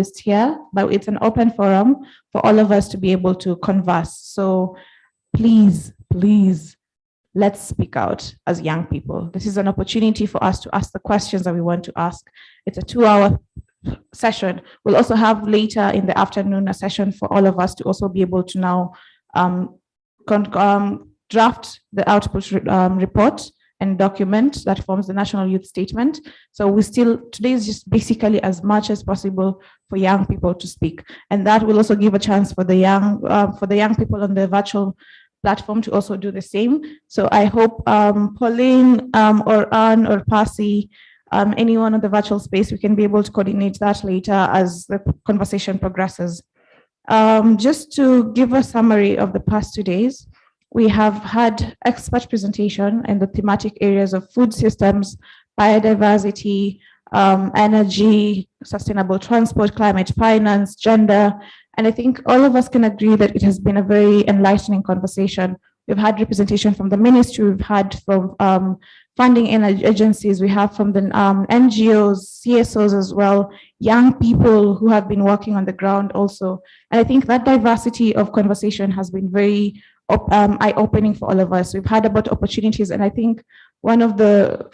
panelists here, but it's an open forum for all of us to be able to converse. So please, please, let's speak out as young people. This is an opportunity for us to ask the questions that we want to ask. It's a 2-hour session. We'll also have later in the afternoon a session for all of us to also be able to now draft the output report and document that forms the National Youth Statement. So today is just basically as much as possible for young people to speak. And that will also give a chance for the young people on the virtual platform to also do the same. So I hope Pauline or Anne or Percy, anyone on the virtual space, we can be able to coordinate that later as the conversation progresses. Just to give a summary of the past 2 days, we have had expert presentation in the thematic areas of food systems, biodiversity, energy, sustainable transport, climate finance, gender. And I think all of us can agree that it has been a very enlightening conversation. We've had representation from the ministry, we've had from funding agencies, we have from the NGOs, CSOs as well, young people who have been working on the ground also. And I think that diversity of conversation has been very eye-opening for all of us. We've had about opportunities, and I think one of the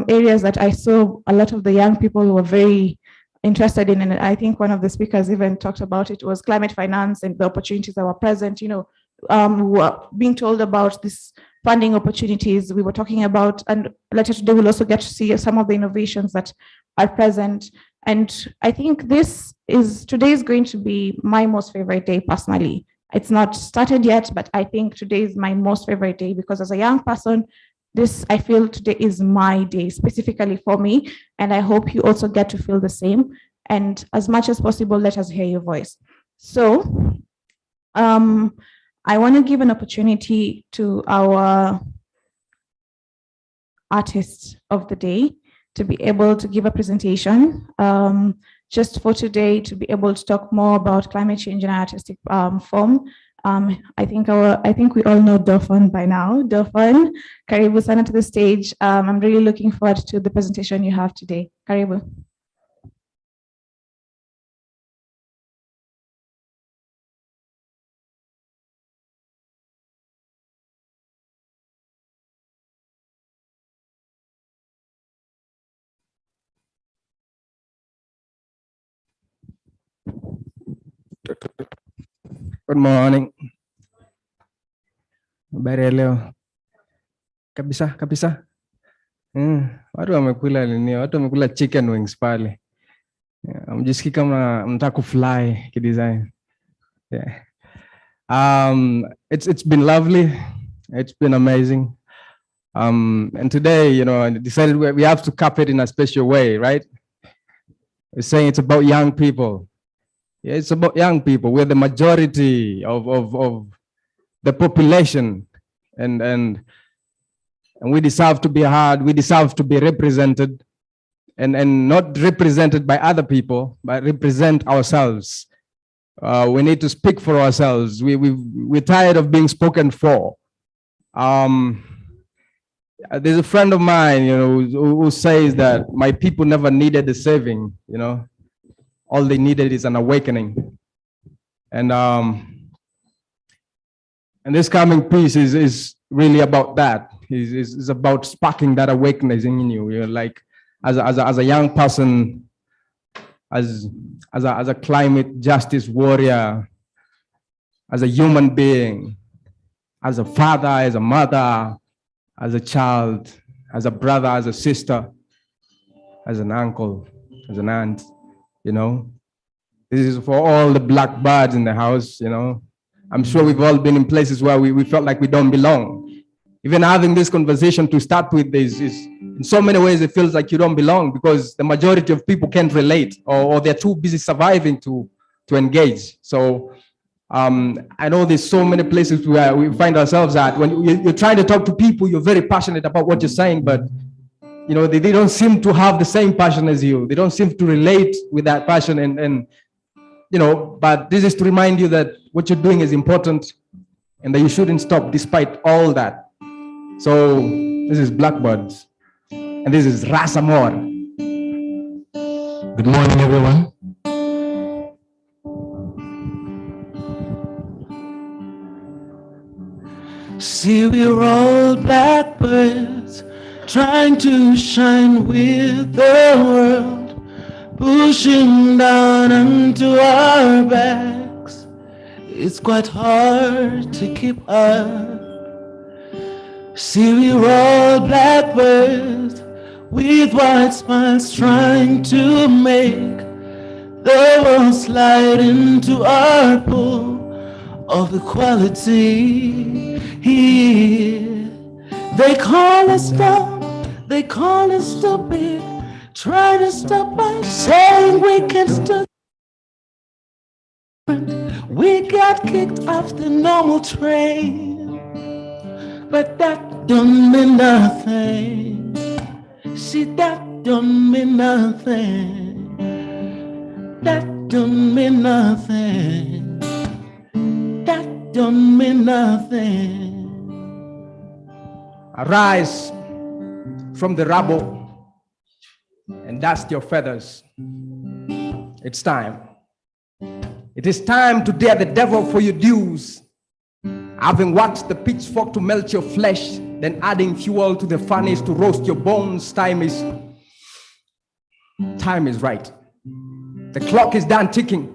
areas that I saw a lot of the young people were very interested in, and I think one of the speakers even talked about it, was climate finance and the opportunities that were present. You know, we were being told about this funding opportunities we were talking about, and later today we'll also get to see some of the innovations that are present. And I think today is going to be my most favorite day personally. It's not started yet, but I think today is my most favorite day because as a young person, I feel today is my day specifically for me. And I hope you also get to feel the same. And as much as possible, let us hear your voice. So I want to give an opportunity to our artists of the day to be able to give a presentation just for today, to be able to talk more about climate change in an artistic form. I think we all know Dauphin by now. Dauphin, karibu sana to the stage. I'm really looking forward to the presentation you have today. Karibu. Good morning. Habari ya leo? Kabisa. Watu wamekula nini? Watu wamekula chicken wings pale. Mjisikia kama mtaka kufly kidesign. Yeah. It's been lovely. It's been amazing. And today, you know, I decided we have to cap it in a special way, right? We're saying it's about young people. Yeah, it's about young people. We're the majority of the population, and we deserve to be heard. We deserve to be represented, and not represented by other people, but represent ourselves. We need to speak for ourselves. We're tired of being spoken for. There's a friend of mine, you know, who says that my people never needed a saving, you know. All they needed is an awakening. And this coming piece is really about that. It's about sparking that awakening in you. You're like, as a young person, as a climate justice warrior, as a human being, as a father, as a mother, as a child, as a brother, as a sister, as an uncle, as an aunt. You know, this is for all the black birds in the house. You know, I'm sure we've all been in places where we felt like we don't belong. Even having this conversation to start with is in so many ways it feels like you don't belong because the majority of people can't relate or they're too busy surviving to engage. So I know there's so many places where we find ourselves at when you're trying to talk to people, you're very passionate about what you're saying, but you know, they don't seem to have the same passion as you. They don't seem to relate with that passion. And you know, but this is to remind you that what you're doing is important and that you shouldn't stop despite all that. So this is Blackbirds and this is Rasamor. Good morning, everyone. See, we're all blackbirds trying to shine with the world, pushing down onto our backs. It's quite hard to keep up. See, we're all blackbirds with white smiles trying to make the world slide into our pool of equality. Here they call us dumb, they call us stupid, trying to stop us saying we can still. We got kicked off the normal train, but that don't mean nothing. See, that don't mean nothing. That don't mean nothing. That don't mean nothing. Arise from the rubble and dust your feathers. It's time. It is time to dare the devil for your dues. Having waxed the pitchfork to melt your flesh, then adding fuel to the furnace to roast your bones, time is right. The clock is done ticking.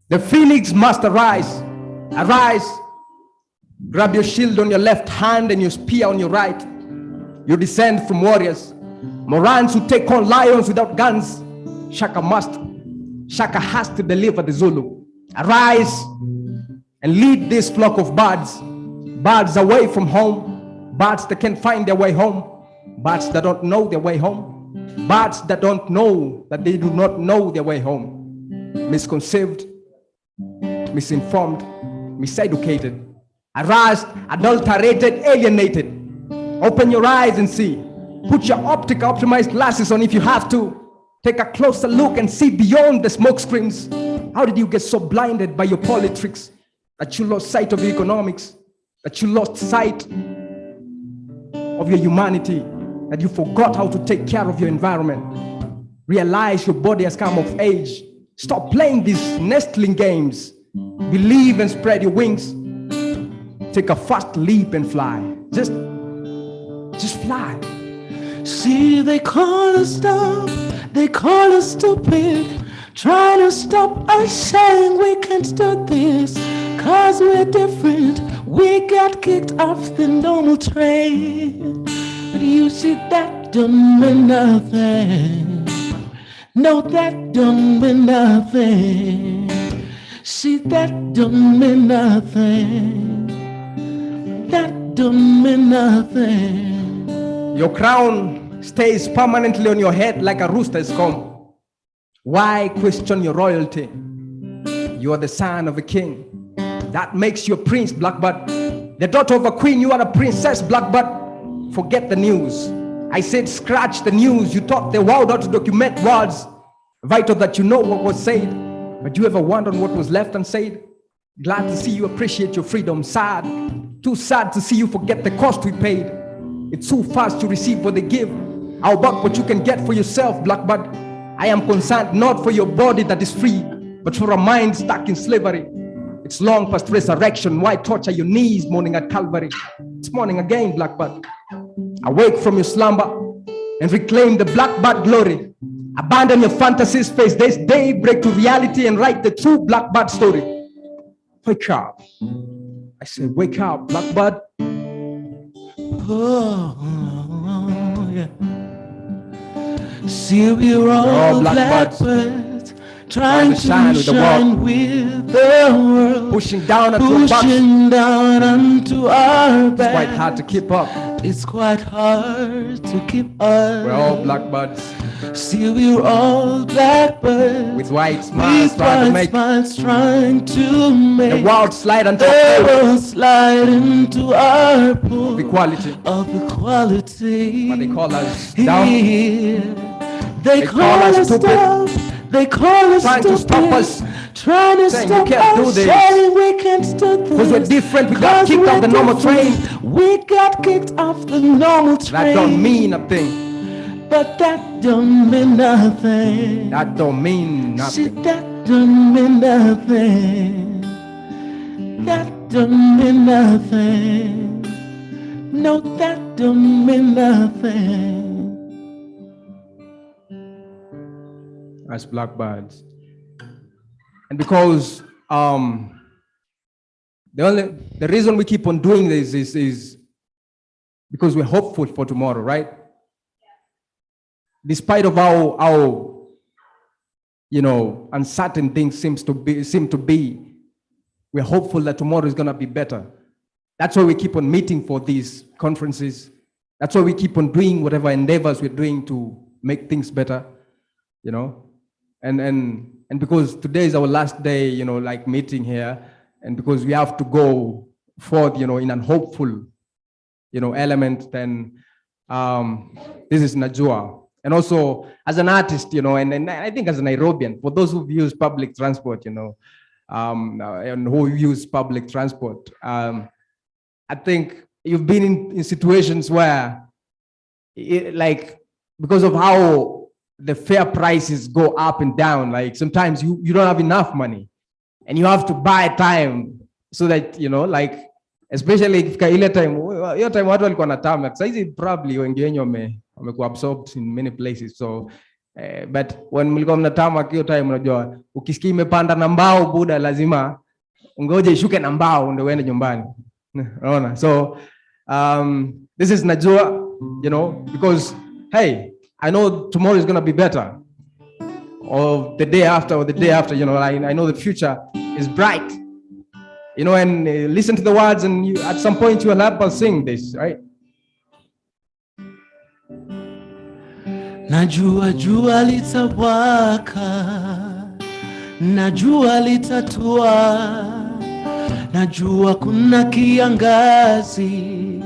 The phoenix must arise. Arise. Grab your shield on your left hand and your spear on your right. You descend from warriors, Morans who take on lions without guns. Shaka has to deliver the Zulu. Arise and lead this flock of birds. Birds away from home. Birds that can't find their way home. Birds that don't know their way home. Birds that don't know that they do not know their way home. Misconceived, misinformed, miseducated, harassed, adulterated, alienated. Open your eyes and see. Put your optimized glasses on if you have to. Take a closer look and see beyond the smoke screens. How did you get so blinded by your politics that you lost sight of your economics, that you lost sight of your humanity, that you forgot how to take care of your environment? Realize your body has come of age. Stop playing these nestling games. Believe and spread your wings. Take a fast leap and fly. Just fly. See, they call us dumb, they call us stupid, trying to stop us saying we can't do this, cause we're different. We got kicked off the normal train. But you see, that don't mean nothing. No, that don't mean nothing. See, that don't mean nothing. That don't mean nothing. Your crown stays permanently on your head like a rooster's comb. Why question your royalty? You are the son of a king. That makes you a prince, Blackbird. The daughter of a queen, you are a princess, Blackbird. Forget the news. I said scratch the news. You thought the world ought to document words. Vital that you know what was said. But you ever wondered what was left unsaid? Glad to see you appreciate your freedom. Sad, too sad to see you forget the cost we paid. It's too fast to receive what they give. How about what you can get for yourself, Blackbird? I am concerned not for your body that is free, but for a mind stuck in slavery. It's long past resurrection. Why torture your knees mourning at Calvary? It's morning again, Blackbird. Awake from your slumber and reclaim the Blackbird glory. Abandon your fantasies, face this daybreak to reality and write the true Blackbird story. Wake up. I said, wake up, Blackbird. Oh, yeah. See, we're all blackbirds trying to shine with the world, pushing down onto our backs. It's quite hard to keep up. It's quite hard to keep up. We're all blackbirds. See, we're all blackbirds with white smiles trying to make the world slide into our pool of equality. But they call us dumb. They call us stupid. They call us trying to stop us. Trying to stop us saying we can't do this. Because we're different. We got kicked off the normal train. We got kicked off the normal train. That don't mean a thing. But that don't mean nothing. That don't mean nothing. See, that don't mean nothing. That don't mean nothing. No, that don't mean nothing. As blackbirds. And because the reason we keep on doing this is because we're hopeful for tomorrow, right? Despite of how uncertain things seem to be, we're hopeful that tomorrow is gonna be better. That's why we keep on meeting for these conferences. That's why we keep on doing whatever endeavors we're doing to make things better, And because today is our last day, like meeting here, and because we have to go forth, in an hopeful, element, then this is Najua. And also as an artist, and I think as a Nairobian, for those who use public transport, and who use public transport, I think you've been in situations where, because of how the fare prices go up and down, like sometimes you don't have enough money and you have to buy time so that, especially if ile time, your time watu walikuwa na tamak. Saizi probably wengi wenye wamekuwa absorbed in many places. So, but when mlikuwa mna tamak hiyo time, unajua, ukisikia imepanda na mbao buda, lazima ungoje ishuke na mbao ndio uende nyumbani. Unaona? So, this is Najua, because, hey, I know tomorrow is going to be better, or the day after, I know the future is bright, and listen to the words, and at some point you will help us sing this, right? Najua jua litawaka, najua litatua, najua kuna kiangazi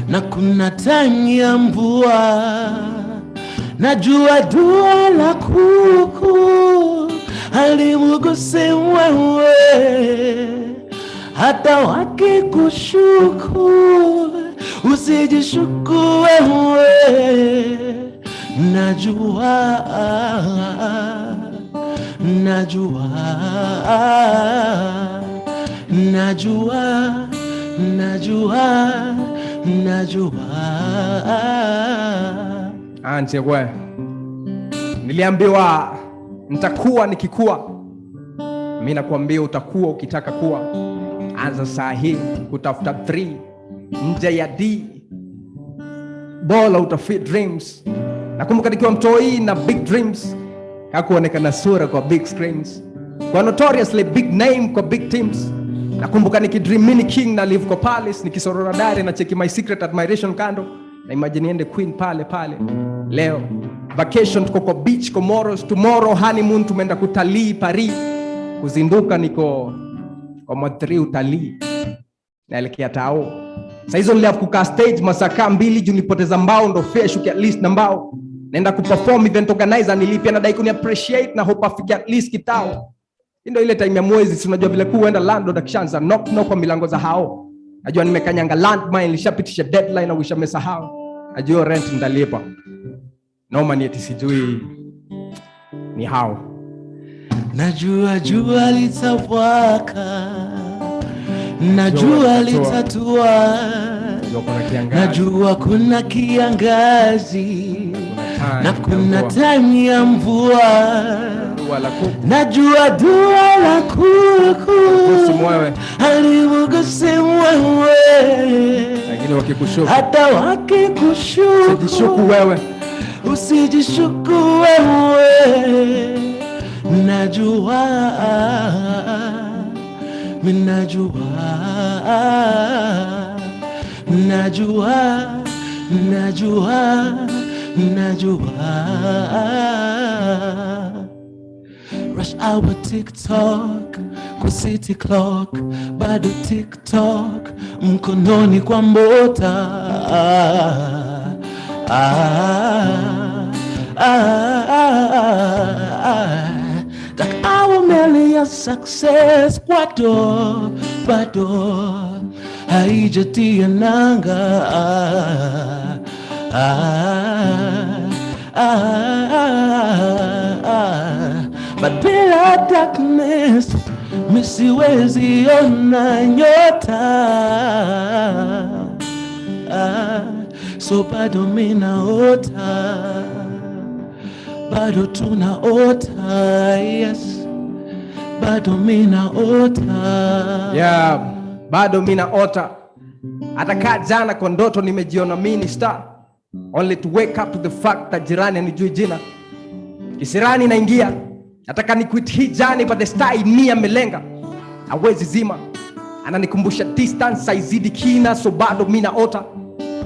na kuna time ya mvua. Najua dua la kuku halimgusi wewe, hata wakikushuku usijishuku wewe. Najua, najua, najua, najua, najua. Anchegwe, niliambiwa nitakuwa nikikua. Mimi nakuambia utakuwa ukitaka kuwa. Anza saa hii kutafuta 3 nje ya D. Bola utafit dreams. Nakumbuka nikiwa mtoi na big dreams, hakuonekana sura kwa big screens, kwa notoriously big name kwa big teams. Nakumbuka nikidream mini king na live kwa palace, nikisorora dare na cheki my secret admiration kando, na imagine niende queen pale. Leo vacation tuko kwa beach Comoros, tomorrow honeymoon tumeenda kutalii Paris, kuzinduka niko kwa Madrid utalii, naelekea tao. Sasa hizo niliafu kukaa stage masaka 2 juu nilipoteza mbao, ndo fair shuki at least na mbao. Naenda kuperform event organizer, nilipia na dai kuni appreciate na hope afike at least kitao. Ndio ile time ya mwezi, unajua vile kuenda landlord akishaanza knock kwa milango za hao. Najua nimekanyanga landmine, nishapitisha deadline na ushamesahau. Najua rent ndalipa. No money eti sijui ni hao. Najua jua litawaka, najua litatua, najua kuna kiangazi na kuna time ya mvua. Najua dua la kuku halimgusi wewe, hata wakikushuku usijishuku wewe. Najua, minajua, najua, najua, najua. Rush hour TikTok, kwa city clock, bado TikTok, mkononi kwa mbota. Like our million success, bado haijatia nanga. But bila darkness, misiwezi ona nyota. so bado minaota, bado tunaota, yes, bado minaota. Yeah, bado minaota. Atakaa jana kwa ndoto nimejiona mini star, only to wake up to the fact that jirani anijui jina. Kisirani naingia, nataka ni quit hii jani, but the star in me amelenga, hawezi zima. Ananikumbusha distance haizidi kina, so bado minaota.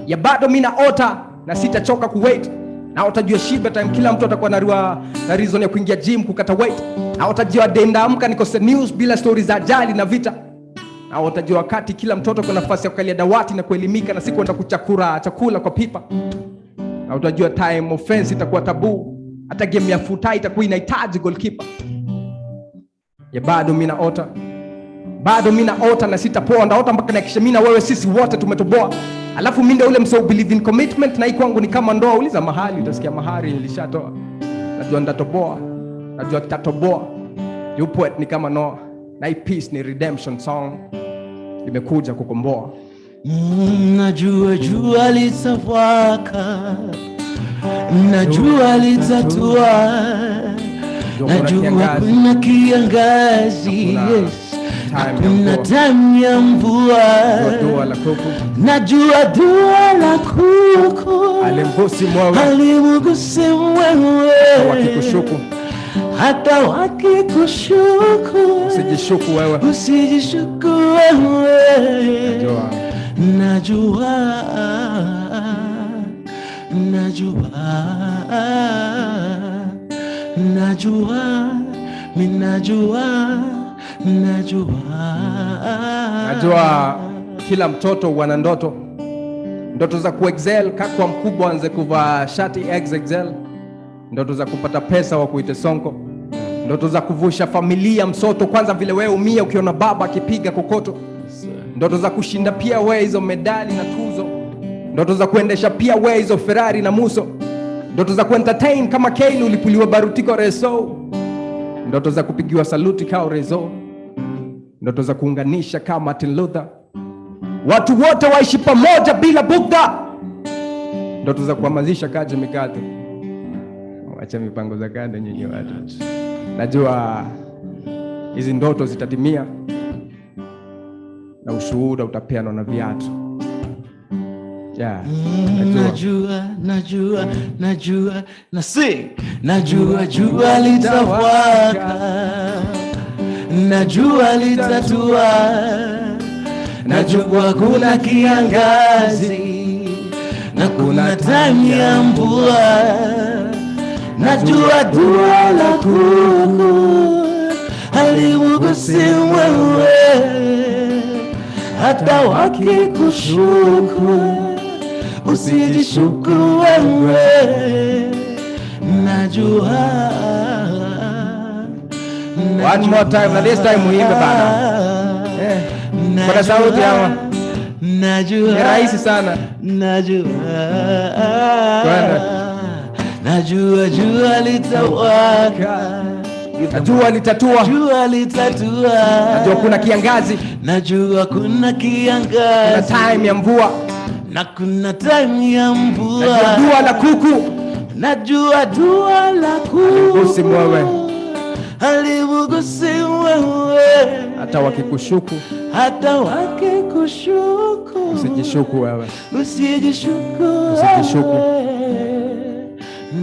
Ya bado minaota na sitachoka kuwait. Na utajua shibe time kila mtu atakuwa na reason ya kuingia gym kukata weight. Na utajua denda amka nikose news bila stories za ajali na vita. Na utajua wakati kila mtoto kwa nafasi ya kukalia dawati na kuelimika na si kwenda kuchakura chakula kwa pipa. Na utajua time offense itakuwa tabu, hata game ya futa itakuwa inahitaji goalkeeper. Ya bado minaota, bado minaota na sitapoa. Ndaota mpaka nakisha mimi na wewe sisi wote tumetoboa. Alafu mimi ndio ule msao believe in commitment, na hii kwangu ni kama ndoa. Uliza mahali utasikia mahari nilishatoa. Najua ndatoboa, najua tutatoboa. You poet ni kama Noah, na hii peace ni redemption song, imekuja kukomboa. Najua jua litawaka, najua litatua, najua kuna kiangazi, yes, kuna time ya mvua. Najua dua la kuku Alimgusi mwewe, wakikushuku, hata wakikushuku, usijishuku wewe, usijishuku wewe. Najua, najua, najua, minajua, najua. Najua kila mtoto wana ndoto, ndoto za kuexcel. Kakwa mkubwa anze kuvaa shati XXL, ndoto za kupata pesa wa kuite sonko, ndoto za kuvusha familia msoto. Kwanza vile wewe umia ukiona baba akipiga kokoto, ndoto za kushinda pia wewe hizo medali na tuzo, ndoto za kuendesha pia wewe hizo Ferrari na Muso, ndoto za kuentertain kama Kane ulipuliwa barutiko Reso, ndoto za kupigiwa saluti kao Rezo, ndoto za kuunganisha kama Martin Luther, watu wote waishi pamoja bila bugdha, ndoto za kuhamasisha kaje mikate. Wacha mipango za kanda nyinyi watu. Najua hizi ndoto zitatimia na ushuhuda utapeanwa na viatu. Yeah, najua, najua, najua, nasi, najua jua litawaka, najua litatua, najua kuna kiangazi na kuna time ya mvua. Najua dua la kuku halimugusi wewe, hata wakikushuku, usijishuku wewe. Najua, one more time, na this time muimbe bana. Kwa sauti hawa. Najua. Ni rahisi sana. Najua. Kwenda. Najua jua litawaka, najua litatua, jua litatua, najua kuna kiangazi, najua kuna kiangazi, kuna time ya mvua, na kuna time ya mvua. najua dua la kuku, najua dua la kuku halimugusi mwewe, halimugusi wewe, hata wakikushuku, hata wakikushuku, usijishuku wewe, usijishuku, usijishuku.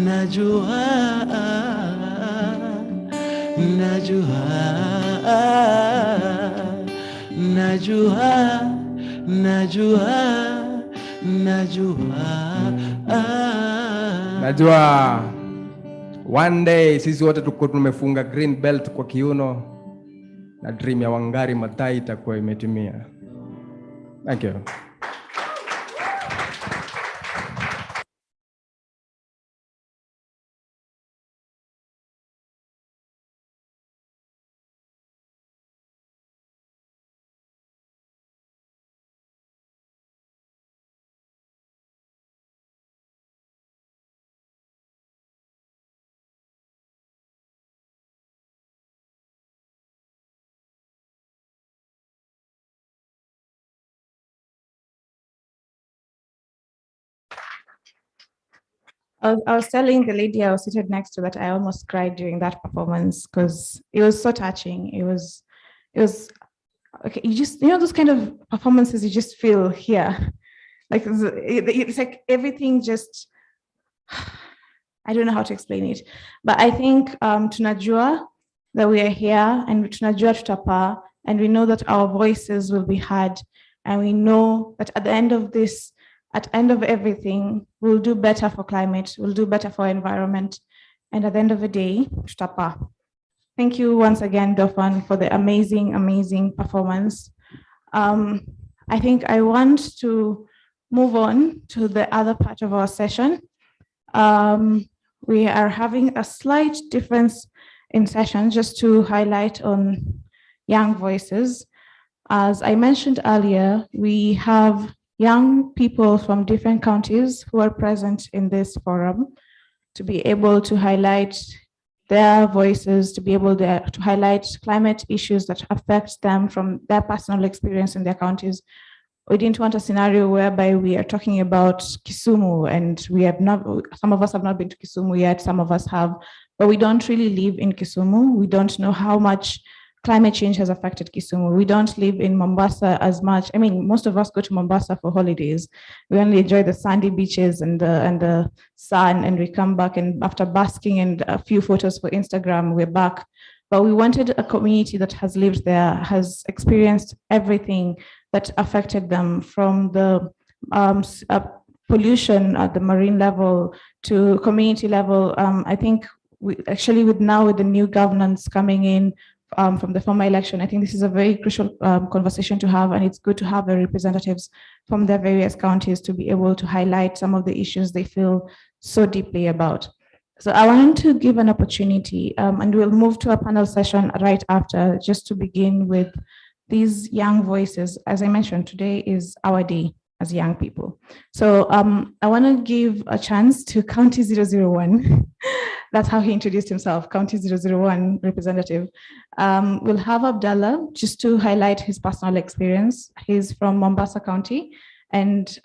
Najua, najua, najua, najua, najua. Najua one day sisi wote tuko tumefunga green belt kwa kiuno na dream ya Wangari Maathai itakuwa imetimia. Thank you. I was telling the lady I was seated next to that I almost cried during that performance because it was so touching. It was okay. You just, those kind of performances you just feel here. Like it's like everything just, I don't know how to explain it, but I think tunajua that we are here and tunajua tutapa, and we know that our voices will be heard, and we know that at the end of this, at the end of everything, we'll do better for climate, we'll do better for environment, and at the end of the day, tutapa. Thank you once again, Dauphin, for the amazing, amazing performance. I think I want to move on to the other part of our session. We are having a slight difference in session just to highlight on young voices. As I mentioned earlier, we have young people from different counties who are present in this forum to be able to highlight their voices, to be able to highlight climate issues that affect them from their personal experience in their counties. We didn't want a scenario whereby we are talking about Kisumu, and we have not, some of us have not been to Kisumu yet, some of us have, but we don't really live in Kisumu. We don't know how much climate change has affected Kisumu. We don't live in Mombasa as much. I mean, most of us go to Mombasa for holidays. We only enjoy the sandy beaches and the sun, and we come back, and after basking and a few photos for Instagram, we're back. But we wanted a community that has lived there, has experienced everything that affected them, from the pollution at the marine level to community level. I think we actually, with the new governance coming in from the former election, I think this is a very crucial conversation to have, and it's good to have the representatives from their various counties to be able to highlight some of the issues they feel so deeply about. So I want to give an opportunity, and we'll move to a panel session right after, just to begin with these young voices. As I mentioned, today is our day as young people. So I want to give a chance to County 001. That's how he introduced himself, County 001 representative. We'll have Abdallah just to highlight his personal experience. He's from Mombasa County, and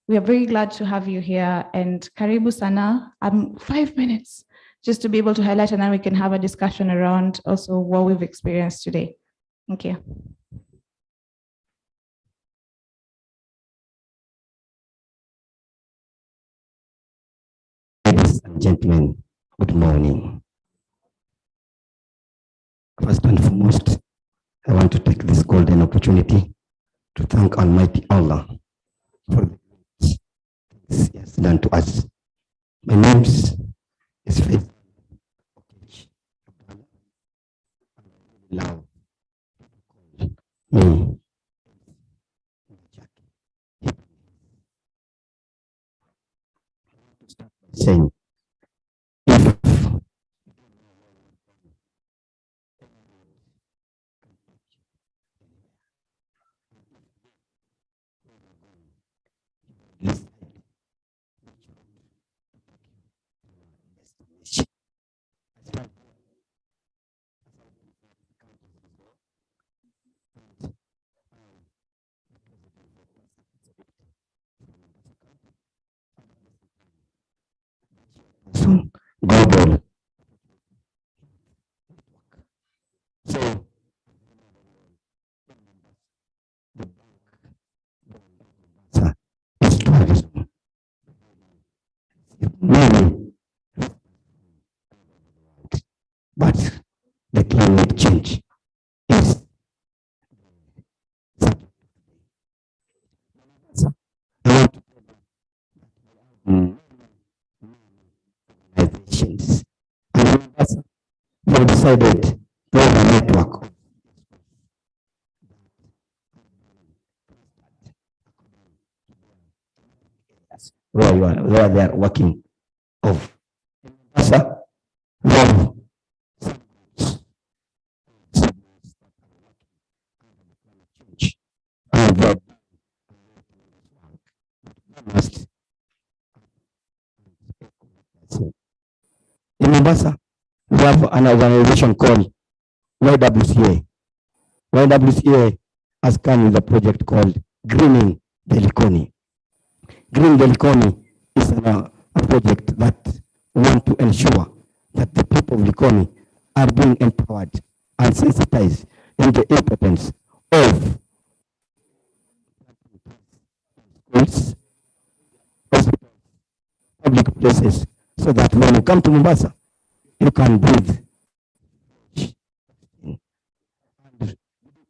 we are very glad to have you here. And Karibu Sana, 5 minutes just to be able to highlight, and then we can have a discussion around also what we've experienced today. Thank you. Ladies and gentlemen, good morning. First and foremost, I want to take this golden opportunity to thank Almighty Allah for the great things He has done to us. My name is Faith. Love me. Saying, global. So, is tourism. But the climate change is organizations. And we decided to have a network. Where they are working of in Mombasa, we have an organization called YWCA. YWCA has come with a project called Greening the Likoni. Green the Likoni is a project that want to ensure that the people of Likoni are being empowered and sensitized in the importance of schools, hospitals, public places, so that when you come to Mombasa, you can breathe. And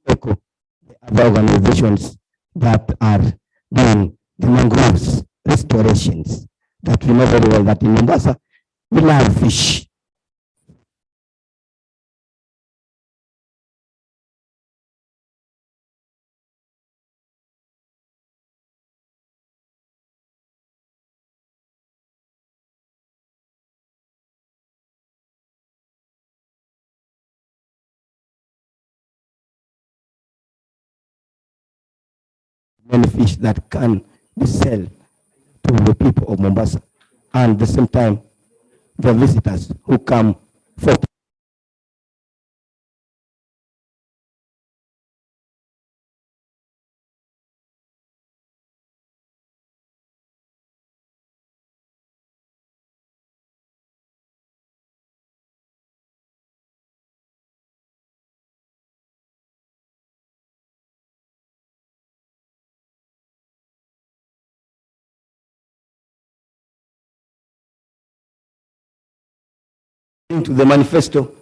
echo the other organizations that are doing the mangroves restorations, that we know very well that in Mombasa, we love fish. Many fish that can be sold to the people of Mombasa, and at the same time, the visitors who come for to the manifesto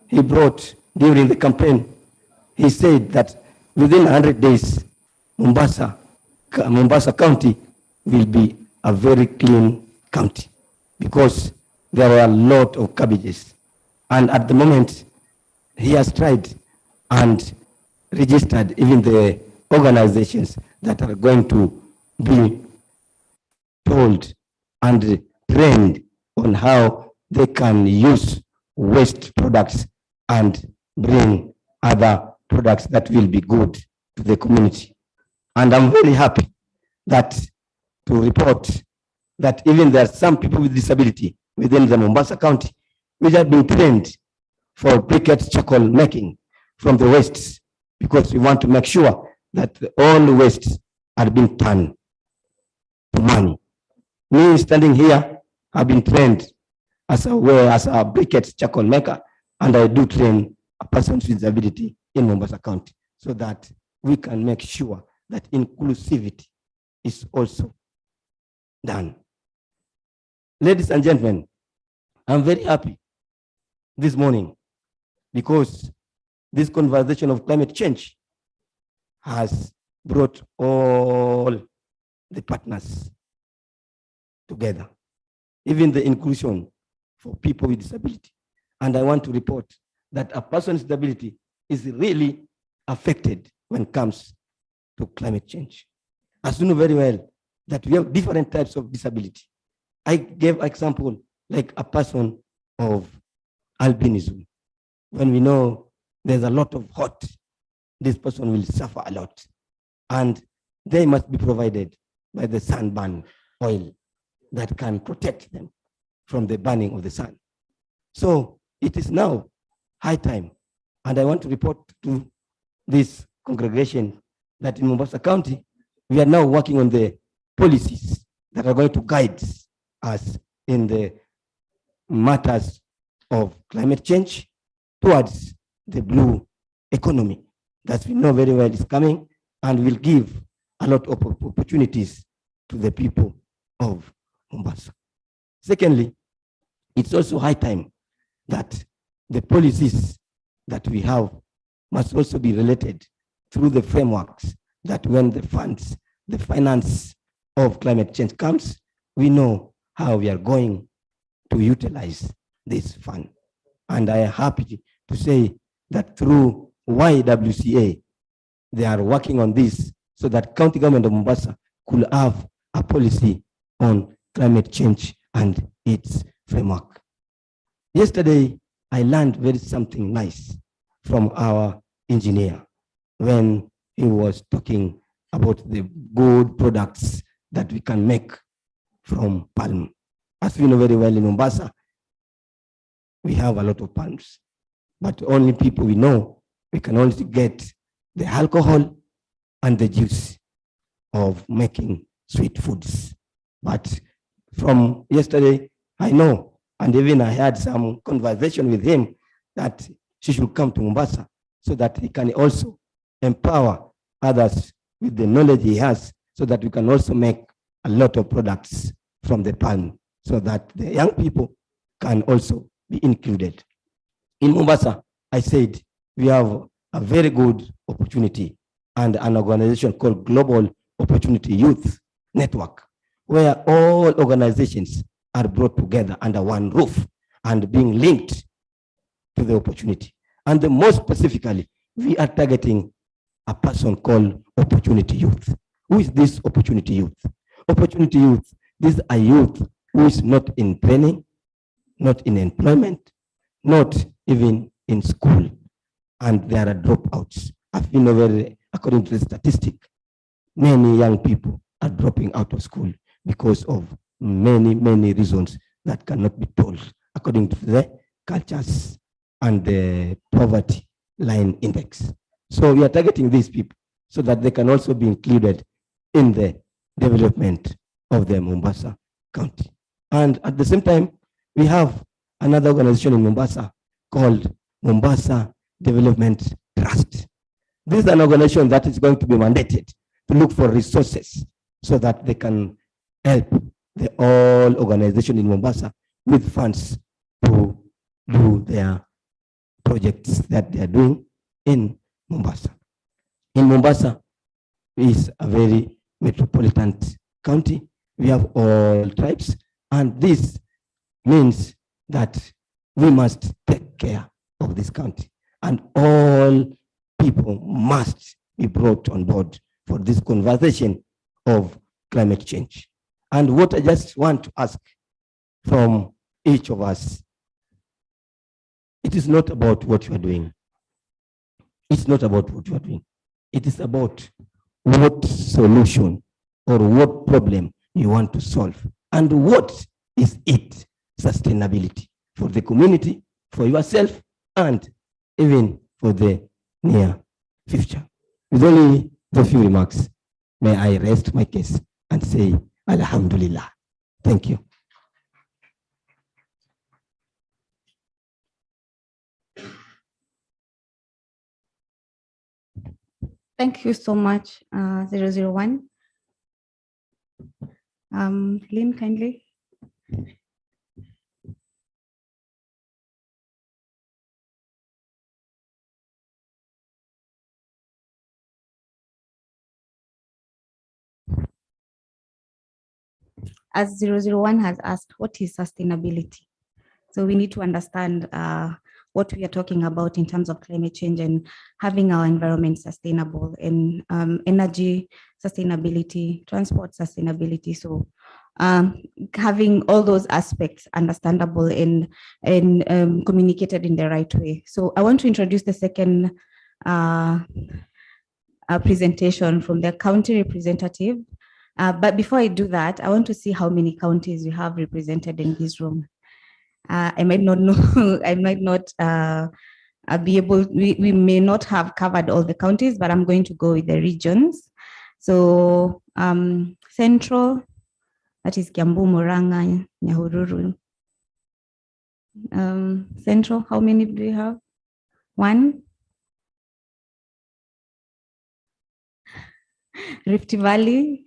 he brought during the campaign. He said that within 100 days, Mombasa County will be a very clean county, because there are a lot of cabbages. And at the moment, he has tried and registered even the organizations that are going to be told and trained on how they can use waste products and bring other products that will be good to the community. And I'm very happy that to report that even there are some people with disability within the Mombasa County which have been trained for briquette charcoal making from the wastes, because we want to make sure that all the wastes are being turned to money. Me standing here, I've been trained as a briquette charcoal maker, and I do train a person with disability in Mombasa County, so that we can make sure that inclusivity is also done. Ladies and gentlemen, I'm very happy this morning because this conversation of climate change has brought all the partners together, even the inclusion for people with disability. And I want to report that a person with disability is really affected when it comes to climate change. As you know very well, that we have different types of disability. I gave example like a person of albinism. When we know there's a lot of hot, this person will suffer a lot. And they must be provided by the sunburn oil that can protect them from the burning of the sun. So it is now high time, and I want to report to this congregation that in Mombasa County, we are now working on the policies that are going to guide us in the matters of climate change towards the blue economy that we know very well is coming and will give a lot of opportunities to the people of Mombasa. Secondly, it's also high time that the policies that we have must also be related through the frameworks, that when the funds, the finance of climate change comes, we know how we are going to utilize this fund. And I am happy to say that through YWCA, they are working on this so that County Government of Mombasa could have a policy on climate change and its framework. Yesterday, I learned something nice from our engineer when he was talking about the good products that we can make from palm. As we know very well in Mombasa, we have a lot of palms, but only people we know, we can only get the alcohol and the juice of making sweet foods. But from yesterday, I know, and even I had some conversation with him that she should come to Mombasa so that he can also empower others with the knowledge he has, so that we can also make a lot of products from the palm, so that the young people can also be included. In Mombasa, I said, we have a very good opportunity and an organization called Global Opportunity Youth Network, where all organizations are brought together under one roof and being linked to the opportunity. And the most specifically, we are targeting a person called Opportunity Youth. Who is this Opportunity Youth? Opportunity Youth, this is a youth who is not in training, not in employment, not even in school, and there are dropouts. I've been over, according to the statistic, many young people are dropping out of school because of many, many reasons that cannot be told, according to the cultures and the poverty line index. So we are targeting these people so that they can also be included in the development of the Mombasa County. And at the same time, we have another organization in Mombasa called Mombasa Development Trust. This is an organization that is going to be mandated to look for resources so that they can help the all organization in Mombasa with funds to do their projects that they are doing in Mombasa. In Mombasa is a very metropolitan county. We have all tribes, and this means that we must take care of this county, and all people must be brought on board for this conversation of climate change. And what I just want to ask from each of us, it is not about what you are doing. It's not about what you are doing. It is about what solution or what problem you want to solve, and what is it sustainability for the community, for yourself, and even for the near future. With only the few remarks, may I rest my case and say, Alhamdulillah. Thank you. Thank you so much, 001. Lynn, kindly. As 001 has asked, what is sustainability? So we need to understand what we are talking about in terms of climate change and having our environment sustainable, and energy sustainability, transport sustainability. So having all those aspects understandable and communicated in the right way. So I want to introduce the second presentation from the county representative. But before I do that, I want to see how many counties we have represented in this room. I might not know, I might not be able, we may not have covered all the counties, but I'm going to go with the regions. So Central, that is Kiambu, Murang'a, Nyahururu. Central, how many do we have? One. Rift Valley.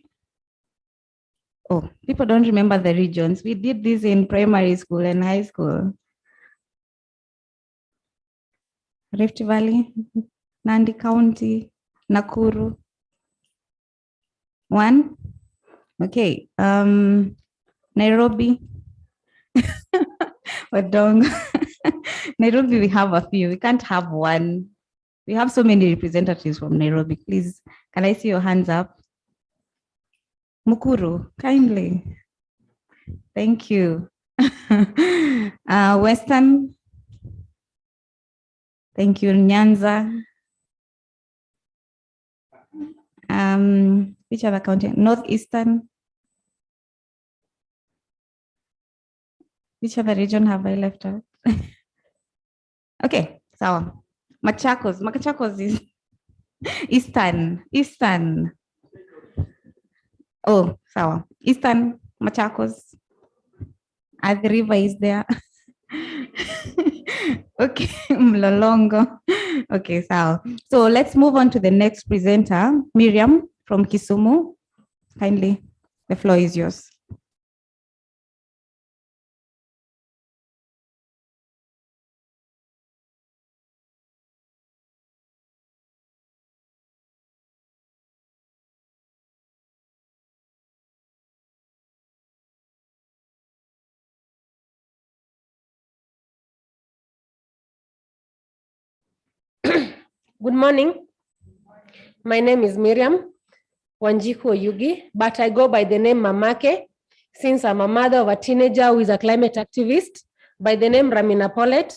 Oh, people don't remember the regions. We did this in primary school and high school. Rift Valley, Nandi County, Nakuru. One. Okay. Nairobi. Wadong. Nairobi, we have a few. We can't have one. We have so many representatives from Nairobi. Please, can I see your hands up? Mukuru, kindly. Thank you. Western. Thank you, Nyanza. Which other county? Northeastern. Which other region have I left out? Okay, so Machakos. Machakos is Eastern. Oh, sawa. Eastern, Machakos. The river is there. Okay, Mlolongo. Okay, so let's move on to the next presenter, Miriam from Kisumu. Kindly, the floor is yours. Good morning. My name is Miriam Wanjiku Oyugi, but I go by the name Mamake since I'm a mother of a teenager who is a climate activist by the name Ramina Pollet.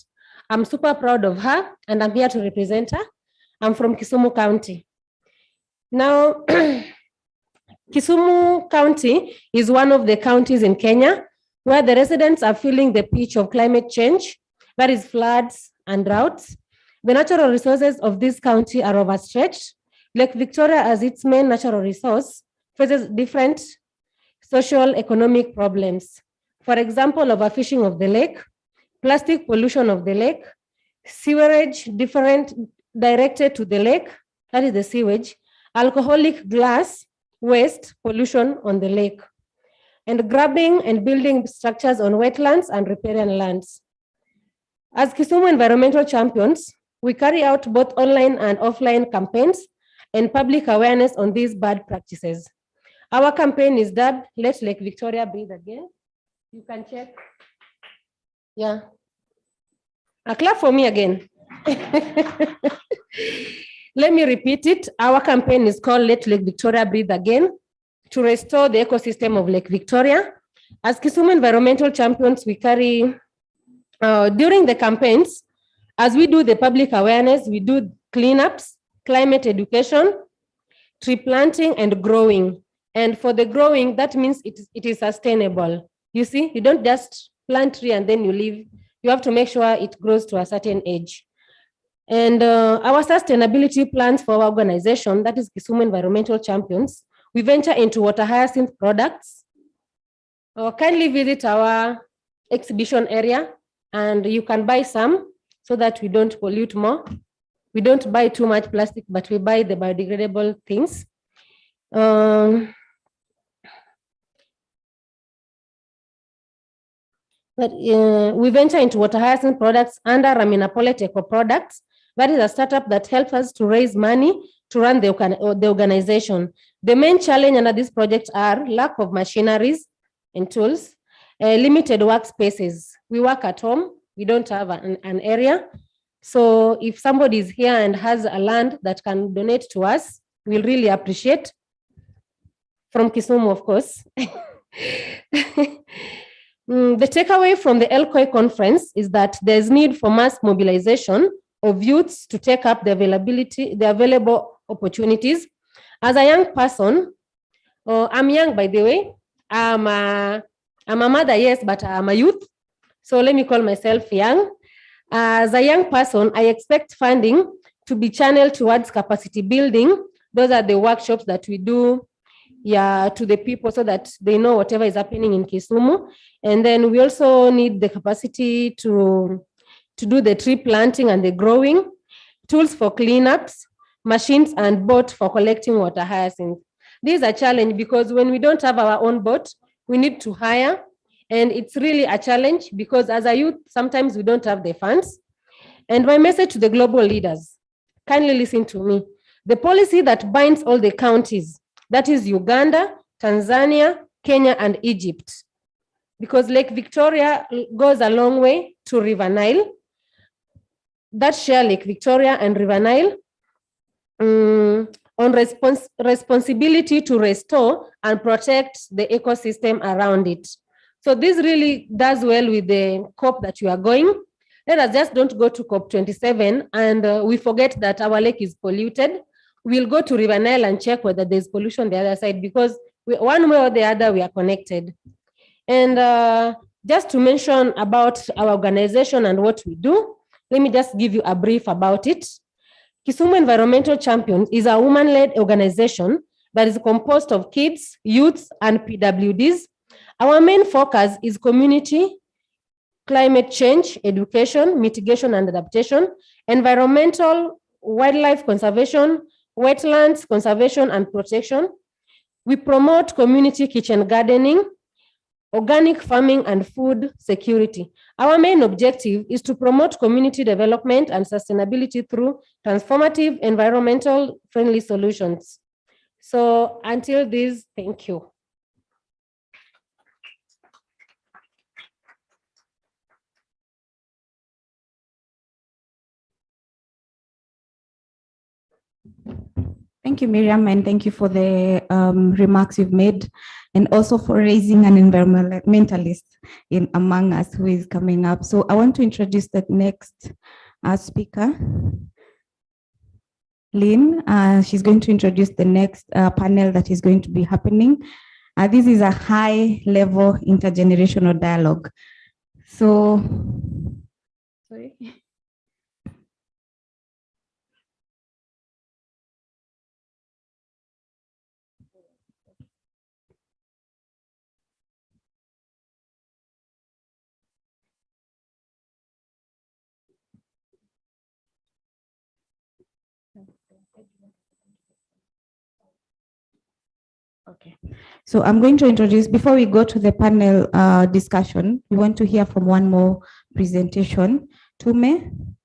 I'm super proud of her and I'm here to represent her. I'm from Kisumu County. Now, Kisumu County is one of the counties in Kenya where the residents are feeling the pinch of climate change, that is floods and droughts. The natural resources of this county are overstretched. Lake Victoria, as its main natural resource, faces different social economic problems. For example, overfishing of the lake, plastic pollution of the lake, sewerage directed to the lake, that is the sewage, alcoholic glass waste pollution on the lake, and grabbing and building structures on wetlands and riparian lands. As Kisumu environmental champions, we carry out both online and offline campaigns and public awareness on these bad practices. Our campaign is dubbed Let Lake Victoria Breathe Again. You can check. Yeah. A clap for me again. Let me repeat it. Our campaign is called Let Lake Victoria Breathe Again to restore the ecosystem of Lake Victoria. As Kisumu environmental champions, we carry, during the campaigns, as we do the public awareness, we do cleanups, climate education, tree planting, and growing. And for the growing, that means it is sustainable. You see, you don't just plant tree and then you leave. You have to make sure it grows to a certain age. And our sustainability plans for our organization, that is Kisumu Environmental Champions, we venture into water hyacinth products. Kindly visit our exhibition area and you can buy some so that we don't pollute more. We don't buy too much plastic, but we buy the biodegradable things. We venture into water hyacinth products under Ramina Pollet Eco Products. That is a startup that helps us to raise money to run the organization. The main challenge under this project are lack of machineries and tools, limited workspaces. We work at home. We don't have an area. So if somebody is here and has a land that can donate to us, we'll really appreciate. From Kisumu, of course. The takeaway from the ELCOI conference is that there's need for mass mobilization of youths to take up the available opportunities. As a young person, I'm young, by the way. I'm a mother, yes, but I'm a youth. So let me call myself young. As a young person, I expect funding to be channeled towards capacity building. Those are the workshops that we do to the people so that they know whatever is happening in Kisumu. And then we also need the capacity to do the tree planting and the growing, tools for cleanups, machines and boat for collecting water hyacinth. This is a challenge because when we don't have our own boat, we need to hire. And it's really a challenge because as a youth, sometimes we don't have the funds. And my message to the global leaders, kindly listen to me. The policy that binds all the counties, that is Uganda, Tanzania, Kenya, and Egypt. Because Lake Victoria goes a long way to River Nile. That share Lake Victoria and River Nile on responsibility to restore and protect the ecosystem around it. So this really does well with the COP that we are going. Let us just don't go to COP27 and we forget that our lake is polluted. We'll go to River Nile and check whether there's pollution on the other side because one way or the other, we are connected. And just to mention about our organization and what we do, let me just give you a brief about it. Kisumu Environmental Champions is a woman-led organization that is composed of kids, youths, and PWDs. Our main focus is community, climate change, education, mitigation and adaptation, environmental, wildlife conservation, wetlands conservation and protection. We promote community kitchen gardening, organic farming and food security. Our main objective is to promote community development and sustainability through transformative environmental friendly solutions. So until this, thank you. Thank you, Miriam, and thank you for the remarks you've made, and also for raising an environmentalist among us who is coming up. So I want to introduce the next speaker, Lynn. She's going to introduce the next panel that is going to be happening. This is a high-level intergenerational dialogue. So, sorry. Okay, so I'm going to introduce, before we go to the panel discussion, we want to hear from one more presentation. Tume,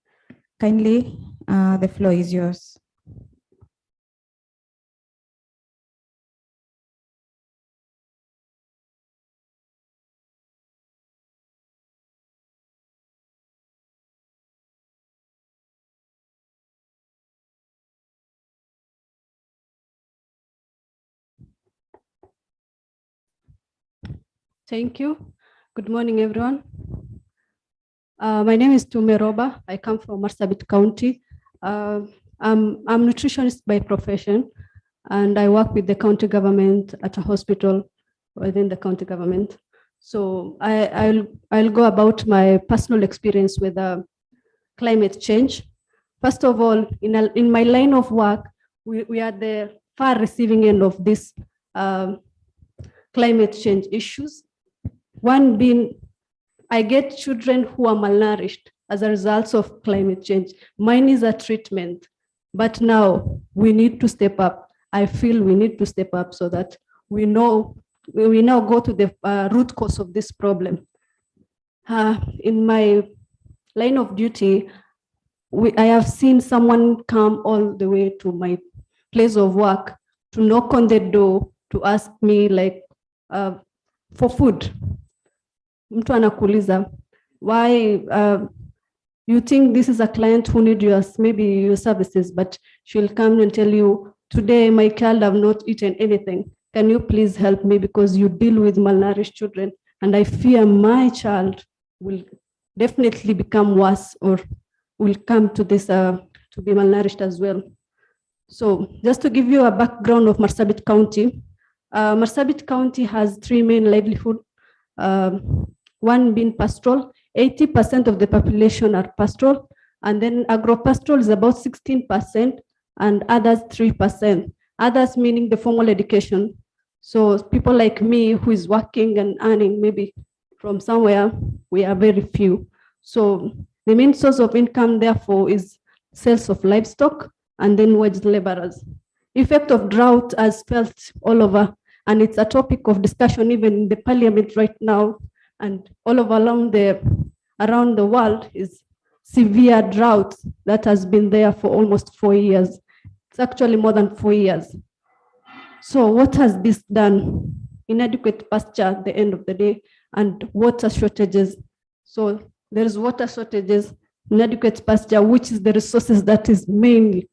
kindly, the floor is yours. Thank you. Good morning, everyone. My name is Tume Roba. I come from Marsabit County. I'm a nutritionist by profession, and I work with the county government at a hospital within the county government. So I'll go about my personal experience with climate change. First of all, in my line of work, we are the far receiving end of this climate change issues. One being, I get children who are malnourished as a result of climate change. Mine is a treatment, but now we need to step up. I feel we need to step up so that we now go to the root cause of this problem. In my line of duty, I have seen someone come all the way to my place of work to knock on the door to ask me like for food. Mtu anakuuliza, why you think this is a client who needs maybe your services, but she'll come and tell you, today my child have not eaten anything. Can you please help me, because you deal with malnourished children, and I fear my child will definitely become worse or will come to this to be malnourished as well. So just to give you a background of Marsabit County, Marsabit County has three main livelihood. One being pastoral. 80% of the population are pastoral, and then agro-pastoral is about 16%, and others 3%. Others meaning the formal education. So people like me who is working and earning maybe from somewhere, we are very few. So the main source of income therefore is sales of livestock and then wage laborers. Effect of drought has felt all over, and it's a topic of discussion even in the parliament right now, and all over around the world is severe drought that has been there for almost 4 years. It's actually more than 4 years. So what has this done? Inadequate pasture at the end of the day, and water shortages. So there is water shortages, inadequate pasture, which is the resources that is mainly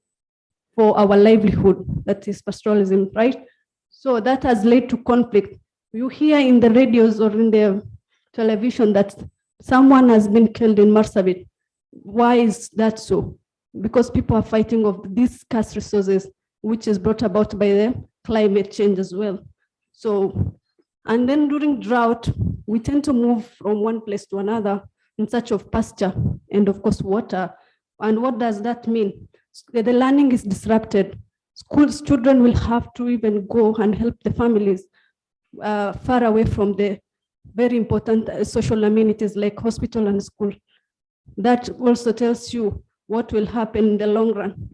for our livelihood, that is pastoralism, right? So that has led to conflict. You hear in the radios or in the television that someone has been killed in Marsabit. Why is that so? Because people are fighting of these scarce resources, which is brought about by the climate change as well. So, and then during drought, we tend to move from one place to another in search of pasture and of course water. And what does that mean? The learning is disrupted. Children will have to even go and help the families far away from the very important social amenities like hospital and school. That also tells you what will happen in the long run.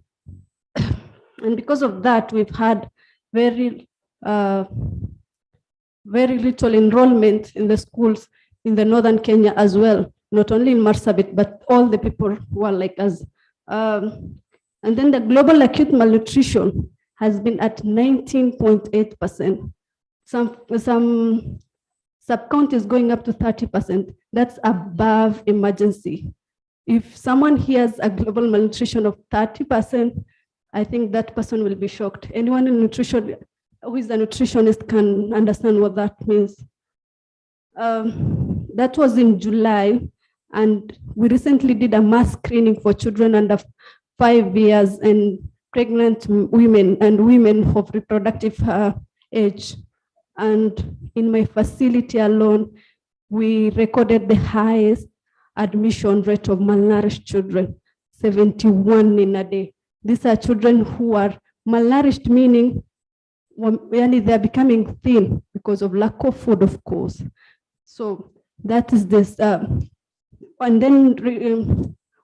And because of that, we've had very little enrollment in the schools in the northern Kenya as well, not only in Marsabit, but all the people who are like us. And then the global acute malnutrition has been at 19.8%. Some sub-counties going up to 30%. That's above emergency. If someone hears a global malnutrition of 30%, I think that person will be shocked. Anyone in nutrition who is a nutritionist can understand what that means. That was in July, and we recently did a mass screening for children under 5 years and pregnant women and women of reproductive age. And in my facility alone, we recorded the highest admission rate of malnourished children, 71 in a day. These are children who are malnourished, meaning they're becoming thin because of lack of food, of course. So that is this. And then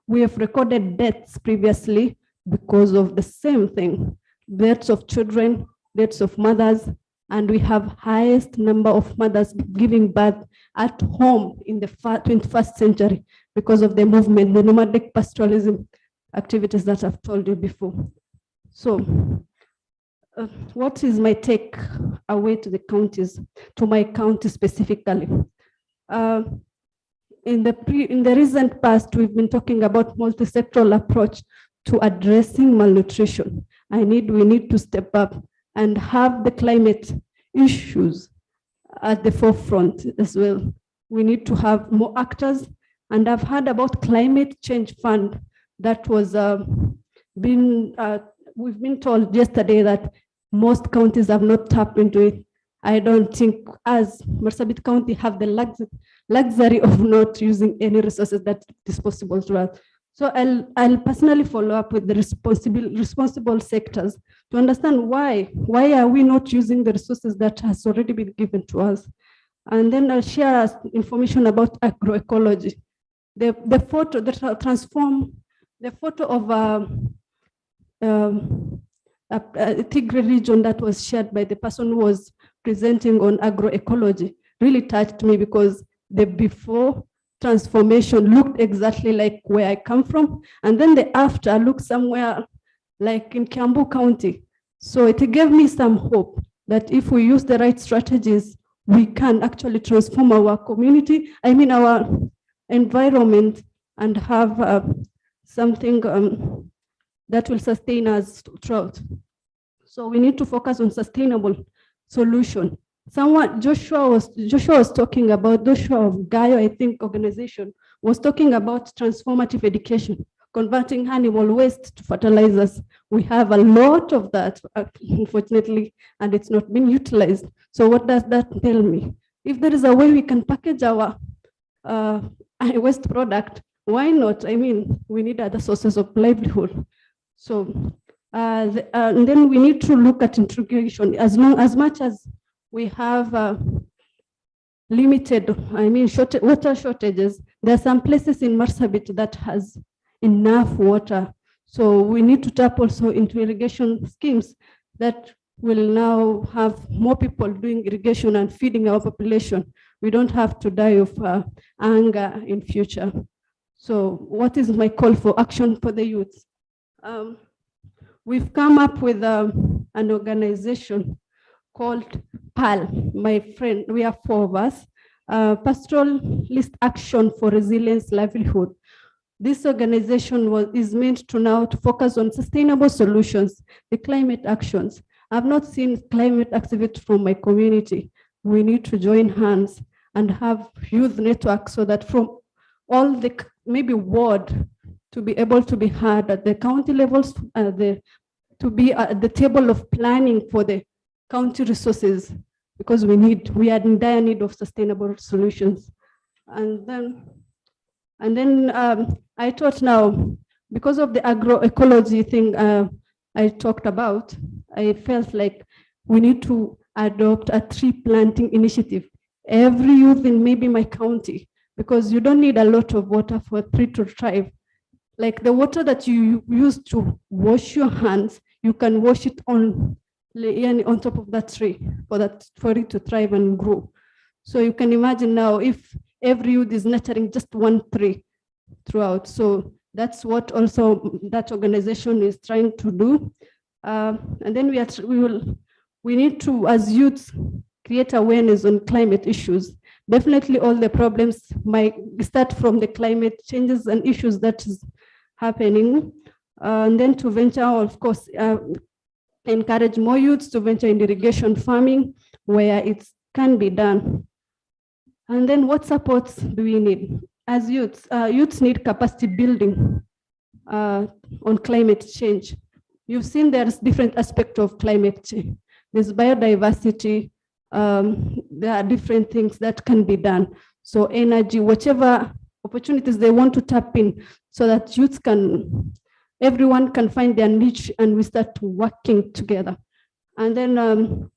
we have recorded deaths previously because of the same thing, deaths of children, deaths of mothers, and we have highest number of mothers giving birth at home in the 21st century because of the movement, the nomadic pastoralism activities that I've told you before. So what is my take away to the counties, to my county specifically? In the recent past, we've been talking about multi-sectoral approach to addressing malnutrition. We need to step up and have the climate issues at the forefront as well. We need to have more actors, and I've heard about climate change fund that was we've been told yesterday that most counties have not tapped into it. I don't think as Marsabit County have the luxury of not using any resources that is possible to us. So I'll personally follow up with the responsible sectors to understand why are we not using the resources that has already been given to us. And then I'll share information about agroecology. The photo that transform the photo of a Tigray region that was shared by the person who was presenting on agroecology really touched me, because the before transformation looked exactly like where I come from, and then the after looked somewhere like in Kiambu County. So it gave me some hope that if we use the right strategies, we can actually transform our community, our environment, and have something that will sustain us throughout. So we need to focus on sustainable solution. Joshua was talking about, Joshua of Gaio, I think, organization, was talking about transformative education, converting animal waste to fertilizers. We have a lot of that, unfortunately, and it's not been utilized. So what does that tell me? If there is a way we can package our waste product, why not? We need other sources of livelihood. So, and then we need to look at integration. As much as we have limited, water shortages, there are some places in Marsabit that has enough water. So we need to tap also into irrigation schemes that will now have more people doing irrigation and feeding our population. We don't have to die of hunger in future. So what is my call for action for the youth? We've come up with an organization called PAL, my friend, we are 4 of us, Pastoralist Action for Resilience Livelihood. This organization is meant to now to focus on sustainable solutions, the climate actions. I've not seen climate activists from my community. We need to join hands and have youth networks so that from all the maybe ward to be able to be heard at the county levels, to be at the table of planning for the county resources, because we are in dire need of sustainable solutions. And then I thought now, because of the agroecology thing I talked about, I felt like we need to adopt a tree planting initiative every youth in maybe my county, because you don't need a lot of water for a tree to thrive. Like the water that you use to wash your hands, you can wash it on top of that tree for it to thrive and grow. So you can imagine now if every youth is nurturing just one tree throughout. So that's what also that organization is trying to do. And then we need to, as youths, create awareness on climate issues. Definitely all the problems might start from the climate changes and issues that is happening. And then to venture, of course, encourage more youths to venture in irrigation farming where it can be done. And then what supports do we need? As youths, youths need capacity building on climate change. You've seen there's different aspects of climate change. There's biodiversity, there are different things that can be done. So energy, whichever opportunities they want to tap in so that youths can, everyone can find their niche and we start working together. And then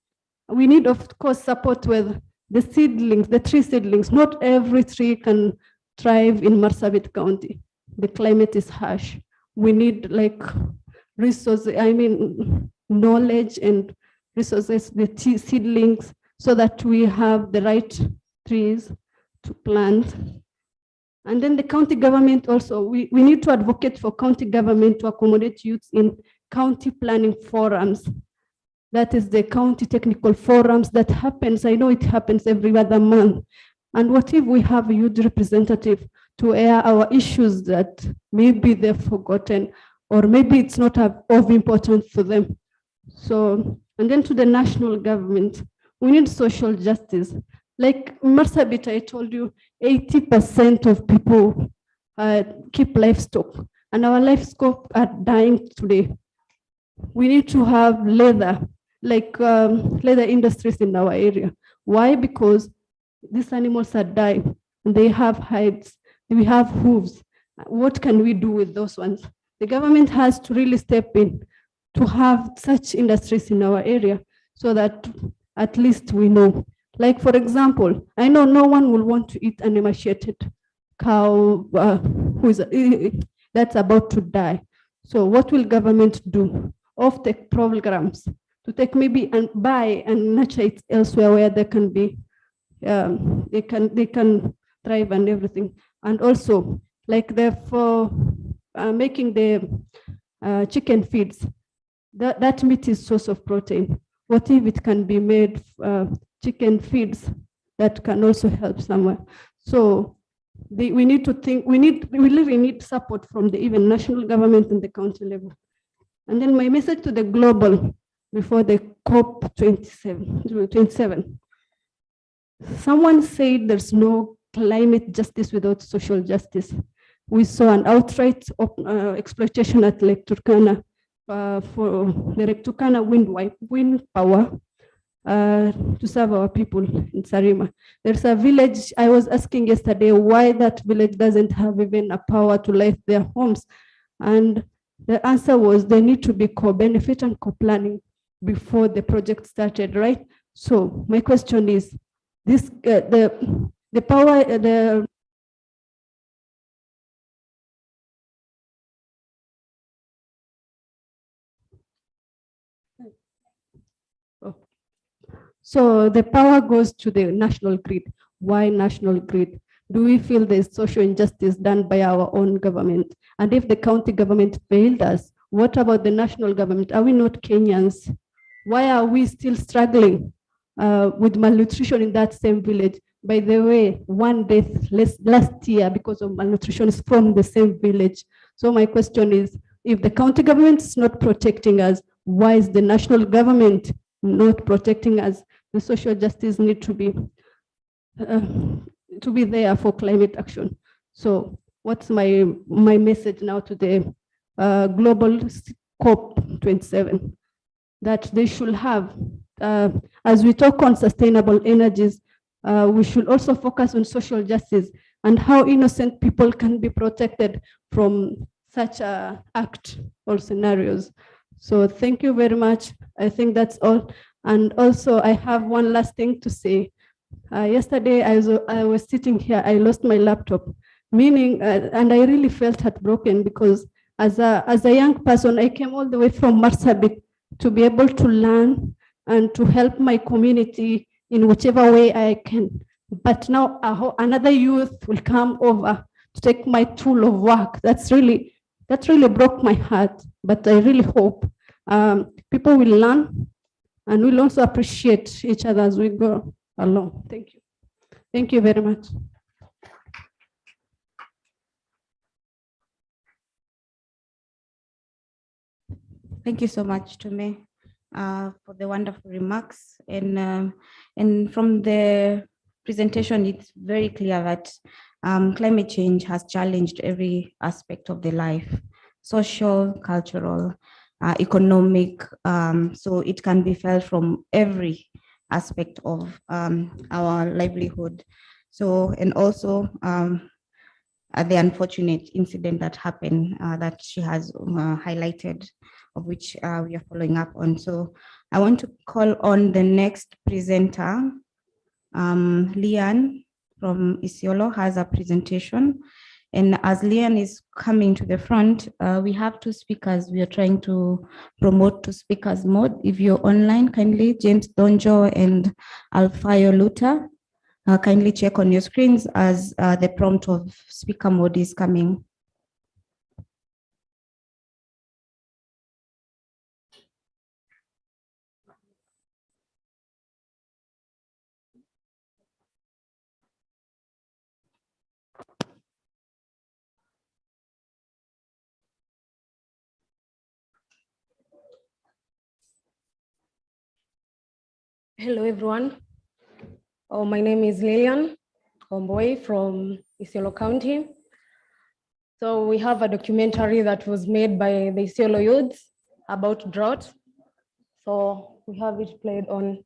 we need, of course, support with the seedlings, the tree seedlings. Not every tree can thrive in Marsabit County. The climate is harsh. We need like resources, knowledge and resources, the seedlings, so that we have the right trees to plant. And then the county government also, we need to advocate for county government to accommodate youths in county planning forums. That is the county technical forums that happens. I know it happens every other month. And what if we have a youth representative to air our issues that maybe they've forgotten, or maybe it's not of importance for them. So, and then to the national government, we need social justice. Like Marsabit, I told you, 80% of people keep livestock, and our livestock are dying today. We need to have leather, like leather industries in our area. Why? Because these animals are dying, and they have hides, we have hooves. What can we do with those ones? The government has to really step in to have such industries in our area so that at least we know. Like, for example, I know no one will want to eat an emaciated cow that's about to die. So what will government do? Off-take programs to take maybe and buy and nurture it elsewhere where they can be, they can thrive and everything. And also, like for making the chicken feeds, that meat is source of protein. What if it can be made chicken feeds that can also help somewhere? So we need to think, we really need support from the even national government and the county level. And then my message to the global before the COP27. Someone said there's no climate justice without social justice. We saw an outright exploitation at Lake Turkana for the Lake Turkana wind power to serve our people in Sarima. There's a village, I was asking yesterday why that village doesn't have even a power to light their homes. And the answer was they need to be co-benefit and co-planning before the project started, right? So my question is, this the power, so the power goes to the national grid. Why national grid? Do we feel there's social injustice done by our own government? And if the county government failed us, what about the national government? Are we not Kenyans? Why are we still struggling with malnutrition in that same village? By the way, one death last year because of malnutrition is from the same village. So my question is, if the county government is not protecting us, why is the national government not protecting us? The social justice need to be there for climate action. So what's my message now to the global COP27? That they should have, as we talk on sustainable energies, we should also focus on social justice and how innocent people can be protected from such a act or scenarios. So thank you very much. I think that's all. And also I have one last thing to say. Yesterday, I was sitting here, I lost my laptop, meaning, and I really felt heartbroken because as a young person, I came all the way from Marsabit to be able to learn and to help my community in whichever way I can. But now another youth will come over to take my tool of work. That really broke my heart. But I really hope people will learn and will also appreciate each other as we go along. Thank you. Thank you very much. Thank you so much, Tume, for the wonderful remarks. And from the presentation, it's very clear that climate change has challenged every aspect of the life, social, cultural, economic. So it can be felt from every aspect of our livelihood. So, and also the unfortunate incident that happened that she has highlighted, of which we are following up on. So I want to call on the next presenter. Leanne from Isiolo has a presentation. And as Leanne is coming to the front, we have two speakers. We are trying to promote to speakers mode. If you're online, kindly, James Donjo and Alfayo Luta, kindly check on your screens as the prompt of speaker mode is coming. Hello, everyone. My name is Lillian Omboy from Isiolo County. So we have a documentary that was made by the Isiolo youths about drought. So we have it played on.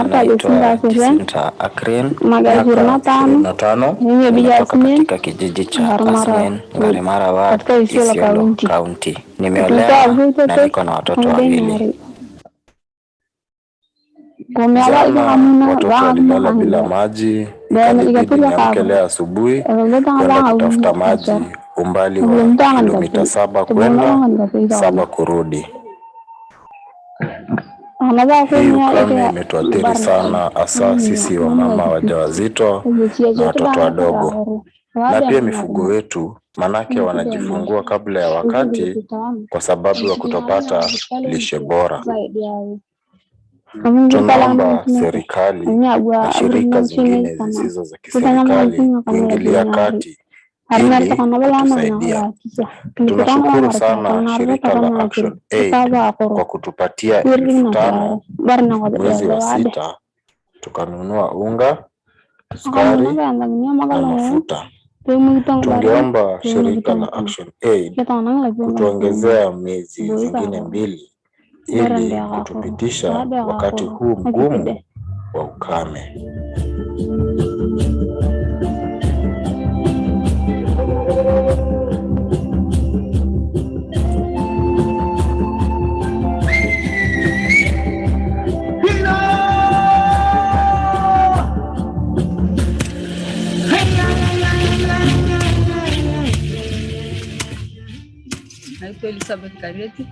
Naitwa Jacinta Akren, miaka 25, nimetoka katika kijiji cha Asmen, Ngarimara Ward, Isiolo County. Nimeolewa na niko na watoto wawili. Zama watoto walilala bila maji, ikanibidi niamke leo asubuhi kwenda kutafuta maji umbali wa kilomita 7 kwenda 7 kurudi. Hii ukame imetuathiri sana, hasa sisi wamama wajawazito na watoto wadogo, na pia mifugo wetu, manake wanajifungua kabla ya wakati kwa sababu ya kutopata lishe bora. Tunaomba serikali na shirika zingine zisizo za kiserikali kuingilia kati ili kutusaidia. Tunashukuru sana shirika la Action Aid kwa kutupatia 5,000 mwezi wa 6, tukanunua unga, sukari na mafuta. Tungeomba shirika la Action Aid kutuongezea miezi zingine 2 ili kutupitisha wakati huu mgumu wa ukame. You know naitwa Elizabeth Karieti.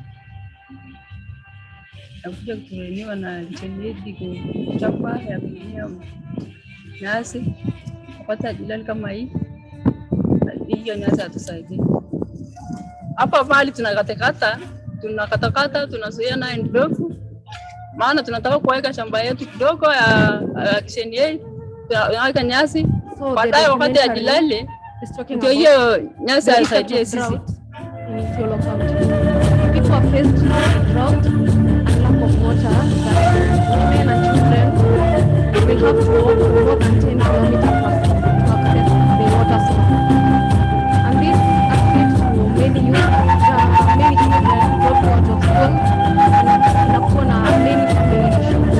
Nakuja kutuelewa na Licheni kuchapa ya kutumia nyasi kupata ajali kama hii. Hiyo nyasi atusaidie. Hapa bali tunakatakata tunazuia na ndofu. Maana tunataka kuweka shamba yetu kidogo ya Licheni tunaweka nyasi. Baadaye wakati ajali ndio hiyo nyasi atusaidie sisi. People are faced with drought and lack of water that women and children will have to walk more than 10 kilometers to access the water source. And this affects many youth, many children drop out of school and many family issues.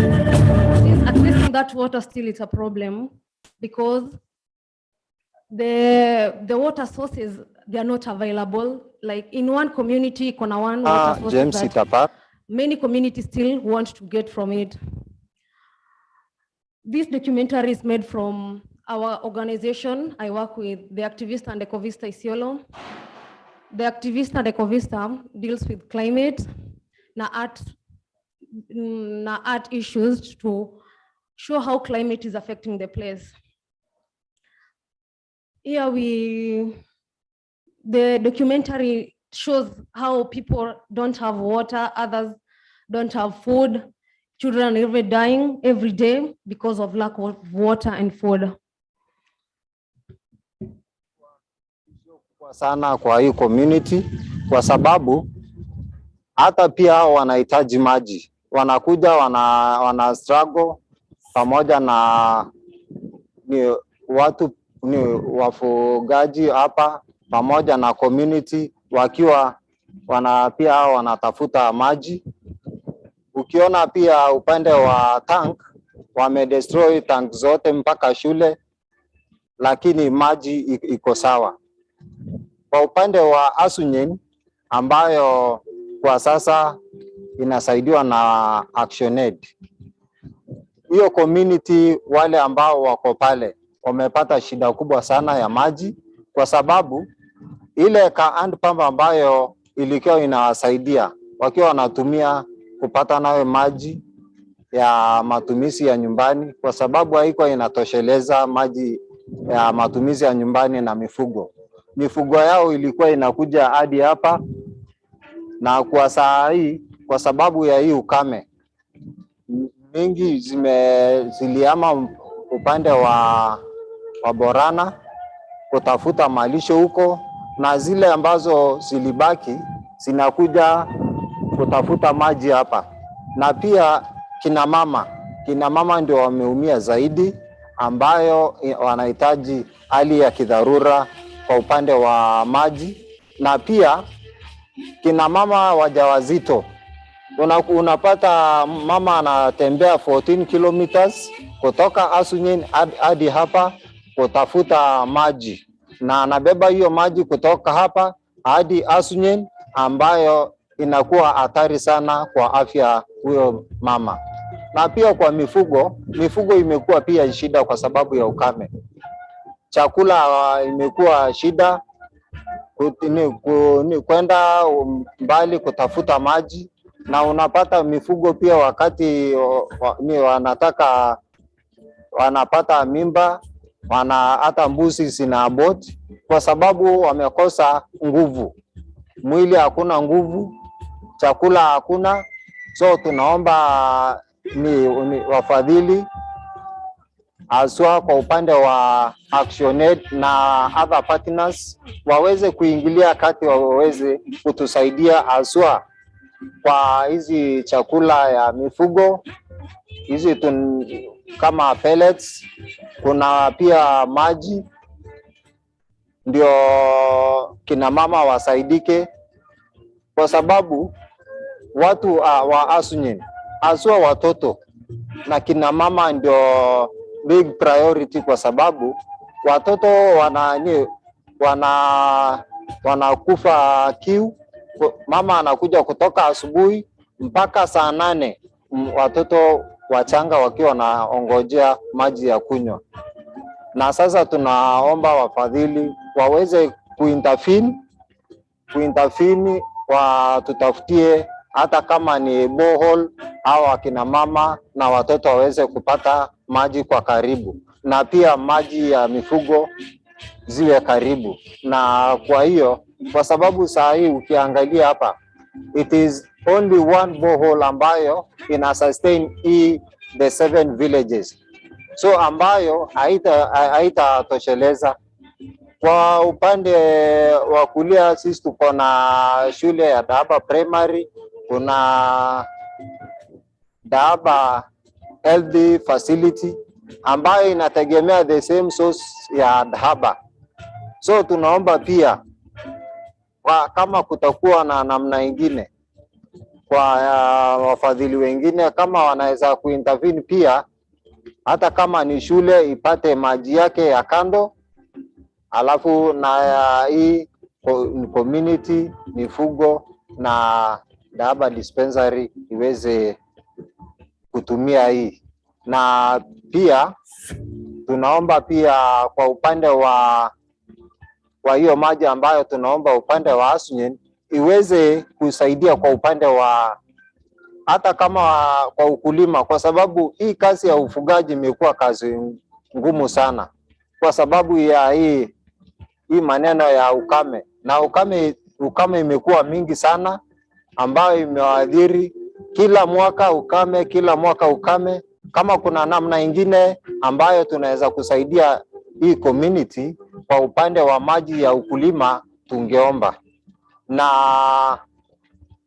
Since accessing that water still is a problem because the water sources, they are not available. Like in one community, kuna one water source James Itapar. Many communities still want to get from it. This documentary is made from our organization. I work with the Activist and Ecovista Isiolo. The Activist and Ecovista deals with climate, na art issues to show how climate is affecting the place. Here the documentary shows how people don't have water, others don't have food. Children are dying every day because of lack of water and food. Sana kwa hii community kwa sababu hata pia wanahitaji maji. Wanakuja wana struggle pamoja na ni wafugaji hapa pamoja na community wakiwa pia wanatafuta maji. Ukiona pia upande wa tank wamedestroy tank zote mpaka shule, lakini maji iko sawa. Kwa upande wa Asunyen ambayo kwa sasa inasaidiwa na ActionAid, hiyo community wale ambao wako pale wamepata shida kubwa sana ya maji kwa sababu ile hand pump ambayo ilikuwa inawasaidia wakiwa wanatumia kupata nayo maji ya matumizi ya nyumbani, kwa sababu haikuwa inatosheleza maji ya matumizi ya nyumbani na mifugo. Mifugo yao ilikuwa inakuja hadi hapa, na kwa saa hii kwa sababu ya hii ukame mingi ziliama upande wa Borana kutafuta malisho huko, na zile ambazo zilibaki zinakuja kutafuta maji hapa. Na pia kina mama ndio wameumia zaidi, ambayo wanahitaji hali ya kidharura kwa upande wa maji. Na pia kina mama wajawazito, unapata mama anatembea 14 kilometers kutoka Asunyen hadi hapa kutafuta maji, na anabeba hiyo maji kutoka hapa hadi Asunyen, ambayo inakuwa hatari sana kwa afya huyo mama. Na pia kwa mifugo imekuwa pia shida kwa sababu ya ukame. Chakula imekuwa shida, kwenda mbali kutafuta maji, na unapata mifugo pia wakati wanapata mimba, hata mbuzi zina abort kwa sababu wamekosa nguvu. Mwili hakuna nguvu, chakula hakuna. So tunaomba ni wafadhili haswa kwa upande wa ActionAid na other partners waweze kuingilia kati, waweze kutusaidia haswa kwa hizi chakula ya mifugo hizi kama pellets. Kuna pia maji, ndio kina mama wasaidike, kwa sababu watu wa Asunyen haswa watoto na kina mama ndio big priority, kwa sababu watoto wanakufa kiu. Mama anakuja kutoka asubuhi mpaka saa 8, watoto wachanga wakiwa wanaongojea maji ya kunywa. Na sasa tunaomba wafadhili waweze kuintervene watutafutie hata kama ni borehole au akina mama na watoto waweze kupata maji kwa karibu, na pia maji ya mifugo ziwe karibu. Na kwa hiyo, kwa sababu saa hii ukiangalia hapa, it is only one borehole ambayo ina sustain the 7 villages, so ambayo haitatosheleza. Kwa upande wa kulia, sisi tuko na shule ya Dahaba Primary, kuna Dahaba Healthy Facility ambayo inategemea the same source ya Dahaba. So tunaomba pia kama kutakuwa na namna ingine kwa wafadhili wengine, kama wanaweza kuintervene pia, hata kama ni shule ipate maji yake ya kando, alafu na hii community, mifugo na Dahaba dispensary iweze kutumia hii. Na pia tunaomba pia kwa upande wa hiyo maji ambayo tunaomba upande wa Asunyen iweze kusaidia kwa upande wa hata kama kwa ukulima, kwa sababu hii kazi ya ufugaji imekuwa kazi ngumu sana kwa sababu ya hii maneno ya ukame, na ukame imekuwa mingi sana ambayo imewaadhiri kila mwaka ukame. Kama kuna namna ingine ambayo tunaweza kusaidia hii community kwa upande wa maji ya ukulima, tungeomba. Na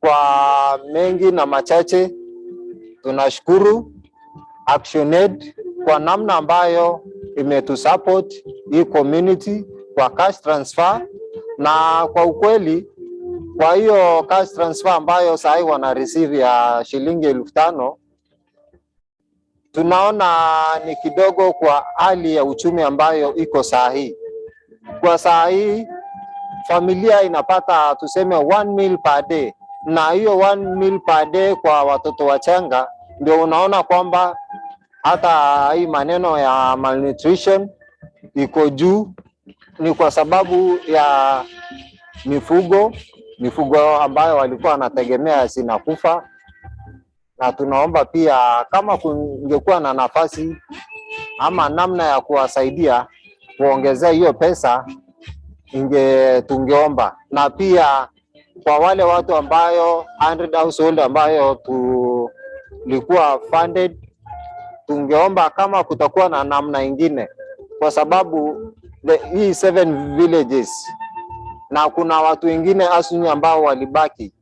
kwa mengi na machache, tunashukuru ActionAid kwa namna ambayo imetusupport hii community kwa cash transfer, na kwa ukweli kwa hiyo cash transfer ambayo sasa wana receive ya shilingi 5,000, tunaona ni kidogo kwa hali ya uchumi ambayo iko saa hii. Kwa saa hii familia inapata tuseme 1 meal per day, na hiyo 1 meal per day kwa watoto wachanga, ndio unaona kwamba hata hii maneno ya malnutrition iko juu. Ni kwa sababu ya mifugo ambayo walikuwa wanategemea zinakufa. Na tunaomba pia kama kungekuwa na nafasi ama namna ya kuwasaidia kuongezea hiyo pesa, tungeomba. Na pia kwa wale watu ambayo 100 household ambayo tulikuwa funded, tungeomba kama kutakuwa na namna ingine, kwa sababu hii 7 villages na kuna watu wengine Asunyi ambao walibaki,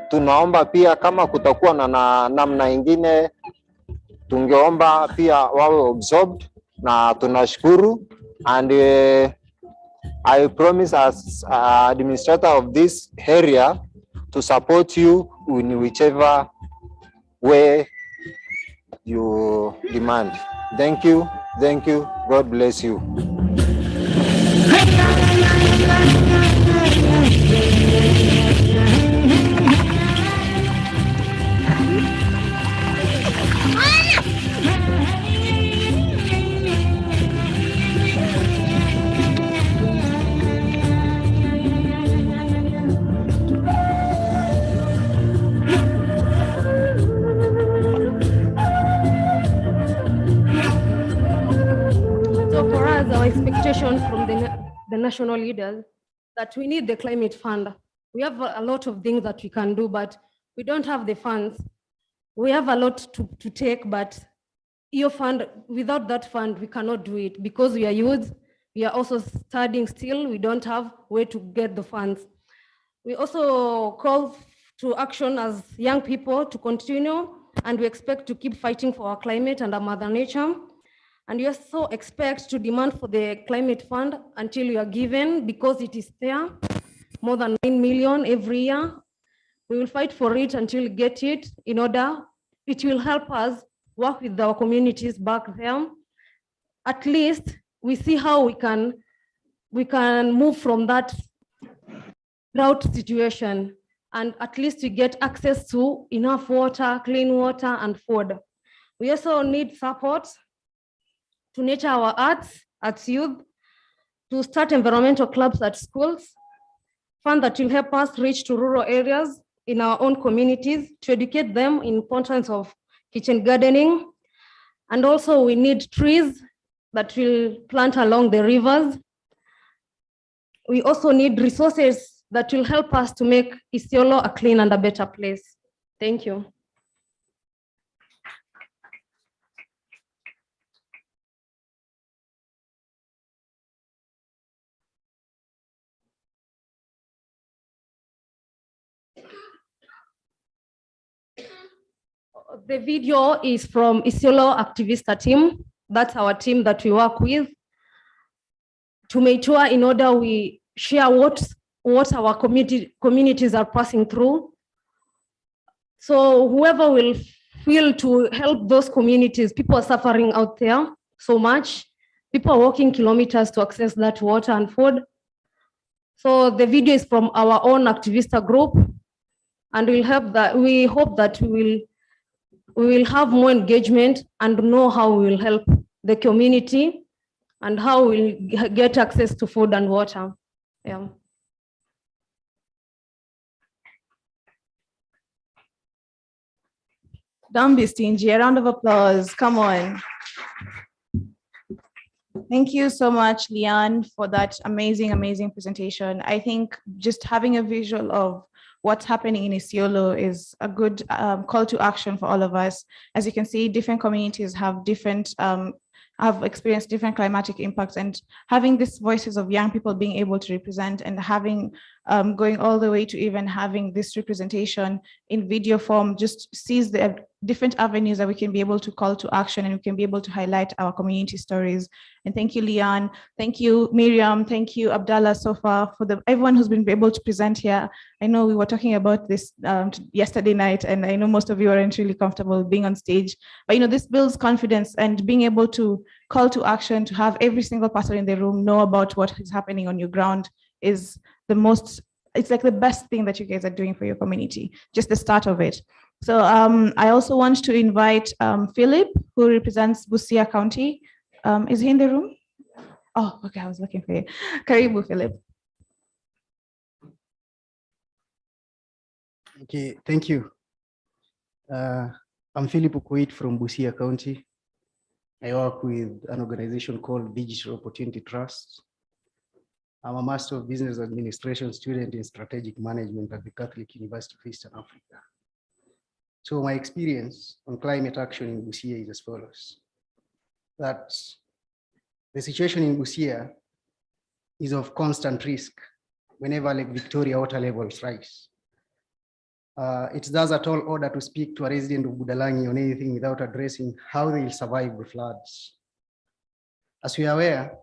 tunaomba pia kama kutakuwa na namna ingine, tungeomba pia wawe absorbed. Na tunashukuru, and I promise as administrator of this area to support you in whichever way you demand. Thank you. God bless you. Expectation from the national leaders that we need the climate fund. We have a lot of things that we can do, but we don't have the funds. We have a lot to take, but your fund, without that fund, we cannot do it because we are youth. We are also studying still. We don't have where to get the funds. We also call to action as young people to continue, and we expect to keep fighting for our climate and our mother nature. And we also expect to demand for the climate fund until we are given, because it is there, more than 9 million every year. We will fight for it until we get it, in order it will help us work with our communities back there. At least we see how we can move from that drought situation, and at least we get access to enough water, clean water, and food. We also need support to nurture our arts youth, to start environmental clubs at schools, fund that will help us reach to rural areas in our own communities to educate them in importance of kitchen gardening. And also we need trees that will plant along the rivers. We also need resources that will help us to make Isiolo a clean and a better place. Thank you. The video is from Isiolo Activista team. That's our team that we work with to make sure in order we share what our communities are passing through. So whoever will feel to help those communities, people are suffering out there so much. People are walking kilometers to access that water and food. So the video is from our own Activista group, and we hope that we will have more engagement and know how we will help the community and how we'll get access to food and water. Yeah. Don't be stingy. A round of applause. Come on. Thank you so much, Leanne, for that amazing, amazing presentation. I think just having a visual of what's happening in Isiolo is a good call to action for all of us. As you can see, different communities have different have experienced different climatic impacts, and having these voices of young people being able to represent and having going all the way to even having this representation in video form just sees the different avenues that we can be able to call to action, and we can be able to highlight our community stories. And thank you, Leanne. Thank you, Miriam. Thank you, Abdallah, so far, for everyone who's been able to present here. I know we were talking about this yesterday night, and I know most of you aren't really comfortable being on stage, but this builds confidence, and being able to call to action, to have every single person in the room know about what is happening on your ground is it's like the best thing that you guys are doing for your community, just the start of it. So I also want to invite Philip, who represents Busia County. Is he in the room? Oh, okay, I was looking for you. Karibu, Philip. Okay, thank you. I'm Philip Ukuit from Busia County. I work with an organization called Digital Opportunity Trust. I'm a Master of Business Administration student in Strategic Management at the Catholic University of Eastern Africa. So my experience on climate action in Busia is as follows. That the situation in Busia is of constant risk whenever Lake Victoria water levels rise. It does at all order to speak to a resident of Budalangi on anything without addressing how they will survive the floods. As we are aware,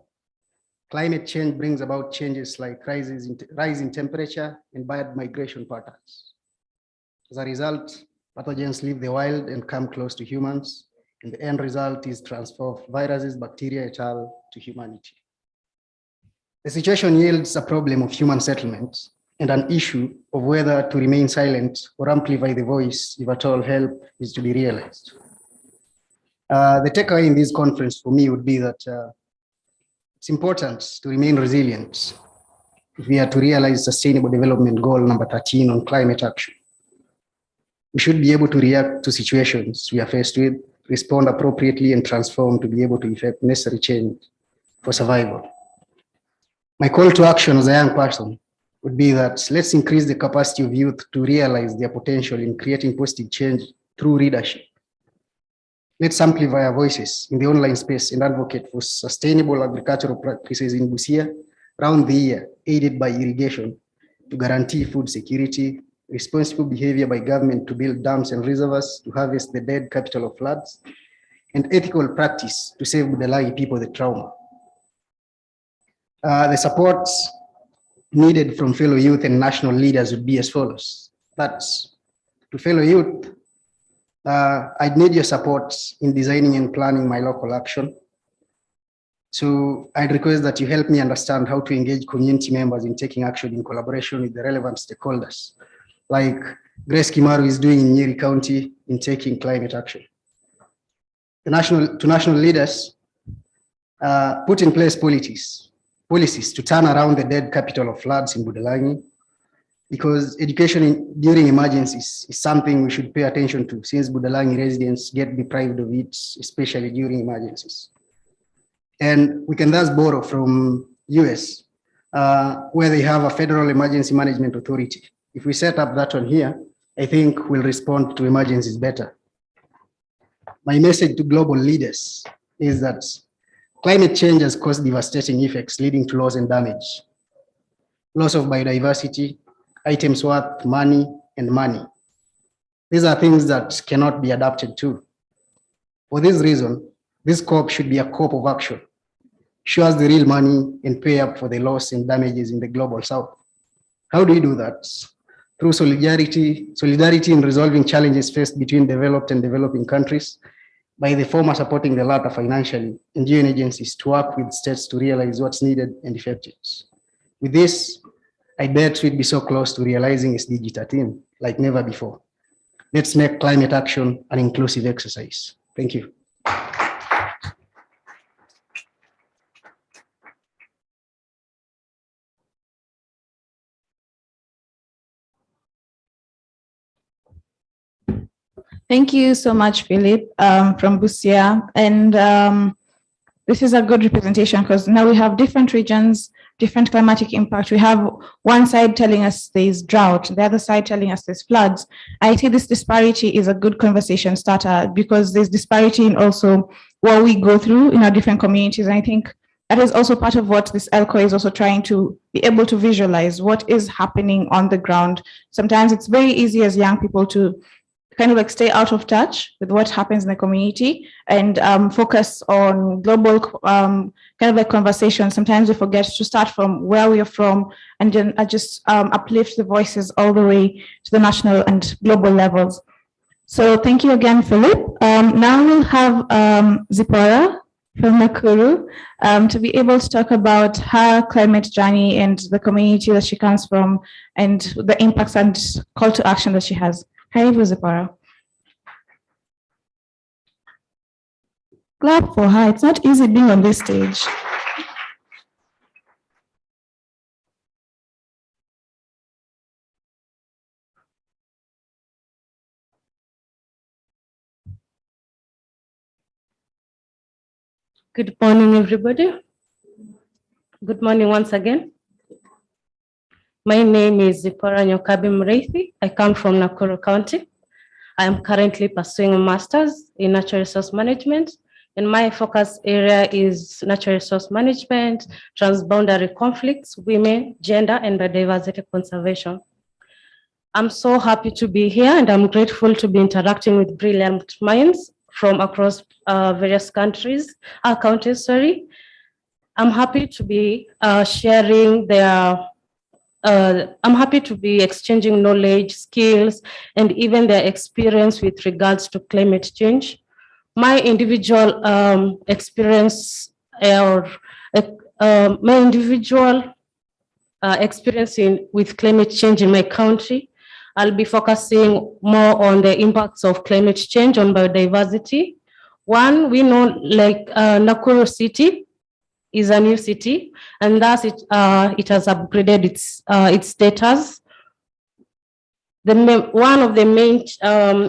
climate change brings about changes like rise in temperature and bird migration patterns. As a result, pathogens leave the wild and come close to humans, and the end result is transfer of viruses, bacteria, et al. To humanity. The situation yields a problem of human settlement and an issue of whether to remain silent or amplify the voice if at all help is to be realized. The takeaway in this conference for me would be that it's important to remain resilient if we are to realize Sustainable Development Goal number 13 on climate action. We should be able to react to situations we are faced with, respond appropriately, and transform to be able to effect necessary change for survival. My call to action as a young person would be that let's increase the capacity of youth to realize their potential in creating positive change through leadership. Let's amplify our voices in the online space and advocate for sustainable agricultural practices in Busia around the year, aided by irrigation to guarantee food security, responsible behavior by government to build dams and reservoirs to harvest the dead capital of floods, and ethical practice to save Budalangi people the trauma. The supports needed from fellow youth and national leaders would be as follows. That's to fellow youth, I'd need your support in designing and planning my local action. So I'd request that you help me understand how to engage community members in taking action in collaboration with the relevant stakeholders, like Grace Kimaru is doing in Nyeri County in taking climate action. To national leaders, put in place policies to turn around the dead capital of floods in Budalangi because education during emergencies is something we should pay attention to, since Budalangi residents get deprived of it, especially during emergencies. And we can thus borrow from US, where they have a Federal Emergency Management Authority. If we set up that one here, I think we'll respond to emergencies better. My message to global leaders is that climate change has caused devastating effects leading to loss and damage. Loss of biodiversity, items worth money and money. These are things that cannot be adapted to. For this reason, this COP should be a COP of action. Show us the real money and pay up for the loss and damages in the global south. How do we do that? Through solidarity in resolving challenges faced between developed and developing countries, by the former supporting the latter financially, and UN agencies to work with states to realize what's needed and effective. With this, I bet we'd be so close to realizing SDG 13 like never before. Let's make climate action an inclusive exercise. Thank you. Thank you so much, Philip, from Busia. And this is a good representation because now we have different regions, different climatic impact. We have one side telling us there's drought, the other side telling us there's floods. I think this disparity is a good conversation starter because there's disparity in also what we go through in our different communities. And I think that is also part of what this ELCO is also trying to be able to visualize what is happening on the ground. Sometimes it's very easy as young people to kind of like stay out of touch with what happens in the community and focus on global kind of like conversation. Sometimes we forget to start from where we are from and then just uplift the voices all the way to the national and global levels. So thank you again, Philip. Now we'll have Zipporah from Nakuru to be able to talk about her climate journey and the community that she comes from and the impacts and call to action that she has. Hi, Zipporah. Clap for her. It's not easy being on this stage. Good morning, everybody. Good morning once again. My name is Zipporah Nyokabi Mreithi. I come from Nakuru County. I am currently pursuing a master's in natural resource management, and my focus area is natural resource management, transboundary conflicts, women, gender, and biodiversity conservation. I'm so happy to be here, and I'm grateful to be interacting with brilliant minds from across various counties. I'm happy to be sharing their I'm happy to be exchanging knowledge, skills, and even their experience with regards to climate change. My individual experience with climate change in my country, I'll be focusing more on the impacts of climate change on biodiversity. One, we know like Nakuru City is a new city, and thus it has upgraded its status. One of the main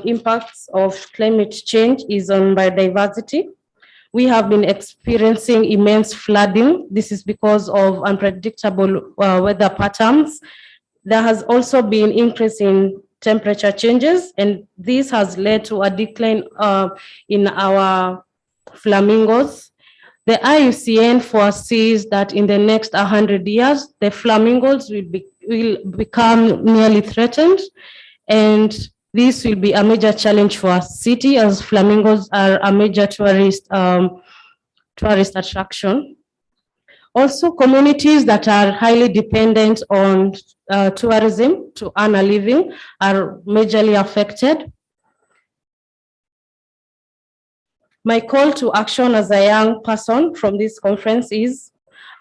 impacts of climate change is on biodiversity. We have been experiencing immense flooding. This is because of unpredictable weather patterns. There has also been increase in temperature changes, and this has led to a decline in our flamingos. The IUCN foresees that in the next 100 years, the flamingos will become nearly threatened, and this will be a major challenge for our city, as flamingos are a major tourist attraction. Also, communities that are highly dependent on tourism to earn a living are majorly affected. My call to action as a young person from this conference is,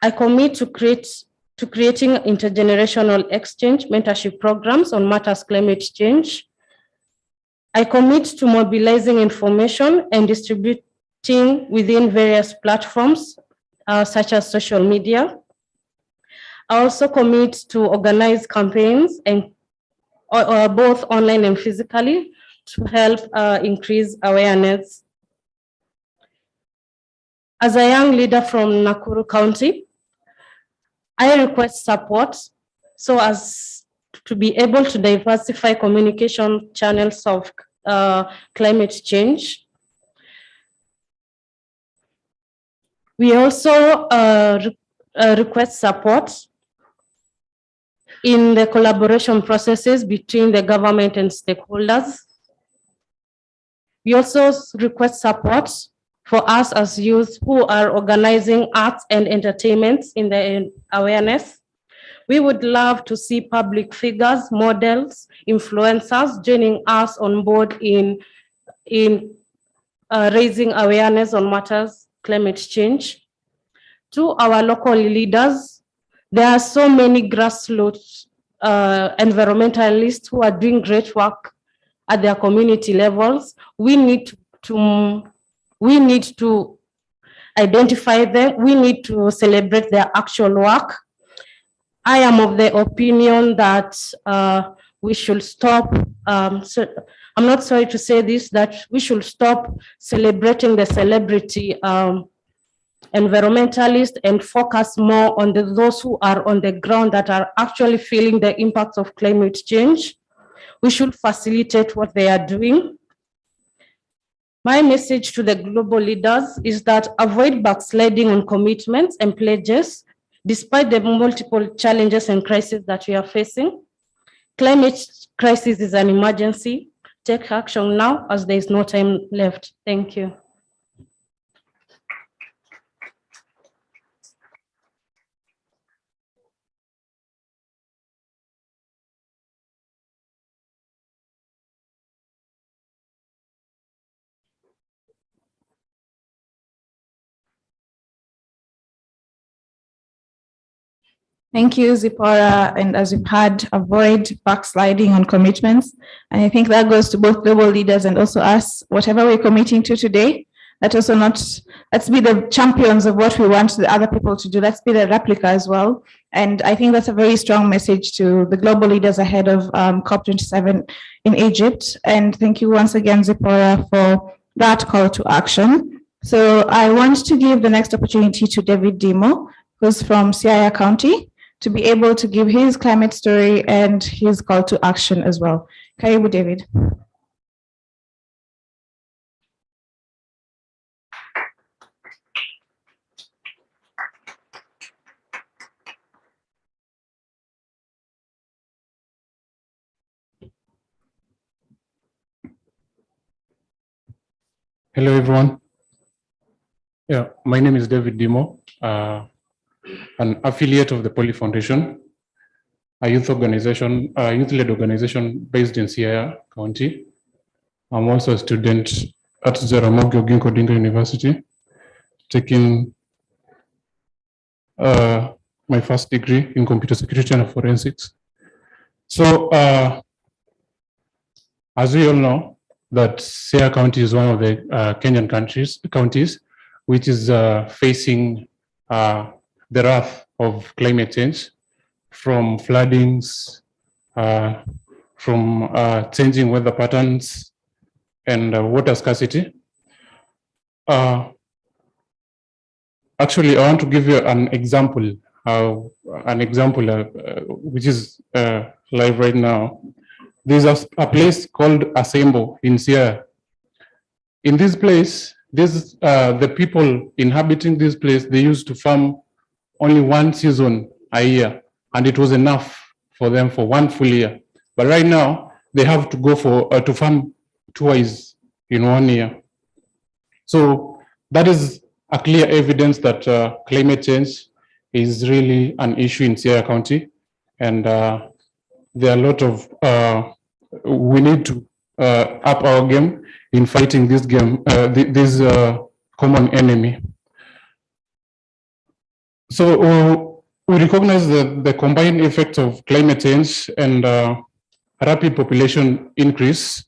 I commit to creating intergenerational exchange mentorship programs on matters climate change. I commit to mobilizing information and distributing within various platforms, such as social media. I also commit to organize campaigns and both online and physically to help increase awareness. As a young leader from Nakuru County, I request support so as to be able to diversify communication channels of climate change. We also request support in the collaboration processes between the government and stakeholders. We also request support for us as youth who are organizing arts and entertainments in the awareness. We would love to see public figures, models, influencers joining us on board in raising awareness on matters climate change. To our local leaders, there are so many grassroots environmentalists who are doing great work at their community levels. We need to identify them. We need to celebrate their actual work. I am of the opinion that we should stop, I'm not sorry to say this, that we should stop celebrating the celebrity environmentalists and focus more on those who are on the ground that are actually feeling the impacts of climate change. We should facilitate what they are doing. My message to the global leaders is that avoid backsliding on commitments and pledges, despite the multiple challenges and crises that we are facing. Climate crisis is an emergency. Take action now as there is no time left. Thank you. Thank you, Zipporah. And as you've had, avoid backsliding on commitments. And I think that goes to both global leaders and also us, whatever we're committing to today, let's be the champions of what we want the other people to do. Let's be the replica as well. And I think that's a very strong message to the global leaders ahead of COP27 in Egypt. And thank you once again, Zipporah, for that call to action. So I want to give the next opportunity to David Dimo, who's from Siaya County, to be able to give his climate story and his call to action as well. Karibu, David. Hello, everyone. Yeah, my name is David Dimo, an affiliate of the Poly Foundation, a youth-led organization based in Siaya County. I'm also a student at Jaramogi Oginga Odinga University, taking my first degree in computer security and forensics. So, as we all know, that Siaya County is one of the Kenyan counties which is facing the wrath of climate change, from floodings, from changing weather patterns, and water scarcity. Actually, I want to give you an example, which is live right now. There's a place called Asembo in Siaya. In this place, the people inhabiting this place, they used to farm only one season a year, and it was enough for them for one full year. But right now, they have to go to farm twice in 1 year. So that is a clear evidence that climate change is really an issue in Siaya County, and there are a lot of we need to up our game in fighting this common enemy. So we recognize the combined effects of climate change and rapid population increase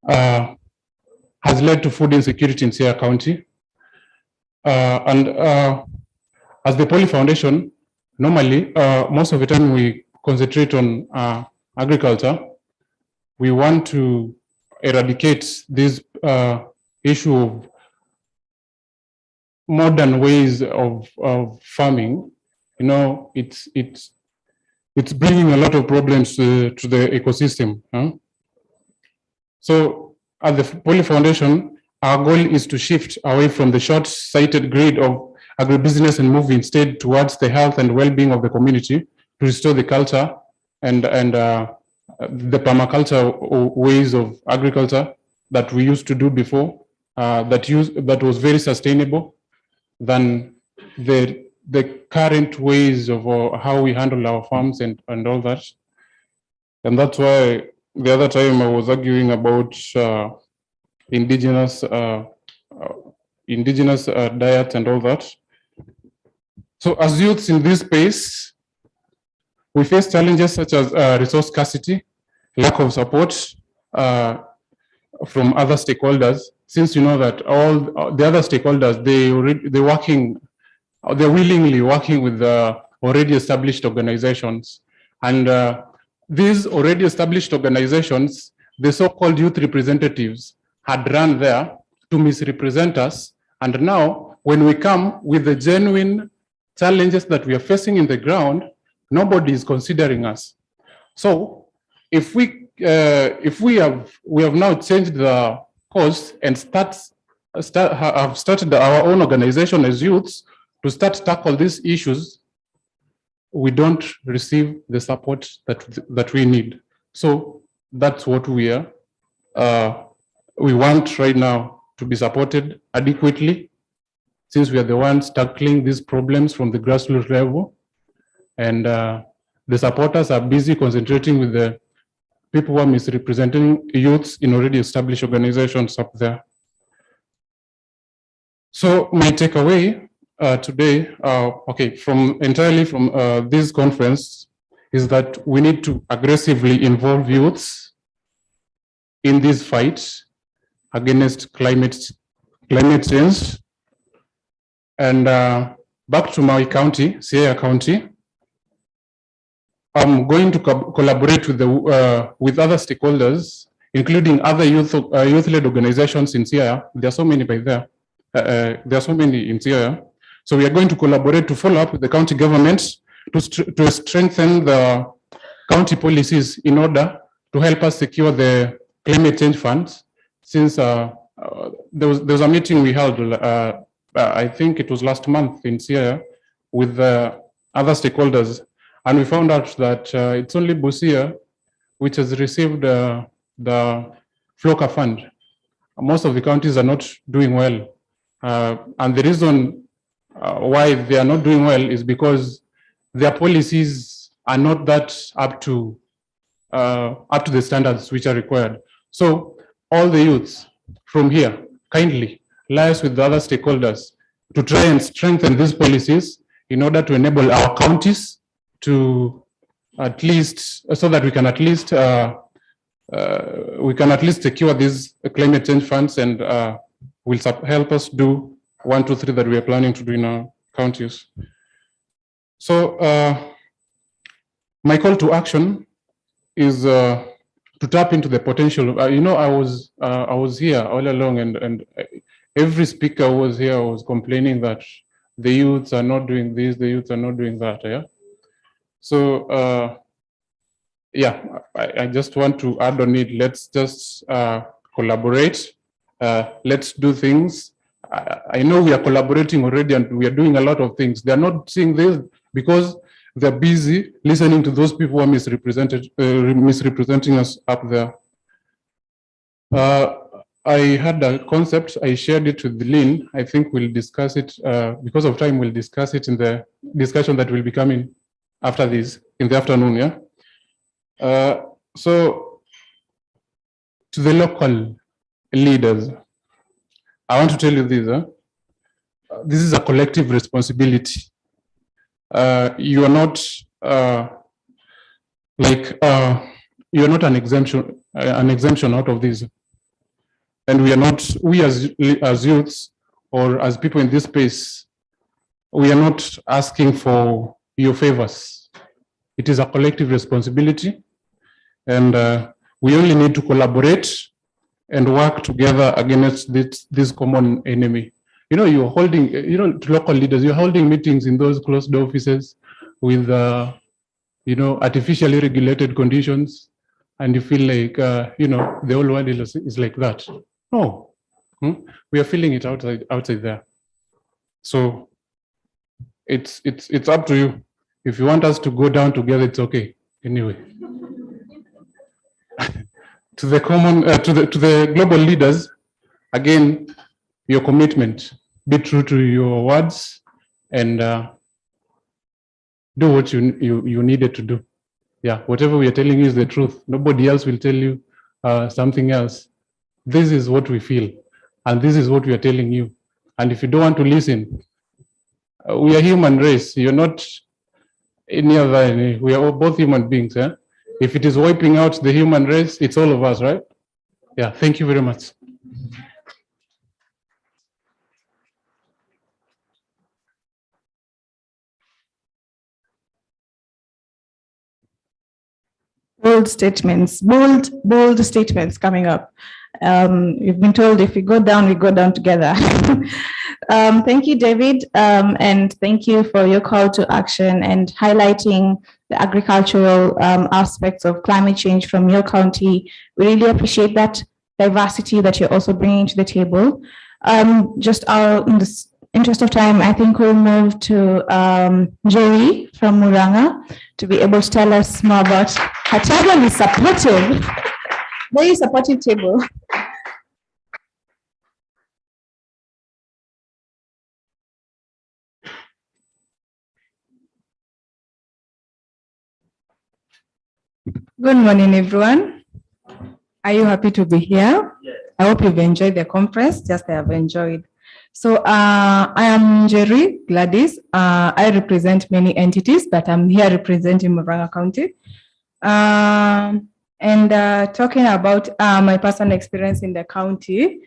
has led to food insecurity in Siaya County. And as the Poly Foundation, Normally, most of the time we concentrate on agriculture. We want to eradicate this issue of modern ways of farming. You know, it's bringing a lot of problems to the ecosystem. Huh? So at the Poly Foundation, our goal is to shift away from the short-sighted grid of agribusiness and move instead towards the health and well-being of the community to restore the culture and the permaculture ways of agriculture that we used to do before, that was very sustainable than the current ways of how we handle our farms and all that. And that's why the other time I was arguing about indigenous diet and all that. So as youths in this space, we face challenges such as resource scarcity, lack of support from other stakeholders. Since you know that all the other stakeholders, they're willingly working with the already established organizations. And these already established organizations, the so-called youth representatives, had run there to misrepresent us. And now, when we come with the genuine challenges that we are facing in the ground, nobody is considering us. So, if we have now changed the course and have started our own organization as youths to start tackle these issues, we don't receive the support that we need. So that's what we are. We want right now to be supported adequately, since we are the ones tackling these problems from the grassroots level. And the supporters are busy concentrating with the people who are misrepresenting youths in already established organizations up there. So my takeaway today, entirely from this conference, is that we need to aggressively involve youths in this fight against climate change. And back to my county, Siaya County, I'm going to collaborate with other stakeholders, including other youth-led organizations in Siaya. There are so many by there. There are so many in Siaya. So we are going to collaborate to follow up with the county government to strengthen the county policies in order to help us secure the climate change funds. Since there was a meeting we held, I think it was last month in Siaya, with other stakeholders, and we found out that it's only Busia which has received the FLOCA fund. Most of the counties are not doing well, and the reason why they are not doing well is because their policies are not that up to the standards which are required. So all the youths from here kindly liaise with the other stakeholders to try and strengthen these policies in order to enable our counties to at least, so that we can at least secure these climate change funds and will help us do 1, 2, 3 that we are planning to do in our counties. So my call to action is to tap into the potential. I was here all along, and every speaker who was here was complaining that the youths are not doing this, the youths are not doing that. Yeah. So I just want to add on it. Let's just collaborate. Let's do things. I know we are collaborating already and we are doing a lot of things. They are not seeing this because they're busy listening to those people who are misrepresenting us up there. I had a concept, I shared it with Lynn. I think we'll discuss it, because of time, we'll discuss it in the discussion that will be coming after this, in the afternoon, yeah? So, to the local leaders, I want to tell you this, this is a collective responsibility. You are not you're not an exemption out of this. And we are not, we as youths or as people in this space, we are not asking for your favors. It is a collective responsibility, and we only need to collaborate and work together against this common enemy. You know, you're holding, to local leaders, you're holding meetings in those closed offices with, artificially regulated conditions, and you feel like, the whole world is like that. No, we are feeling it outside there. So it's up to you. If you want us to go down together, it's okay. Anyway, to the global leaders, again, your commitment, be true to your words, and do what you needed to do. Yeah, whatever we are telling you is the truth. Nobody else will tell you something else. This is what we feel, and this is what we are telling you. And if you don't want to listen, we are human race. You're not any other. We are both human beings. Eh? If it is wiping out the human race, it's all of us, right? Yeah, thank you very much. Bold statements, bold statements coming up. You've been told if we go down, we go down together. Thank you, David, and thank you for your call to action and highlighting the agricultural aspects of climate change from your county. We really appreciate that diversity that you're also bringing to the table. Just in the interest of time, I think we'll move to Jerry from Muranga to be able to tell us more about her table is supportive, very supportive table. Good morning, everyone. Are you happy to be here? Yes. I hope you've enjoyed the conference, just I have enjoyed. So I am Jerry Gladys. I represent many entities, but I'm here representing Muranga County. Talking about my personal experience in the county,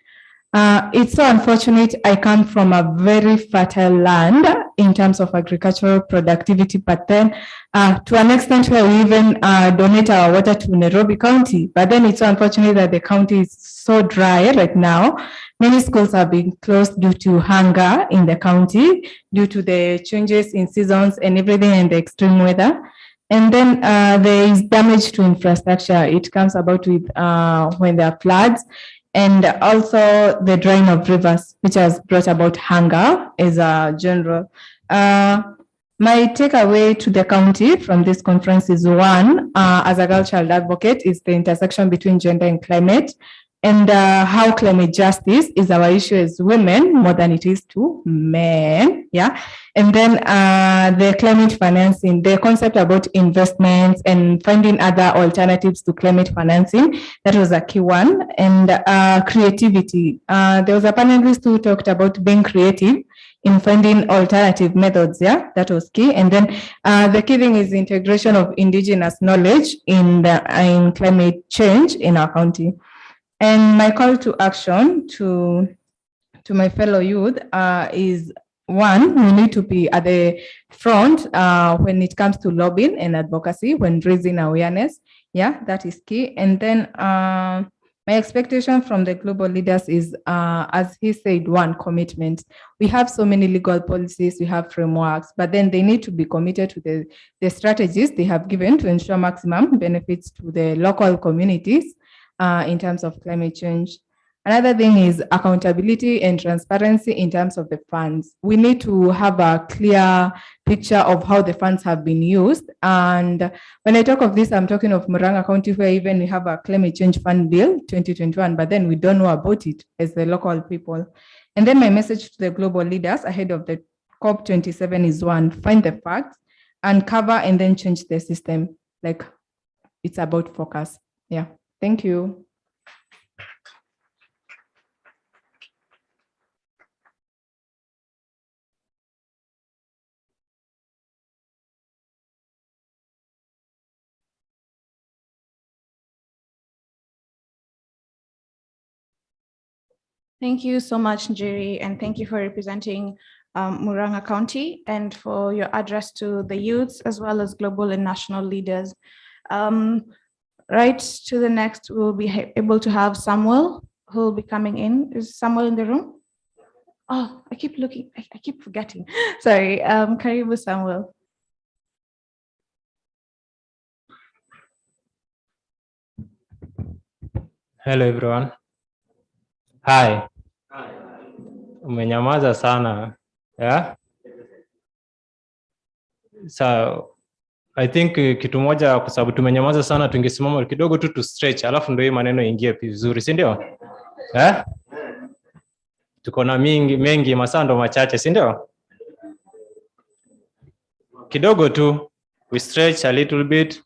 it's so unfortunate I come from a very fertile land in terms of agricultural productivity, but then to an extent where we even donate our water to Nairobi County, but then it's so unfortunate that the county is so dry right now. Many schools are being closed due to hunger in the county, due to the changes in seasons and everything and the extreme weather. And then there is damage to infrastructure. It comes about with when there are floods, and also the drying of rivers, which has brought about hunger as a general. My takeaway to the county from this conference is one, as a girl child advocate, is the intersection between gender and climate, and how climate justice is our issue as women more than it is to men. Yeah. And then the climate financing, the concept about investments and finding other alternatives to climate financing, that was a key one. And creativity. There was a panelist who talked about being creative in finding alternative methods. Yeah, that was key. And then the key thing is integration of indigenous knowledge in climate change in our county. And my call to action to my fellow youth is one, we need to be at the front when it comes to lobbying and advocacy, when raising awareness. Yeah, that is key. And then my expectation from the global leaders is, as he said, one, commitment. We have so many legal policies, we have frameworks, but then they need to be committed to the strategies they have given to ensure maximum benefits to the local communities in terms of climate change. Another thing is accountability and transparency in terms of the funds. We need to have a clear picture of how the funds have been used. And when I talk of this, I'm talking of Muranga County, where even we have a climate change fund bill 2021, but then we don't know about it as the local people. And then my message to the global leaders ahead of the COP27 is one, find the facts, uncover, and then change the system. Like, it's about focus. Yeah. Thank you. Thank you so much, Jerry, and thank you for representing Muranga County, and for your address to the youths as well as global and national leaders. Right to the next, we'll be able to have Samuel, who will be coming in. Is Samuel in the room? Oh, I keep looking, I keep forgetting. Sorry, Karibu Samuel. Hello everyone. Hi. Umenyamaza sana. Yeah? So I think kitu moja, kwa sababu tumenyamaza sana, tungesimama kidogo tu stretch, alafu ndio hii maneno ingie vizuri, si ndio? Eh? Tuko na mengi masaa ndo machache, si ndio? Kidogo tu, we stretch a little bit,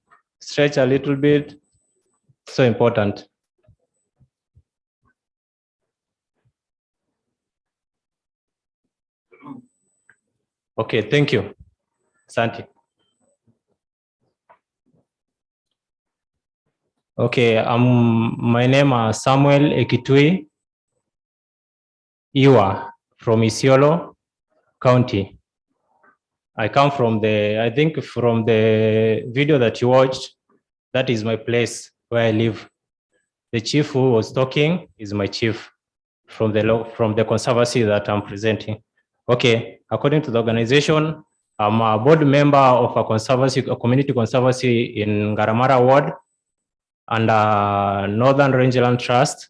so important. Okay, thank you. Asante. Okay, my name is Samuel Ekitui Iwa from Isiolo County. I come from I think from the video that you watched, that is my place where I live. The chief who was talking is my chief from the conservancy that I'm presenting. Okay, according to the organization, I'm a board member of a community conservancy in Ngaramara Ward and Northern Rangeland Trust.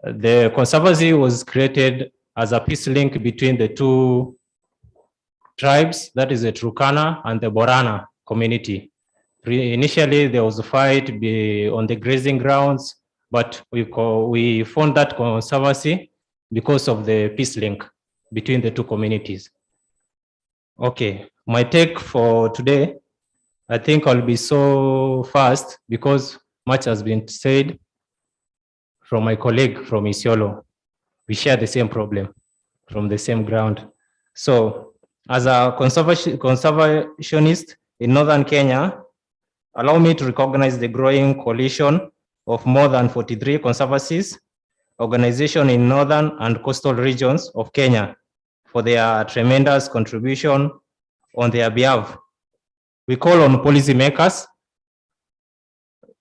The conservancy was created as a peace link between the two tribes, that is the Turkana and the Borana community. Initially, there was a fight on the grazing grounds, but we formed that conservancy because of the peace link between the two communities. Okay, my take for today, I think I'll be so fast because much has been said from my colleague from Isiolo. We share the same problem from the same ground. So as a conservationist in Northern Kenya, allow me to recognize the growing coalition of more than 43 conservancies, organizations in northern and coastal regions of Kenya for their tremendous contribution on their behalf. We call on policymakers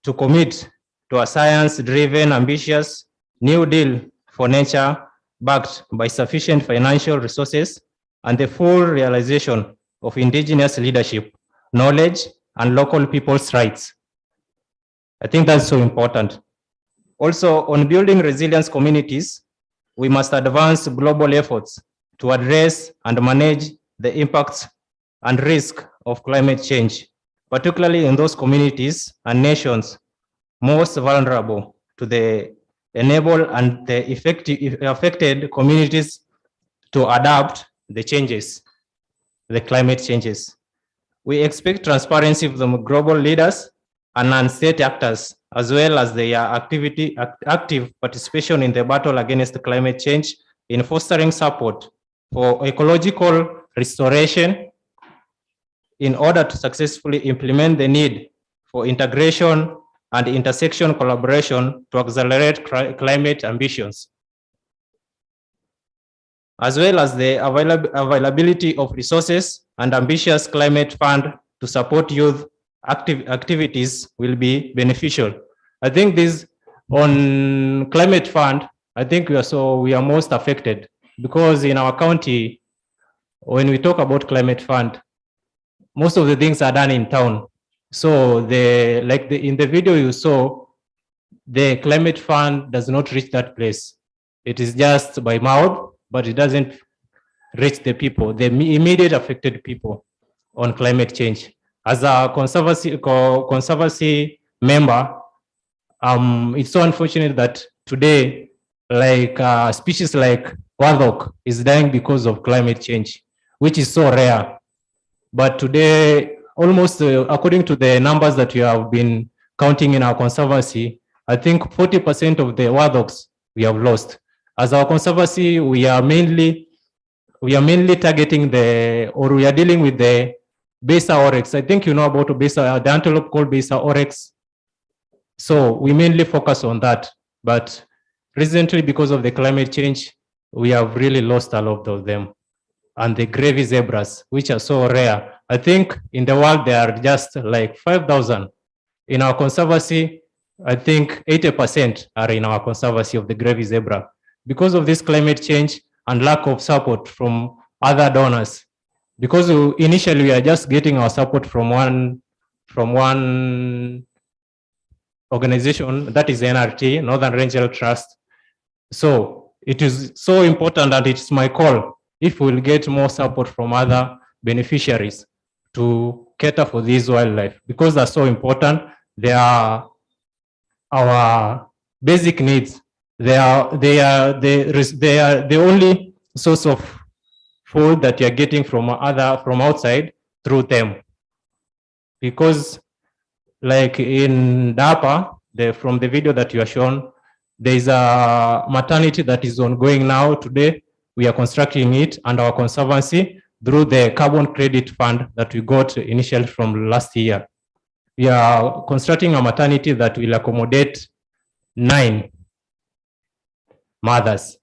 to commit to a science-driven, ambitious new deal for nature backed by sufficient financial resources and the full realization of indigenous leadership, knowledge, and local people's rights. I think that's so important. Also, on building resilience communities, we must advance global efforts to address and manage the impacts and risk of climate change, particularly in those communities and nations most vulnerable to enable and the affected communities to adapt the climate changes. We expect transparency from global leaders and non-state actors, as well as their active participation in the battle against climate change in fostering support for ecological restoration in order to successfully implement the need for integration and intersection collaboration to accelerate climate ambitions, as well as the availability of resources and ambitious climate fund to support youth activities will be beneficial. I think this on climate fund, I think we are most affected because in our county, when we talk about climate fund, most of the things are done in town. So in the video you saw, the climate fund does not reach that place. It is just by mouth, but it doesn't reach the people, the immediate affected people on climate change. As a conservancy member, it's so unfortunate that today, species like wadok is dying because of climate change, which is so rare. But today, almost according to the numbers that we have been counting in our conservancy, I think 40% of the wadoks we have lost. As our conservancy, we are mainly targeting we are dealing with the Besa oryx. I think you know about Besa, the antelope called Besa oryx. So we mainly focus on that. But recently, because of the climate change, we have really lost a lot of them. and the gravy zebras, which are so rare. I think in the world there are just like 5,000. In our conservancy, I think 80% are in our conservancy of the gravy zebra. Because of this climate change and lack of support from other donors, because initially we are just getting our support from one organization, that is NRT, Northern Ranger Trust. So it is so important, and it's my call, if we'll get more support from other beneficiaries to cater for this wildlife, because they're so important. They are our basic needs. They are the only source of food that you're getting from outside through them. Because like in Dapa, from the video that you are shown, there is a maternity that is ongoing now. Today, we are constructing it, and our conservancy through the carbon credit fund that we got initially from last year. We are constructing a maternity that will accommodate 9 mothers.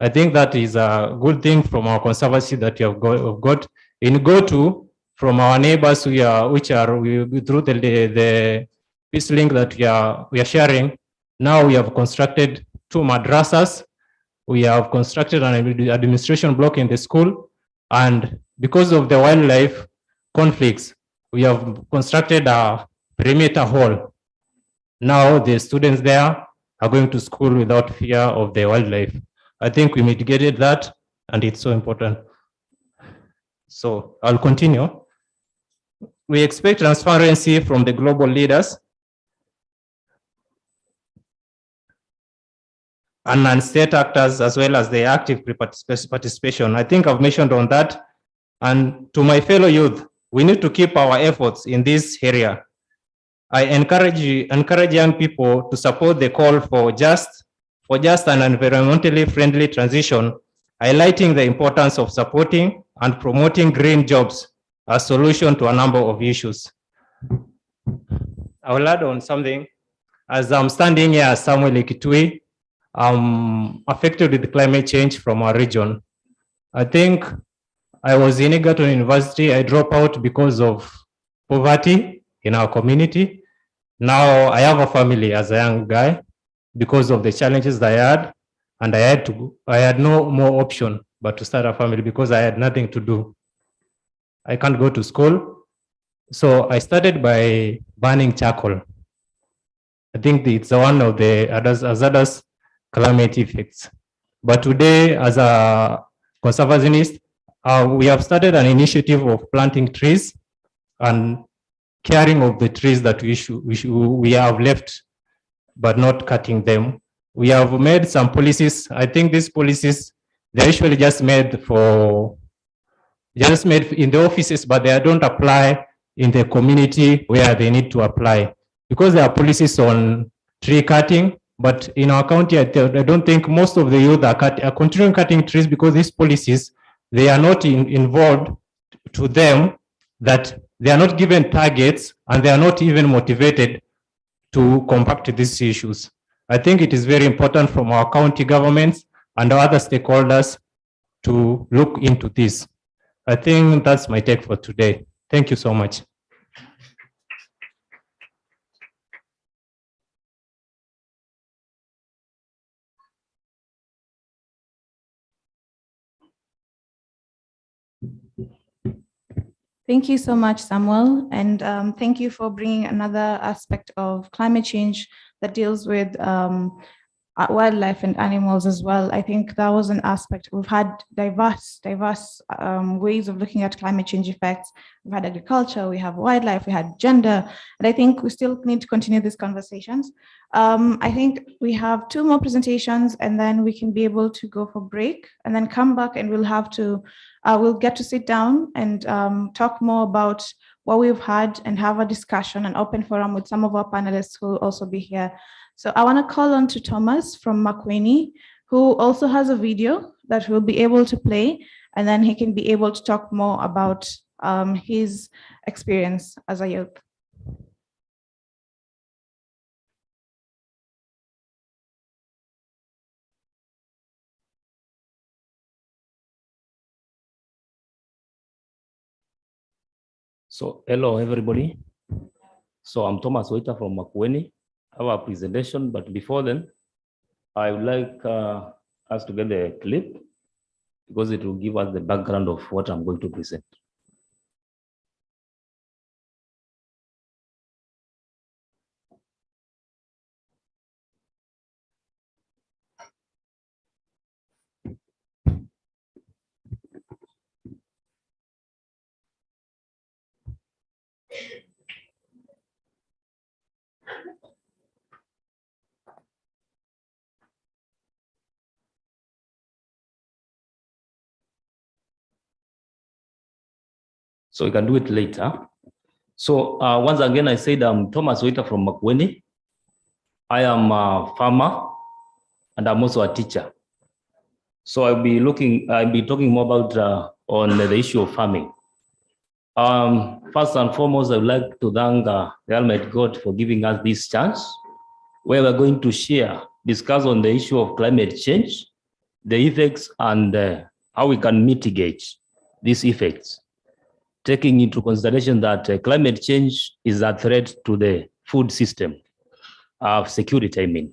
I think that is a good thing from our conservancy that you have got. In Gotu, from our neighbors, through the peace link that we are sharing. Now we have constructed 2 madrasas. We have constructed an administration block in the school, and because of the wildlife conflicts, we have constructed a perimeter hall. Now the students there are going to school without fear of the wildlife. I think we mitigated that, and it's so important. So I'll continue. We expect transparency from the global leaders and non-state actors, as well as the active participation. I think I've mentioned on that. And to my fellow youth, we need to keep our efforts in this area. I encourage young people to support the call for just an environmentally friendly transition, highlighting the importance of supporting and promoting green jobs as a solution to a number of issues. I will add on something. As I'm standing here as Samuel Ikitui, I'm affected with climate change from our region. I think I was in Egerton University. I dropped out because of poverty in our community. Now I have a family as a young guy because of the challenges that I had, and I had no more option but to start a family because I had nothing to do. I can't go to school. So I started by burning charcoal. I think it's one of the hazardous climate effects. But today, as a conservationist, we have started an initiative of planting trees and caring of the trees that we have left, but not cutting them. We have made some policies. I think these policies, they're usually just made in the offices, but they don't apply in the community where they need to apply. Because there are policies on tree cutting, but in our county, I don't think most of the youth are continuing cutting trees because these policies, they are not involved to them, that they are not given targets and they are not even motivated to combat these issues. I think it is very important from our county governments and other stakeholders to look into this. I think that's my take for today. Thank you so much. Thank you so much, Samuel. And thank you for bringing another aspect of climate change that deals with wildlife and animals as well. I think that was an aspect. We've had diverse ways of looking at climate change effects. We've had agriculture, we have wildlife, we had gender, and I think we still need to continue these conversations. I think we have 2 more presentations and then we can be able to go for break and then come back, and we'll get to sit down and talk more about what we've had and have a discussion, an open forum with some of our panelists who will also be here. So I want to call on to Thomas from Makueni, who also has a video that we'll be able to play, and then he can be able to talk more about his experience as a youth. So hello everybody. So I'm Thomas Waiter from Makueni. I have a presentation, but before then, I would like us to get the clip because it will give us the background of what I'm going to present. So we can do it later. So once again, I said I'm Thomas Waiter from Makueni. I am a farmer and I'm also a teacher. So I'll be talking more about on the issue of farming. First and foremost, I would like to thank the Almighty God for giving us this chance where we're going to discuss on the issue of climate change, the effects and how we can mitigate these effects, taking into consideration that climate change is a threat to the food system of security, I mean.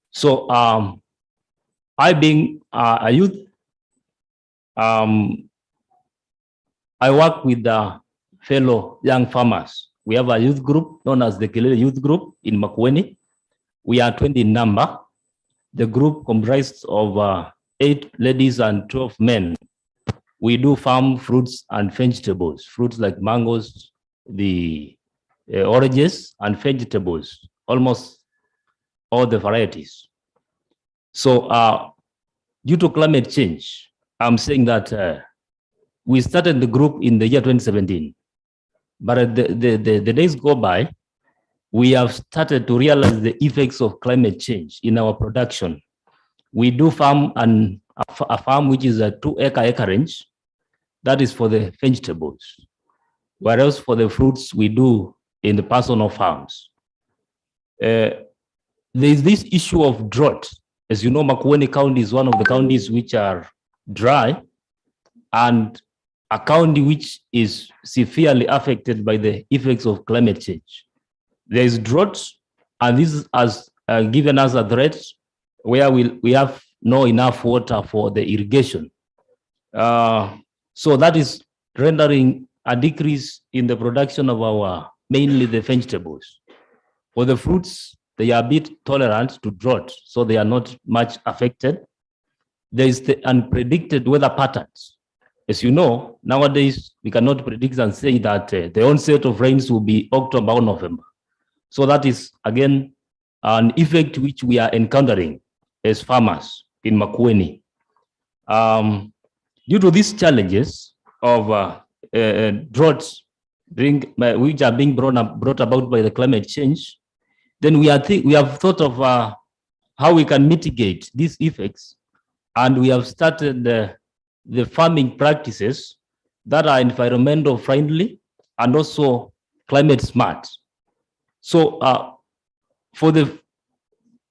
So I being a youth, I work with the fellow young farmers. We have a youth group known as the Kelele Youth Group in Makueni. We are 20 in number. The group comprised of 8 ladies and 12 men. We do farm fruits and vegetables, fruits like mangoes, the oranges and vegetables, almost all the varieties. So due to climate change, I'm saying that we started the group in the year 2017, but the days go by, we have started to realize the effects of climate change in our production. We do farm a farm which is a 2-acre acreage. That is for the vegetables, whereas for the fruits we do in the personal farms. There is this issue of drought. As you know, Makueni County is one of the counties which are dry and a county which is severely affected by the effects of climate change. There is drought, and this has given us a threat where we have no enough water for the irrigation. So that is rendering a decrease in the production of our, mainly the vegetables. For the fruits, they are a bit tolerant to drought, so they are not much affected. There is the unpredicted weather patterns. As you know, nowadays, we cannot predict and say that the onset of rains will be October or November. So that is, again, an effect which we are encountering as farmers in Makueni. Due to these challenges of droughts which are being brought about by the climate change, then we have thought of how we can mitigate these effects, and we have started the farming practices that are environmental friendly and also climate smart. So for the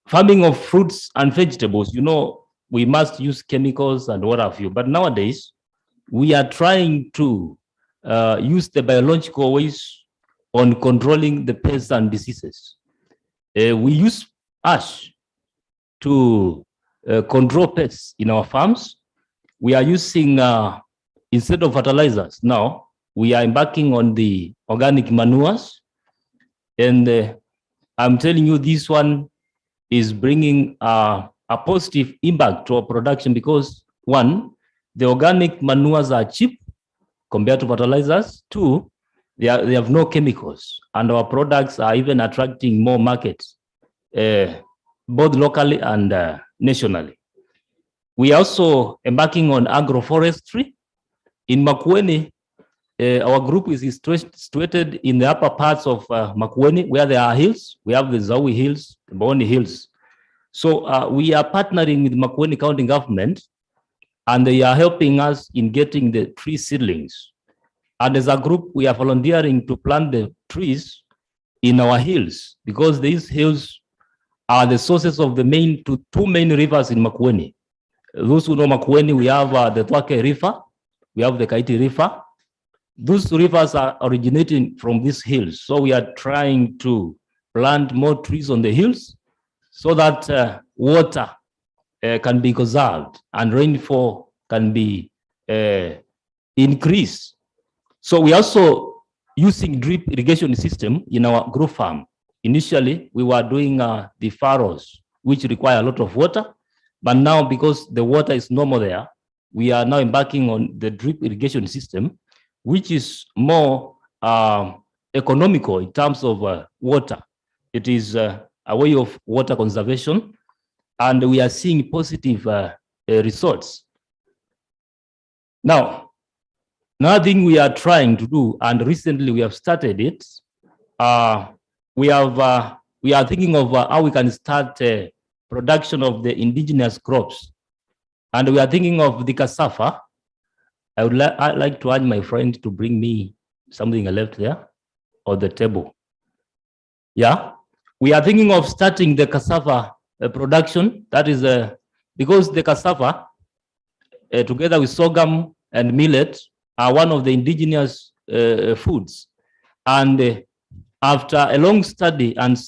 farming of fruits and vegetables, you know, we must use chemicals and what have you. But nowadays, we are trying to use the biological ways on controlling the pests and diseases. We use ash to control pests in our farms. We are using, instead of fertilizers now, we are embarking on the organic manures. And I'm telling you, this one is bringing a positive impact to our production because, one, the organic manures are cheap compared to fertilizers. Two, they have no chemicals, and our products are even attracting more markets, both locally and nationally. We are also embarking on agroforestry. In Makueni, our group is situated in the upper parts of Makueni, where there are hills. We have the Zawi Hills, the Boni Hills. So we are partnering with Makueni County government, and they are helping us in getting the tree seedlings. And as a group, we are volunteering to plant the trees in our hills because these hills are the sources of the two main rivers in Makueni. Those who know Makueni, we have the Twake River, we have the Kaiti River, those rivers are originating from these hills. So we are trying to plant more trees on the hills so that water can be conserved and rainfall can be increased. So we also using drip irrigation system in our grow farm. Initially, we were doing the furrows, which require a lot of water. But now, because the water is no more there, we are now embarking on the drip irrigation system, which is more economical in terms of water. It is a way of water conservation, and we are seeing positive results. Now, another thing we are trying to do, and recently we have started it, we are thinking of how we can start production of the indigenous crops. And we are thinking of the cassava. I'd like to urge my friend to bring me something I left there on the table. Yeah, we are thinking of starting the cassava production. That is because the cassava, together with sorghum and millet, are one of the indigenous foods. And after a long study and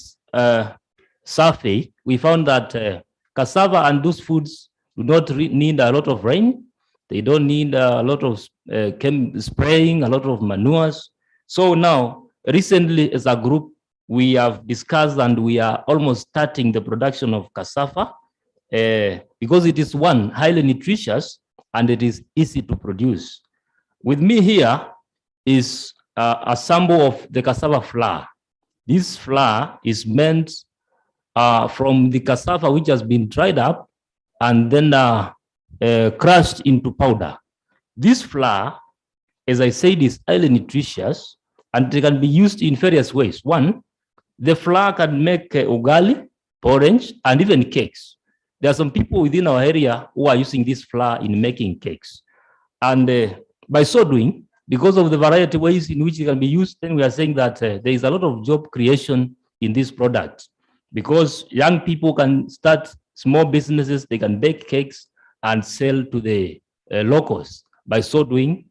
survey, we found that cassava and those foods do not need a lot of rain. They don't need a lot of spraying, a lot of manures. So now, recently as a group, we have discussed and we are almost starting the production of cassava because it is one, highly nutritious, and it is easy to produce. With me here is a sample of the cassava flour. This flour is meant from the cassava which has been dried up and then crushed into powder. This flour, as I said, is highly nutritious and it can be used in various ways. One, the flour can make ugali, porridge, and even cakes. There are some people within our area who are using this flour in making cakes. And by so doing, because of the variety of ways in which it can be used, then we are saying that there is a lot of job creation in this product because young people can start small businesses, they can bake cakes and sell to the locals. By so doing,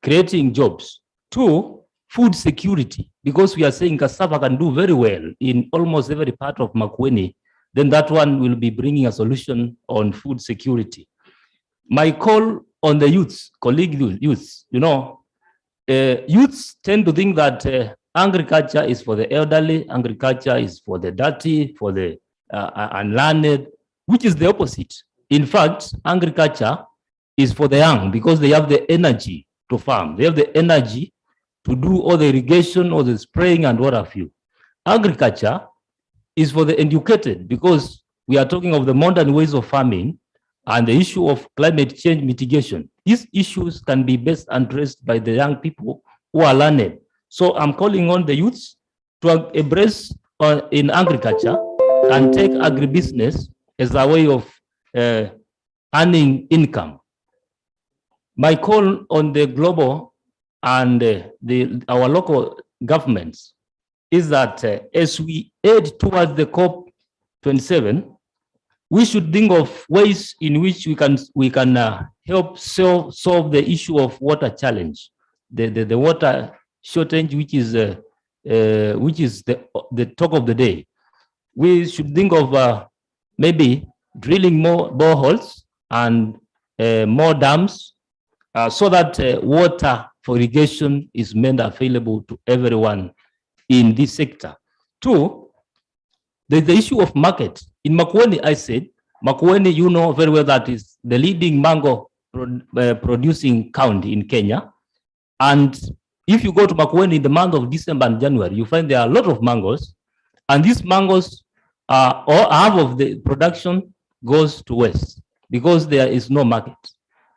creating jobs. Two, food security, because we are saying cassava can do very well in almost every part of Makueni, then that one will be bringing a solution on food security. My call on the youths, youths, youths tend to think that agriculture is for the elderly, agriculture is for the dirty, for the unlearned, which is the opposite. In fact, agriculture is for the young because they have the energy to farm. They have the energy to do all the irrigation, all the spraying and what have you. Agriculture is for the educated because we are talking of the modern ways of farming and the issue of climate change mitigation. These issues can be best addressed by the young people who are learned. So I'm calling on the youths to embrace in agriculture and take agribusiness as a way of earning income. My call on the global and our local governments is that as we head towards the COP27, we should think of ways in which we can help solve the issue of water challenge, the water shortage, which is the talk of the day. We should think of maybe drilling more boreholes and more dams so that water for irrigation is made available to everyone in this sector. Two, there's the issue of market. In Makueni, I said, Makueni, you know very well that is the leading mango producing county in Kenya. And if you go to Makueni in the month of December and January, you find there are a lot of mangoes. And these mangoes, or half of the production goes to West because there is no market.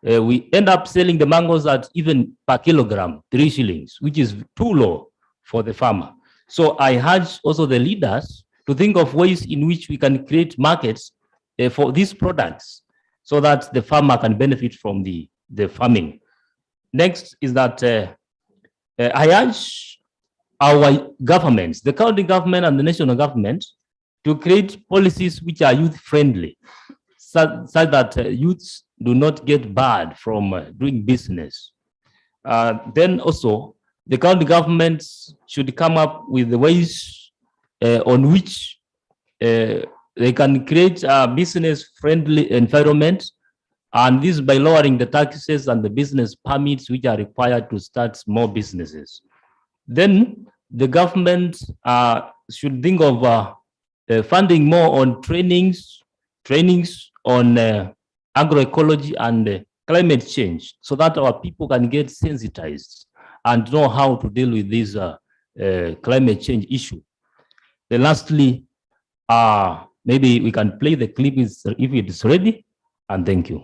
We end up selling the mangoes at even per kilogram, 3 shillings, which is too low for the farmer. So I urge also the leaders to think of ways in which we can create markets for these products so that the farmer can benefit from the farming. Next is that I urge our governments, the county government and the national government, to create policies which are youth-friendly, so that youths do not get barred from doing business. then also the county governments should come up with the ways on which they can create a business-friendly environment, and this by lowering the taxes and the business permits which are required to start small businesses. Then the government should think of funding more on trainings on agroecology and climate change, so that our people can get sensitized and know how to deal with this climate change issue. Then lastly, maybe we can play the clip if it is ready, and thank you.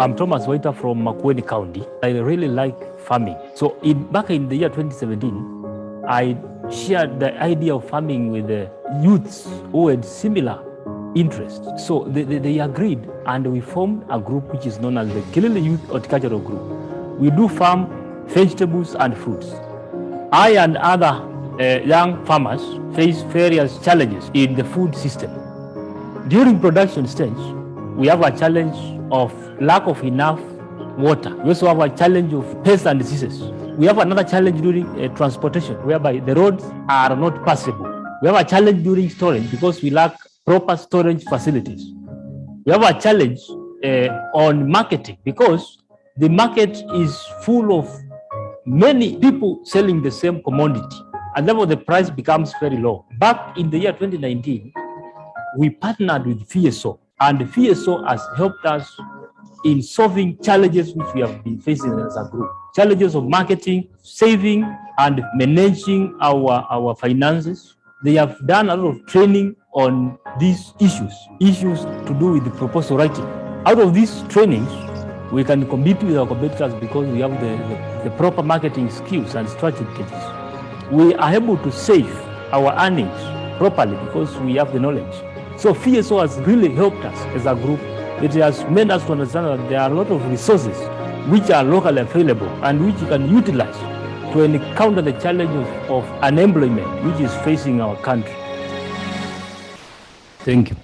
I'm Thomas Waiter from Makueni County. I really like farming. So back in the year 2017, I shared the idea of farming with the youths who had similar interests. So they agreed, and we formed a group which is known as the Kilele Youth Horticultural Group. We do farm vegetables and fruits. I and other young farmers face various challenges in the food system. During production stage, we have a challenge of lack of enough water. We also have a challenge of pests and diseases. We have another challenge during transportation, whereby the roads are not passable. We have a challenge during storage because we lack proper storage facilities. We have a challenge on marketing because the market is full of many people selling the same commodity, and therefore the price becomes very low. Back in the year 2019, we partnered with FIESO, and FIESO has helped us in solving challenges which we have been facing as a group. Challenges of marketing, saving, and managing our finances. They have done a lot of training on these issues to do with the proposal writing. Out of these trainings, we can compete with our competitors because we have the proper marketing skills and strategies. We are able to save our earnings properly because we have the knowledge. So FIESO has really helped us as a group. It has made us to understand that there are a lot of resources which are locally available and which you can utilize to encounter the challenge of unemployment which is facing our country. Thank you.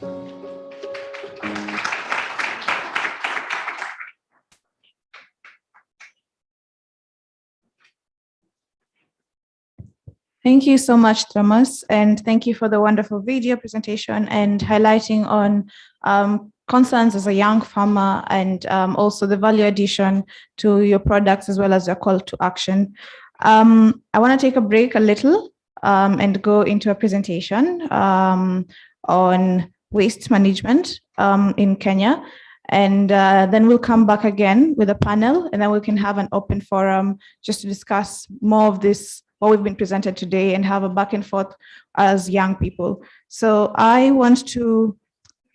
Thank you so much, Thomas, and thank you for the wonderful video presentation and highlighting on concerns as a young farmer, and also the value addition to your products as well as your call to action. I want to take a break a little and go into a presentation on waste management in Kenya. And then we'll come back again with a panel, and then we can have an open forum just to discuss more of this, what we've been presented today, and have a back and forth as young people. So I want to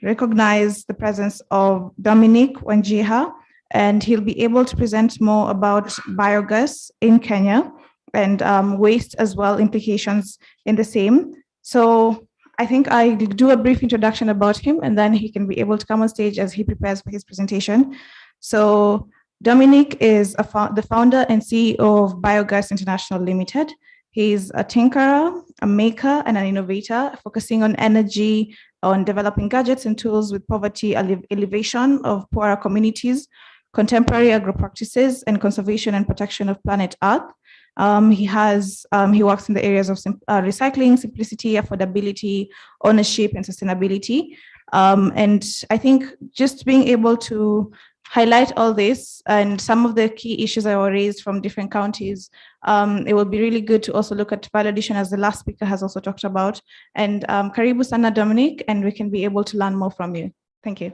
recognize the presence of Dominic Wanjiha, and he'll be able to present more about biogas in Kenya and waste as well, implications in the same. So I think I'll do a brief introduction about him, and then he can be able to come on stage as he prepares for his presentation. So Dominic is the founder and CEO of Biogas International Limited. He's a tinkerer, a maker, and an innovator, focusing on energy, on developing gadgets and tools with poverty elevation of poorer communities, contemporary agro practices, and conservation and protection of planet Earth. He works in the areas of recycling, simplicity, affordability, ownership, and sustainability. And I think just being able to highlight all this and some of the key issues that were raised from different counties, it will be really good to also look at value addition, as the last speaker has also talked about. And karibu sana, Dominic, and we can be able to learn more from you. Thank you.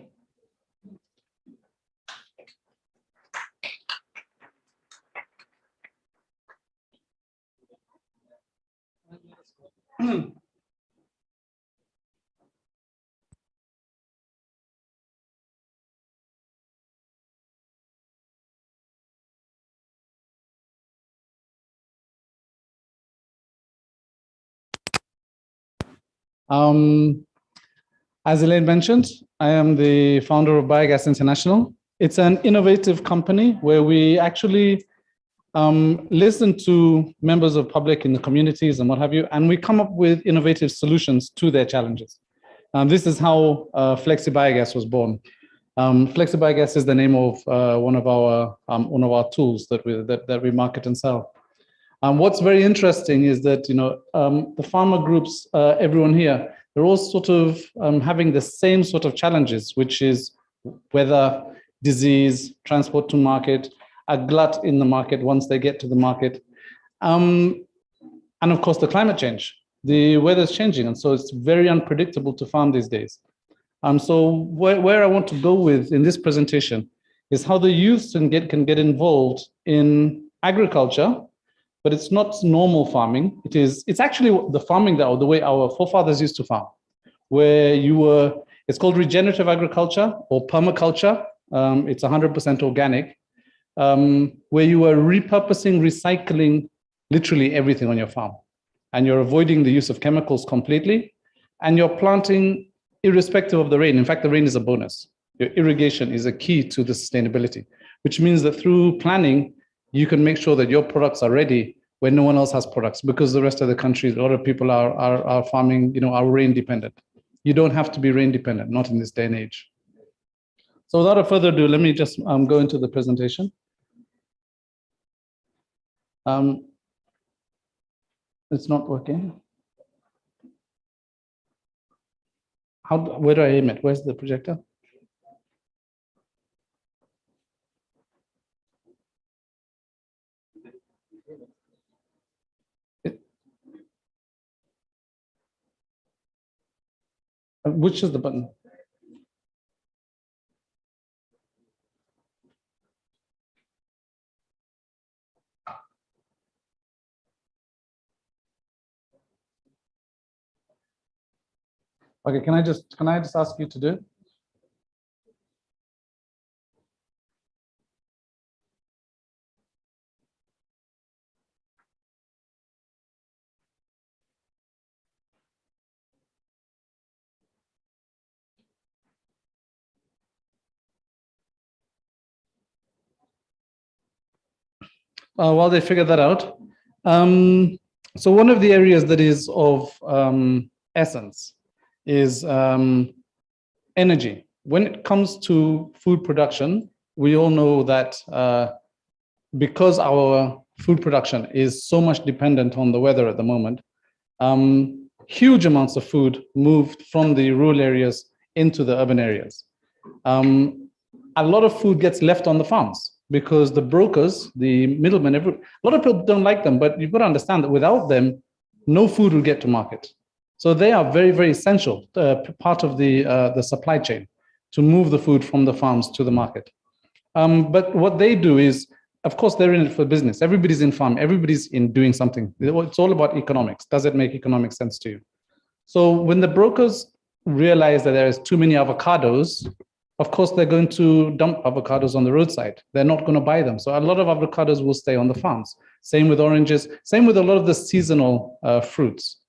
As Elaine mentioned, I am the founder of Biogas International. It's an innovative company where we actually listen to members of public in the communities and what have you, and we come up with innovative solutions to their challenges. This is how Flexi Biogas was born. Flexi Biogas is the name of one of our tools that we market and sell. What's very interesting is that the farmer groups, everyone here, they're all sort of having the same sort of challenges, which is weather, disease, transport to market, a glut in the market once they get to the market, and of course the climate change. The weather's changing, and so it's very unpredictable to farm these days. So where I want to go with in this presentation is how the youth can get involved in agriculture, but it's not normal farming. It's actually the farming the way our forefathers used to farm, where it's called regenerative agriculture or permaculture. It's 100% organic, where you are repurposing, recycling literally everything on your farm. And you're avoiding the use of chemicals completely. And you're planting irrespective of the rain. In fact, the rain is a bonus. Your irrigation is a key to the sustainability, which means that through planning, you can make sure that your products are ready when no one else has products, because the rest of the country, a lot of people are farming, are rain dependent. You don't have to be rain dependent, not in this day and age. So without further ado, let me just go into the presentation. It's not working. Where do I aim it? Where's the projector? Which is the button? Okay, can I just ask you to do it? While they figure that out, so one of the areas that is of essence is energy. When it comes to food production, we all know that because our food production is so much dependent on the weather at the moment, huge amounts of food moved from the rural areas into the urban areas. A lot of food gets left on the farms because the brokers, the middlemen, a lot of people don't like them, but you've got to understand that without them, no food will get to market. So they are very, very essential part of the supply chain to move the food from the farms to the market. But what they do is, of course, they're in it for business. Everybody's in farm. Everybody's in doing something. It's all about economics. Does it make economic sense to you? So when the brokers realize that there is too many avocados, of course, they're going to dump avocados on the roadside. They're not going to buy them. So a lot of avocados will stay on the farms. Same with oranges. Same with a lot of the seasonal fruits.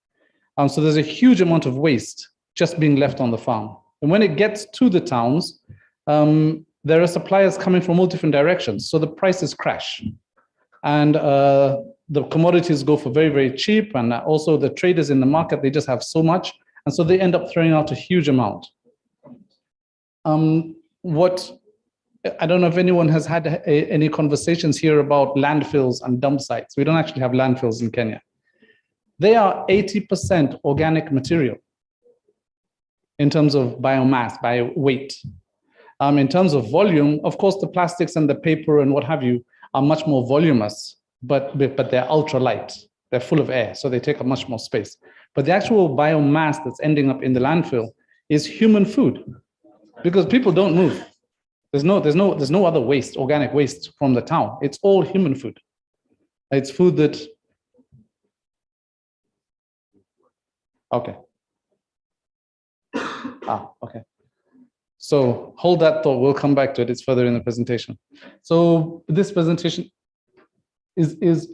So there's a huge amount of waste just being left on the farm. And when it gets to the towns, there are suppliers coming from all different directions. So the prices crash. And the commodities go for very, very cheap. And also the traders in the market, they just have so much. And so they end up throwing out a huge amount. I don't know if anyone has had any conversations here about landfills and dump sites. We don't actually have landfills in Kenya. They are 80% organic material in terms of biomass, bio weight. In terms of volume, of course, the plastics and the paper and what have you are much more voluminous, but they're ultra light. They're full of air, so they take up much more space. But the actual biomass that's ending up in the landfill is human food, because people don't move. There's no other waste, organic waste from the town. It's all human food. It's food that. Okay. Okay. So hold that thought. We'll come back to it. It's further in the presentation. So this presentation is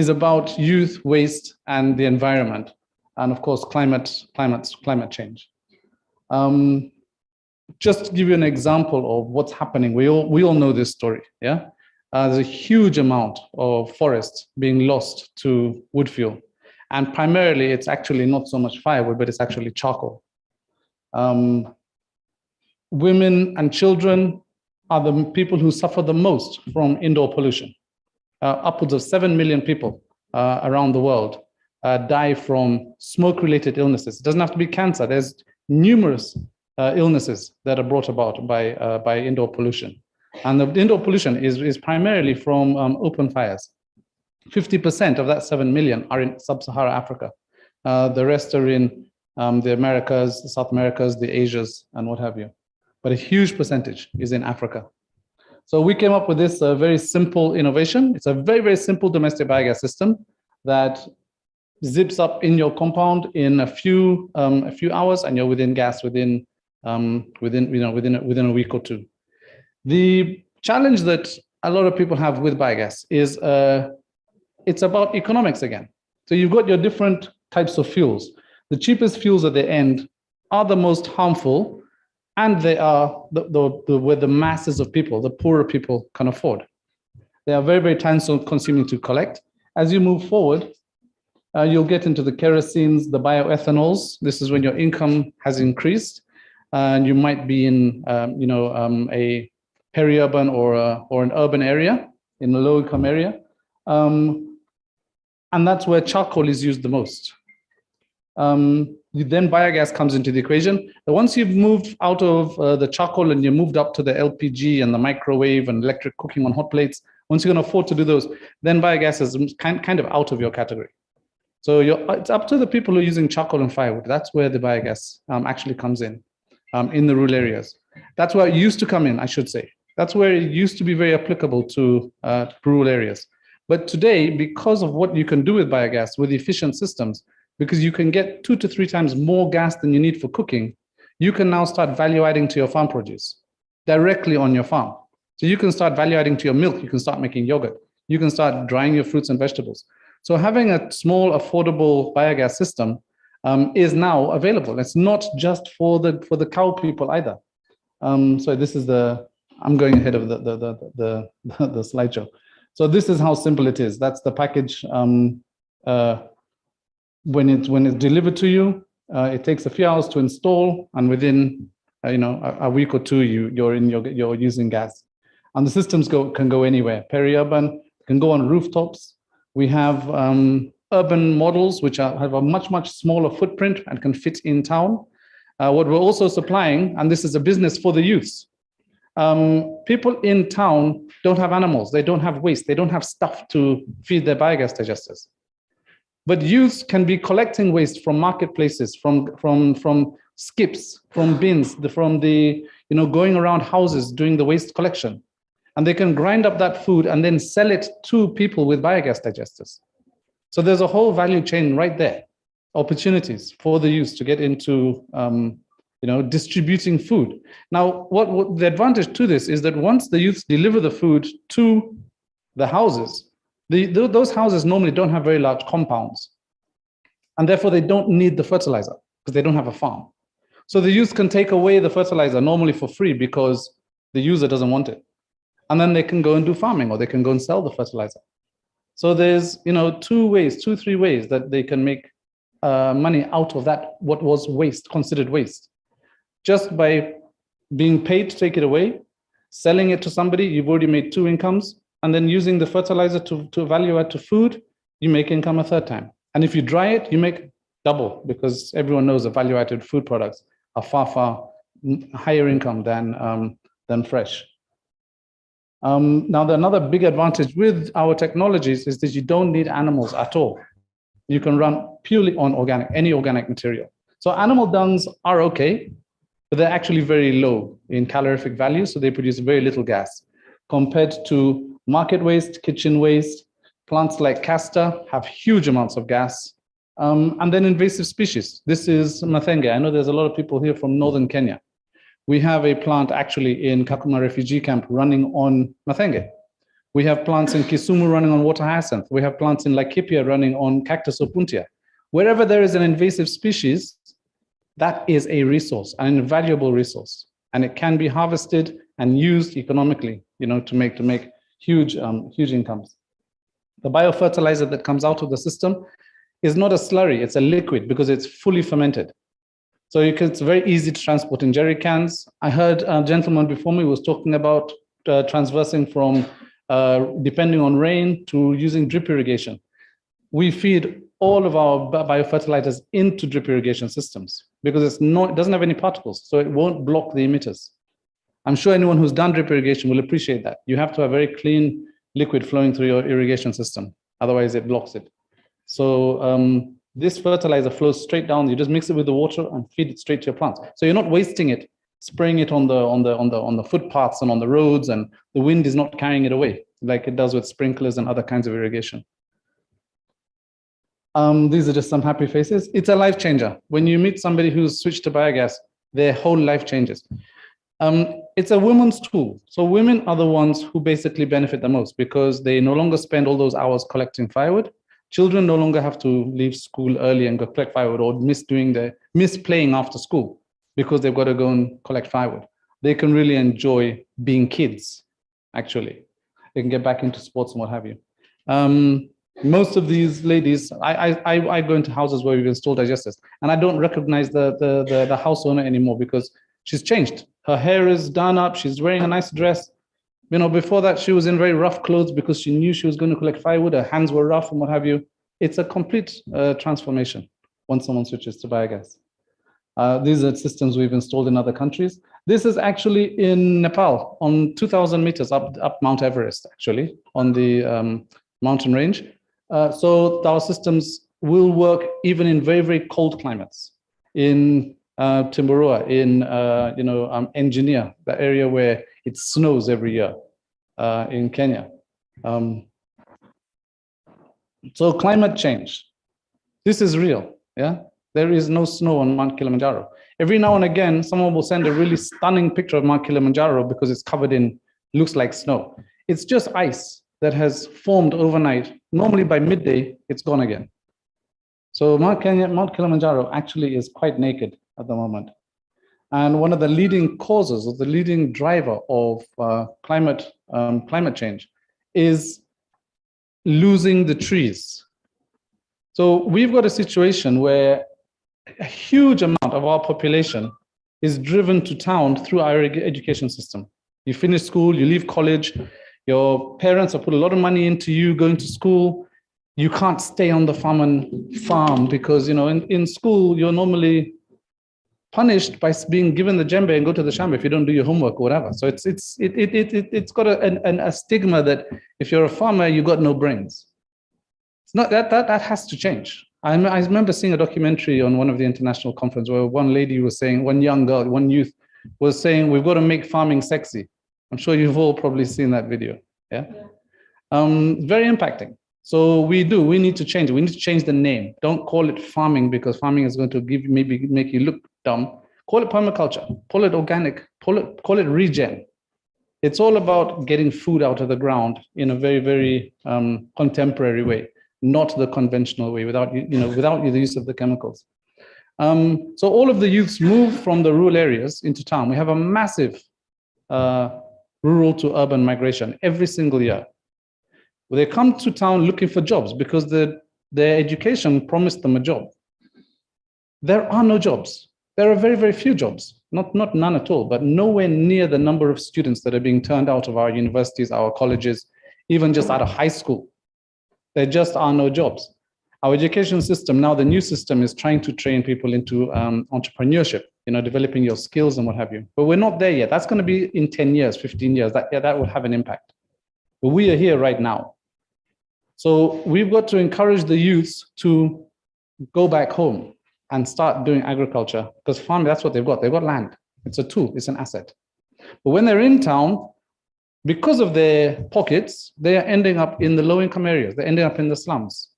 about youth, waste, and the environment, and of course climate change. just to give you an example of what's happening, we all know this story, yeah? There's a huge amount of forest being lost to wood fuel. And primarily, it's actually not so much firewood, but it's actually charcoal. Women and children are the people who suffer the most from indoor pollution. Upwards of 7 million people around the world die from smoke-related illnesses. It doesn't have to be cancer. There's numerous illnesses that are brought about by indoor pollution. And the indoor pollution is primarily from open fires. 50% of that 7 million are in sub-Saharan Africa. The rest are in the Americas, the South Americas, the Asias, and what have you. But a huge percentage is in Africa. So we came up with this very simple innovation. It's a very, very simple domestic biogas system that zips up in your compound in a few hours, and you're within gas within a week or two. The challenge that a lot of people have with biogas is it's about economics again. So you've got your different types of fuels. The cheapest fuels at the end are the most harmful, and they are where the masses of people, the poorer people, can afford. They are very, very time-consuming to collect. As you move forward, you'll get into the kerosenes, the bioethanols. This is when your income has increased, and you might be in, a peri-urban or an urban area, in a low-income area, and that's where charcoal is used the most. Then biogas comes into the equation. But once you've moved out of the charcoal and you moved up to the LPG and the microwave and electric cooking on hot plates, once you can afford to do those, then biogas is kind of out of your category. So it's up to the people who are using charcoal and firewood. That's where the biogas actually comes in the rural areas. That's where it used to come in, I should say. That's where it used to be very applicable to rural areas. But today, because of what you can do with biogas, with efficient systems, because you can get 2 to 3 times more gas than you need for cooking, you can now start value adding to your farm produce directly on your farm. So you can start value adding to your milk, you can start making yogurt, you can start drying your fruits and vegetables. So having a small, affordable biogas system is now available. It's not just for the cow people either. So this is I'm going ahead of the slideshow. So this is how simple it is. That's the package. When it's delivered to you, it takes a few hours to install, and within a week or two, you're using gas. And the systems can go anywhere. Peri-urban can go on rooftops. We have urban models which have a much smaller footprint and can fit in town. What we're also supplying, and this is a business for the youths. People in town don't have animals, they don't have waste, they don't have stuff to feed their biogas digesters. But youths can be collecting waste from marketplaces, from skips, from bins, going around houses doing the waste collection. And they can grind up that food and then sell it to people with biogas digesters. So there's a whole value chain right there, opportunities for the youth to get into distributing food. Now, what the advantage to this is that once the youths deliver the food to the houses, those houses normally don't have very large compounds, and therefore they don't need the fertilizer because they don't have a farm. So the youth can take away the fertilizer normally for free because the user doesn't want it. And then they can go and do farming, or they can go and sell the fertilizer. So there's 2, 3 ways that they can make money out of that, what was waste, considered waste. Just by being paid to take it away, selling it to somebody, you've already made 2 incomes, and then using the fertilizer to value add to food, you make income a 3rd time. And if you dry it, you make double, because everyone knows that value added food products are far higher income than fresh. Now, another big advantage with our technologies is that you don't need animals at all. You can run purely on any organic material. So animal dungs are okay, but they're actually very low in calorific value, so they produce very little gas. Compared to market waste, kitchen waste, plants like castor have huge amounts of gas. And then invasive species. This is Mathenge. I know there's a lot of people here from northern Kenya. We have a plant actually in Kakuma refugee camp running on Mathenge. We have plants in Kisumu running on water hyacinth. We have plants in Laikipia running on Cactus opuntia. Wherever there is an invasive species, that is a resource, an invaluable resource. and it can be harvested and used economically, to make huge incomes. The biofertilizer that comes out of the system is not a slurry, it's a liquid because it's fully fermented. So it's very easy to transport in jerry cans. I heard a gentleman before me was talking about transversing from depending on rain to using drip irrigation. We feed all of our biofertilizers into drip irrigation systems because it doesn't have any particles, so it won't block the emitters. I'm sure anyone who's done drip irrigation will appreciate that. You have to have very clean liquid flowing through your irrigation system, otherwise it blocks it. So this fertilizer flows straight down. You just mix it with the water and feed it straight to your plants. So you're not wasting it, spraying it on the footpaths and on the roads, and the wind is not carrying it away like it does with sprinklers and other kinds of irrigation. These are just some happy faces. It's a life changer. When you meet somebody who's switched to biogas, their whole life changes. It's a women's tool. So women are the ones who basically benefit the most because they no longer spend all those hours collecting firewood. Children no longer have to leave school early and go collect firewood or miss playing after school because they've got to go and collect firewood. They can really enjoy being kids, actually. They can get back into sports and what have you. Most of these ladies, I go into houses where we've installed digesters, and I don't recognize the house owner anymore because she's changed. Her hair is done up, she's wearing a nice dress. Before that, she was in very rough clothes because she knew she was going to collect firewood. Her hands were rough and what have you. It's a complete transformation once someone switches to biogas. These are systems we've installed in other countries. This is actually in Nepal on 2,000 meters up Mount Everest, actually, on the mountain range. So our systems will work even in very, very cold climates. In Timbuktu, in Engineer, the area where it snows every year in Kenya. So climate change, this is real, yeah? There is no snow on Mount Kilimanjaro. Every now and again, someone will send a really stunning picture of Mount Kilimanjaro because it's covered in, looks like snow. It's just ice that has formed overnight. Normally by midday, it's gone again. So Mount Kilimanjaro actually is quite naked at the moment. And one of the leading causes, or the leading driver of climate change is losing the trees. So we've got a situation where a huge amount of our population is driven to town through our education system. You finish school, you leave college, your parents have put a lot of money into you going to school. You can't stay on the farm because, in school, you're normally punished by being given the djembe and go to the shamba if you don't do your homework or whatever. So it's got a stigma that if you're a farmer, you got no brains. It's not that has to change. I remember seeing a documentary on one of the international conferences where one lady was saying, one young girl, one youth was saying, we've got to make farming sexy. I'm sure you've all probably seen that video. Yeah. Very impacting. So we need to change it. We need to change the name. Don't call it farming because farming is going to maybe make you look dumb. Call it permaculture, call it organic, call it regen. It's all about getting food out of the ground in a very, very contemporary way, not the conventional way, without the use of the chemicals. So all of the youths move from the rural areas into town. We have a massive rural to urban migration every single year. They come to town looking for jobs because their education promised them a job. There are no jobs. There are very, very few jobs, not none at all, but nowhere near the number of students that are being turned out of our universities, our colleges, even just out of high school. There just are no jobs. Our education system, now the new system, is trying to train people into entrepreneurship, developing your skills and what have you. But we're not there yet. That's going to be in 10 years, 15 years. That will have an impact. But we are here right now. So we've got to encourage the youths to go back home and start doing agriculture, because farming, that's what they've got. They've got land. It's a tool, it's an asset. But when they're in town, because of their pockets, they are ending up in the low-income areas. They're ending up in the slums.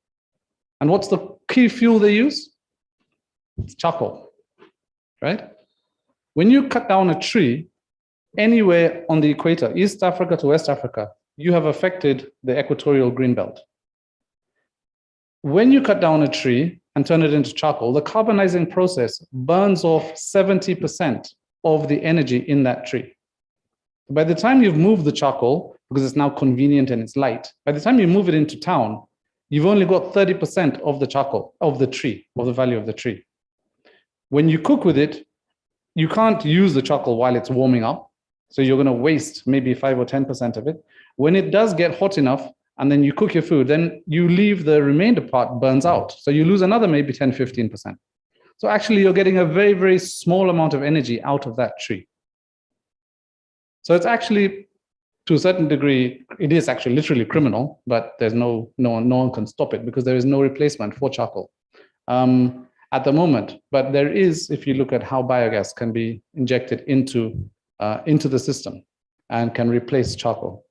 And what's the key fuel they use? It's charcoal, right? When you cut down a tree anywhere on the equator, East Africa to West Africa, you have affected the equatorial green belt. When you cut down a tree and turn it into charcoal, the carbonizing process burns off 70% of the energy in that tree. By the time you've moved the charcoal, because it's now convenient and it's light, by the time you move it into town, you've only got 30% of the charcoal, of the tree, of the value of the tree. When you cook with it, you can't use the charcoal while it's warming up. So you're going to waste maybe 5 or 10% of it. When it does get hot enough and then you cook your food, then you leave the remainder part burns out. So you lose another maybe 10, 15%. So actually you're getting a very, very small amount of energy out of that tree. So it's actually, to a certain degree, it is actually literally criminal, but there's no one can stop it because there is no replacement for charcoal at the moment. But there is, if you look at how biogas can be injected into the system and can replace charcoal.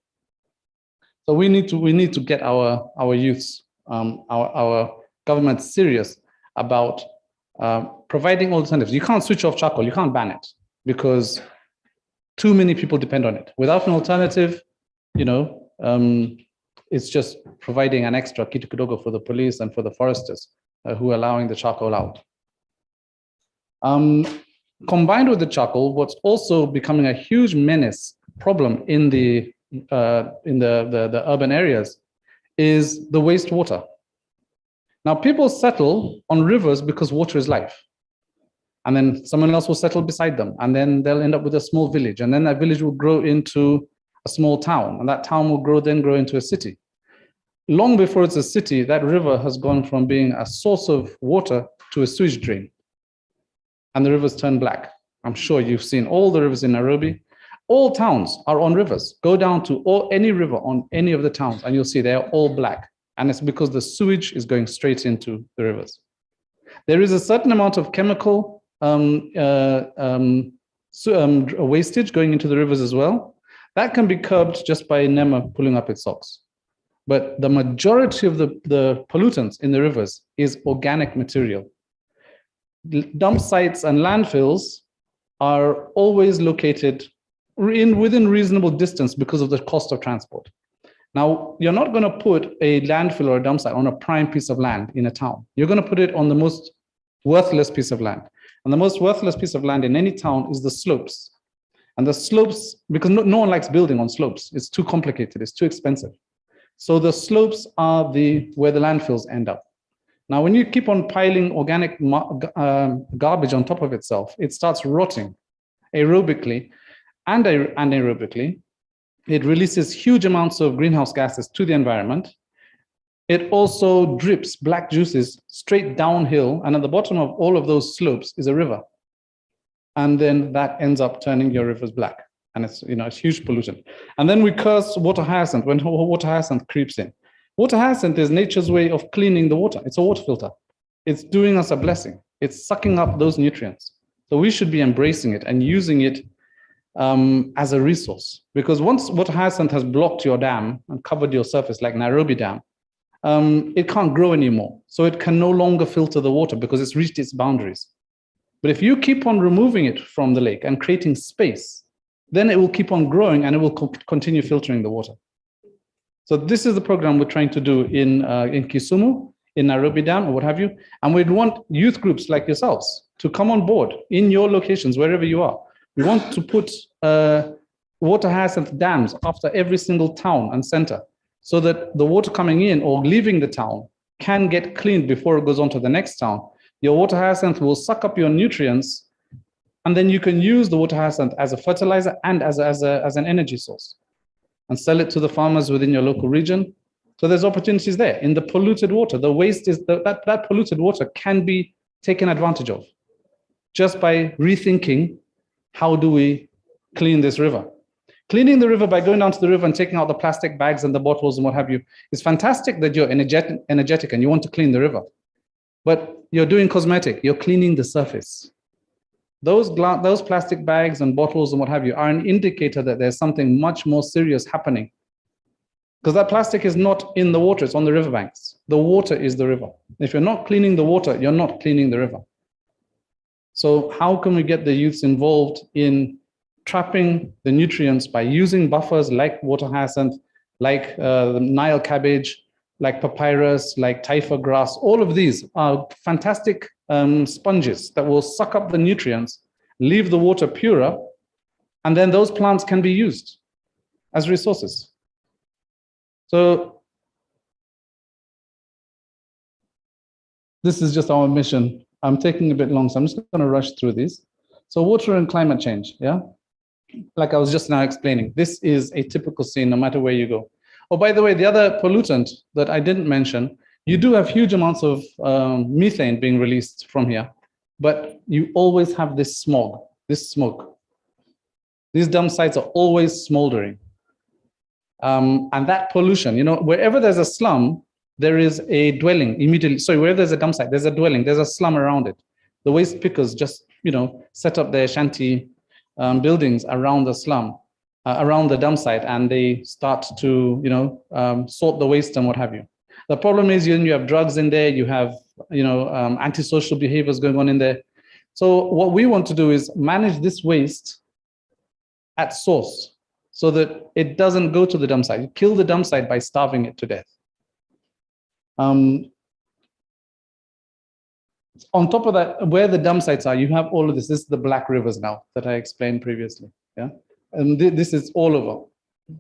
So we need to get our youths, our government serious about providing alternatives. You can't switch off charcoal, you can't ban it because too many people depend on it. Without an alternative, it's just providing an extra kitu kidogo for the police and for the foresters who are allowing the charcoal out. Combined with the charcoal, what's also becoming a huge menace problem in the urban areas is the wastewater. Now, people settle on rivers because water is life. And then someone else will settle beside them. And then they'll end up with a small village. And then that village will grow into a small town. And that town will then grow into a city. Long before it's a city, that river has gone from being a source of water to a sewage drain. And the rivers turn black. I'm sure you've seen all the rivers in Nairobi. All towns are on rivers. Go down to any river on any of the towns and you'll see they're all black. And it's because the sewage is going straight into the rivers. There is a certain amount of chemical wastage going into the rivers as well. That can be curbed just by NEMA pulling up its socks. But the majority of the pollutants in the rivers is organic material. Dump sites and landfills are always located within reasonable distance because of the cost of transport. Now, you're not going to put a landfill or a dump site on a prime piece of land in a town. You're going to put it on the most worthless piece of land. And the most worthless piece of land in any town is the slopes. And the slopes, because no one likes building on slopes. It's too complicated, it's too expensive. So the slopes are where the landfills end up. Now, when you keep on piling organic garbage on top of itself, it starts rotting aerobically and anaerobically. It releases huge amounts of greenhouse gases to the environment. It also drips black juices straight downhill, and at the bottom of all of those slopes is a river. And then that ends up turning your rivers black. And it's, it's huge pollution. And then we curse water hyacinth when water hyacinth creeps in. Water hyacinth is nature's way of cleaning the water. It's a water filter. It's doing us a blessing. It's sucking up those nutrients. So we should be embracing it and using it as a resource. Because once water hyacinth has blocked your dam and covered your surface like Nairobi Dam, it can't grow anymore. So it can no longer filter the water because it's reached its boundaries. But if you keep on removing it from the lake and creating space, then it will keep on growing and it will continue filtering the water. So this is the program we're trying to do in Kisumu, in Nairobi Dam, or what have you. And we'd want youth groups like yourselves to come on board in your locations, wherever you are. We want to put water hyacinth dams after every single town and center so that the water coming in or leaving the town can get cleaned before it goes on to the next town. Your water hyacinth will suck up your nutrients, and then you can use the water hyacinth as a fertilizer and as an energy source and sell it to the farmers within your local region. So there's opportunities there. In the polluted water, the waste is that polluted water can be taken advantage of just by rethinking how do we clean this river. Cleaning the river by going down to the river and taking out the plastic bags and the bottles and what have you is fantastic that you're energetic and you want to clean the river. But you're doing cosmetic, you're cleaning the surface. Those plastic bags and bottles and what have you are an indicator that there's something much more serious happening. Because that plastic is not in the water, it's on the riverbanks. The water is the river. If you're not cleaning the water, you're not cleaning the river. So how can we get the youths involved in trapping the nutrients by using buffers like water hyacinth, like the Nile cabbage, like papyrus, like taifa grass? All of these are fantastic sponges that will suck up the nutrients leave the water purer, and then those plants can be used as resources. So this is just our mission. I'm taking a bit long, so I'm just going to rush through these. So water and climate change, yeah? Like I was just now explaining, this is a typical scene no matter where you go. Oh, by the way, the other pollutant that I didn't mention, you do have huge amounts of methane being released from here, but you always have this smog, this smoke. These dump sites are always smoldering. And that pollution, you know, wherever there's a slum, there is a dwelling immediately. Sorry, wherever there's a dump site, there's a dwelling, there's a slum around it. The waste pickers just, you know, set up their shanty buildings around the slum, around the dump site, and they start to, you know, sort the waste and what have you. The problem is you have drugs in there, you have, you know, antisocial behaviors going on in there. So what we want to do is manage this waste at source so that it doesn't go to the dump site. You kill the dump site by starving it to death. On top of that, where the dump sites are, you have all of this. This is the black rivers now that I explained previously. Yeah, and this is all over.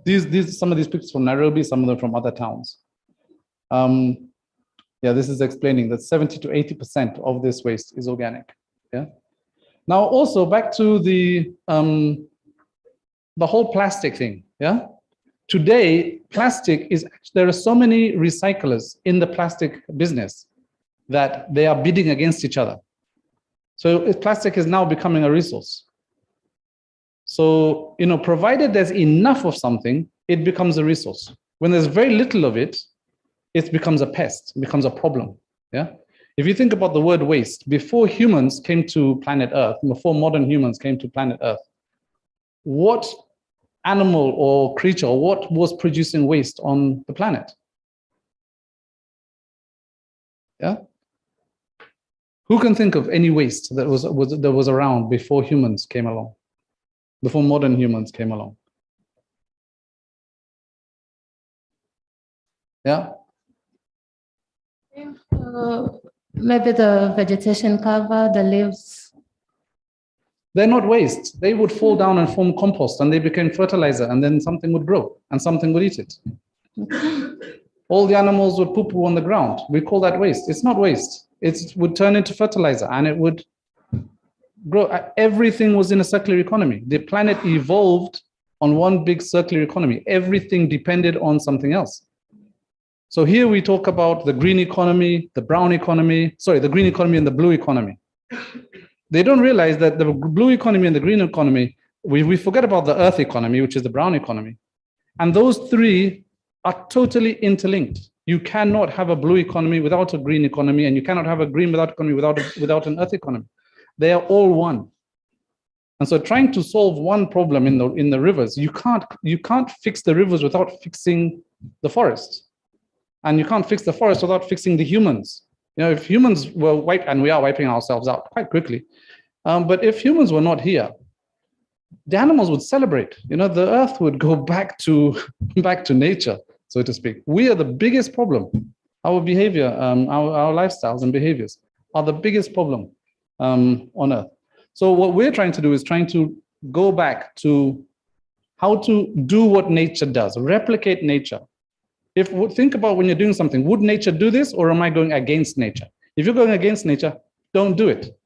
These some of these pictures from Nairobi, some of them from other towns. Yeah, this is explaining that 70 to 80% of this waste is organic. Yeah. Now also back to the whole plastic thing. Yeah. Today, plastic is, there are so many recyclers in the plastic business that they are bidding against each other. So plastic is now becoming a resource. So, you know, provided there's enough of something, it becomes a resource. When there's very little of it, it becomes a pest, it becomes a problem. Yeah. If you think about the word waste, before humans came to planet Earth, before modern humans came to planet Earth, what animal or creature, or what was producing waste on the planet? Yeah. Who can think of any waste that was around before humans came along, before modern humans came along? Yeah. Maybe the vegetation cover, the leaves. They're not waste. They would fall down and form compost, and they became fertilizer, and then something would grow and something would eat it. All the animals would poo-poo on the ground. We call that waste. It's not waste. It would turn into fertilizer and it would grow. Everything was in a circular economy. The planet evolved on one big circular economy. Everything depended on something else. So here we talk about the green economy, the brown economy, sorry, the green economy and the blue economy. They don't realize that the blue economy and the green economy, we forget about the earth economy, which is the brown economy. And those three are totally interlinked. You cannot have a blue economy without a green economy, and you cannot have a green without economy without an earth economy. They are all one. And so trying to solve one problem in the rivers, you can't fix the rivers without fixing the forests. And you can't fix the forest without fixing the humans. You know, if humans were wiped, and we are wiping ourselves out quite quickly, but if humans were not here, the animals would celebrate. You know, the earth would go back to nature, so to speak. We are the biggest problem. Our behavior, our lifestyles and behaviors are the biggest problem on earth. So what we're trying to do is trying to go back to how to do what nature does, replicate nature. Think about when you're doing something, would nature do this, or am I going against nature? If you're going against nature, don't do it.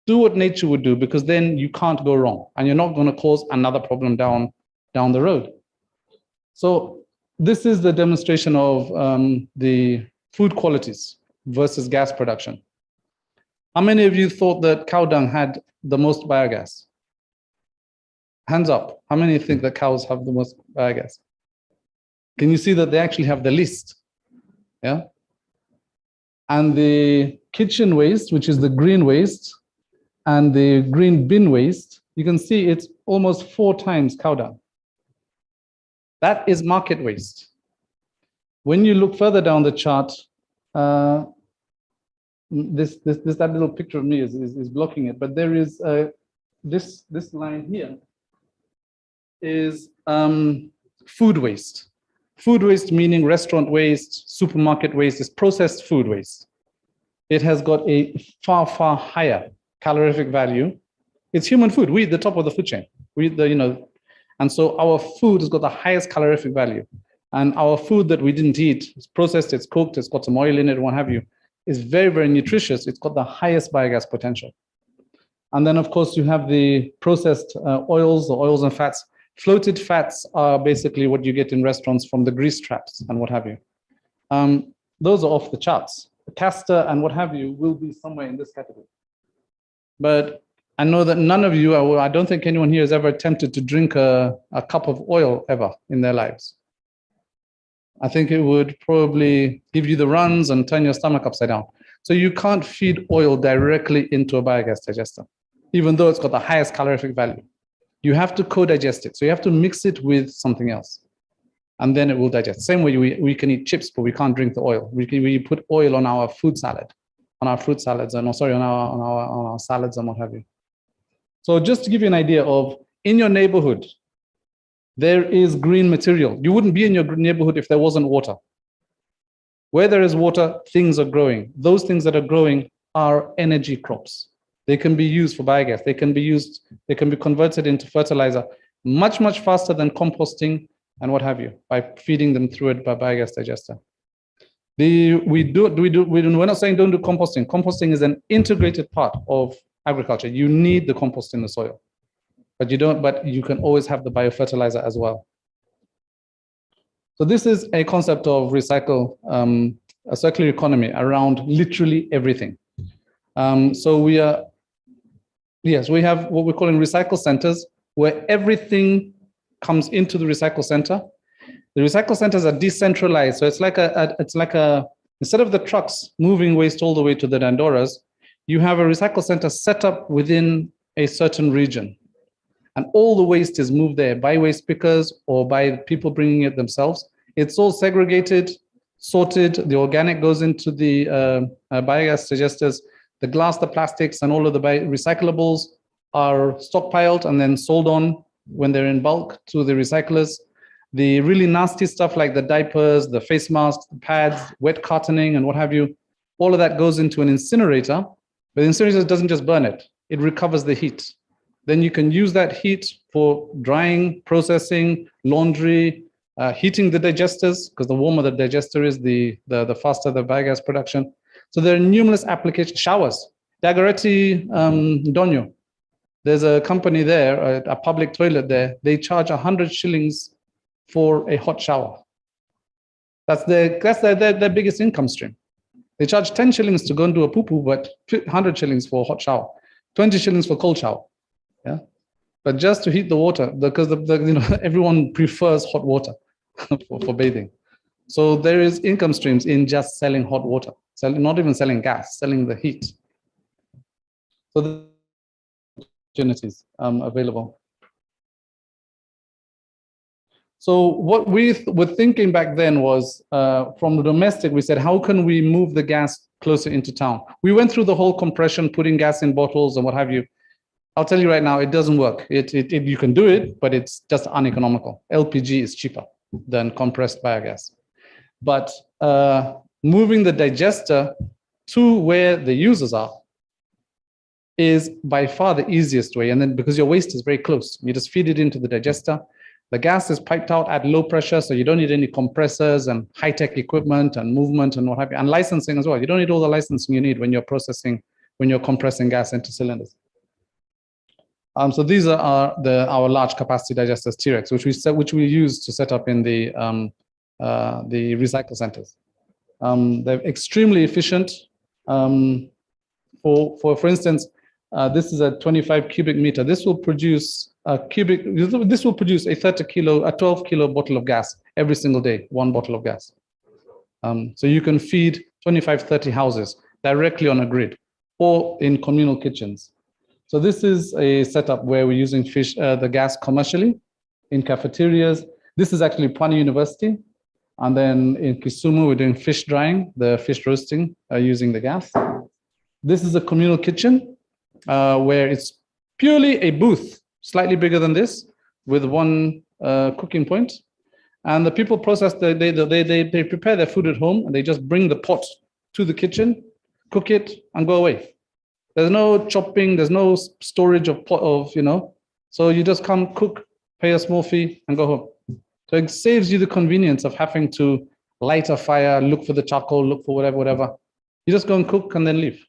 Do what nature would do, because then you can't go wrong and you're not going to cause another problem down the road. So this is the demonstration of the food qualities versus gas production. How many of you thought that cow dung had the most biogas? Hands up. How many think that cows have the most biogas? Can you see that they actually have the least? Yeah. And the kitchen waste, which is the green waste, and the green bin waste, you can see it's almost 4 times cow dung. That is market waste. When you look further down the chart, that little picture of me is blocking it, but there is this line here is food waste. Food waste meaning restaurant waste, supermarket waste, is processed food waste. It has got a far, far higher calorific value. It's human food. We eat the top of the food chain. We eat the, and so our food has got the highest calorific value. And our food that we didn't eat, it's processed, it's cooked, it's got some oil in it, what have you, is very, very nutritious. It's got the highest biogas potential. And then, of course, you have the processed oils, the oils and fats. Floated fats are basically what you get in restaurants from the grease traps and what have you. Those are off the charts. The castor and what have you will be somewhere in this category. But I know that none of you, I don't think anyone here has ever attempted to drink a cup of oil ever in their lives. I think it would probably give you the runs and turn your stomach upside down. So you can't feed oil directly into a biogas digester, even though it's got the highest calorific value. You have to co-digest it. So you have to mix it with something else, and then it will digest. Same way we can eat chips, but we can't drink the oil. We put oil on our food salad, on our fruit salads, and on our salads and what have you. So just to give you an idea of, in your neighborhood, there is green material. You wouldn't be in your neighborhood if there wasn't water. Where there is water, things are growing. Those things that are growing are energy crops. They can be used for biogas. They can be converted into fertilizer much, much faster than composting and what have you, by feeding them through it by biogas digester. We're not saying don't do composting. Composting is an integrated part of agriculture. You need the compost in the soil, but you can always have the biofertilizer as well. So this is a concept of recycle, a circular economy around literally everything. So we have what we call in recycle centers, where everything comes into the recycle center. The recycle centers are decentralized. So it's like instead of the trucks moving waste all the way to the Dandoras, you have a recycle center set up within a certain region. And all the waste is moved there by waste pickers or by people bringing it themselves. It's all segregated, sorted. The organic goes into the biogas digesters. The glass, the plastics, and all of the recyclables are stockpiled and then sold on when they're in bulk to the recyclers. The really nasty stuff like the diapers, the face masks, the pads, wet cartoning, and what have you, all of that goes into an incinerator. But the incinerator doesn't just burn it, it recovers the heat. Then you can use that heat for drying, processing, laundry, heating the digesters, because the warmer the digester is, the faster the biogas production. So there are numerous applications. Showers. Dagoretti Donyo. There's a company there, a public toilet there. They charge 100 shillings for a hot shower. That's their biggest income stream. They charge 10 shillings to go and do a poo-poo, but 100 shillings for a hot shower, 20 shillings for cold shower. Yeah, but just to heat the water, because everyone prefers hot water for bathing. So there is income streams in just selling hot water, not even selling gas, selling the heat. So the opportunities available. So what we were thinking back then was, from the domestic, we said, how can we move the gas closer into town? We went through the whole compression, putting gas in bottles and what have you. I'll tell you right now, it doesn't work. You can do it, but it's just uneconomical. LPG is cheaper than compressed biogas. But moving the digester to where the users are is by far the easiest way. And then because your waste is very close, you just feed it into the digester. The gas is piped out at low pressure, so you don't need any compressors and high-tech equipment and movement and what have you, and licensing as well. You don't need all the licensing you need when you're compressing gas into cylinders. So these are our large capacity digesters, T-Rex, which we use to set up in the recycle centers. They're extremely efficient. For instance, this is a 25 cubic meter. This will produce a 12 kilo bottle of gas every single day, one bottle of gas. So you can feed 25, 30 houses directly on a grid or in communal kitchens. So this is a setup where we're using the gas commercially in cafeterias. This is actually Pwani University. And then in Kisumu, we're doing fish drying, the fish roasting using the gas. This is a communal kitchen where it's purely a booth, slightly bigger than this, with one cooking point. And the people process, they prepare their food at home and they just bring the pot to the kitchen, cook it and go away. There's no chopping, there's no storage of, you know, so you just come cook, pay a small fee and go home. So it saves you the convenience of having to light a fire, look for the charcoal, look for whatever. You just go and cook and then leave.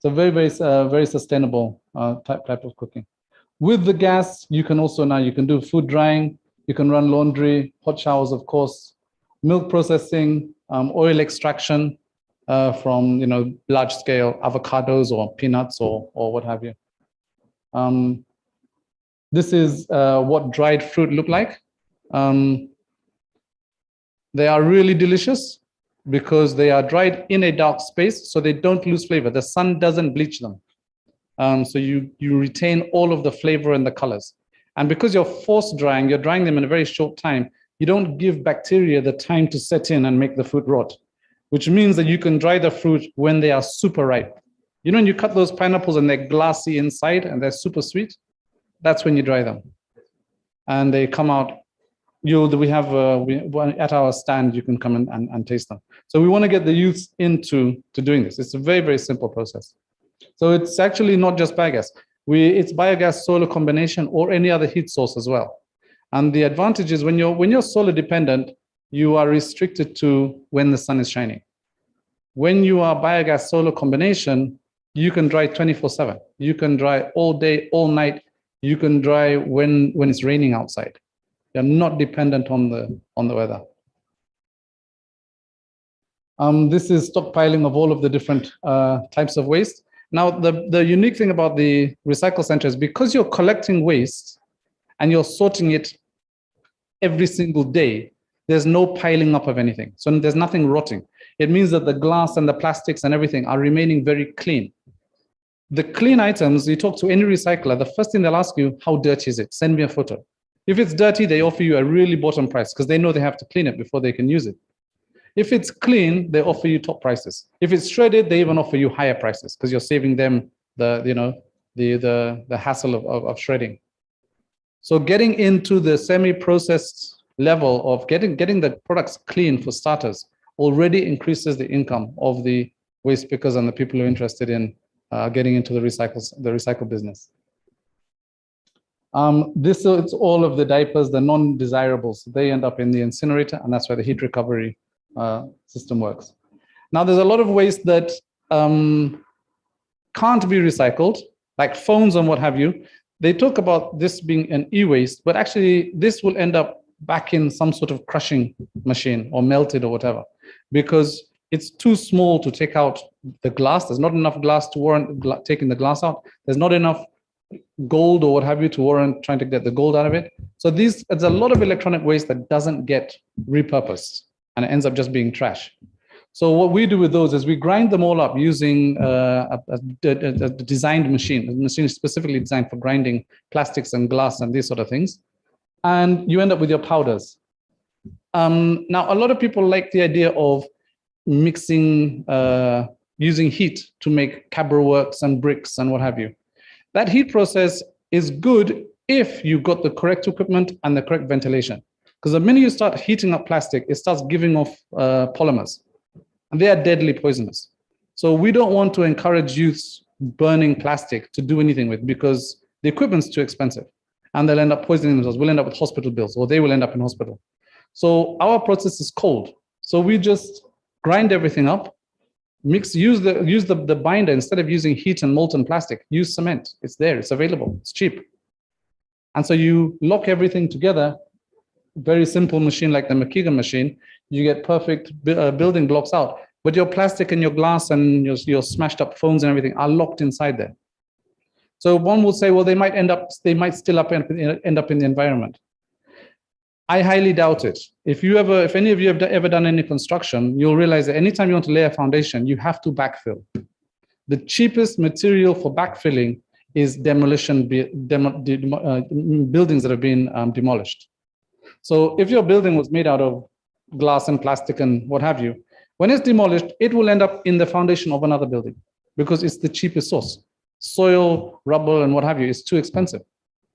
So very sustainable type of cooking. With the gas, you can also now, you can do food drying, you can run laundry, hot showers, of course, milk processing, oil extraction from, you know, large scale avocados or peanuts or what have you. This is what dried fruit look like. They are really delicious because they are dried in a dark space, so they don't lose flavor. The sun doesn't bleach them. So you retain all of the flavor and the colors. And because you're force drying, you're drying them in a very short time, you don't give bacteria the time to set in and make the fruit rot, which means that you can dry the fruit when they are super ripe. You know, when you cut those pineapples and they're glassy inside and they're super sweet, that's when you dry them. And they come out, we have at our stand, you can come and taste them. So we want to get the youth into doing this. It's a very, very simple process. So it's actually not just biogas. It's biogas solar combination or any other heat source as well. And the advantage is when you're solar dependent, you are restricted to when the sun is shining. When you are biogas solar combination, you can dry 24/7. You can dry all day, all night. You can dry when it's raining outside. You're not dependent on the weather. This is stockpiling of all of the different types of waste. Now, the unique thing about the recycle center is because you're collecting waste and you're sorting it every single day, there's no piling up of anything. So there's nothing rotting. It means that the glass and the plastics and everything are remaining very clean. The clean items, you talk to any recycler, the first thing they'll ask you, how dirty is it? Send me a photo. If it's dirty, they offer you a really bottom price because they know they have to clean it before they can use it. If it's clean, they offer you top prices. If it's shredded, they even offer you higher prices because you're saving them the hassle of shredding. So getting into the semi-processed level of getting the products clean for starters already increases the income of the waste pickers and the people who are interested in getting into the recycle business. It's all of the diapers, the non-desirables. They end up in the incinerator, and that's where the heat recovery system works. Now, there's a lot of waste that can't be recycled, like phones and what have you. They talk about this being an e-waste, but actually this will end up back in some sort of crushing machine or melted or whatever, because it's too small to take out the glass. There's not enough glass to warrant taking the glass out. There's not enough gold or what have you to warrant trying to get the gold out of it. So it's a lot of electronic waste that doesn't get repurposed and it ends up just being trash. So what we do with those is we grind them all up using a designed machine. A machine specifically designed for grinding plastics and glass and these sort of things. And you end up with your powders. Now, a lot of people like the idea of mixing, using heat to make Cabra works and bricks and what have you. That heat process is good if you got the correct equipment and the correct ventilation. Because the minute you start heating up plastic, it starts giving off polymers. And they are deadly poisonous. So we don't want to encourage youths burning plastic to do anything with because the equipment's too expensive. And they'll end up poisoning themselves. We'll end up with hospital bills, or they will end up in hospital. So our process is cold. So we just grind everything up, use the binder. Instead of using heat and molten plastic, use cement. It's there, it's available, it's cheap. And so you lock everything together, very simple machine like the McKeegan machine, you get perfect building blocks out. But your plastic and your glass and your smashed up phones and everything are locked inside there. So one will say, well, they might still end up in the environment. I highly doubt it. If any of you have ever done any construction, you'll realize that anytime you want to lay a foundation, you have to backfill. The cheapest material for backfilling is demolition, buildings that have been demolished. So if your building was made out of glass and plastic and what have you, when it's demolished, it will end up in the foundation of another building because it's the cheapest source. Soil, rubble, and what have you is too expensive,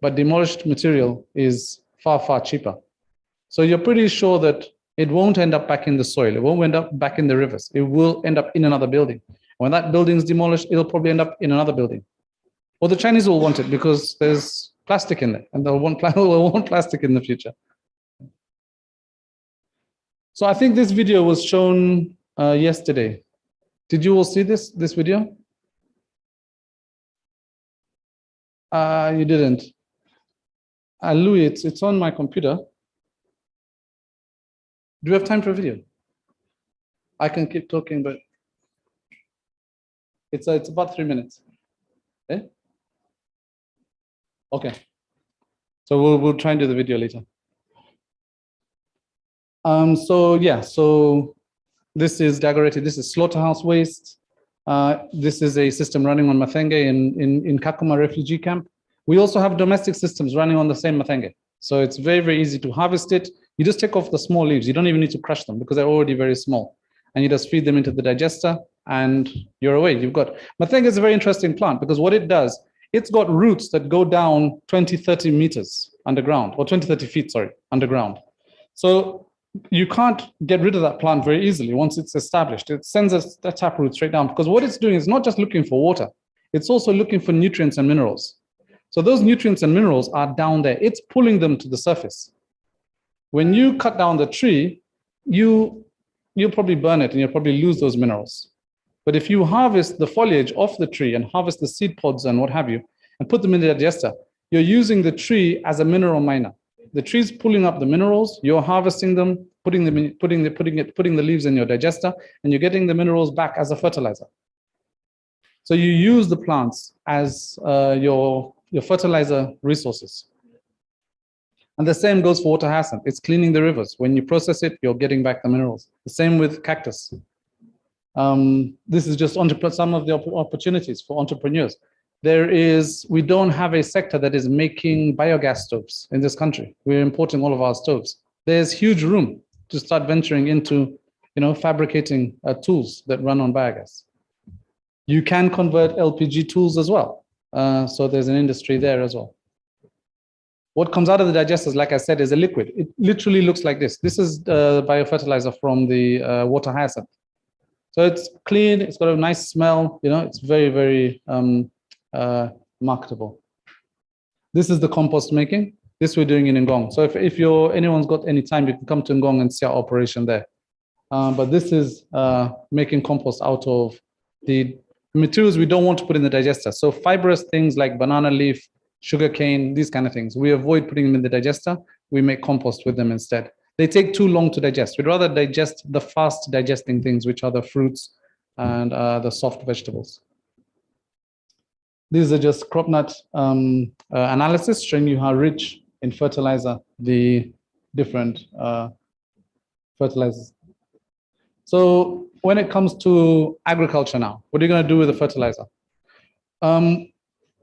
but demolished material is far, far cheaper. So you're pretty sure that it won't end up back in the soil. It won't end up back in the rivers. It will end up in another building. When that building is demolished, it'll probably end up in another building. Or the Chinese will want it because there's plastic in it, and they'll want plastic in the future. So I think this video was shown yesterday. Did you all see this video? You didn't. Louis, it's on my computer. Do you have time for a video? I can keep talking, but it's about 3 minutes. Okay? Okay. So we'll try and do the video later. So yeah, so this is Dagoretti. This is slaughterhouse waste. This is a system running on Mathenge in Kakuma refugee camp. We also have domestic systems running on the same Mathenge. So it's very, very easy to harvest it. You just take off the small leaves. You don't even need to crush them because they're already very small. And you just feed them into the digester and you're away. You've got, Mathenge is a very interesting plant because what it does, it's got roots that go down 20, 30 meters underground, or 20, 30 feet, sorry, underground. So you can't get rid of that plant very easily once it's established. It sends a taproot straight down because what it's doing is not just looking for water, it's also looking for nutrients and minerals. So those nutrients and minerals are down there. It's pulling them to the surface. When you cut down the tree, you'll probably burn it and you'll probably lose those minerals. But if you harvest the foliage off the tree and harvest the seed pods and what have you, and put them in the digester, you're using the tree as a mineral miner. The tree's pulling up the minerals, you're harvesting them, putting the leaves in your digester, and you're getting the minerals back as a fertilizer. So you use the plants as your fertilizer resources. And the same goes for water hyacinth. It's cleaning the rivers. When you process it, you're getting back the minerals. The same with cactus. This is just some of the opportunities for entrepreneurs. We don't have a sector that is making biogas stoves in this country. We're importing all of our stoves. There's huge room to start venturing into, fabricating tools that run on biogas. You can convert LPG tools as well. So there's an industry there as well. What comes out of the digesters, like I said, is a liquid. It literally looks like this. This is biofertilizer from the water hyacinth. So it's clean, it's got a nice smell, it's very, very marketable. This is the compost making. This we're doing in Ngong. So if anyone's got any time, you can come to Ngong and see our operation there. But this is making compost out of the materials we don't want to put in the digester. So fibrous things like banana leaf, sugarcane, these kind of things. We avoid putting them in the digester. We make compost with them instead. They take too long to digest. We'd rather digest the fast digesting things, which are the fruits and the soft vegetables. These are just crop nut analysis showing you how rich in fertilizer the different fertilizers. So when it comes to agriculture now, what are you going to do with the fertilizer?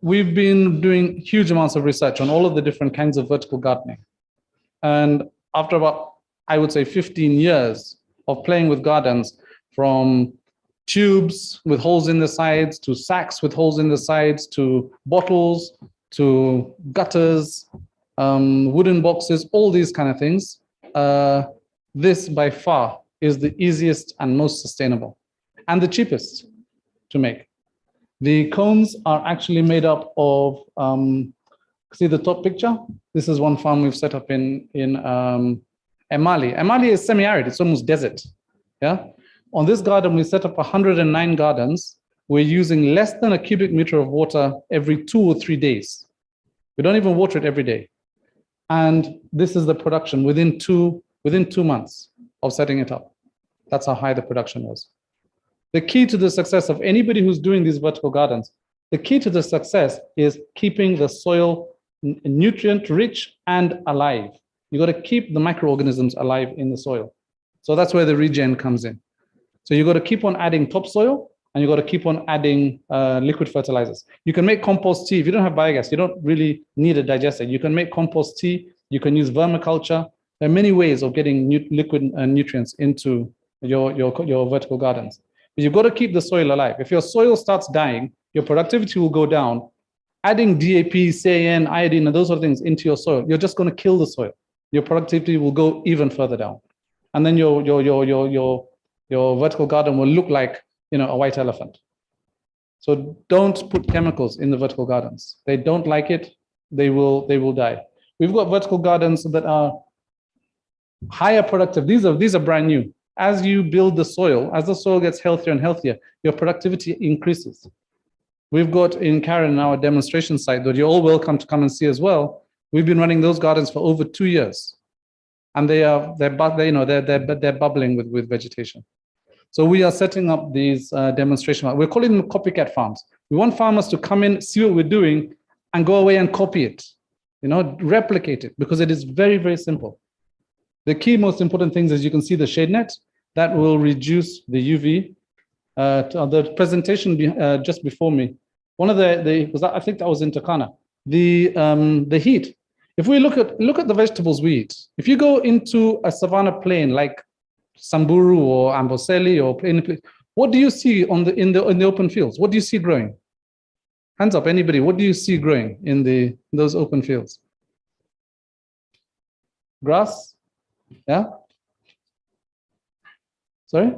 We've been doing huge amounts of research on all of the different kinds of vertical gardening. And after about, I would say, 15 years of playing with gardens, from tubes with holes in the sides, to sacks with holes in the sides, to bottles, to gutters, wooden boxes, all these kind of things, this by far is the easiest and most sustainable and the cheapest to make. The cones are actually made up of, see the top picture? This is one farm we've set up in Emali. Emali is semi-arid, it's almost desert. Yeah. On this garden, we set up 109 gardens. We're using less than a cubic meter of water every 2 or 3 days. We don't even water it every day. And this is the production within two months of setting it up. That's how high the production was. The key to the success of anybody who's doing these vertical gardens, the key to the success is keeping the soil nutrient rich and alive. You got to keep the microorganisms alive in the soil. So that's where the regen comes in. So you got to keep on adding topsoil, and you got to keep on adding liquid fertilizers. You can make compost tea. If you don't have biogas, you don't really need a digester. You can make compost tea. You can use vermiculture. There are many ways of getting liquid nutrients into your vertical gardens. But you've got to keep the soil alive. If your soil starts dying, your productivity will go down. Adding DAP, CAN, iodine, and those sort of things into your soil, you're just going to kill the soil. Your productivity will go even further down. And then your vertical garden will look like, a white elephant. So don't put chemicals in the vertical gardens. They don't like it. They will die. We've got vertical gardens that are higher productive. These are brand new. As you build the soil, as the soil gets healthier and healthier, your productivity increases. We've got in Karen, our demonstration site, that you're all welcome to come and see as well. We've been running those gardens for over 2 years, and they're bubbling with vegetation. So we are setting up these demonstration. We're calling them copycat farms. We want farmers to come in, see what we're doing, and go away and copy it. Replicate it, because it is very, very simple. The key, most important things, as you can see, the shade net that will reduce the UV. The presentation just before me, one of because I think that was in Turkana, the heat. If we look at the vegetables we eat, if you go into a savanna plain like Samburu or Amboseli or any place, what do you see in the open fields? What do you see growing? Hands up, anybody. What do you see growing in those open fields? Grass? Yeah. Sorry?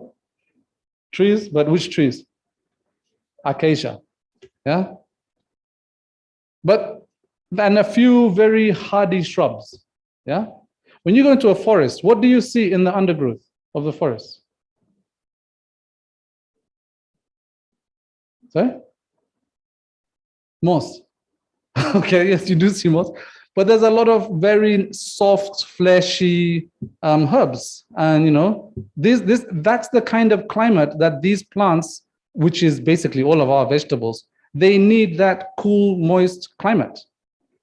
Trees, but which trees? Acacia. Yeah. And a few very hardy shrubs. Yeah. When you go into a forest, what do you see in the undergrowth of the forest? Sorry? Moss. Okay, yes, you do see moss. But there's a lot of very soft, fleshy herbs. And that's the kind of climate that these plants, which is basically all of our vegetables, they need that cool, moist climate.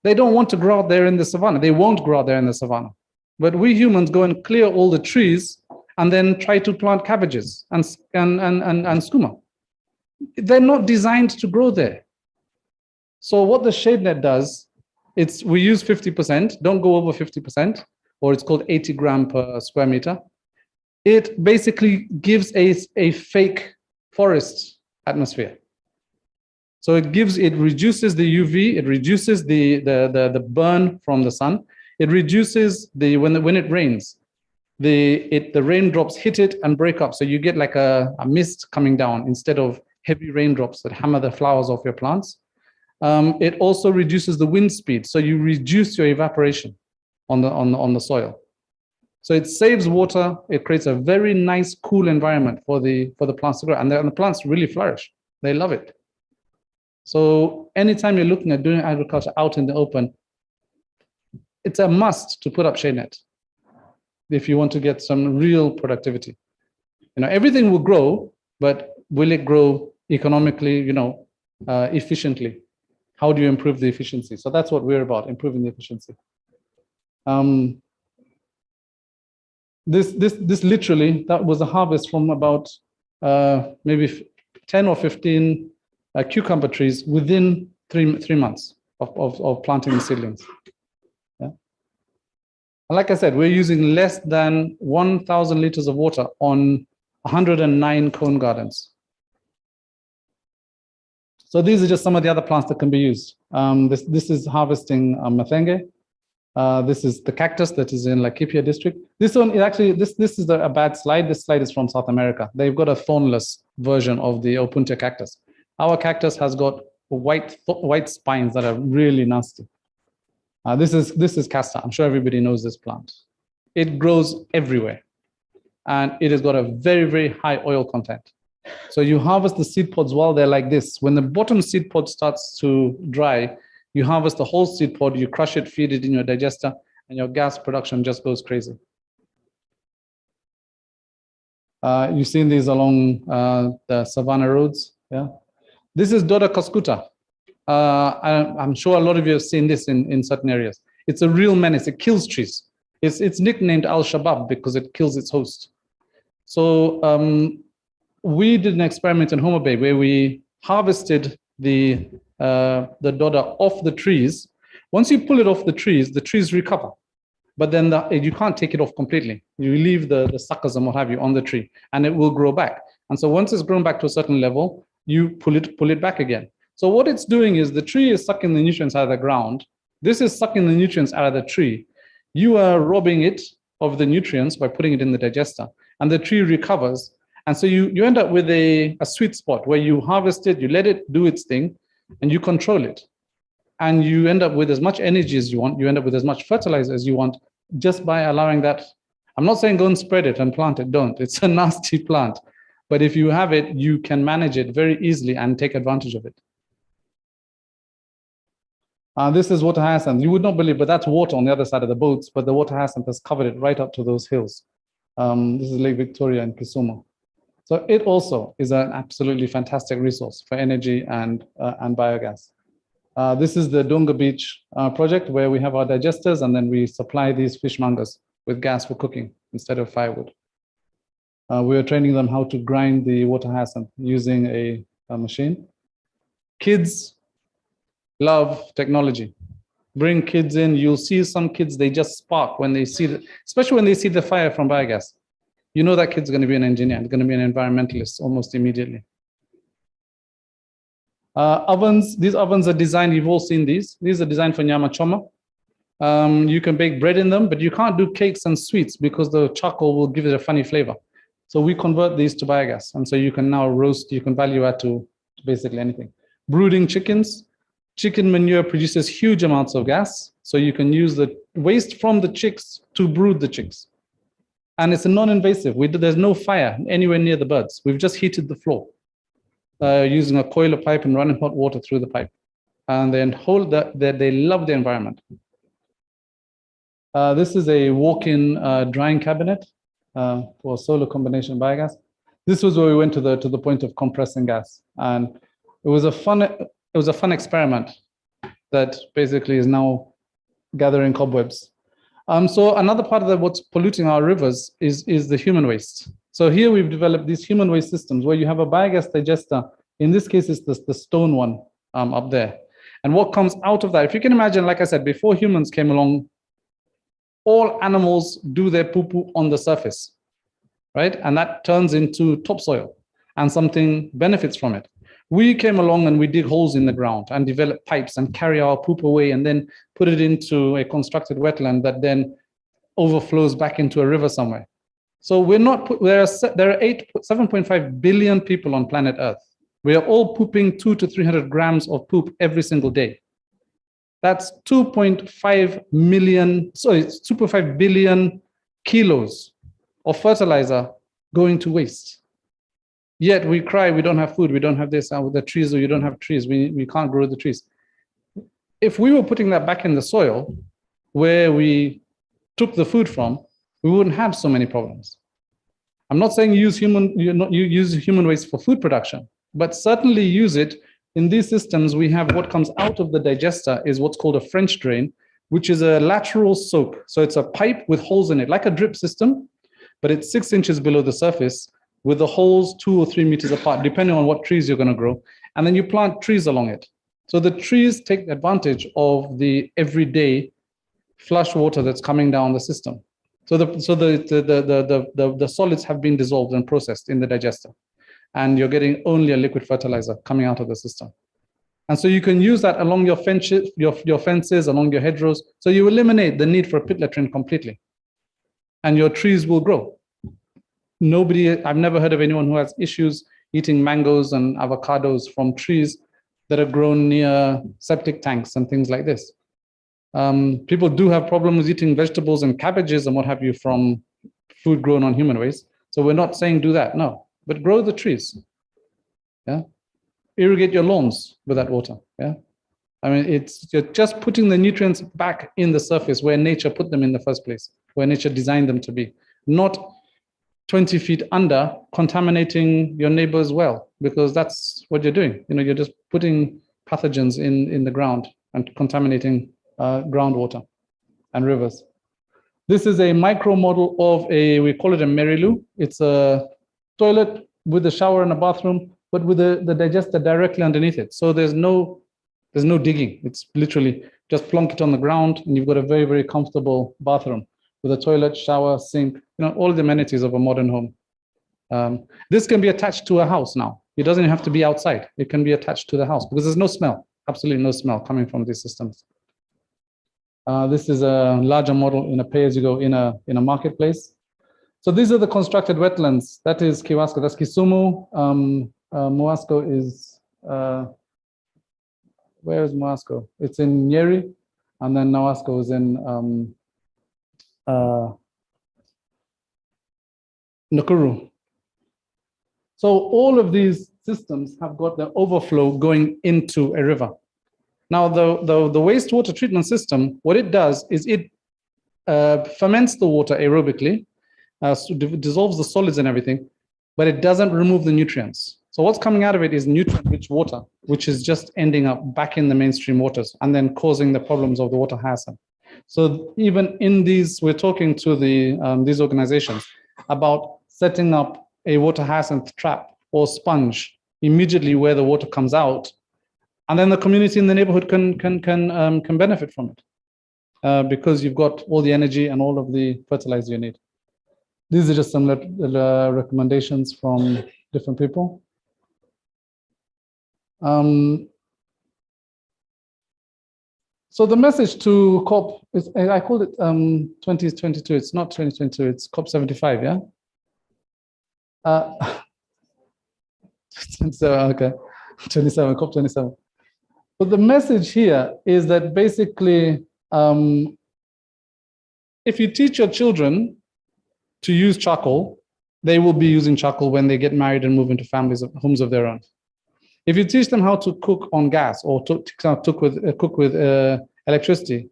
They don't want to grow out there in the savannah. They won't grow out there in the savannah. But we humans go and clear all the trees and then try to plant cabbages and skuma. They're not designed to grow there. So what the shade net does, we use 50%, don't go over 50%, or it's called 80 gram per square meter. It basically gives a fake forest atmosphere. So it reduces the UV, it reduces the burn from the sun, it reduces when it rains, the raindrops hit it and break up. So you get like a mist coming down instead of heavy raindrops that hammer the flowers off your plants. It also reduces the wind speed, so you reduce your evaporation on the soil. So it saves water. It creates a very nice, cool environment for the plants to grow, and the plants really flourish. They love it. So anytime you're looking at doing agriculture out in the open, it's a must to put up shade net if you want to get some real productivity. Everything will grow, but will it grow economically? Efficiently? How do you improve the efficiency? So that's what we're about, improving the efficiency. This literally, that was a harvest from about maybe 10 or 15 cucumber trees within three months of planting the seedlings. Yeah. And like I said, we're using less than 1,000 liters of water on 109 cone gardens. So these are just some of the other plants that can be used. This is harvesting Mathenge. This is the cactus that is in Laikipia district. This one is actually, this is a bad slide. This slide is from South America. They've got a thornless version of the Opuntia cactus. Our cactus has got white spines that are really nasty. This is castor. I'm sure everybody knows this plant. It grows everywhere. And it has got a very, very high oil content. So you harvest the seed pods while they're like this. When the bottom seed pod starts to dry, you harvest the whole seed pod, you crush it, feed it in your digester, and your gas production just goes crazy. You've seen these along the Savannah roads. Yeah. This is Doda cuscuta. I'm sure a lot of you have seen this in certain areas. It's a real menace. It kills trees. It's nicknamed Al-Shabaab because it kills its host. So we did an experiment in Homa Bay where we harvested the Doda off the trees. Once you pull it off the trees recover. But then you can't take it off completely. You leave the suckers and what have you on the tree, and it will grow back. And so once it's grown back to a certain level, you pull it back again. So what it's doing is the tree is sucking the nutrients out of the ground. This is sucking the nutrients out of the tree. You are robbing it of the nutrients by putting it in the digester, and the tree recovers. And so you end up with a sweet spot where you harvest it, you let it do its thing, and you control it. And you end up with as much energy as you want, you end up with as much fertilizer as you want, just by allowing that. I'm not saying go and spread it and plant it, don't. It's a nasty plant. But if you have it, you can manage it very easily and take advantage of it. This is water hyacinth. You would not believe, but that's water on the other side of the boats, but the water hyacinth has covered it right up to those hills. This is Lake Victoria in Kisumu. So it also is an absolutely fantastic resource for energy and biogas. This is the Dunga Beach project where we have our digesters and then we supply these fishmongers with gas for cooking instead of firewood. We are training them how to grind the water hyacinth using a machine. Kids love technology. Bring kids in, you'll see some kids, they just spark when they see, especially when they see the fire from biogas. You know that kid's going to be an engineer, going to be an environmentalist almost immediately. Ovens, these ovens are designed, you've all seen these. These are designed for nyama choma. You can bake bread in them, but you can't do cakes and sweets because the charcoal will give it a funny flavor. So we convert these to biogas. And so you can now roast, you can value add to basically anything. Brooding chickens. Chicken manure produces huge amounts of gas. So you can use the waste from the chicks to brood the chicks. And it's a non-invasive. There's no fire anywhere near the birds. We've just heated the floor using a coiler pipe and running hot water through the pipe. And then they love the environment. This is a walk-in drying cabinet for solar combination biogas. This was where we went to the point of compressing gas. And it was a fun experiment that basically is now gathering cobwebs. So another part of what's polluting our rivers is the human waste. So here we've developed these human waste systems where you have a biogas digester. In this case, it's the stone one up there. And what comes out of that, if you can imagine, like I said, before humans came along, all animals do their poo-poo on the surface, right? And that turns into topsoil and something benefits from it. We came along and we dig holes in the ground and develop pipes and carry our poop away and then put it into a constructed wetland that then overflows back into a river somewhere. So there are 7.5 billion people on planet Earth. We are all pooping 200 to 300 grams of poop every single day. That's 2.5 billion kilos of fertilizer going to waste. Yet we cry, we don't have food, we don't have this, the trees, or you don't have trees, we can't grow the trees. If we were putting that back in the soil where we took the food from, we wouldn't have so many problems. I'm not saying use human waste for food production, but certainly use it. In these systems, we have what comes out of the digester is what's called a French drain, which is a lateral soak. So it's a pipe with holes in it, like a drip system, but it's 6 inches below the surface with the holes 2 or 3 meters apart, depending on what trees you're going to grow. And then you plant trees along it. So the trees take advantage of the everyday flush water that's coming down the system. So the solids have been dissolved and processed in the digester. And you're getting only a liquid fertilizer coming out of the system. And so you can use that along your fences, along your hedgerows. So you eliminate the need for a pit latrine completely. And your trees will grow. I've never heard of anyone who has issues eating mangoes and avocados from trees that are grown near septic tanks and things like this. People do have problems eating vegetables and cabbages and what have you from food grown on human waste. So we're not saying do that, no, but grow the trees. Yeah, irrigate your lawns with that water. Yeah, I mean, you're just putting the nutrients back in the surface where nature put them in the first place, where nature designed them to be, not 20 feet under, contaminating your neighbor's well, because that's what you're doing. You're just putting pathogens in the ground and contaminating groundwater and rivers. This is a micro model of we call it a Merilu. It's a toilet with a shower and a bathroom, but with the digester directly underneath it. So there's no digging. It's literally just plonk it on the ground and you've got a very, very comfortable bathroom with a toilet, shower, sink, all the amenities of a modern home. This can be attached to a house now. It doesn't have to be outside. It can be attached to the house because there's no smell, absolutely no smell coming from these systems. This is a larger model in a pay-as-you-go in a marketplace. So these are the constructed wetlands. That is Kiwasco, that's Kisumu. Moasco is, where is Moasco? It's in Nyeri, and then Nawasco is in Nakuru. So all of these systems have got the overflow going into a river. Now, the wastewater treatment system, what it does is it ferments the water aerobically, so dissolves the solids and everything, but it doesn't remove the nutrients. So what's coming out of it is nutrient-rich water, which is just ending up back in the mainstream waters and then causing the problems of the water hyacinth. So even in these, we're talking to these organizations about setting up a water hyacinth trap or sponge immediately where the water comes out, and then the community in the neighborhood can benefit from it because you've got all the energy and all of the fertilizer you need. These are just some recommendations from different people. So the message to COP is, I called it 2022. It's not 2022. It's COP 75. Yeah. 27. Okay. 27. COP 27. But the message here is that basically, if you teach your children to use charcoal, they will be using charcoal when they get married and move into homes of their own. If you teach them how to cook on gas or to cook with electricity,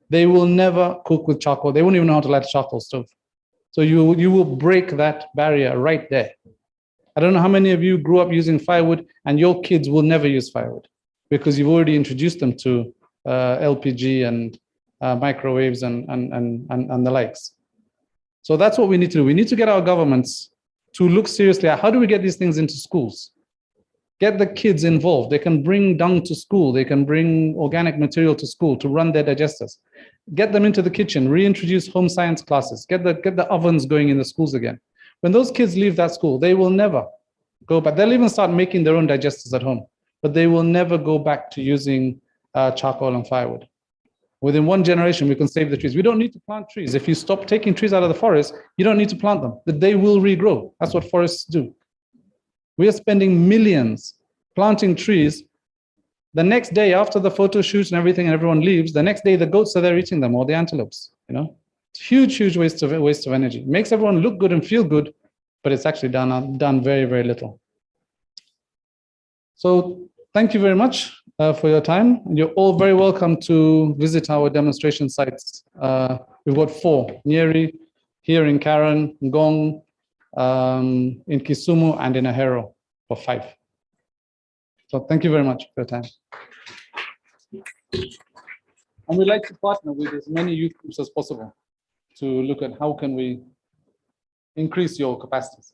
they will never cook with charcoal. They won't even know how to light a charcoal stove. So you will break that barrier right there. I don't know how many of you grew up using firewood, and your kids will never use firewood because you've already introduced them to LPG and microwaves and the likes. So that's what we need to do. We need to get our governments to look seriously at how do we get these things into schools? Get the kids involved. They can bring dung to school. They can bring organic material to school to run their digesters. Get them into the kitchen, reintroduce home science classes, get the ovens going in the schools again. When those kids leave that school, they will never go back. They'll even start making their own digesters at home, but they will never go back to using charcoal and firewood. Within one generation, we can save the trees. We don't need to plant trees. If you stop taking trees out of the forest, you don't need to plant them. They will regrow. That's what forests do. We are spending millions planting trees. The next day, after the photo shoots and everything, and everyone leaves, the next day the goats are there eating them, or the antelopes. You know, it's huge waste of energy. It makes everyone look good and feel good, but it's actually done very, very little. So thank you very much for your time. You're all very welcome to visit our demonstration sites. We've got 4: Nyeri, here in Karen, Ngong, in Kisumu, and in Ahero for 5. So thank you very much for your time. And we'd like to partner with as many youth groups as possible to look at how can we increase your capacities.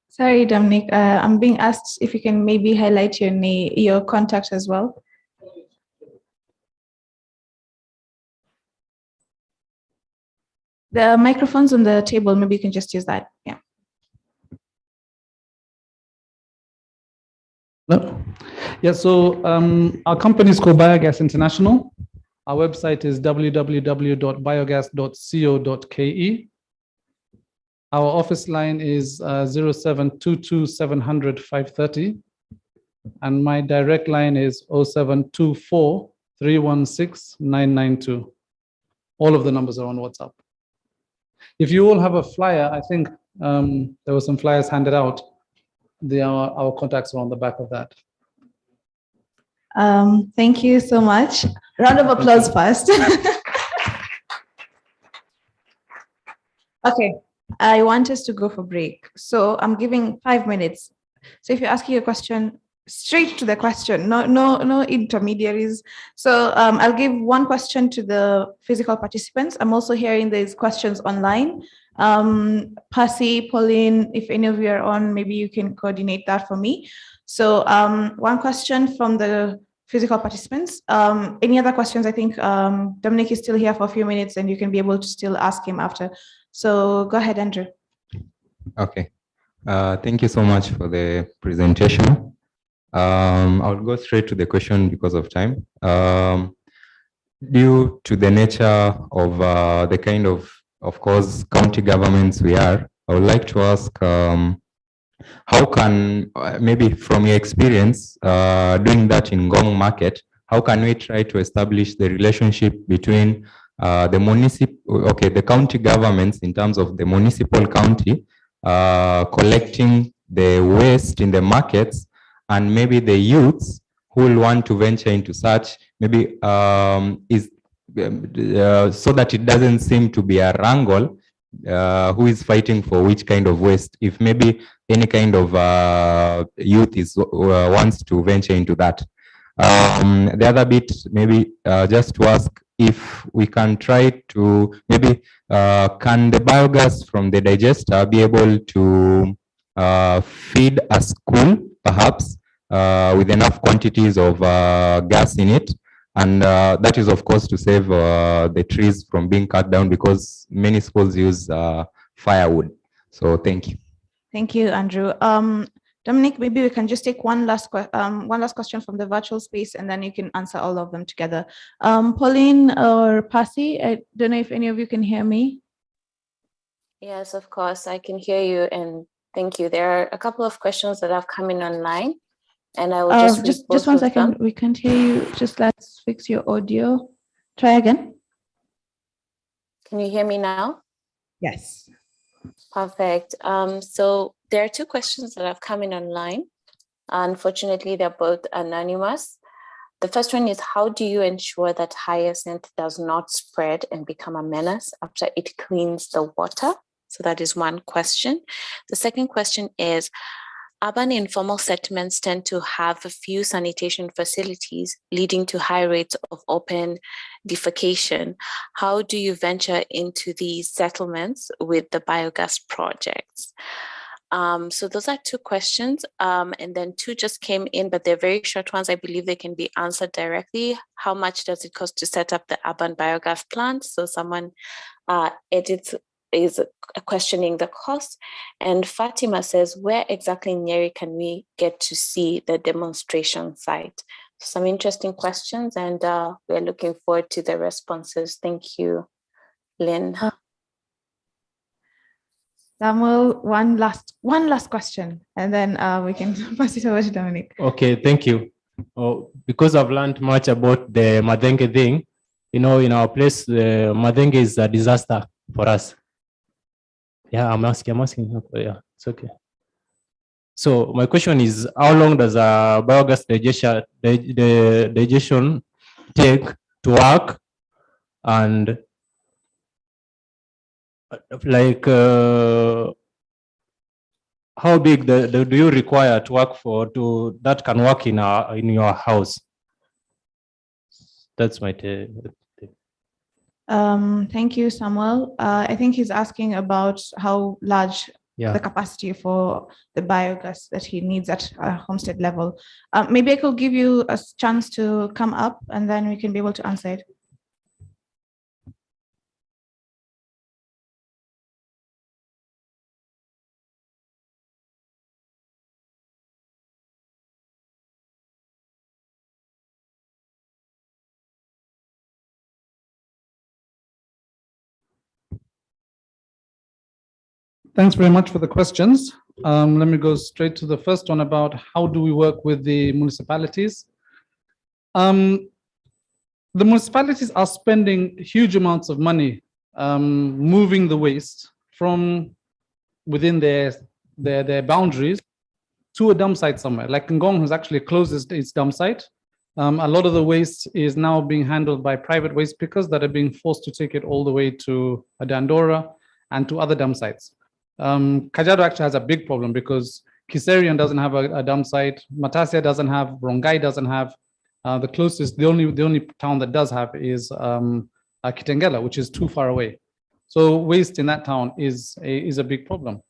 Sorry, Dominic, I'm being asked if you can maybe highlight your contact as well. The microphone's on the table, maybe you can just use that, yeah. No. Yeah, so our company is called Biogas International. Our website is www.biogas.co.ke. Our office line is 0722 700 530. And my direct line is 0724 316 992. All of the numbers are on WhatsApp. If you all have a flyer, I think there were some flyers handed out. Our contacts are on the back of that. Thank you so much. Round of applause first. Okay, I want us to go for break. So I'm giving 5 minutes. So if you're asking a question, straight to the question, no intermediaries. So I'll give one question to the physical participants. I'm also hearing these questions online. Percy, Pauline, if any of you are on, maybe you can coordinate that for me. So one question from the physical participants. Any other questions? I think Dominic is still here for a few minutes and you can be able to still ask him after. So go ahead, Andrew. Okay. Thank you so much for the presentation. I'll go straight to the question because of time. Due to the nature of the kind of course, county governments we are, I would like to ask, how can, maybe from your experience doing that in Ngong market, how can we try to establish the relationship between the county governments in terms of the municipal county collecting the waste in the markets, and maybe the youths who will want to venture into such, maybe so that it doesn't seem to be a wrangle who is fighting for which kind of waste, if maybe any kind of youth wants to venture into that. The other bit, maybe just to ask if we can try to, maybe can the biogas from the digester be able to feed a school, perhaps, with enough quantities of gas in it? And that is, of course, to save the trees from being cut down, because many schools use firewood. So thank you. Thank you, Andrew. Dominic, maybe we can just take one last question from the virtual space, and then you can answer all of them together. Pauline or Pasi, I don't know if any of you can hear me. Yes, of course, I can hear you, and thank you. There are a couple of questions that have come in online, and I will just one second. We can't hear you. Just let's fix your audio. Try again. Can you hear me now? Yes. Perfect. So there are two questions that have come in online. Unfortunately, they're both anonymous. The first one is, how do you ensure that hyacinth does not spread and become a menace after it cleans the water? So that is one question. The second question is, urban informal settlements tend to have a few sanitation facilities, leading to high rates of open defecation. How do you venture into these settlements with the biogas projects? So those are two questions, and then two just came in, but they're very short ones. I believe they can be answered directly. How much does it cost to set up the urban biogas plant? So someone is questioning the cost. And Fatima says, where exactly in Nyeri can we get to see the demonstration site? Some interesting questions, and we're looking forward to the responses. Thank you, Lynn. Samuel, one last question, and then we can pass it over to Dominic. Okay, thank you. Because I've learned much about the Madenge thing, in our place, the Madenge is a disaster for us. Yeah, I'm asking. Yeah, it's okay. So my question is, how long does a biogas digestion take to work? And like, how big do you require to work that can work in your house? That's my take. Thank you, Samuel. I think he's asking about how large the capacity for the biogas that he needs at a homestead level. Maybe I could give you a chance to come up, and then we can be able to answer it. Thanks very much for the questions. Let me go straight to the first one about how do we work with the municipalities. The municipalities are spending huge amounts of money moving the waste from within their boundaries to a dump site somewhere. Like Ngong has actually closed its dump site. A lot of the waste is now being handled by private waste pickers that are being forced to take it all the way to Dandora and to other dump sites. Kajiado actually has a big problem because Kiserian doesn't have a dump site, Matasia doesn't have, Rongai doesn't have. The closest, the only town that does have is Kitengela, which is too far away. So waste in that town is a big problem.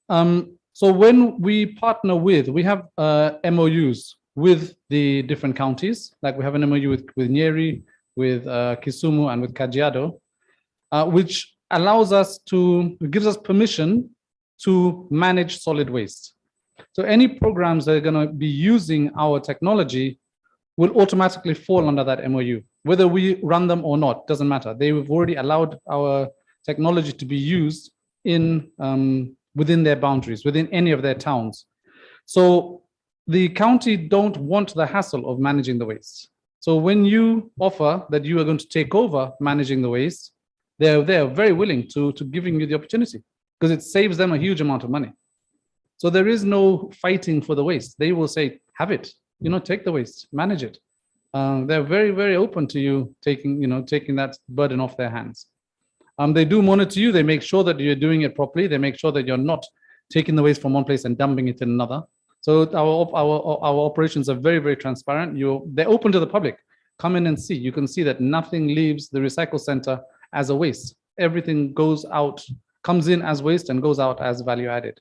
So when we partner we have MOUs with the different counties, like we have an MOU with Nyeri, with Kisumu, and with Kajiado, which gives us permission to manage solid waste. So So any programs that are going to be using our technology will automatically fall under that MOU. Whether we run them or not, doesn't matter. They've already allowed our technology to be used in within their boundaries, within any of their towns. So the county don't want the hassle of managing the waste. So when you offer that you are going to take over managing the waste, they're very willing to giving you the opportunity because it saves them a huge amount of money. So there is no fighting for the waste. They will say, have it, take the waste, manage it. They're very, very open to you taking that burden off their hands. They do monitor you. They make sure that you're doing it properly. They make sure that you're not taking the waste from one place and dumping it in another. So our operations are very, very transparent. They're open to the public. Come in and see. You can see that nothing leaves the recycle center as a waste. Everything goes out, comes in as waste and goes out as value added.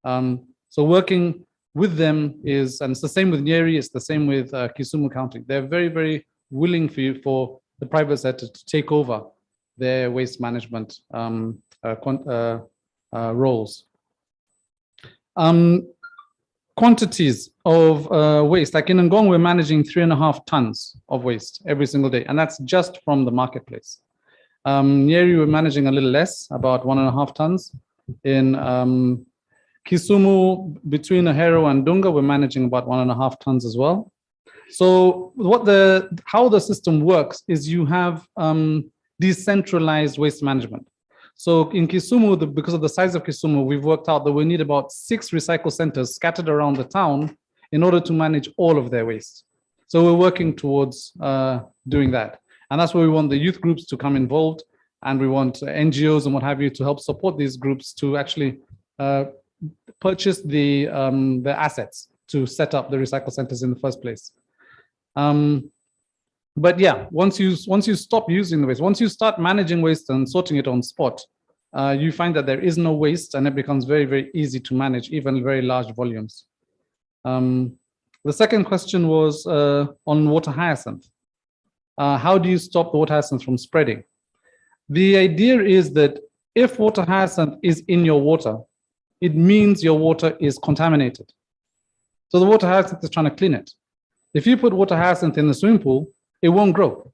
So working with them is, and it's the same with Nyeri, it's the same with Kisumu County. They're very, very willing for the private sector to take over their waste management roles. Quantities of waste, like in Ngong, we're managing 3.5 tons of waste every single day, and that's just from the marketplace. Nyeri, we're managing a little less, about 1.5 tons. In Kisumu, between Ahero and Dunga, we're managing about 1.5 tons as well. So how the system works is you have decentralized waste management. So in Kisumu, because of the size of Kisumu, we've worked out that we need about 6 recycle centers scattered around the town in order to manage all of their waste. So we're working towards doing that. And that's where we want the youth groups to come involved, and we want NGOs and what have you to help support these groups to actually purchase the assets to set up the recycle centers in the first place. But yeah, once you stop using the waste, once you start managing waste and sorting it on spot, you find that there is no waste, and it becomes very, very easy to manage even very large volumes. The second question was on water hyacinth. How do you stop the water hyacinth from spreading? The idea is that if water hyacinth is in your water, it means your water is contaminated. So the water hyacinth is trying to clean it. If you put water hyacinth in the swimming pool, it won't grow.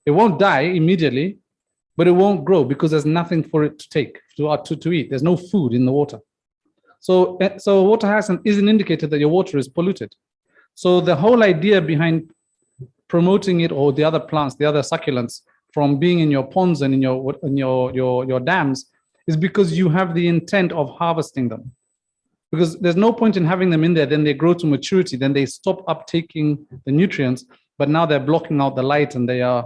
It won't die immediately, but it won't grow because there's nothing for it to take, to eat. There's no food in the water. So water hyacinth is an indicator that your water is polluted. So the whole idea behind promoting it, or the other plants, the other succulents, from being in your ponds and in your dams, is because you have the intent of harvesting them. Because there's no point in having them in there, then they grow to maturity, then they stop uptaking the nutrients, but now they're blocking out the light and they are,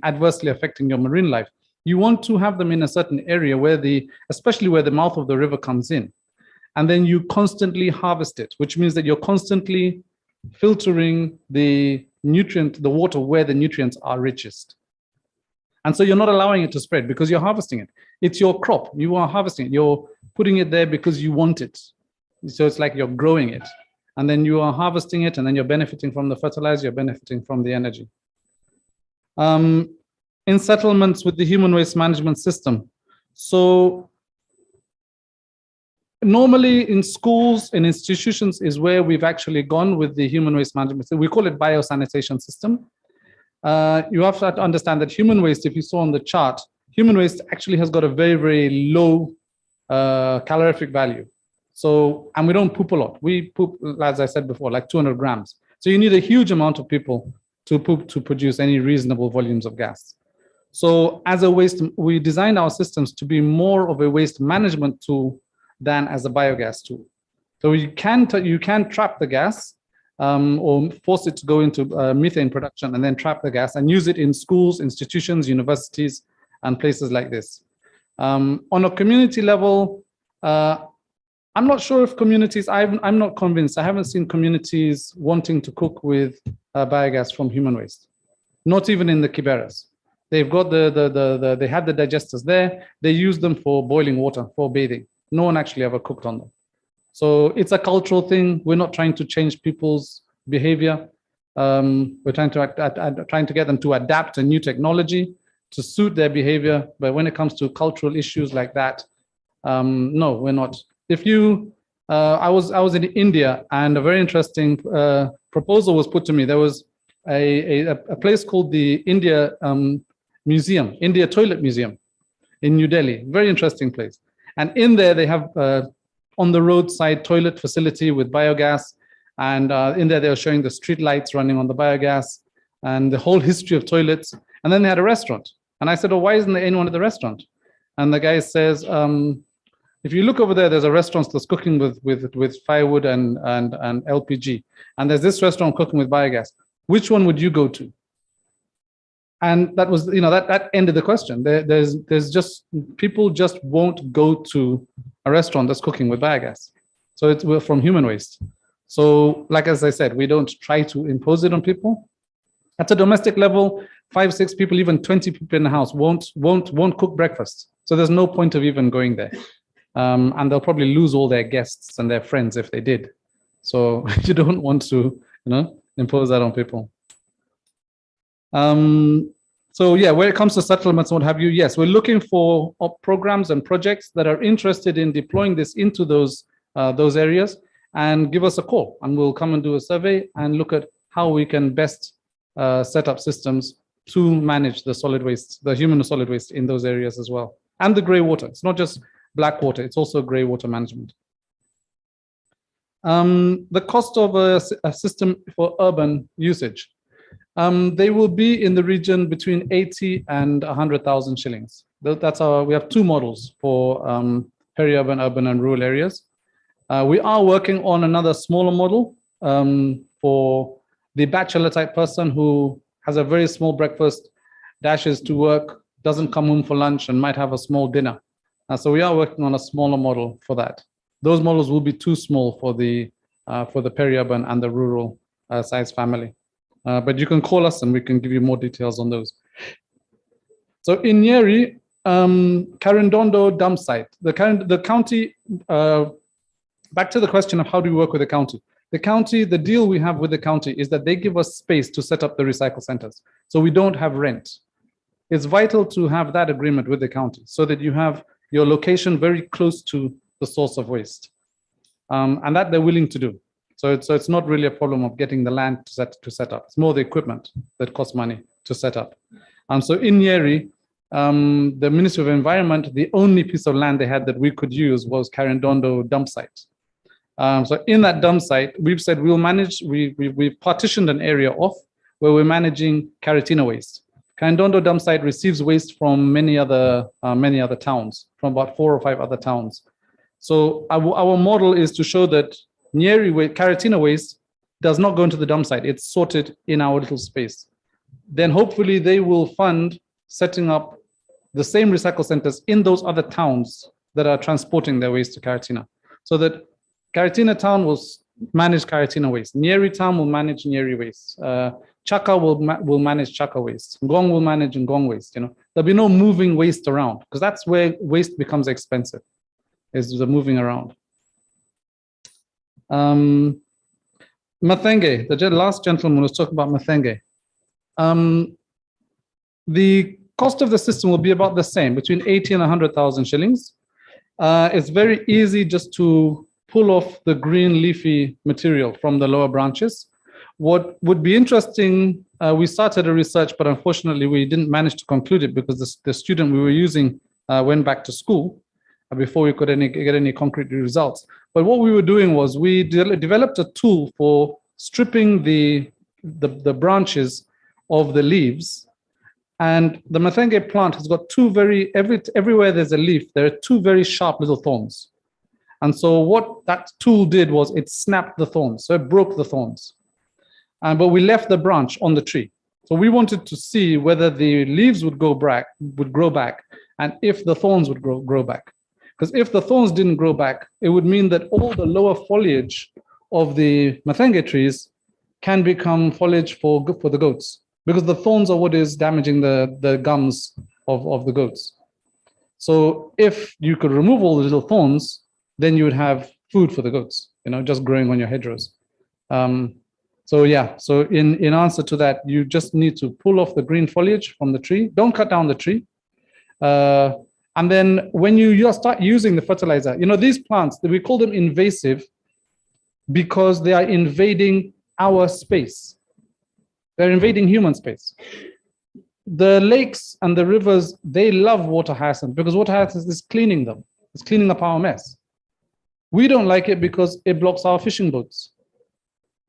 adversely affecting your marine life. You want to have them in a certain area where especially where the mouth of the river comes in. And then you constantly harvest it, which means that you're constantly filtering the water where the nutrients are richest. And so you're not allowing it to spread because you're harvesting it. It's your crop. You are harvesting it. You're putting it there because you want it. So it's like you're growing it. And then you are harvesting it, and then you're benefiting from the fertilizer, you're benefiting from the energy. In settlements with the human waste management system. So normally in schools and institutions is where we've actually gone with the human waste management. So we call it biosanitation system. You have to understand that human waste, if you saw on the chart, human waste actually has got a very, very low calorific value. So, and we don't poop a lot. We poop, as I said before, like 200 grams. So you need a huge amount of people to poop to produce any reasonable volumes of gas. So as a waste, we designed our systems to be more of a waste management tool than as a biogas tool. So you can trap the gas or force it to go into methane production and then trap the gas and use it in schools, institutions, universities, and places like this. On a community level, I'm not sure if communities, I'm not convinced. I haven't seen communities wanting to cook with biogas from human waste, not even in the Kiberas. They've got they had the digesters there. They use them for boiling water, for bathing. No one actually ever cooked on them. So it's a cultural thing. We're not trying to change people's behavior. We're trying to get them to adapt a new technology to suit their behavior. But when it comes to cultural issues like that, no, we're not. If you I was in India, and a very interesting proposal was put to me. There was a place called the India Museum, India Toilet Museum in New Delhi. Very interesting place. And in there they have on the roadside toilet facility with biogas. And in there they were showing the street lights running on the biogas and the whole history of toilets. And then they had a restaurant. And I said, oh, why isn't there anyone at the restaurant? And the guy says, if you look over there, there's a restaurant that's cooking with firewood and LPG. And there's this restaurant cooking with biogas. Which one would you go to? And that was, that ended the question. There's just, people just won't go to a restaurant that's cooking with biogas. So it's from human waste. So like, as I said, we don't try to impose it on people. At a domestic level, 5, 6 people, even 20 people in the house won't cook breakfast. So there's no point of even going there. And they'll probably lose all their guests and their friends if they did. So you don't want to, impose that on people. So yeah, when it comes to settlements and what have you, yes, we're looking for programs and projects that are interested in deploying this into those areas, and give us a call, and we'll come and do a survey and look at how we can best set up systems to manage the solid waste, the human solid waste in those areas as well. And the grey water. It's not just black water, it's also grey water management. The cost of a system for urban usage. They will be in the region between 80 and 100,000 shillings. That's we have 2 models for peri-urban, urban and rural areas. We are working on another smaller model for the bachelor type person who has a very small breakfast, dashes to work, doesn't come home for lunch and might have a small dinner. So we are working on a smaller model for that. Those models will be too small for the peri-urban and the rural size family. But you can call us and we can give you more details on those. So in Nyeri, Karendondo dump site, the county, back to the question of how do we work with the county? The deal we have with the county is that they give us space to set up the recycle centers. So we don't have rent. It's vital to have that agreement with the county so that you have your location very close to the source of waste. And that they're willing to do. So it's not really a problem of getting the land to set up. It's more the equipment that costs money to set up. So in Nyeri, the Ministry of Environment, the only piece of land they had that we could use was Karendondo dump site. So in that dump site, we've said we'll manage, we've partitioned an area off where we're managing Karatina waste. Karendondo dump site receives waste from many other towns, from about 4 or 5 other towns. So our model is to show that Nyeri Karatina waste does not go into the dump site. It's sorted in our little space. Then hopefully they will fund setting up the same recycle centers in those other towns that are transporting their waste to Karatina. So that Karatina town will manage Karatina waste. Nyeri town will manage Nyeri waste. Chaka will manage Chaka waste. Ngong will manage Ngong waste. There'll be no moving waste around, because that's where waste becomes expensive, is the moving around. Mathenge, the last gentleman was talking about Mathenge. The cost of the system will be about the same, between 80 and 100,000 shillings. It's very easy just to pull off the green leafy material from the lower branches. What would be interesting, we started a research, but unfortunately we didn't manage to conclude it because the student we were using went back to school before we could get any concrete results. But what we were doing was we developed a tool for stripping the branches of the leaves. And the Mathenge plant has got everywhere there's a leaf, there are 2 very sharp little thorns. And so what that tool did was it snapped the thorns, so it broke the thorns. But we left the branch on the tree. So we wanted to see whether the leaves would grow back, and if the thorns would grow back. Because if the thorns didn't grow back, it would mean that all the lower foliage of the Mathenge trees can become foliage for the goats, because the thorns are what is damaging the gums of the goats. So if you could remove all the little thorns, then you would have food for the goats, just growing on your hedgerows. So yeah, so in answer to that, you just need to pull off the green foliage from the tree. Don't cut down the tree. And then when you start using the fertilizer, these plants, we call them invasive because they are invading our space. They're invading human space. The lakes and the rivers, they love water hyacinth because water hyacinth is cleaning them. It's cleaning up our mess. We don't like it because it blocks our fishing boats.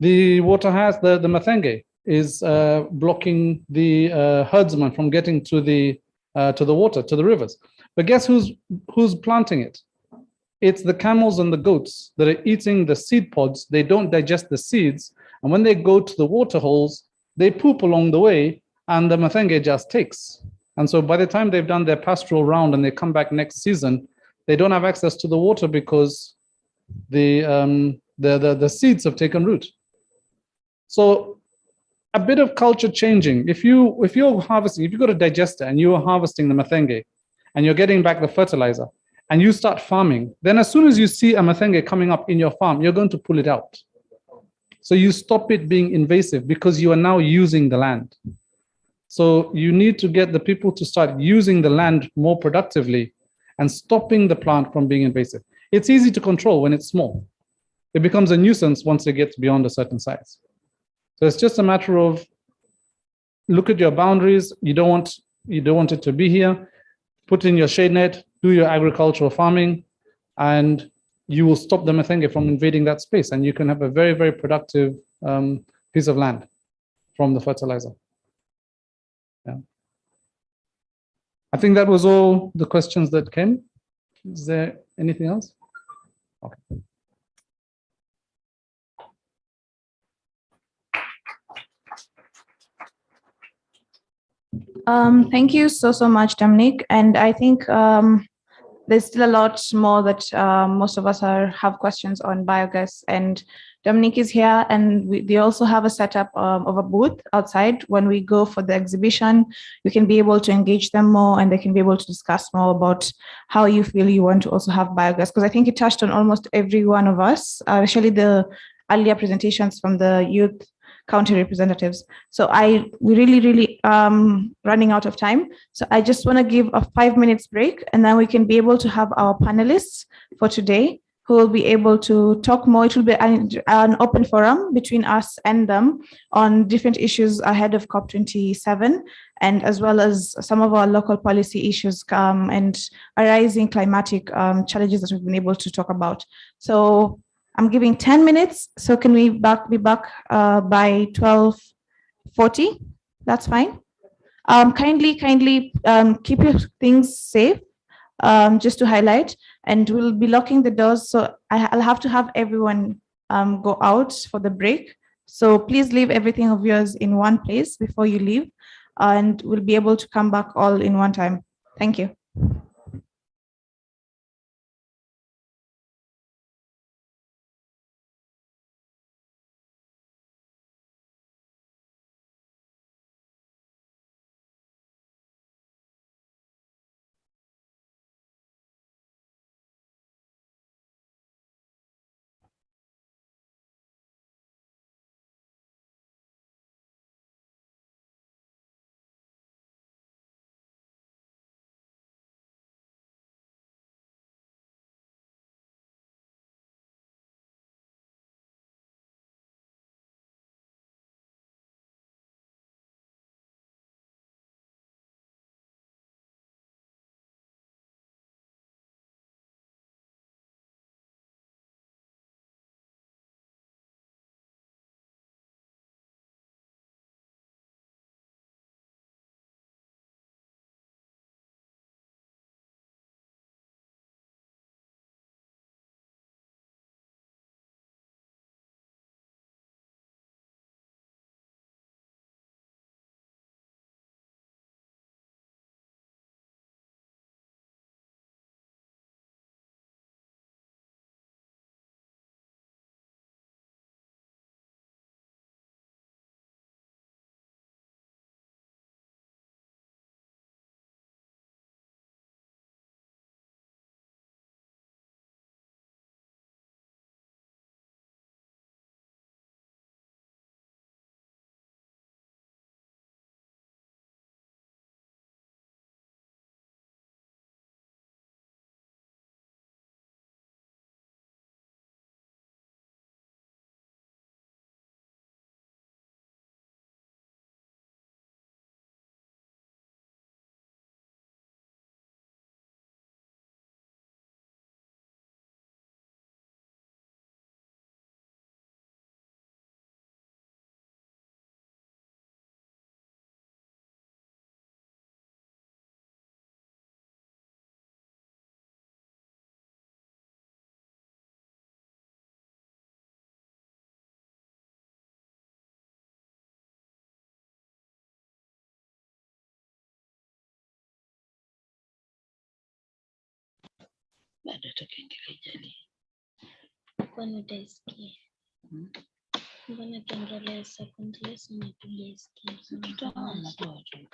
The water hyacinth, the Mathenge, is blocking the herdsmen from getting to the water, to the rivers. But guess who's planting it? It's the camels and the goats that are eating the seed pods. They don't digest the seeds. And when they go to the water holes, they poop along the way and the Mathenge just takes. And so by the time they've done their pastoral round and they come back next season, they don't have access to the water because the seeds have taken root. So a bit of culture changing. If you're harvesting, if you've got a digester and you're harvesting the Mathenge and you're getting back the fertilizer and you start farming, then as soon as you see a Mathenge coming up in your farm, you're going to pull it out. So you stop it being invasive because you are now using the land. So you need to get the people to start using the land more productively and stopping the plant from being invasive. It's easy to control when it's small. It becomes a nuisance once it gets beyond a certain size. So it's just a matter of look at your boundaries. You don't want it to be here. Put in your shade net, do your agricultural farming, and you will stop the Mathenge from invading that space. And you can have a very, very productive piece of land from the fertilizer. Yeah. I think that was all the questions that came. Is there anything else? Okay. Thank you so much, Dominic. And I think there's still a lot more that most of us have questions on biogas. And Dominic is here, and they also have a setup of a booth outside. When we go for the exhibition, you can be able to engage them more, and they can be able to discuss more about how you feel you want to also have biogas. Because I think it touched on almost every one of us, especially the earlier presentations from the youth county representatives. So we really running out of time. So I just want to give a 5 minutes break, and then we can be able to have our panelists for today who will be able to talk more. It will be an open forum between us and them on different issues ahead of COP27, and as well as some of our local policy issues and arising climatic challenges that we've been able to talk about. So I'm giving 10 minutes. So can we be back by 12:40? That's fine. Kindly keep your things safe, just to highlight, and we'll be locking the doors. So I'll have to have everyone go out for the break. So please leave everything of yours in one place before you leave, and we'll be able to come back all in one time. Thank you. bado kengele jali. Kwani utaisikia? Mbona kengele ya sekunde lesi natujaisikia? Tutaona tu.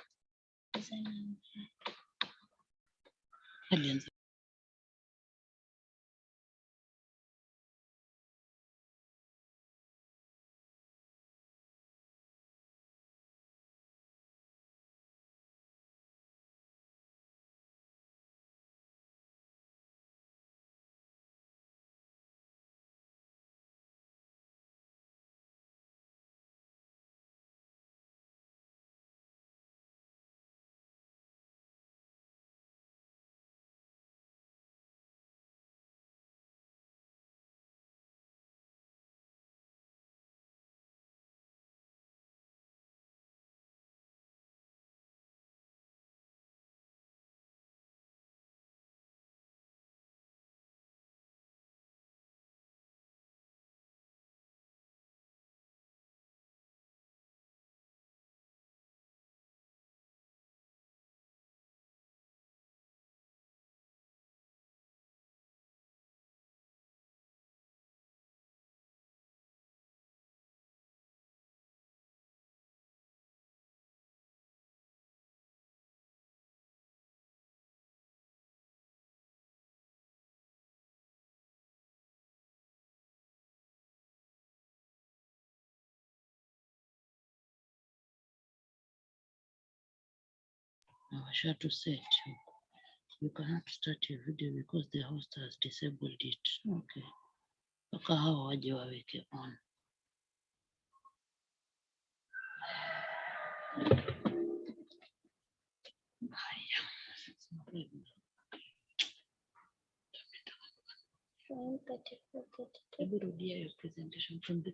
Alianza Washa to set. You cannot start your video because the host has disabled it. Okay. Mpaka hao waje waweke on. Hebu rudia your presentation from the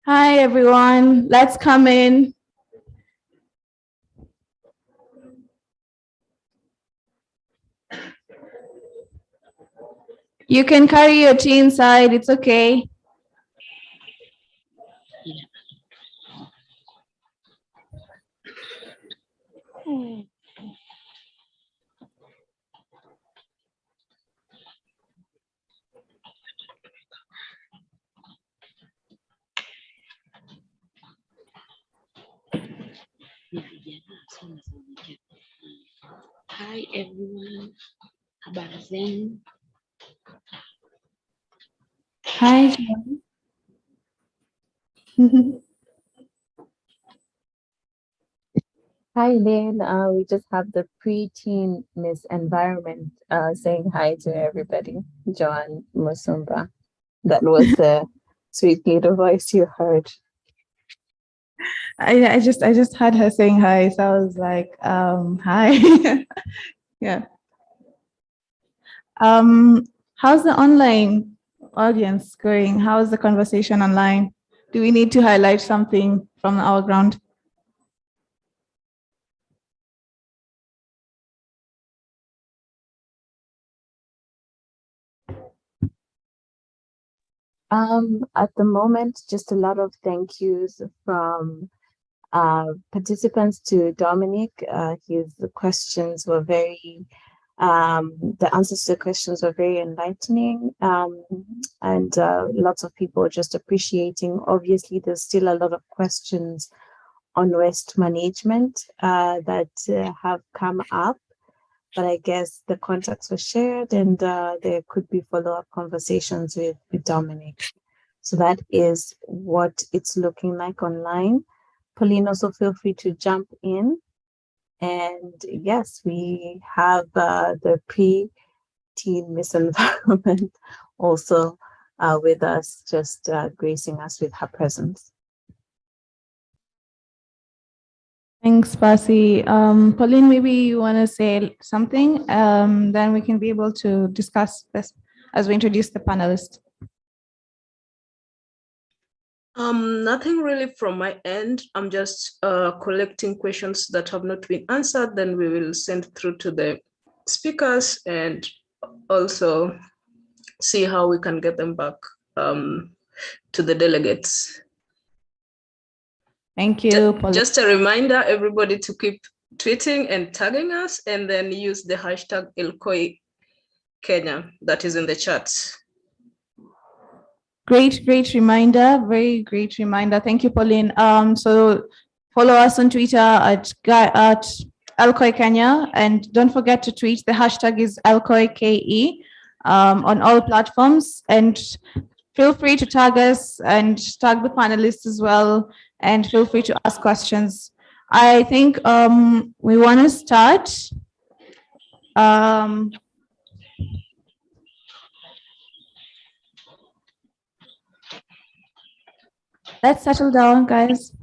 Hi, everyone. Let's come in. You can carry your tea inside. It's okay. Hi everyone, habari zenu? Hi. Hi, Lynn. We just have the preteen Miss Environment saying hi to everybody. John Musumba. That was the sweet little voice you heard. I just had her saying hi, so I was like, hi. Yeah. How's the online audience going? How's the conversation online? Do we need to highlight something from our ground? At the moment, just a lot of thank yous from participants to Dominic. His questions were very, the answers to the questions were very enlightening, and lots of people just appreciating. Obviously, there's still a lot of questions on waste management that have come up, but I guess the contacts were shared and there could be follow-up conversations with Dominic. So that is what it's looking like online. Pauline, also feel free to jump in. And yes, we have the pre-teen Miss Environment also with us, just gracing us with her presence. Thanks, Pasi. Pauline, maybe you want to say something, then we can be able to discuss this as we introduce the panelists. Nothing really from my end. I'm just collecting questions that have not been answered. Then we will send through to the speakers and also see how we can get them back to the delegates. Thank you, Pauline. Just a reminder, everybody, to keep tweeting and tagging us, and then use the hashtag Elkoi Kenya that is in the chat. Great reminder, very great reminder. Thank you, Pauline. So follow us on Twitter at Elkoi Kenya, and don't forget to tweet. The hashtag is ElkoiKE on all platforms, and feel free to tag us and tag the panelists as well, and feel free to ask questions. I think we want to start. Let's settle down, guys.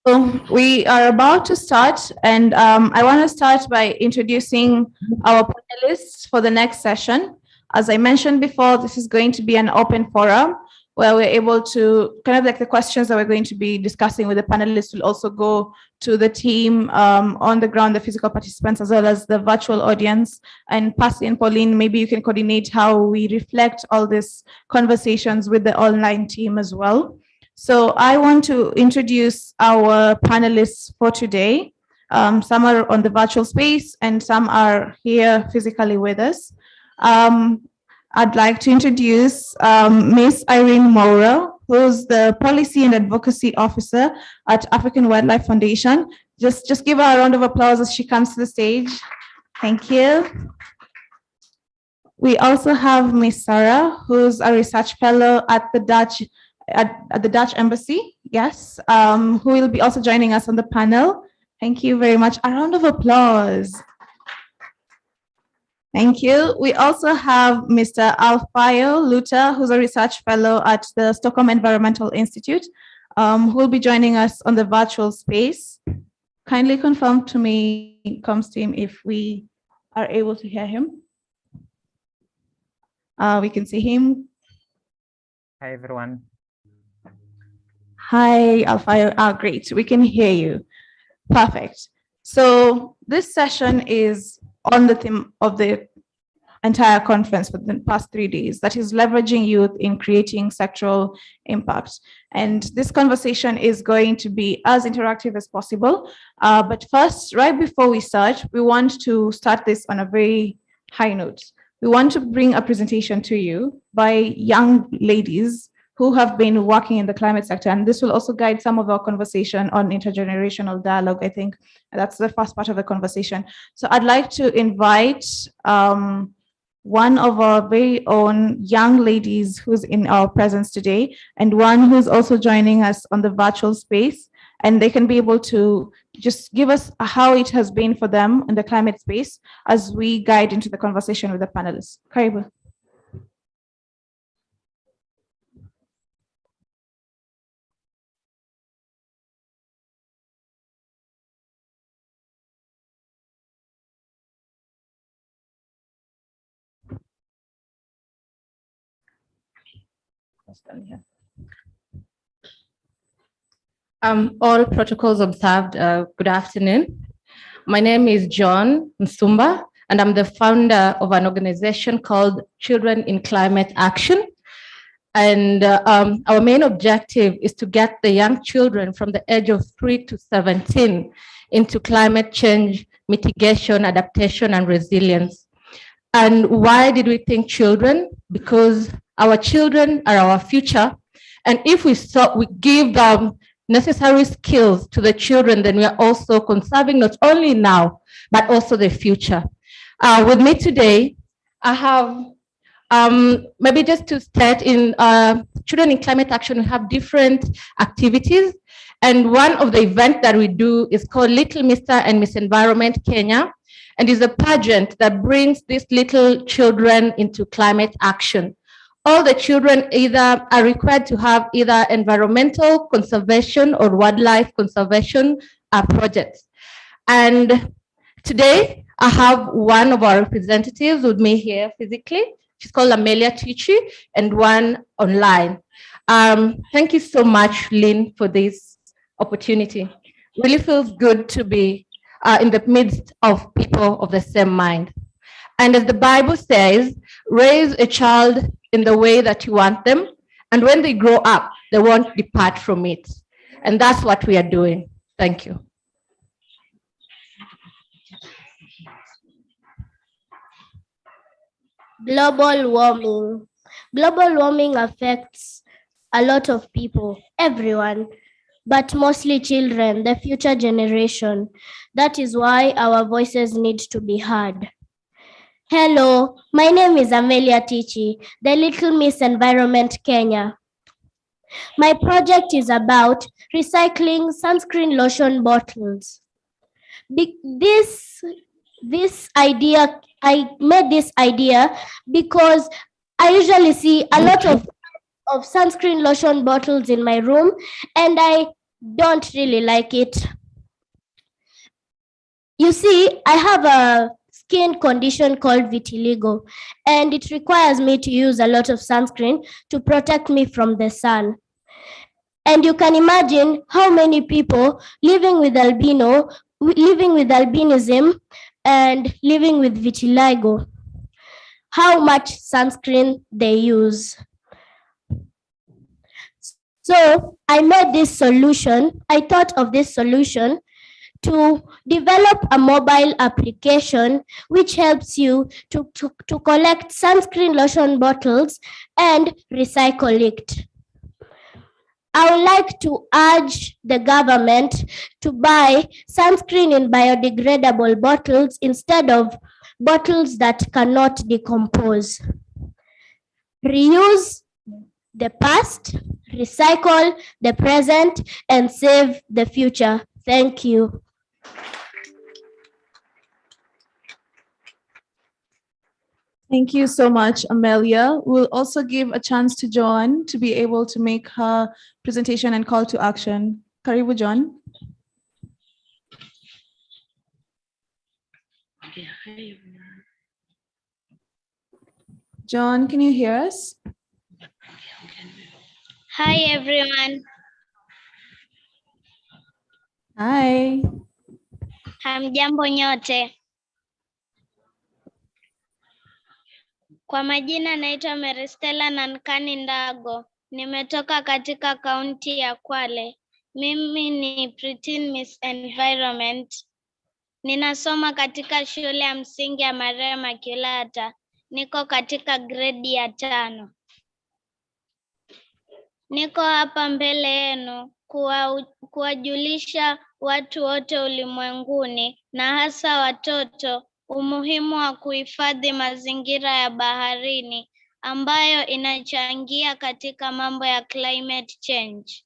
So we are about to start, and I want to start by introducing our panelists for the next session. As I mentioned before, this is going to be an open forum where we're able to kind of like the questions that we're going to be discussing with the panelists will also go to the team on the ground, the physical participants, as well as the virtual audience. And Pasi and Pauline, maybe you can coordinate how we reflect all these conversations with the online team as well. So I want to introduce our panelists for today. Some are on the virtual space and some are here physically with us. I'd like to introduce Ms. Irene Mauro, who's the Policy and Advocacy Officer at African Wildlife Foundation. Just give her a round of applause as she comes to the stage. Thank you. We also have Miss Sarah, who's a research fellow at the Dutch Embassy. Yes, who will be also joining us on the panel. Thank you very much. A round of applause. Thank you. We also have Mr. Alfayo Luta, who's a research fellow at the Stockholm Environmental Institute, who will be joining us on the virtual space. Kindly confirm to me, comes team, if we are able to hear him. We can see him. Hi, everyone. Hi, Alfayo. Great. We can hear you. Perfect. So this session is on the theme of the entire conference for the past 3 days, that is leveraging youth in creating sectoral impact. And this conversation is going to be as interactive as possible. But first, right before we start, we want to start this on a very high note. We want to bring a presentation to you by young ladies who have been working in the climate sector. And this will also guide some of our conversation on intergenerational dialogue. I think that's the first part of the conversation. So I'd like to invite one of our very own young ladies who's in our presence today, and one who's also joining us on the virtual space. And they can be able to just give us how it has been for them in the climate space as we guide into the conversation with the panelists. Karibu. All protocols observed, good afternoon. My name is John Msumba, and I'm the founder of an organization called Children in Climate Action. And our main objective is to get the young children from the age of 3 to 17 into climate change, mitigation, adaptation, and resilience. And why did we think children? Because our children are our future. And if we give them necessary skills to the children, then we are also conserving not only now, but also the future. With me today, I have, maybe just to start in Children in Climate Action, we have different activities. And one of the events that we do is called Little Mr. and Miss Environment Kenya. And is a pageant that brings these little children into climate action. All the children either are required to have either environmental conservation or wildlife conservation projects. And today I have one of our representatives with me here physically. She's called Amelia Tichy, and one online. Thank you so much, Lynn, for this opportunity. Really feels good to be in the midst of people of the same mind. And as the Bible says, raise a child in the way that you want them, and when they grow up, they won't depart from it. And that's what we are doing. Thank you. Global warming. Global warming affects a lot of people, everyone, but mostly children, the future generation. That is why our voices need to be heard. Hello, my name is Amelia Tichy, the Little Miss Environment Kenya. My project is about recycling sunscreen lotion bottles. I made this idea because I usually see a lot of sunscreen lotion bottles in my room, and I don't really like it. You see, I have a skin condition called vitiligo, and it requires me to use a lot of sunscreen to protect me from the sun. And you can imagine how many people living with albinism and living with vitiligo, how much sunscreen they use. So I made this solution. I thought of this solution to develop a mobile application which helps you to collect sunscreen lotion bottles and recycle it. I would like to urge the government to buy sunscreen in biodegradable bottles instead of bottles that cannot decompose. Reuse the past, recycle the present, and save the future. Thank you. Thank you so much, Amelia. We'll also give a chance to Joan to be able to make her presentation and call to action. Karibu, Joan. John, can you hear us? Hi, everyone. Hi. Hamjambo nyote. Kwa majina naitwa Meristela Nankani Ndago. Nimetoka katika kaunti ya Kwale. Mimi ni Preteen Miss Environment. Ninasoma katika shule ya msingi ya Maria Makulata. Niko katika gredi ya 5. Niko hapa mbele yenu kuwajulisha watu wote ulimwenguni na hasa watoto umuhimu wa kuhifadhi mazingira ya baharini ambayo inachangia katika mambo ya climate change.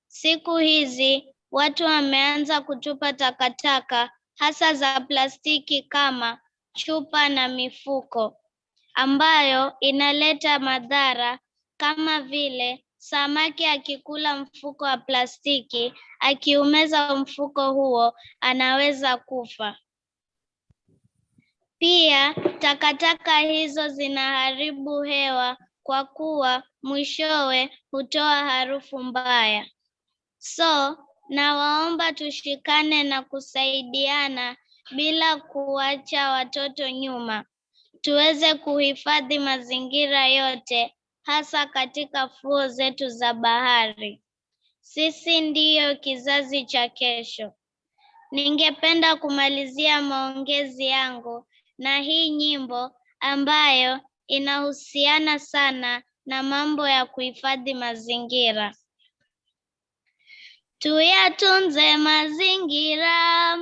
Siku hizi watu wameanza kutupa takataka hasa za plastiki kama chupa na mifuko ambayo inaleta madhara kama vile samaki akikula mfuko wa plastiki, akiumeza mfuko huo anaweza kufa. Pia takataka hizo zinaharibu hewa kwa kuwa mwishowe hutoa harufu mbaya. So, nawaomba tushikane na kusaidiana bila kuacha watoto nyuma. Tuweze kuhifadhi mazingira yote hasa katika fuo zetu za bahari. Sisi ndiyo kizazi cha kesho. Ningependa kumalizia maongezi yangu na hii nyimbo ambayo inahusiana sana na mambo ya kuhifadhi mazingira. Tuyatunze mazingira,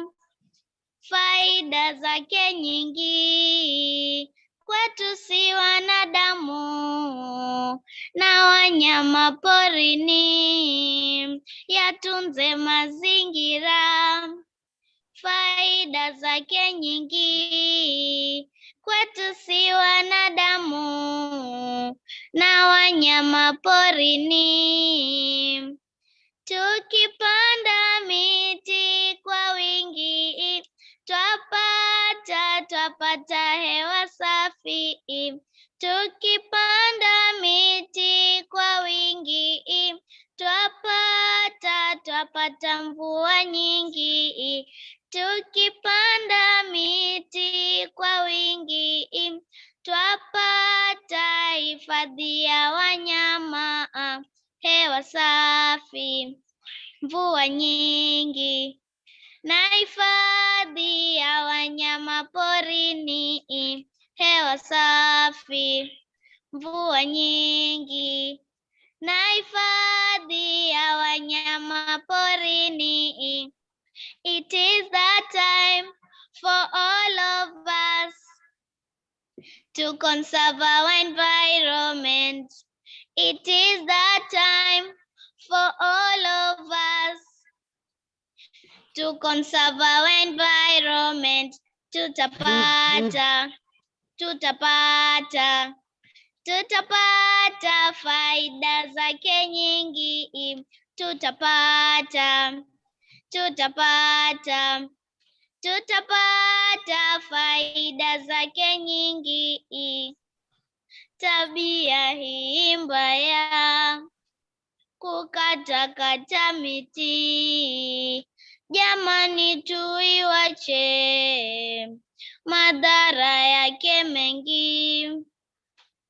faida zake nyingi, kwetu si wanadamu na wanyama porini. Yatunze mazingira, faida zake nyingi, kwetu si wanadamu na wanyama porini. Tukipanda miti kwa wingi, twapata hewa safi. Tukipanda miti kwa wingi, twapata mvua nyingi. Tukipanda miti kwa wingi, twapata hifadhi ya wanyama, hewa safi, mvua nyingi, na hifadhi ya wanyama porini, hewa safi, mvua nyingi, na hifadhi ya wanyama porini. It is that time for all of us to conserve our environment. It is that time for all of us to conserve our environment. Tutapata faida zake nyingi. Tutapata faida zake nyingi. Tabia hii mbaya, kukatakata miti, jamani tuiwache, madhara yake mengi.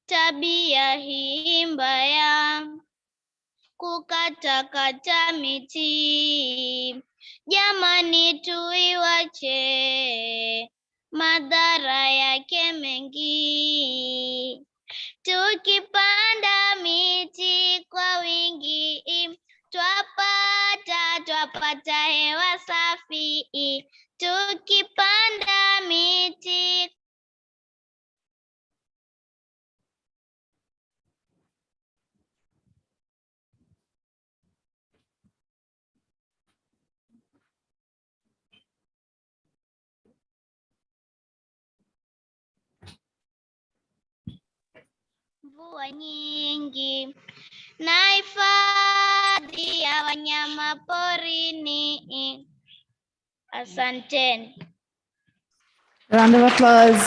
Tabia hii mbaya, kukatakata miti, jamani tuiwache, madhara yake mengi. Tukipanda miti kwa wingi, twapata hewa safi. Tukipanda miti mvua nyingi na hifadhi ya wanyama porini. Asanteni. Round of applause.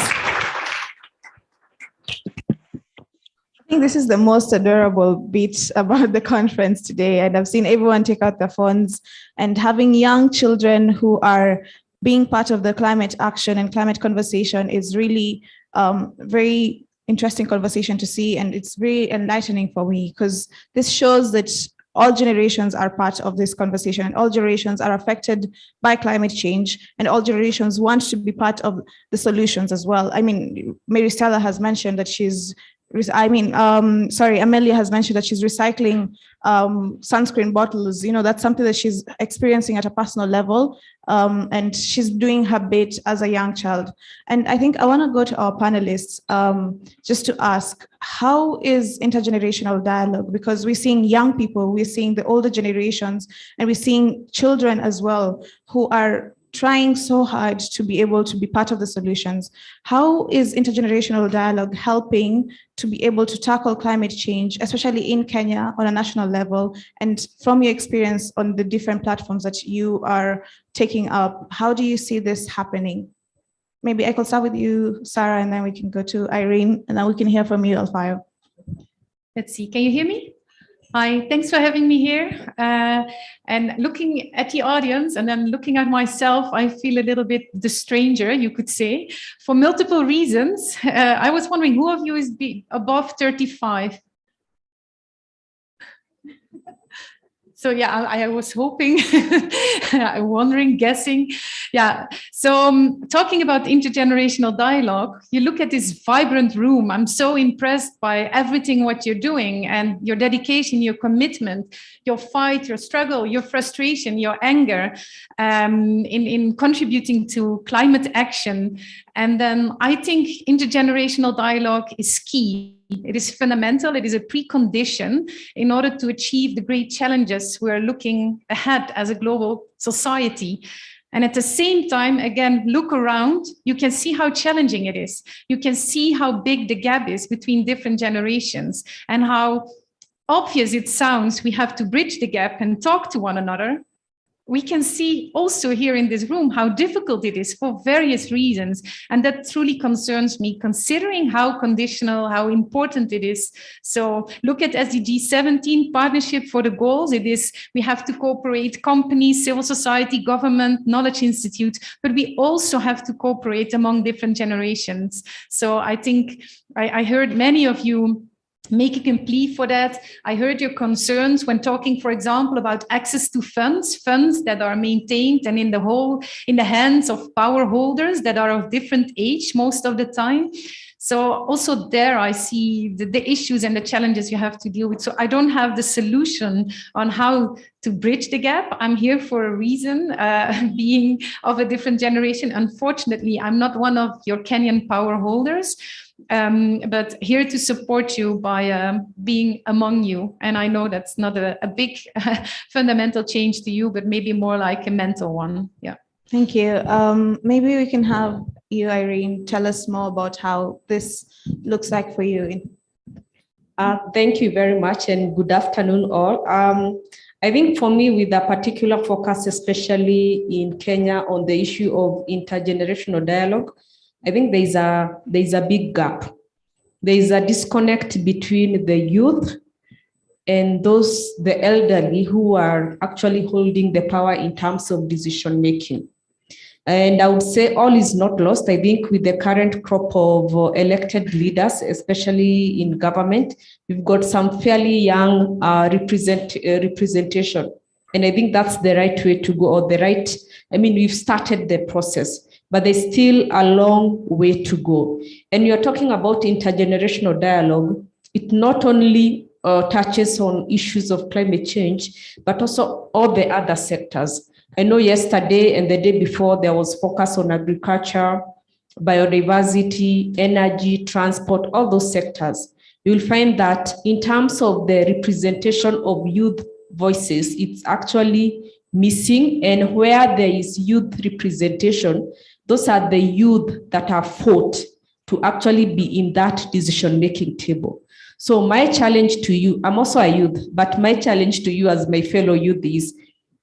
I think this is the most adorable bit about the conference today. And I've seen everyone take out their phones, and having young children who are being part of the climate action and climate conversation is really very interesting conversation to see. And it's very enlightening for me, because this shows that all generations are part of this conversation, and all generations are affected by climate change, and all generations want to be part of the solutions as well. I mean, Mary Stella has mentioned that Amelia has mentioned that she's recycling sunscreen bottles. You know, that's something that she's experiencing at a personal level, and she's doing her bit as a young child. And I think I want to go to our panelists just to ask, how is intergenerational dialogue? Because we're seeing young people, we're seeing the older generations, and we're seeing children as well who are trying so hard to be able to be part of the solutions. How is intergenerational dialogue helping to be able to tackle climate change, especially in Kenya on a national level? And from your experience on the different platforms that you are taking up, how do you see this happening? Maybe I could start with you, Sarah, and then we can go to Irene, and then we can hear from you, Alfayo. Let's see, can you hear me? Hi, thanks for having me here. And looking at the audience and then looking at myself, I feel a little bit the stranger, you could say, for multiple reasons. I was wondering, who of you is above 35? So yeah, I was hoping, wondering, guessing. Yeah, so talking about intergenerational dialogue, you look at this vibrant room. I'm so impressed by everything what you're doing and your dedication, your commitment, your fight, your struggle, your frustration, your anger in contributing to climate action. And then I think intergenerational dialogue is key. It is fundamental. It is a precondition in order to achieve the great challenges we're looking ahead as a global society. And at the same time, again, look around, you can see how challenging it is. You can see how big the gap is between different generations and how obvious it sounds we have to bridge the gap and talk to one another. We can see also here in this room how difficult it is for various reasons. And that truly concerns me, considering how conditional, how important it is. So look at SDG 17, Partnership for the Goals. It is, we have to cooperate, companies, civil society, government, knowledge institute, but we also have to cooperate among different generations. So I think I heard many of you making a plea for that. I heard your concerns when talking, for example, about access to funds that are maintained and in the hands of power holders that are of different age most of the time. So also there I see the issues and the challenges you have to deal with. So I don't have the solution on how to bridge the gap. I'm here for a reason, being of a different generation. Unfortunately, I'm not one of your Kenyan power holders. But here to support you by being among you. And I know that's not a big fundamental change to you, but maybe more like a mental one. Yeah. Thank you. Maybe we can have you, Irene, tell us more about how this looks like for you. Thank you very much and good afternoon all. I think for me, with a particular focus, especially in Kenya on the issue of intergenerational dialogue, I think there's a big gap. There is a disconnect between the youth and the elderly who are actually holding the power in terms of decision making. And I would say all is not lost. I think with the current crop of elected leaders, especially in government, we've got some fairly young representation. And I think that's the right way to go, or we've started the process, but there's still a long way to go. And you're talking about intergenerational dialogue. It not only touches on issues of climate change, but also all the other sectors. I know yesterday and the day before there was focus on agriculture, biodiversity, energy, transport, all those sectors. You'll find that in terms of the representation of youth voices, it's actually missing. And where there is youth representation, those are the youth that are fought to actually be in that decision-making table. So my challenge to you, I'm also a youth, but my challenge to you as my fellow youth is,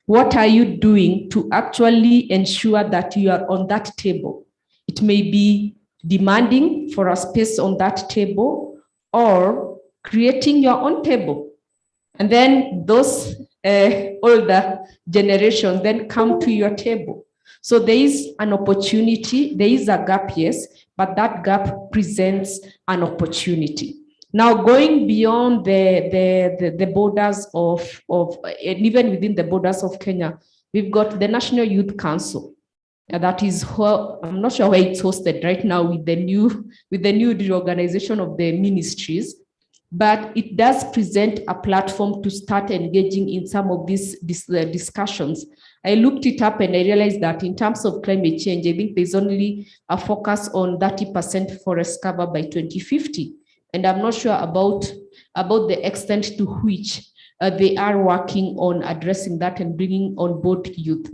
what are you doing to actually ensure that you are on that table? It may be demanding for a space on that table or creating your own table. And then those older generations then come to your table. So there is an opportunity, there is a gap, yes, but that gap presents an opportunity. Now, going beyond the borders of and even within the borders of Kenya, we've got the National Youth Council. That is, I'm not sure where it's hosted right now with the new reorganization of the ministries, but it does present a platform to start engaging in some of these discussions. I looked it up and I realized that in terms of climate change, I think there's only a focus on 30% forest cover by 2050. And I'm not sure about the extent to which they are working on addressing that and bringing on board youth.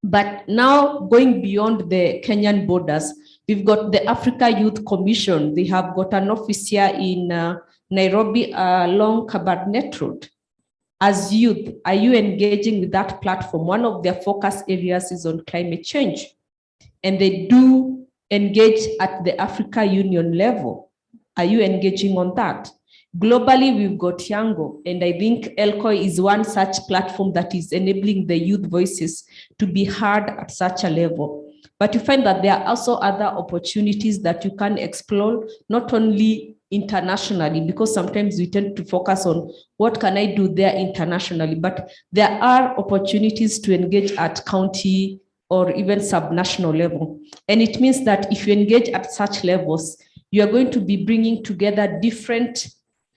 But now going beyond the Kenyan borders, we've got the Africa Youth Commission. They have got an office here in Nairobi along Kabarnet Road. As youth, are you engaging with that platform? One of their focus areas is on climate change. And they do engage at the Africa Union level. Are you engaging on that? Globally, we've got Yango, and I think ELCOI is one such platform that is enabling the youth voices to be heard at such a level. But you find that there are also other opportunities that you can explore, not only internationally, because sometimes we tend to focus on what can I do there internationally, but there are opportunities to engage at county or even subnational level. And it means that if you engage at such levels, you are going to be bringing together different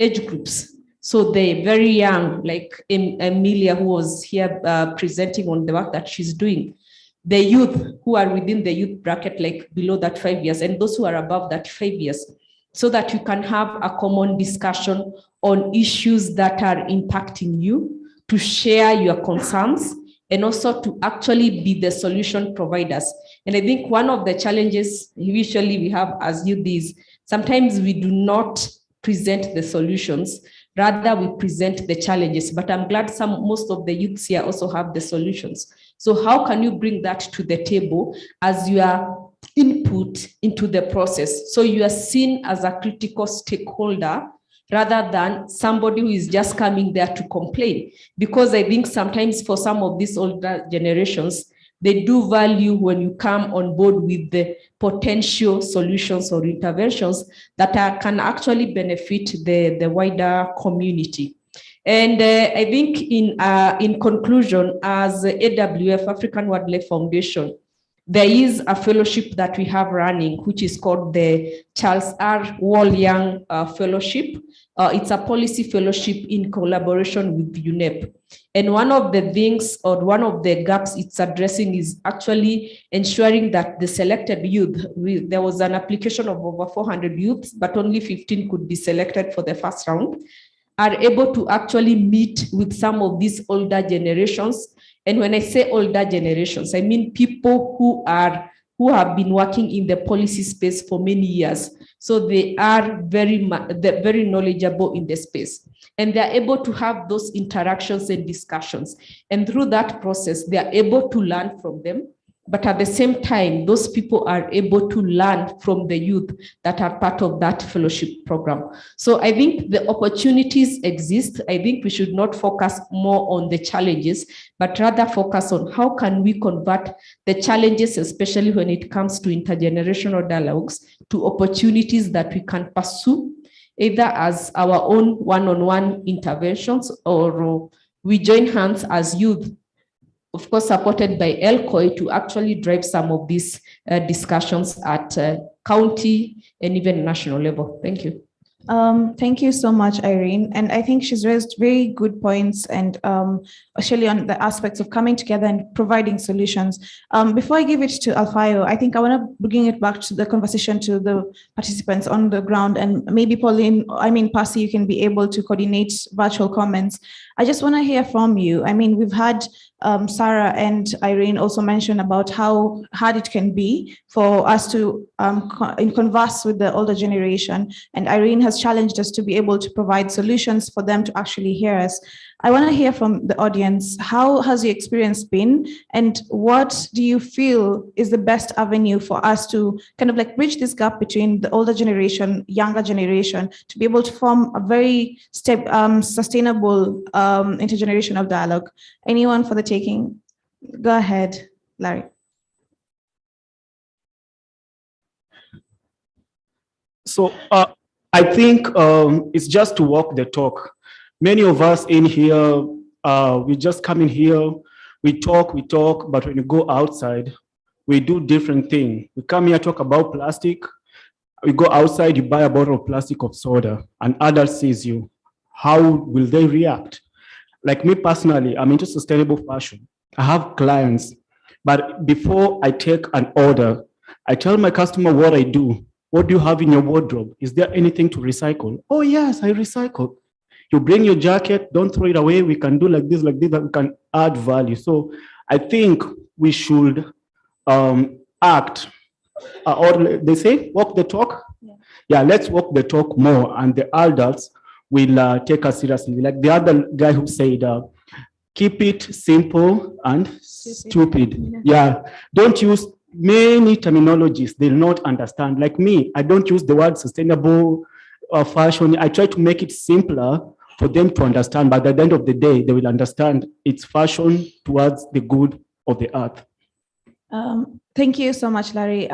age groups. So the very young, like Emilia, who was here presenting on the work that she's doing, the youth who are within the youth bracket, like below that 5 years, and those who are above that 5 years, so that you can have a common discussion on issues that are impacting you, to share your concerns, and also to actually be the solution providers. And I think one of the challenges usually we have as youth is sometimes we do not present the solutions, rather we present the challenges. But I'm glad most of the youths here also have the solutions. So how can you bring that to the table as your input into the process? So you are seen as a critical stakeholder rather than somebody who is just coming there to complain. Because I think sometimes for some of these older generations, they do value when you come on board with the potential solutions or interventions that can actually benefit the wider community. And I think in conclusion, as AWF, African Wildlife Foundation, there is a fellowship that we have running, which is called the Charles R. Wall Young Fellowship. It's a policy fellowship in collaboration with UNEP. And one of the things or one of the gaps it's addressing is actually ensuring that the selected youth, there was an application of over 400 youths, but only 15 could be selected for the first round, are able to actually meet with some of these older generations. And when I say older generations, I mean people who have been working in the policy space for many years. So they are very knowledgeable in the space. And they're able to have those interactions and discussions. And through that process, they are able to learn from them. But at the same time, those people are able to learn from the youth that are part of that fellowship program. So I think the opportunities exist. I think we should not focus more on the challenges, but rather focus on how can we convert the challenges, especially when it comes to intergenerational dialogues, to opportunities that we can pursue, either as our own one-on-one interventions or we join hands as youth, of course, supported by ELCOI, to actually drive some of these discussions at county and even national level. Thank you. Thank you so much, Irene. And I think she's raised very good points, and especially on the aspects of coming together and providing solutions. Before I give it to Alfayo, I think I want to bring it back to the conversation to the participants on the ground, and maybe Percy, you can be able to coordinate virtual comments. I just want to hear from you. I mean, we've had Sarah and Irene also mention about how hard it can be for us to converse with the older generation. And Irene has has challenged us to be able to provide solutions for them to actually hear us. I want to hear from the audience. How has your experience been? And what do you feel is the best avenue for us to kind of like bridge this gap between the older generation, younger generation, to be able to form a very sustainable intergenerational dialogue? Anyone for the taking? Go ahead, Larry. So I think it's just to walk the talk. Many of us in here, we just come in here, we talk, but when you go outside, we do different things. We come here, talk about plastic. We go outside, you buy a bottle of plastic of soda, and adult sees you. How will they react? Like me personally, I'm into sustainable fashion. I have clients, but before I take an order, I tell my customer what I do. What do you have in your wardrobe? Is there anything to recycle? Oh yes, I recycle. You bring your jacket, don't throw it away. We can do like this, we can add value. So I think we should act, or they say, walk the talk. Yeah, let's walk the talk more, and the adults will take us seriously. Like the other guy who said, keep it simple and stupid. Yeah, don't use many terminologies they'll not understand. Like me, I don't use the word sustainable fashion. I try to make it simpler for them to understand, but at the end of the day, they will understand it's fashion towards the good of the earth. Thank you so much, Larry.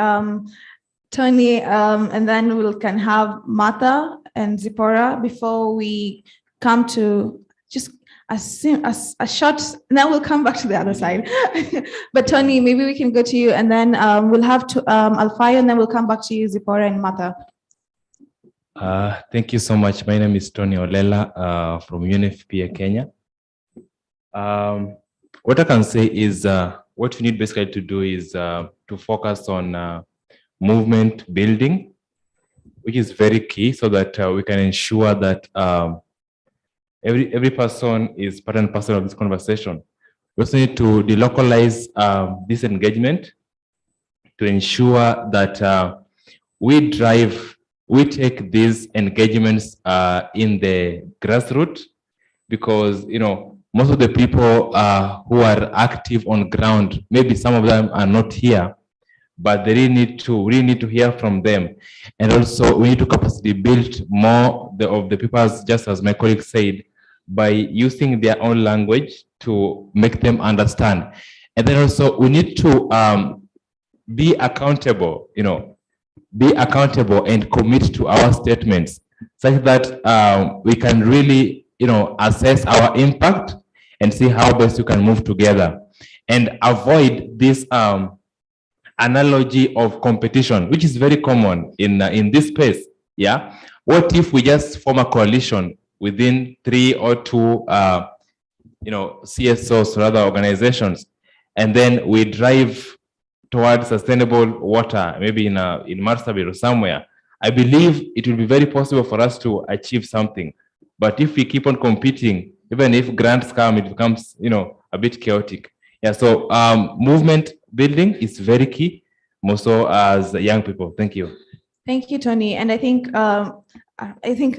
Tony, and then we can have Martha and Zipporah before we come to just a short, now we'll come back to the other side. But Tony, maybe we can go to you, and then we'll have to Alfayo, and then we'll come back to you, Zipporah and Martha. Thank you so much. My name is Tony Olela from UNFPA Kenya. What I can say is what we need basically to do is to focus on movement building, which is very key, so that we can ensure that every person is part and parcel of this conversation. We also need to delocalize this engagement to ensure that we take these engagements in the grassroots, because most of the people who are active on ground, maybe some of them are not here, but they really need to hear from them. And also we need to capacity build more of the people, just as my colleague said, by using their own language to make them understand. And then also we need to be accountable, and commit to our statements, such that we can really, assess our impact and see how best we can move together, and avoid this analogy of competition, which is very common in this space. Yeah, what if we just form a coalition within 3 or 2 CSOs or other organizations, and then we drive towards sustainable water, maybe in Marsabit or somewhere? I believe it will be very possible for us to achieve something. But if we keep on competing, even if grants come, it becomes a bit chaotic. Yeah, so movement building is very key, more so as young people. Thank you. Thank you, Tony. And I think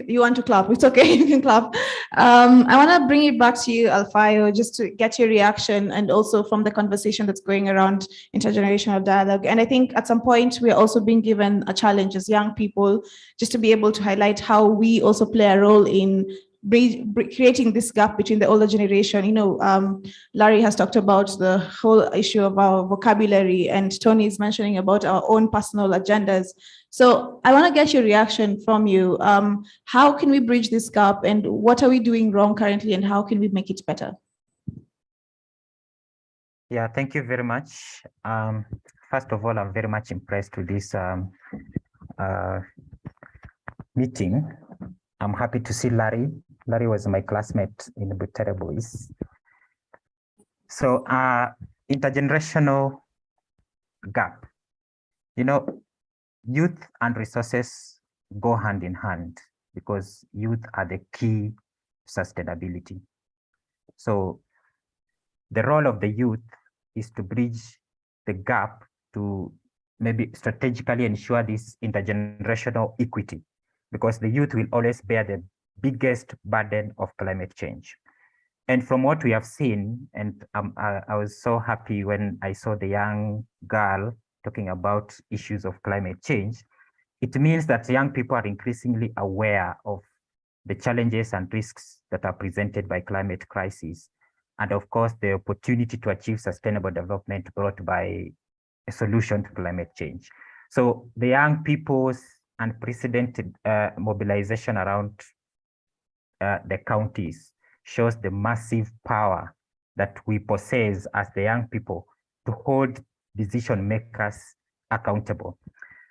you want to clap. It's okay, you can clap. I want to bring it back to you, Alfayo, just to get your reaction, and also from the conversation that's going around intergenerational dialogue. And I think at some point we're also being given a challenge as young people, just to be able to highlight how we also play a role in creating this gap between the older generation. Larry has talked about the whole issue of our vocabulary, and Tony is mentioning about our own personal agendas. So I want to get your reaction from you. How can we bridge this gap, and what are we doing wrong currently, and how can we make it better? Yeah, thank you very much. First of all, I'm very much impressed with this meeting. I'm happy to see Larry. Larry was my classmate in Butere Boys. So intergenerational gap. Youth and resources go hand in hand, because youth are the key to sustainability. So the role of the youth is to bridge the gap to maybe strategically ensure this intergenerational equity. because the youth will always bear the biggest burden of climate change. And from what we have seen, and I was so happy when I saw the young girl talking about issues of climate change, it means that young people are increasingly aware of the challenges and risks that are presented by climate crisis. And of course, the opportunity to achieve sustainable development brought by a solution to climate change. So the young people's unprecedented mobilization around the counties shows the massive power that we possess as the young people to hold decision makers accountable.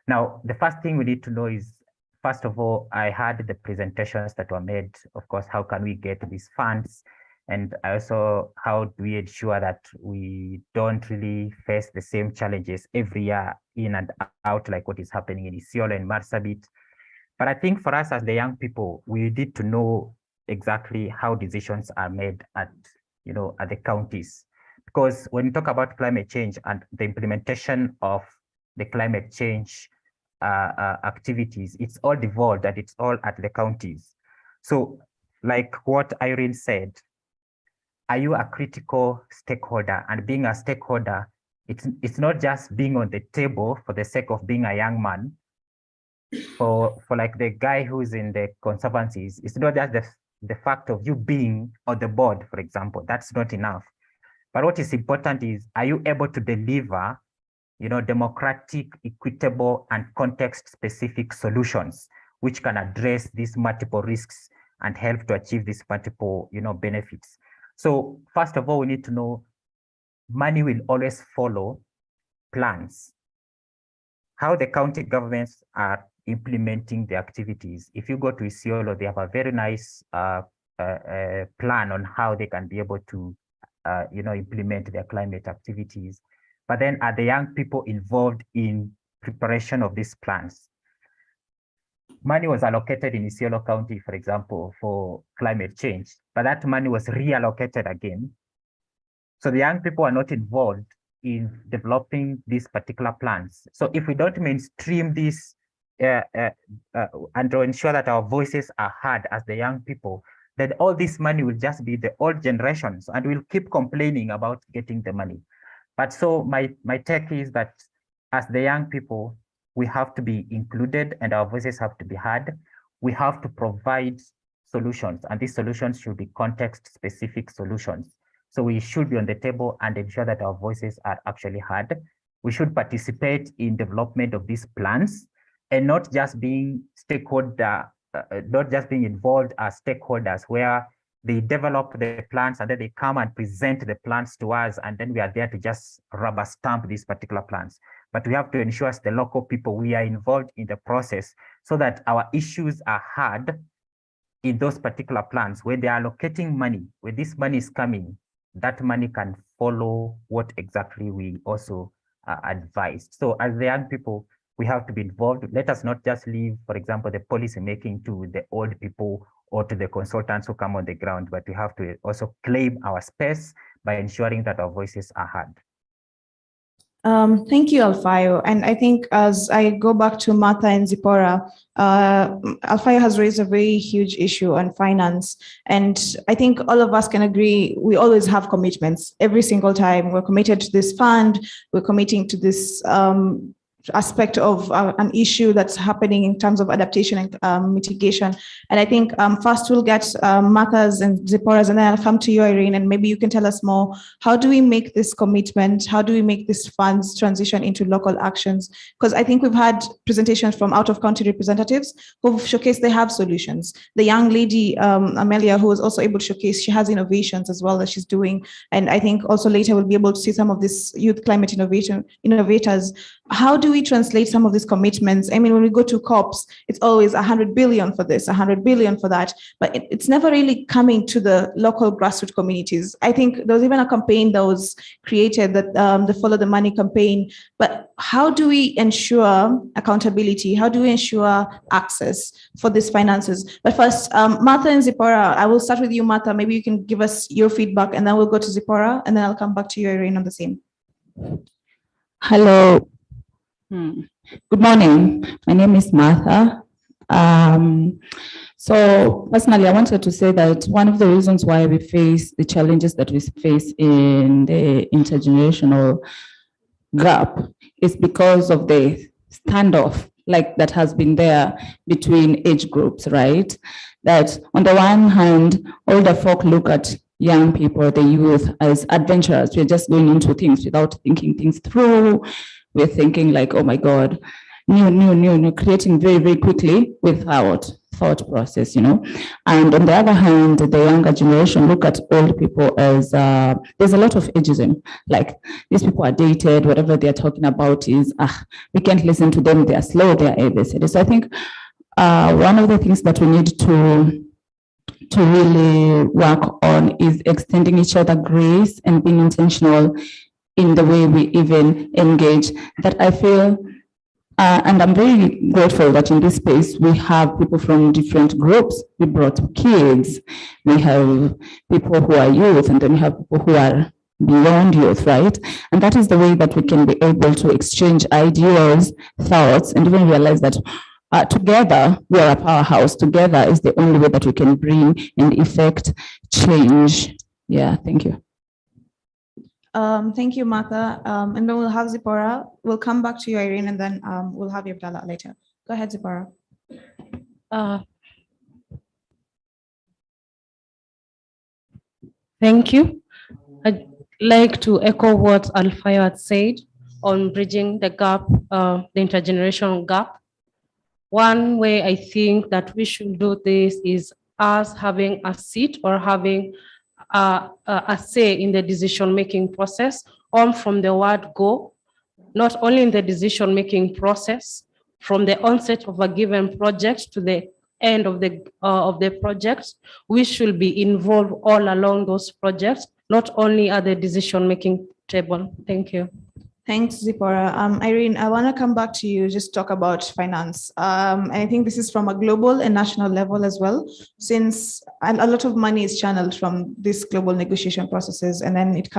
Now, the first thing we need to know is, first of all, I heard the presentations that were made, of course, how can we get these funds? And also, how do we ensure that we don't really face the same challenges every year in and out, like what is happening in Isiolo and Marsabit? But I think for us as the young people, we need to know exactly how decisions are made at the counties. Because when you talk about climate change and the implementation of the climate change activities, it's all devolved and it's all at the counties. So like what Irene said, are you a critical stakeholder? And being a stakeholder, it's not just being on the table for the sake of being a young man. For like the guy who's in the conservancies, it's not just the fact of you being on the board, for example. That's not enough. But what is important is, are you able to deliver democratic, equitable, and context-specific solutions which can address these multiple risks and help to achieve these multiple benefits? So first of all, we need to know money will always follow plans. How the county governments are implementing the activities. If you go to Isiolo, they have a very nice plan on how they can be able to implement their climate activities. But then are the young people involved in preparation of these plans? Money was allocated in Isiolo County, for example, for climate change, but that money was reallocated again. So the young people are not involved in developing these particular plans. So if we don't mainstream this and to ensure that our voices are heard as the young people, then all this money will just be the old generations and we'll keep complaining about getting the money. But so my take is that as the young people, we have to be included and our voices have to be heard. We have to provide solutions, and these solutions should be context-specific solutions. So we should be on the table and ensure that our voices are actually heard. We should participate in development of these plans and not just being not just being involved as stakeholders where they develop the plans and then they come and present the plans to us, and then we are there to just rubber stamp these particular plans. But we have to ensure as the local people, we are involved in the process so that our issues are heard in those particular plans. When they are allocating money, when this money is coming, that money can follow what exactly we also advised. So as the young people, we have to be involved. Let us not just leave, for example, the policy making to the old people or to the consultants who come on the ground, but we have to also claim our space by ensuring that our voices are heard. Thank you, Alfayo. And I think as I go back to Martha and Zipporah, Alfayo has raised a very huge issue on finance. And I think all of us can agree, we always have commitments. Every single time we're committed to this fund, we're committing to this aspect of an issue that's happening in terms of adaptation and mitigation. And I think first we'll get Martha's and Zipporah's, and then I'll come to you, Irene, and maybe you can tell us more. How do we make this commitment? How do we make these funds transition into local actions? Because I think we've had presentations from out-of-county representatives who've showcased they have solutions. The young lady, Amelia, who was also able to showcase, she has innovations as well that she's doing. And I think also later we'll be able to see some of these youth climate innovators. How do we translate some of these commitments? I mean, when we go to COPs, it's always 100 billion for this, 100 billion for that, but it's never really coming to the local grassroots communities. I think there was even a campaign that was created, that the Follow the Money campaign. But how do we ensure accountability? How do we ensure access for these finances? But first, Martha and Zipporah, I will start with you, Martha. Maybe you can give us your feedback, and then we'll go to Zipporah, and then I'll come back to you, Irene, on the same. Hello. Good morning. My name is Martha. So personally, I wanted to say that one of the reasons why we face the challenges that we face in the intergenerational gap is because of the standoff like that has been there between age groups, right? That on the one hand, older folk look at young people, the youth, as adventurers. We're just going into things without thinking things through. We're thinking like, oh my God, new, creating very, very quickly without thought process, you know. And on the other hand, the younger generation look at old people as, there's a lot of ageism. Like, these people are dated, whatever they're talking about is, we can't listen to them, they're slow, they're ABCD. So I think one of the things that we need to really work on is extending each other grace and being intentional in the way we even engage. That I feel, and I'm very grateful that in this space we have people from different groups. We brought kids, we have people who are youth, and then we have people who are beyond youth, right? And that is the way that we can be able to exchange ideas, thoughts, and even realize that together we are a powerhouse. Together is the only way that we can bring and effect change. Yeah, thank you. Thank you, Martha. And then we'll have Zipporah. We'll come back to you, Irene, and then we'll have you, Abdallah, later. Go ahead, Zipporah. Thank you. I'd like to echo what Alfayo had said on bridging the gap, the intergenerational gap. One way I think that we should do this is us having a seat or having a say in the decision-making process on from the word go, not only in the decision-making process, from the onset of a given project to the end of the project, we should be involved all along those projects, not only at the decision-making table. Thank you. Thanks, Zipporah. Irene, I want to come back to you, just talk about finance. And I think this is from a global and national level as well, since a lot of money is channeled from these global negotiation processes, and then it's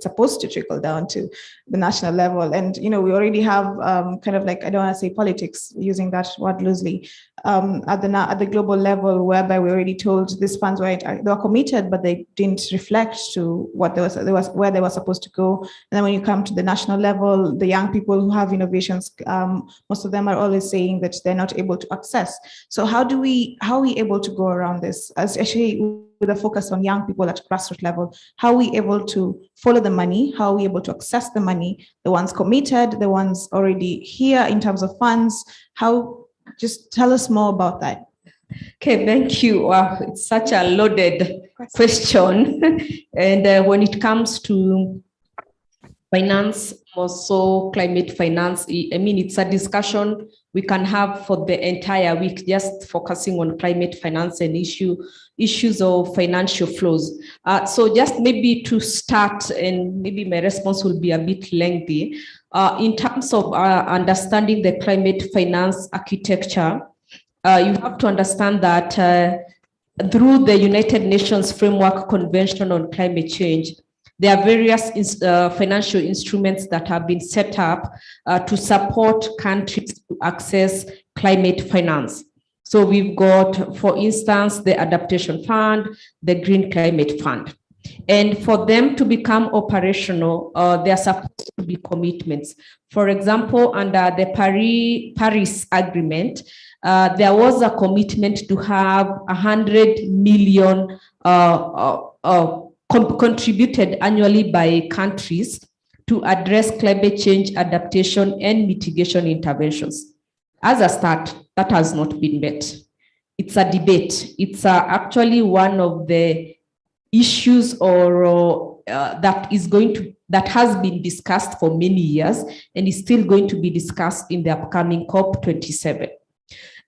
supposed to trickle down to the national level. And, you know, we already have kind of like, I don't want to say politics, using that word loosely, at the global level, whereby we already told these funds were committed, but they didn't reflect to what where they were supposed to go. And then when you come to the national level, the young people who have innovations, most of them are always saying that they're not able to access. So how are we able to go around this, especially with a focus on young people at grassroots level? How are we able to follow the money? How are we able to access the money, the ones committed, the ones already here in terms of funds? Just tell us more about that. Okay, thank you. Wow, it's such a loaded question. And when it comes to finance, also climate finance, I mean, it's a discussion we can have for the entire week, just focusing on climate finance and issues of financial flows. So just maybe to start, and maybe my response will be a bit lengthy, in terms of understanding the climate finance architecture, you have to understand that through the United Nations Framework Convention on Climate Change, there are various financial instruments that have been set up to support countries to access climate finance. So we've got, for instance, the Adaptation Fund, the Green Climate Fund. And for them to become operational, there are supposed to be commitments. For example, under the Paris Agreement, there was a commitment to have 100 million contributed annually by countries to address climate change adaptation and mitigation interventions. As a start, that has not been met. It's a debate. It's actually one of the issues that has been discussed for many years and is still going to be discussed in the upcoming COP27.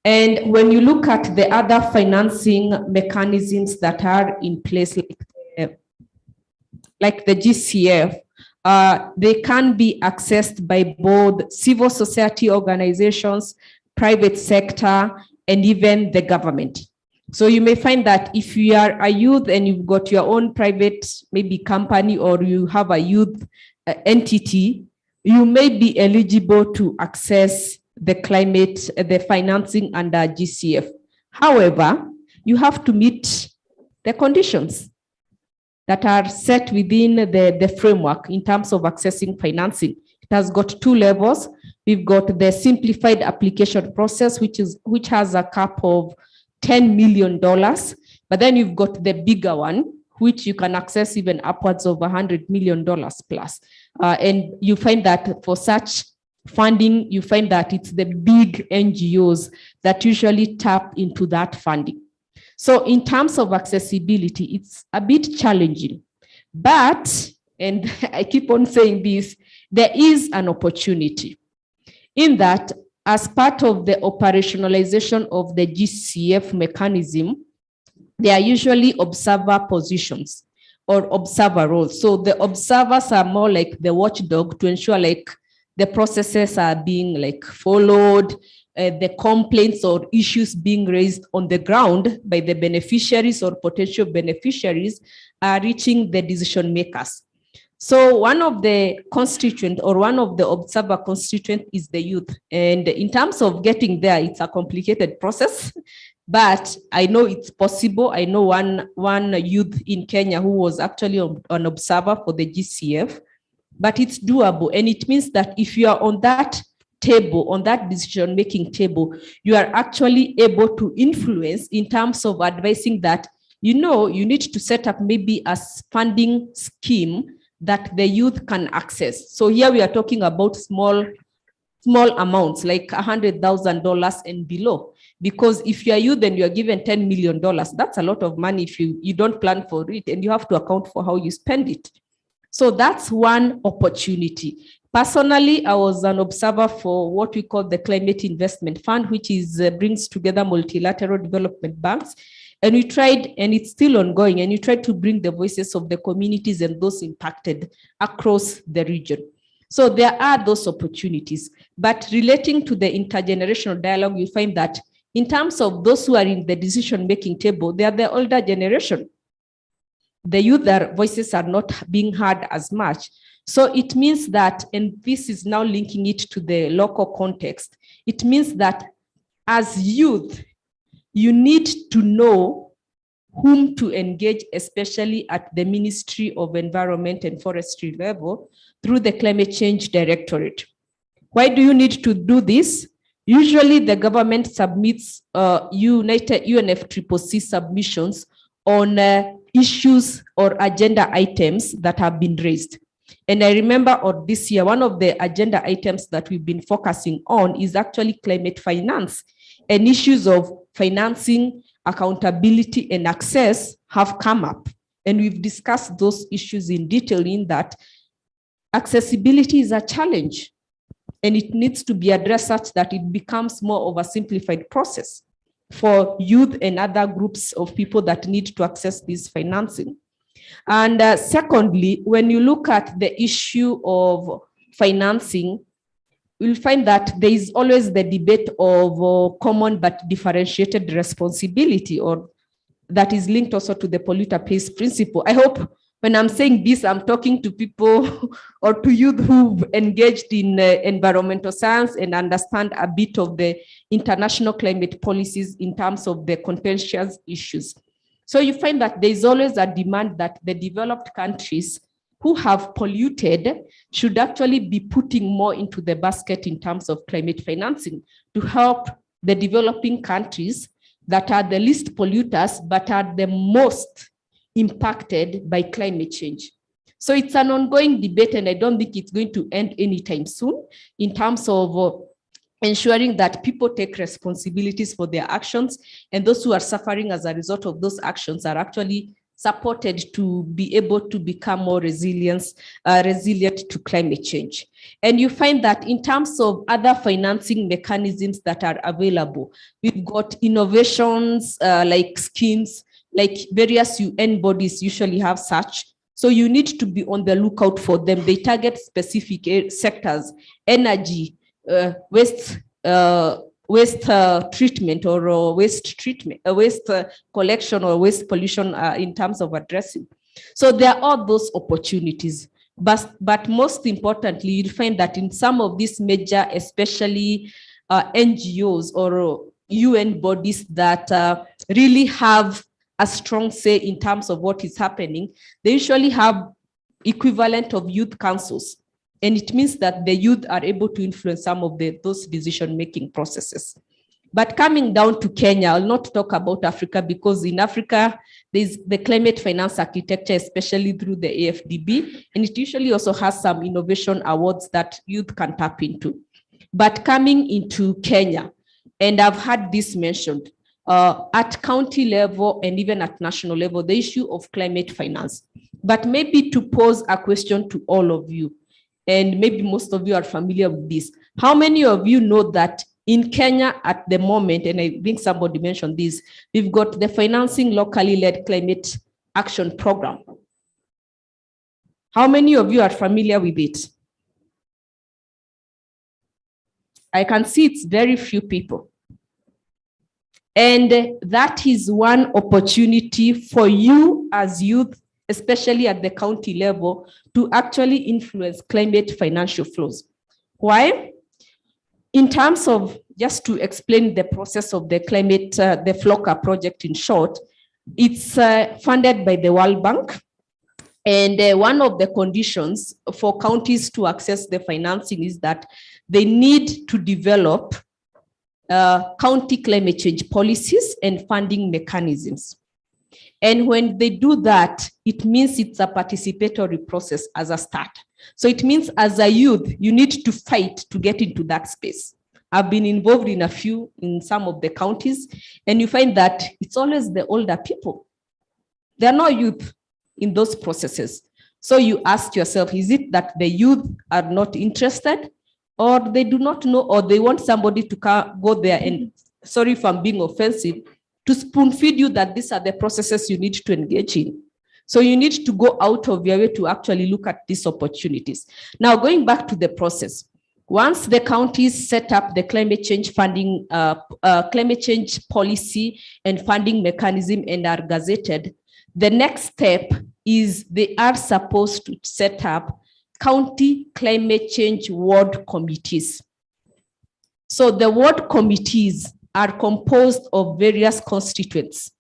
And when you look at the other financing mechanisms that are in place, like the GCF, they can be accessed by both civil society organizations, private sector, and even the government. So you may find that if you are a youth and you've got your own private, maybe company, or you have a youth entity, you may be eligible to access the climate, the financing under GCF. However, you have to meet the conditions that are set within the framework in terms of accessing financing. It has got 2 levels. We've got the simplified application process, which has a cap of $10 million, but then you've got the bigger one, which you can access even upwards of $100 million plus. And you find that for such funding, you find that it's the big NGOs that usually tap into that funding. So in terms of accessibility, it's a bit challenging, but, and I keep on saying this, there is an opportunity in that as part of the operationalization of the GCF mechanism, there are usually observer positions or observer roles. So the observers are more like the watchdog to ensure like the processes are being like followed, the complaints or issues being raised on the ground by the beneficiaries or potential beneficiaries are reaching the decision makers. So one of the constituent or one of the observer constituent is the youth. And in terms of getting there, it's a complicated process, but I know it's possible. I know one youth in Kenya who was actually an observer for the GCF, but it's doable. And it means that if you are on that table, on that decision-making table, you are actually able to influence in terms of advising that, you know, you need to set up maybe a funding scheme that the youth can access. So here we are talking about small amounts like $100,000 and below. Because if you are youth and you are given $10 million, that's a lot of money if you don't plan for it and you have to account for how you spend it. So that's one opportunity. Personally, I was an observer for what we call the Climate Investment Fund, which is brings together multilateral development banks. And we tried, and it's still ongoing, and we tried to bring the voices of the communities and those impacted across the region. So there are those opportunities. But relating to the intergenerational dialogue, you find that in terms of those who are in the decision-making table, they are the older generation. The youth, their voices are not being heard as much. So it means that, and this is now linking it to the local context, it means that as youth, you need to know whom to engage, especially at the Ministry of Environment and Forestry level through the Climate Change Directorate. Why do you need to do this? Usually the government submits UNFCCC submissions on issues or agenda items that have been raised. And I remember this year, one of the agenda items that we've been focusing on is actually climate finance, and issues of financing, accountability, and access have come up. And we've discussed those issues in detail in that accessibility is a challenge and it needs to be addressed such that it becomes more of a simplified process for youth and other groups of people that need to access this financing. And secondly, when you look at the issue of financing, you'll find that there is always the debate of common but differentiated responsibility, or that is linked also to the polluter pays principle. I hope when I'm saying this, I'm talking to people or to youth who've engaged in environmental science and understand a bit of the international climate policies in terms of the contentious issues. So you find that there's always a demand that the developed countries who have polluted should actually be putting more into the basket in terms of climate financing to help the developing countries that are the least polluters but are the most impacted by climate change. So it's an ongoing debate, and I don't think it's going to end anytime soon in terms of ensuring that people take responsibilities for their actions, and those who are suffering as a result of those actions are actually supported to be able to become more resilient to climate change. And you find that in terms of other financing mechanisms that are available, we've got innovations like schemes, like various UN bodies usually have such. So you need to be on the lookout for them. They target specific sectors, energy, waste treatment or waste collection or waste pollution in terms of addressing. So there are all those opportunities. But most importantly, you'll find that in some of these major, especially NGOs or UN bodies that really have a strong say in terms of what is happening. They usually have equivalent of youth councils. And it means that the youth are able to influence some of those decision-making processes. But coming down to Kenya, I'll not talk about Africa because in Africa, there's the climate finance architecture, especially through the AFDB, and it usually also has some innovation awards that youth can tap into. But coming into Kenya, and I've had this mentioned, at county level and even at national level, the issue of climate finance. But maybe to pose a question to all of you, and maybe most of you are familiar with this. How many of you know that in Kenya at the moment, and I think somebody mentioned this, we've got the Financing Locally Led Climate Action Program. How many of you are familiar with it? I can see it's very few people. And that is one opportunity for you as youth, especially at the county level, to actually influence climate financial flows. Why? In terms of, just to explain the process of the climate, the FLOCA project in short, it's funded by the World Bank. And one of the conditions for counties to access the financing is that they need to develop county climate change policies and funding mechanisms. And when they do that, it means it's a participatory process as a start. So it means as a youth, you need to fight to get into that space. I've been involved in some of the counties, and you find that it's always the older people. There are no youth in those processes. So you ask yourself, is it that the youth are not interested, or they do not know, or they want somebody to go there and, sorry if I'm being offensive, to spoon feed you that these are the processes you need to engage in. So you need to go out of your way to actually look at these opportunities. Now, going back to the process, once the counties set up the climate change funding, climate change policy and funding mechanism and are gazetted, the next step is they are supposed to set up county climate change ward committees. So the ward committees are composed of various constituents.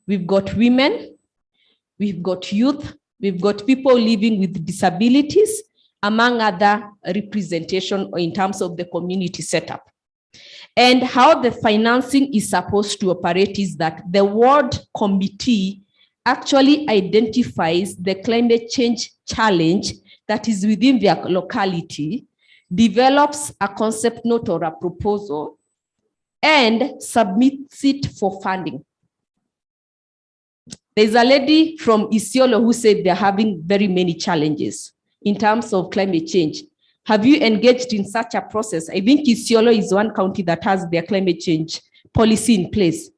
We've got women, we've got youth, we've got people living with disabilities, among other representation in terms of the community setup. And how the financing is supposed to operate is that the ward committee actually identifies the climate change challenge that is within their locality, develops a concept note or a proposal, and submits it for funding. There's a lady from Isiolo who said they're having very many challenges in terms of climate change. Have you engaged in such a process? I think Isiolo is one county that has their climate change policy in place.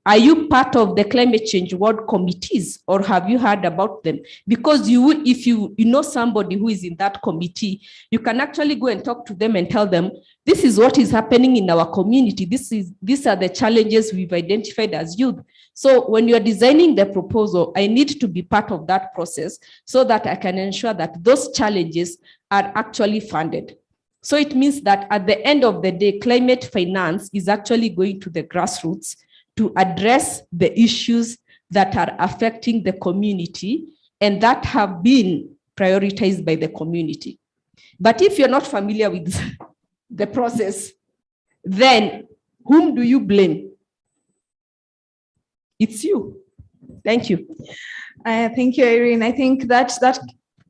Are you part of the climate change ward committees, or have you heard about them? Because you would, if you know somebody who is in that committee, you can actually go and talk to them and tell them, this is what is happening in our community. These are the challenges we've identified as youth. So when you're designing the proposal, I need to be part of that process so that I can ensure that those challenges are actually funded. So it means that at the end of the day, climate finance is actually going to the grassroots to address the issues that are affecting the community and that have been prioritized by the community. But if you're not familiar with the process, then whom do you blame? It's you. Thank you. Thank you, Irene. I think that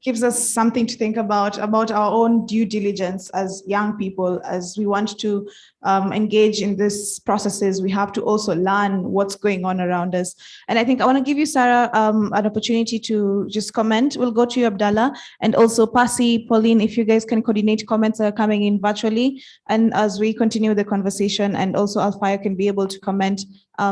gives us something to think about our own due diligence as young people. As we want to engage in these processes, we have to also learn what's going on around us. And I think I want to give you, Sarah, an opportunity to just comment. We'll go to you, Abdallah, and also Pasi, Pauline, if you guys can coordinate comments that are coming in virtually. And as we continue the conversation, and also Alfaya can be able to comment.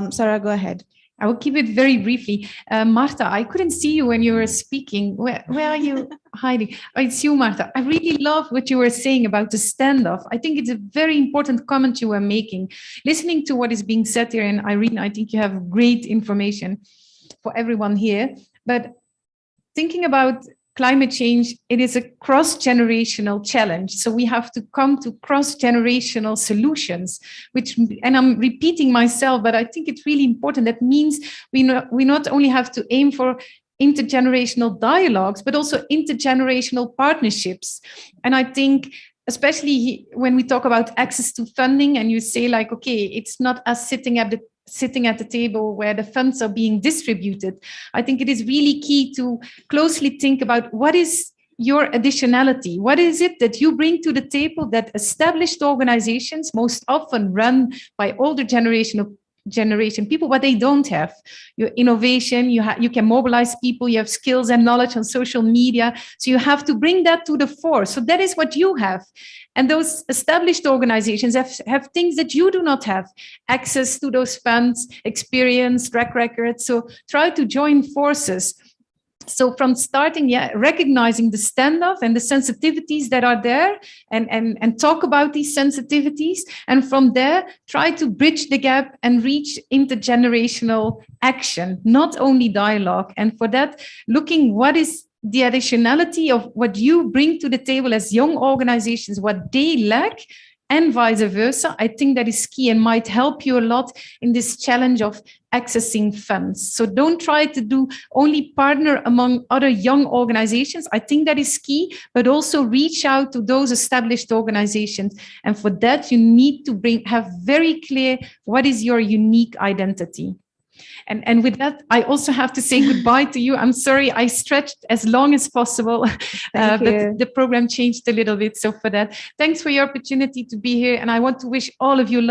Sarah, go ahead. I will keep it very briefly. Martha, I couldn't see you when you were speaking. Where are you hiding? Oh, it's you, Martha. I really love what you were saying about the standoff. I think it's a very important comment you were making. Listening to what is being said here, and Irene, I think you have great information for everyone here. But thinking about climate change, it is a cross-generational challenge. So we have to come to cross-generational solutions, which, and I'm repeating myself, but I think it's really important. That means we not only have to aim for intergenerational dialogues, but also intergenerational partnerships. And I think, especially when we talk about access to funding, and you say like, okay, it's not us sitting at the table where the funds are being distributed. I think it is really key to closely think about what is your additionality. What is it that you bring to the table that established organizations, most often run by older generation people, but they don't have? Your innovation, you can mobilize people, you have skills and knowledge on social media, so you have to bring that to the fore. So that is what you have. And those established organizations have things that you do not have: access to those funds, experience, track record. So try to join forces. So from starting, recognizing the standoff and the sensitivities that are there, and talk about these sensitivities. And from there, try to bridge the gap and reach intergenerational action, not only dialogue. And for that, looking what is the additionality of what you bring to the table as young organizations, what they lack, and vice versa. I think that is key and might help you a lot in this challenge of accessing funds. So don't try to do only partner among other young organizations. I think that is key, but also reach out to those established organizations. And for that, you need to have very clear what is your unique identity. And with that, I also have to say goodbye to you. I'm sorry I stretched as long as possible, but the program changed a little bit. So for that, thanks for your opportunity to be here. And I want to wish all of you a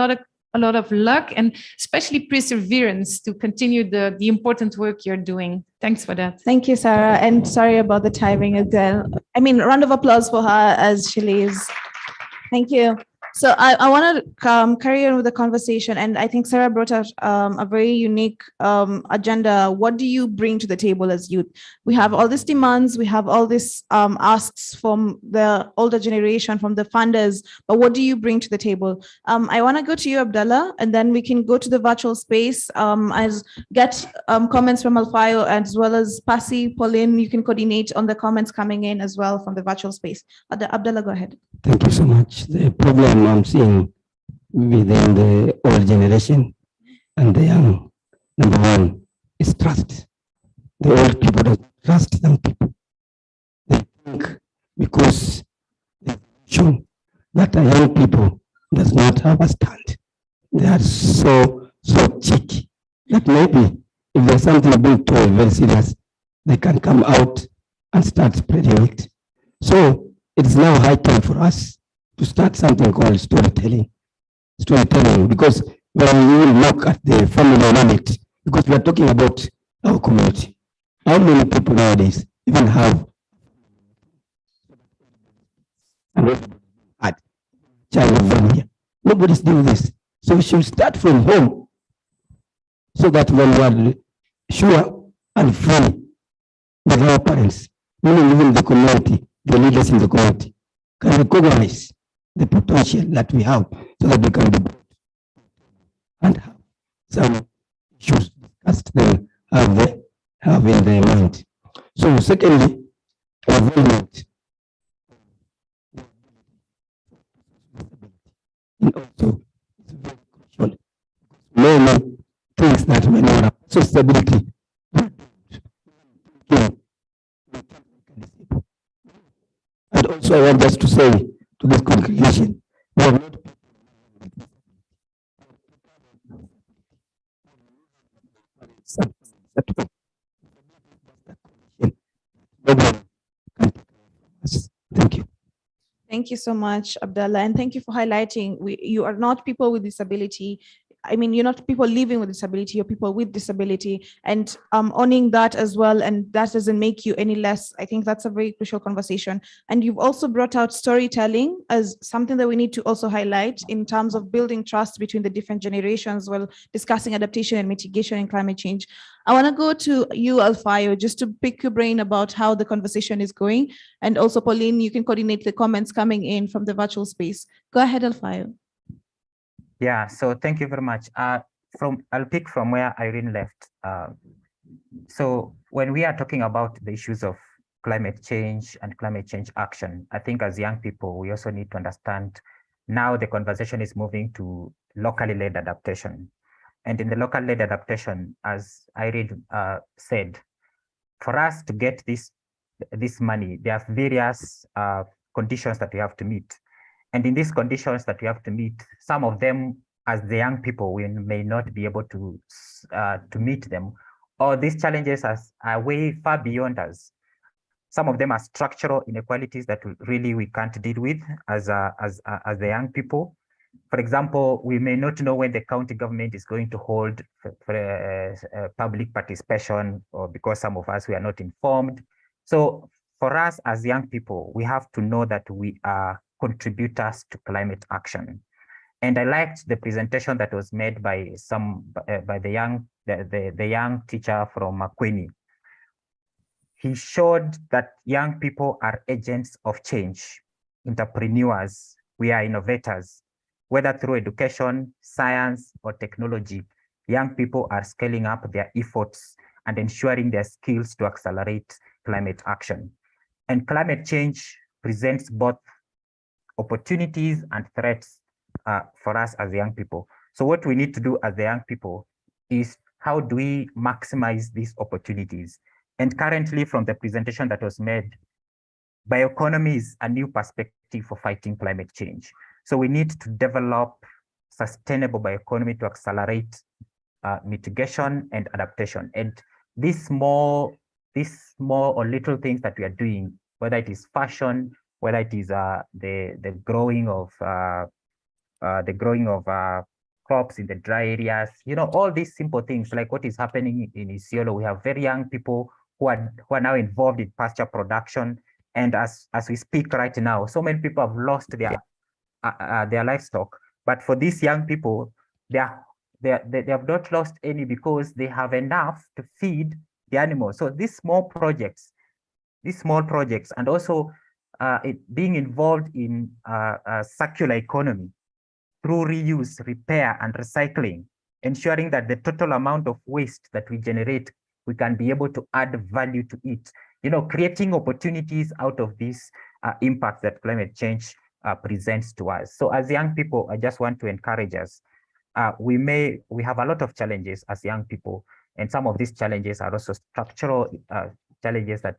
lot of luck and especially perseverance to continue the important work you're doing. Thanks for that. Thank you, Sarah. And sorry about the timing again. I mean, round of applause for her as she leaves. Thank you. So I want to carry on with the conversation, and I think Sarah brought out a very unique agenda. What do you bring to the table as youth? We have all these demands, we have all these asks from the older generation, from the funders, but what do you bring to the table? I want to go to you, Abdallah, and then we can go to the virtual space. As get comments from Alfayo as well as Pasi, Pauline, you can coordinate on the comments coming in as well from the virtual space. Abdallah, go ahead. Thank you so much. The problem I'm seeing within the old generation and the young, number one, is trust. The old people don't trust young people. They think because they've shown that the young people does not have a stand. They are so cheeky that maybe if there's something being told very serious, they can come out and start spreading it. So it's now high time for us to start something called storytelling. Because when you look at the family dynamics, because we are talking about our community, how many people nowadays even have a child of family? Nobody's doing this. So we should start from home so that when we are sure and free that our parents, meaning even the community, the leaders in the community, can recognize the potential that we have so that we can be and have some issues discussed then have in their mind. So secondly, involvement. And also it's very crucial. Many things that when you are so stability, and also I want just to say to this congregation, we have not Thank you. Thank you so much, Abdallah, and thank you for highlighting you are not people with disability. I mean, you're not people living with disability, you're people with disability, and owning that as well, and that doesn't make you any less. I think that's a very crucial conversation. And you've also brought out storytelling as something that we need to also highlight in terms of building trust between the different generations while discussing adaptation and mitigation and climate change. I want to go to you, Alfayo, just to pick your brain about how the conversation is going. And also, Pauline, you can coordinate the comments coming in from the virtual space. Go ahead, Alfayo. Yeah, so thank you very much. I'll pick from where Irene left. So when we are talking about the issues of climate change and climate change action. I think as young people, we also need to understand now the conversation is moving to locally led adaptation. And in the local led adaptation, as Irene said, for us to get this money, there are various conditions that we have to meet. And in these conditions that we have to meet, some of them, as the young people, we may not be able to meet them, or these challenges are way far beyond us. Some of them are structural inequalities that really we can't deal with as the young people. For example, we may not know when the county government is going to hold public participation, or because some of us, we are not informed. So for us as young people, we have to know that we are contributors to climate action. And I liked the presentation that was made by the young teacher from Makueni. He showed that young people are agents of change, entrepreneurs, we are innovators. Whether through education, science, or technology, young people are scaling up their efforts and ensuring their skills to accelerate climate action. And climate change presents both opportunities and threats for us as young people. So what we need to do as the young people is, how do we maximize these opportunities? And currently, from the presentation that was made, bioeconomy is a new perspective for fighting climate change. So we need to develop sustainable bioeconomy to accelerate mitigation and adaptation. And these small or little things that we are doing, whether it is fashion, whether it is the growing of crops in the dry areas, all these simple things, like what is happening in Isiolo. We have very young people who are now involved in pasture production, and as we speak right now, so many people have lost their livestock. But for these young people, they have not lost any, because they have enough to feed the animals. So these small projects, and also being involved in a circular economy through reuse, repair, and recycling, ensuring that the total amount of waste that we generate, we can be able to add value to it, creating opportunities out of this impact that climate change presents to us. So as young people, I just want to encourage us. We have a lot of challenges as young people, and some of these challenges are also structural challenges that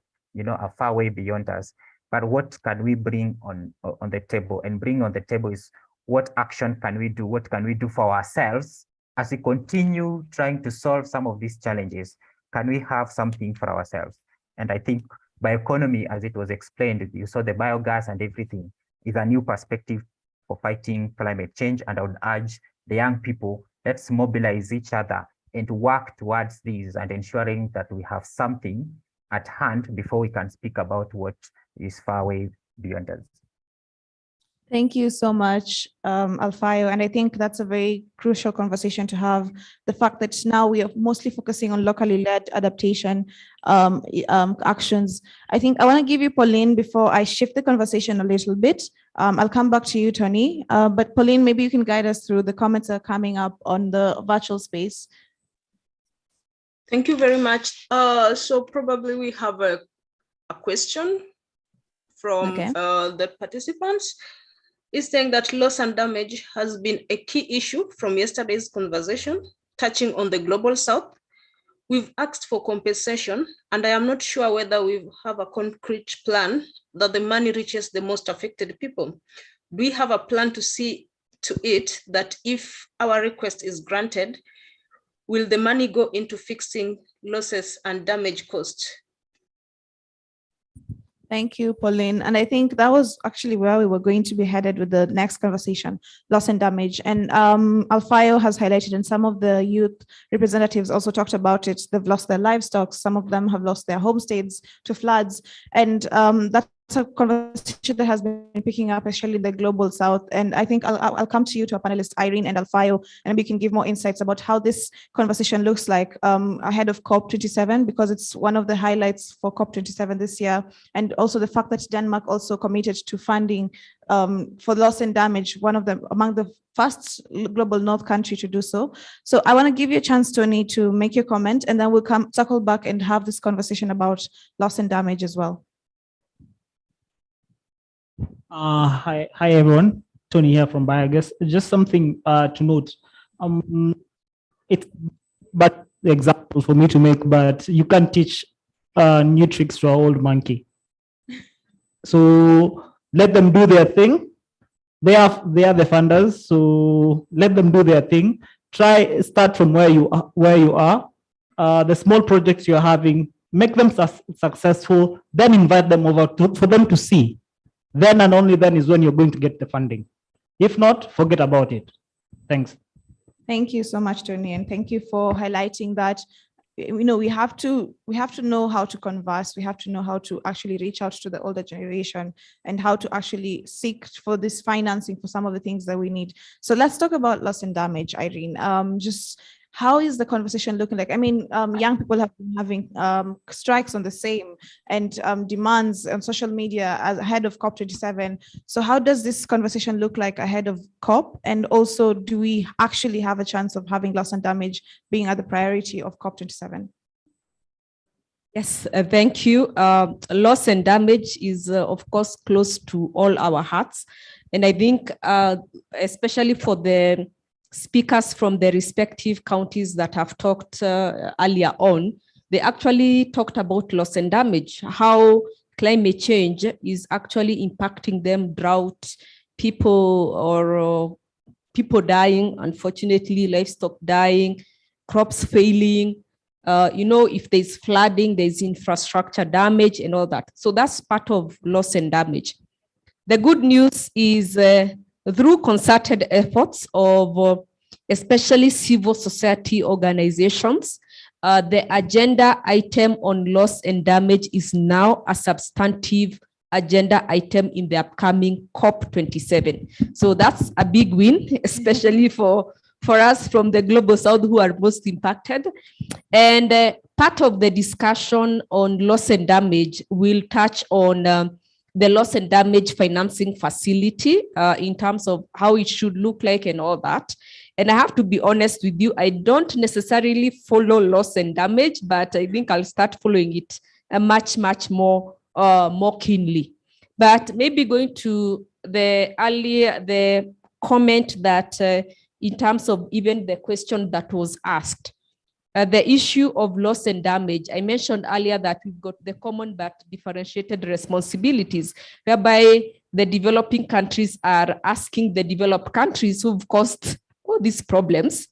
are far way beyond us. But what can we bring on the table? And bring on the table is, what action can we do? What can we do for ourselves as we continue trying to solve some of these challenges? Can we have something for ourselves? And I think bioeconomy, as it was explained, you saw the biogas and everything, is a new perspective for fighting climate change. And I would urge the young people, let's mobilize each other and work towards these, and ensuring that we have something at hand before we can speak about what is far away beyond us. Thank you so much, Alfayo. And I think that's a very crucial conversation to have. The fact that now we are mostly focusing on locally led adaptation actions. I think I want to give you Pauline before I shift the conversation a little bit. I'll come back to you, Tony. But Pauline, maybe you can guide us through the comments that are coming up on the virtual space. Thank you very much. So probably we have a question from the participants. Is saying that loss and damage has been a key issue from yesterday's conversation, touching on the global south. We've asked for compensation, and I am not sure whether we have a concrete plan that the money reaches the most affected people. Do we have a plan to see to it that if our request is granted, will the money go into fixing losses and damage costs? Thank you, Pauline. And I think that was actually where we were going to be headed with the next conversation, loss and damage. And Alfayo has highlighted, and some of the youth representatives also talked about it. They've lost their livestock. Some of them have lost their homesteads to floods. And that's a conversation that has been picking up, especially the global south. And I think I'll come to you, to our panelists, Irene and Alfayo, and we can give more insights about how this conversation looks like ahead of COP27, because it's one of the highlights for COP27 this year. And also the fact that Denmark also committed to funding for loss and damage, one of them among the first global north country to do so. So I want to give you a chance, Tony, to make your comment, and then we'll circle back and have this conversation about loss and damage as well. Hi everyone. Tony here from Biogas. Just something to note. It's but the example for me to make, but you can't teach new tricks to an old monkey. So let them do their thing. They are the funders, so let them do their thing. Start from where you are. The small projects you're having, make them successful, then invite them over for them to see. Then and only then is when you're going to get the funding. If not, forget about it. Thanks. Thank you so much, Tony, and thank you for highlighting that. We have to know how to converse. We have to know how to actually reach out to the older generation and how to actually seek for this financing for some of the things that we need. So let's talk about loss and damage, Irene. Just how is the conversation looking like? I mean, young people have been having strikes on the same and demands on social media ahead of COP27. So how does this conversation look like ahead of COP? And also, do we actually have a chance of having loss and damage being at the priority of COP27? Yes, thank you. Loss and damage is, of course, close to all our hearts. And I think, especially for the speakers from the respective counties that have talked earlier on, they actually talked about loss and damage, how climate change is actually impacting them, drought, people dying, unfortunately, livestock dying, crops failing. If there's flooding, there's infrastructure damage and all that. So that's part of loss and damage. The good news is through concerted efforts of especially civil society organizations, the agenda item on loss and damage is now a substantive agenda item in the upcoming COP27. So that's a big win, especially for us from the Global South who are most impacted. And part of the discussion on loss and damage will touch on the loss and damage financing facility in terms of how it should look like and all that. And I have to be honest with you, I don't necessarily follow loss and damage, but I think I'll start following it much more keenly. But maybe going to the comment that in terms of even the question that was asked, the issue of loss and damage, I mentioned earlier that we've got the common but differentiated responsibilities, whereby the developing countries are asking the developed countries who've caused all these problems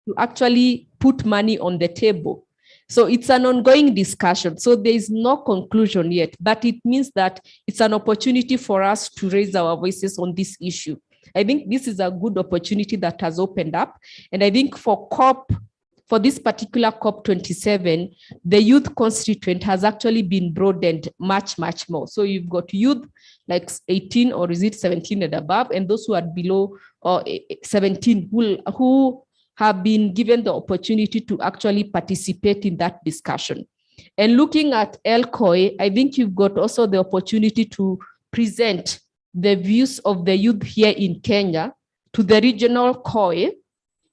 to actually put money on the table. So it's an ongoing discussion. So there is no conclusion yet, but it means that it's an opportunity for us to raise our voices on this issue. I think this is a good opportunity that has opened up. And I think for this particular COP27, the youth constituent has actually been broadened much more. So you've got youth like 18 or is it 17 and above, and those who are below 17 who have been given the opportunity to actually participate in that discussion. And looking at LCOE, I think you've got also the opportunity to present the views of the youth here in Kenya to the regional COE,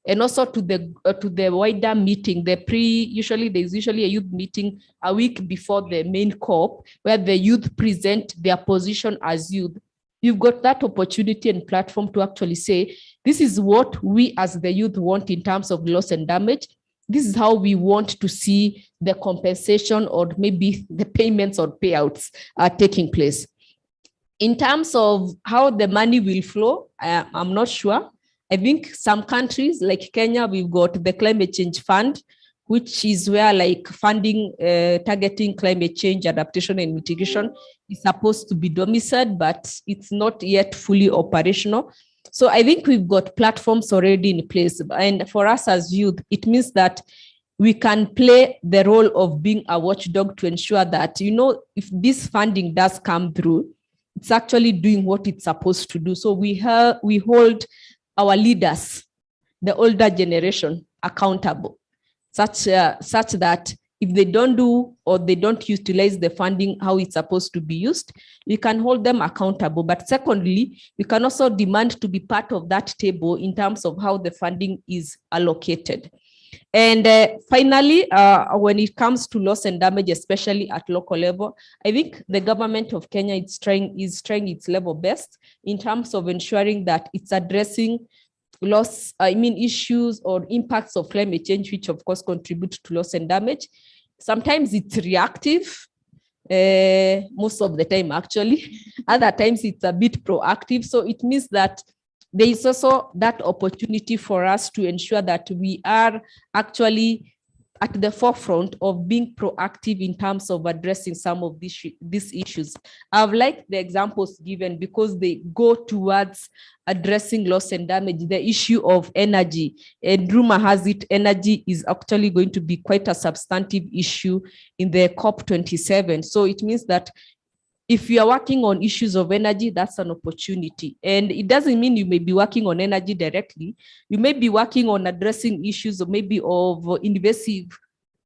and also to the wider meeting. Usually there's a youth meeting a week before the main COP, where the youth present their position as youth. You've got that opportunity and platform to actually say, this is what we as the youth want in terms of loss and damage. This is how we want to see the compensation or maybe the payments or payouts are taking place. In terms of how the money will flow, I'm not sure. I think some countries like Kenya, we've got the Climate Change Fund, which is where like funding targeting climate change adaptation and mitigation is supposed to be domiciled, but it's not yet fully operational. So I think we've got platforms already in place. And for us as youth, it means that we can play the role of being a watchdog to ensure that, if this funding does come through, it's actually doing what it's supposed to do. So we hold our leaders, the older generation, accountable, such that if they don't do or they don't utilize the funding how it's supposed to be used, we can hold them accountable. But secondly, we can also demand to be part of that table in terms of how the funding is allocated. And finally, when it comes to loss and damage, especially at local level, I think the government of Kenya is trying its level best in terms of ensuring that it's addressing issues or impacts of climate change, which of course contribute to loss and damage. Sometimes it's reactive, most of the time actually. Other times it's a bit proactive. So it means that there is also that opportunity for us to ensure that we are actually at the forefront of being proactive in terms of addressing some of these issues. I've liked the examples given because they go towards addressing loss and damage, the issue of energy. And rumor has it, energy is actually going to be quite a substantive issue in the COP27. So it means that if you are working on issues of energy, that's an opportunity. And it doesn't mean you may be working on energy directly. You may be working on addressing issues of maybe of invasive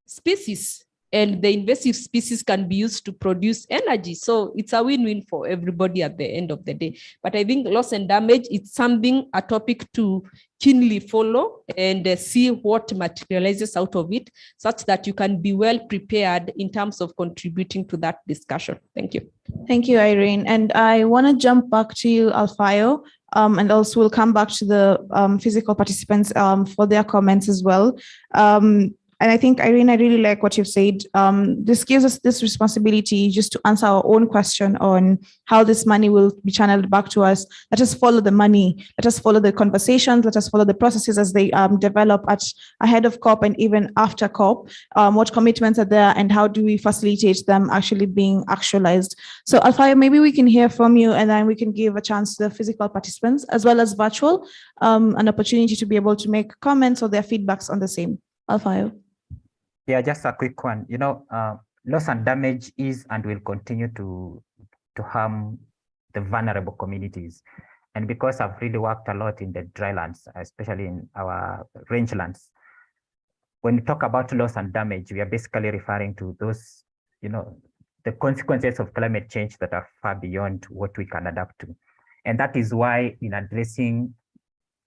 species, and the invasive species can be used to produce energy. So it's a win-win for everybody at the end of the day. But I think loss and damage, it's a topic to keenly follow and see what materializes out of it, such that you can be well prepared in terms of contributing to that discussion. Thank you. Thank you, Irene. And I want to jump back to you, Alfayo, and also we'll come back to the physical participants for their comments as well. And I think, Irene, I really like what you've said. This gives us this responsibility just to answer our own question on how this money will be channeled back to us. Let us follow the money. Let us follow the conversations. Let us follow the processes as they develop ahead of COP and even after COP. What commitments are there and how do we facilitate them actually being actualized? So Alfayo, maybe we can hear from you and then we can give a chance to the physical participants as well as virtual, an opportunity to be able to make comments or their feedbacks on the same. Alfayo. Yeah, just a quick one. Loss and damage is and will continue to harm the vulnerable communities. And because I've really worked a lot in the drylands, especially in our rangelands, when we talk about loss and damage, we are basically referring to those, the consequences of climate change that are far beyond what we can adapt to. And that is why in addressing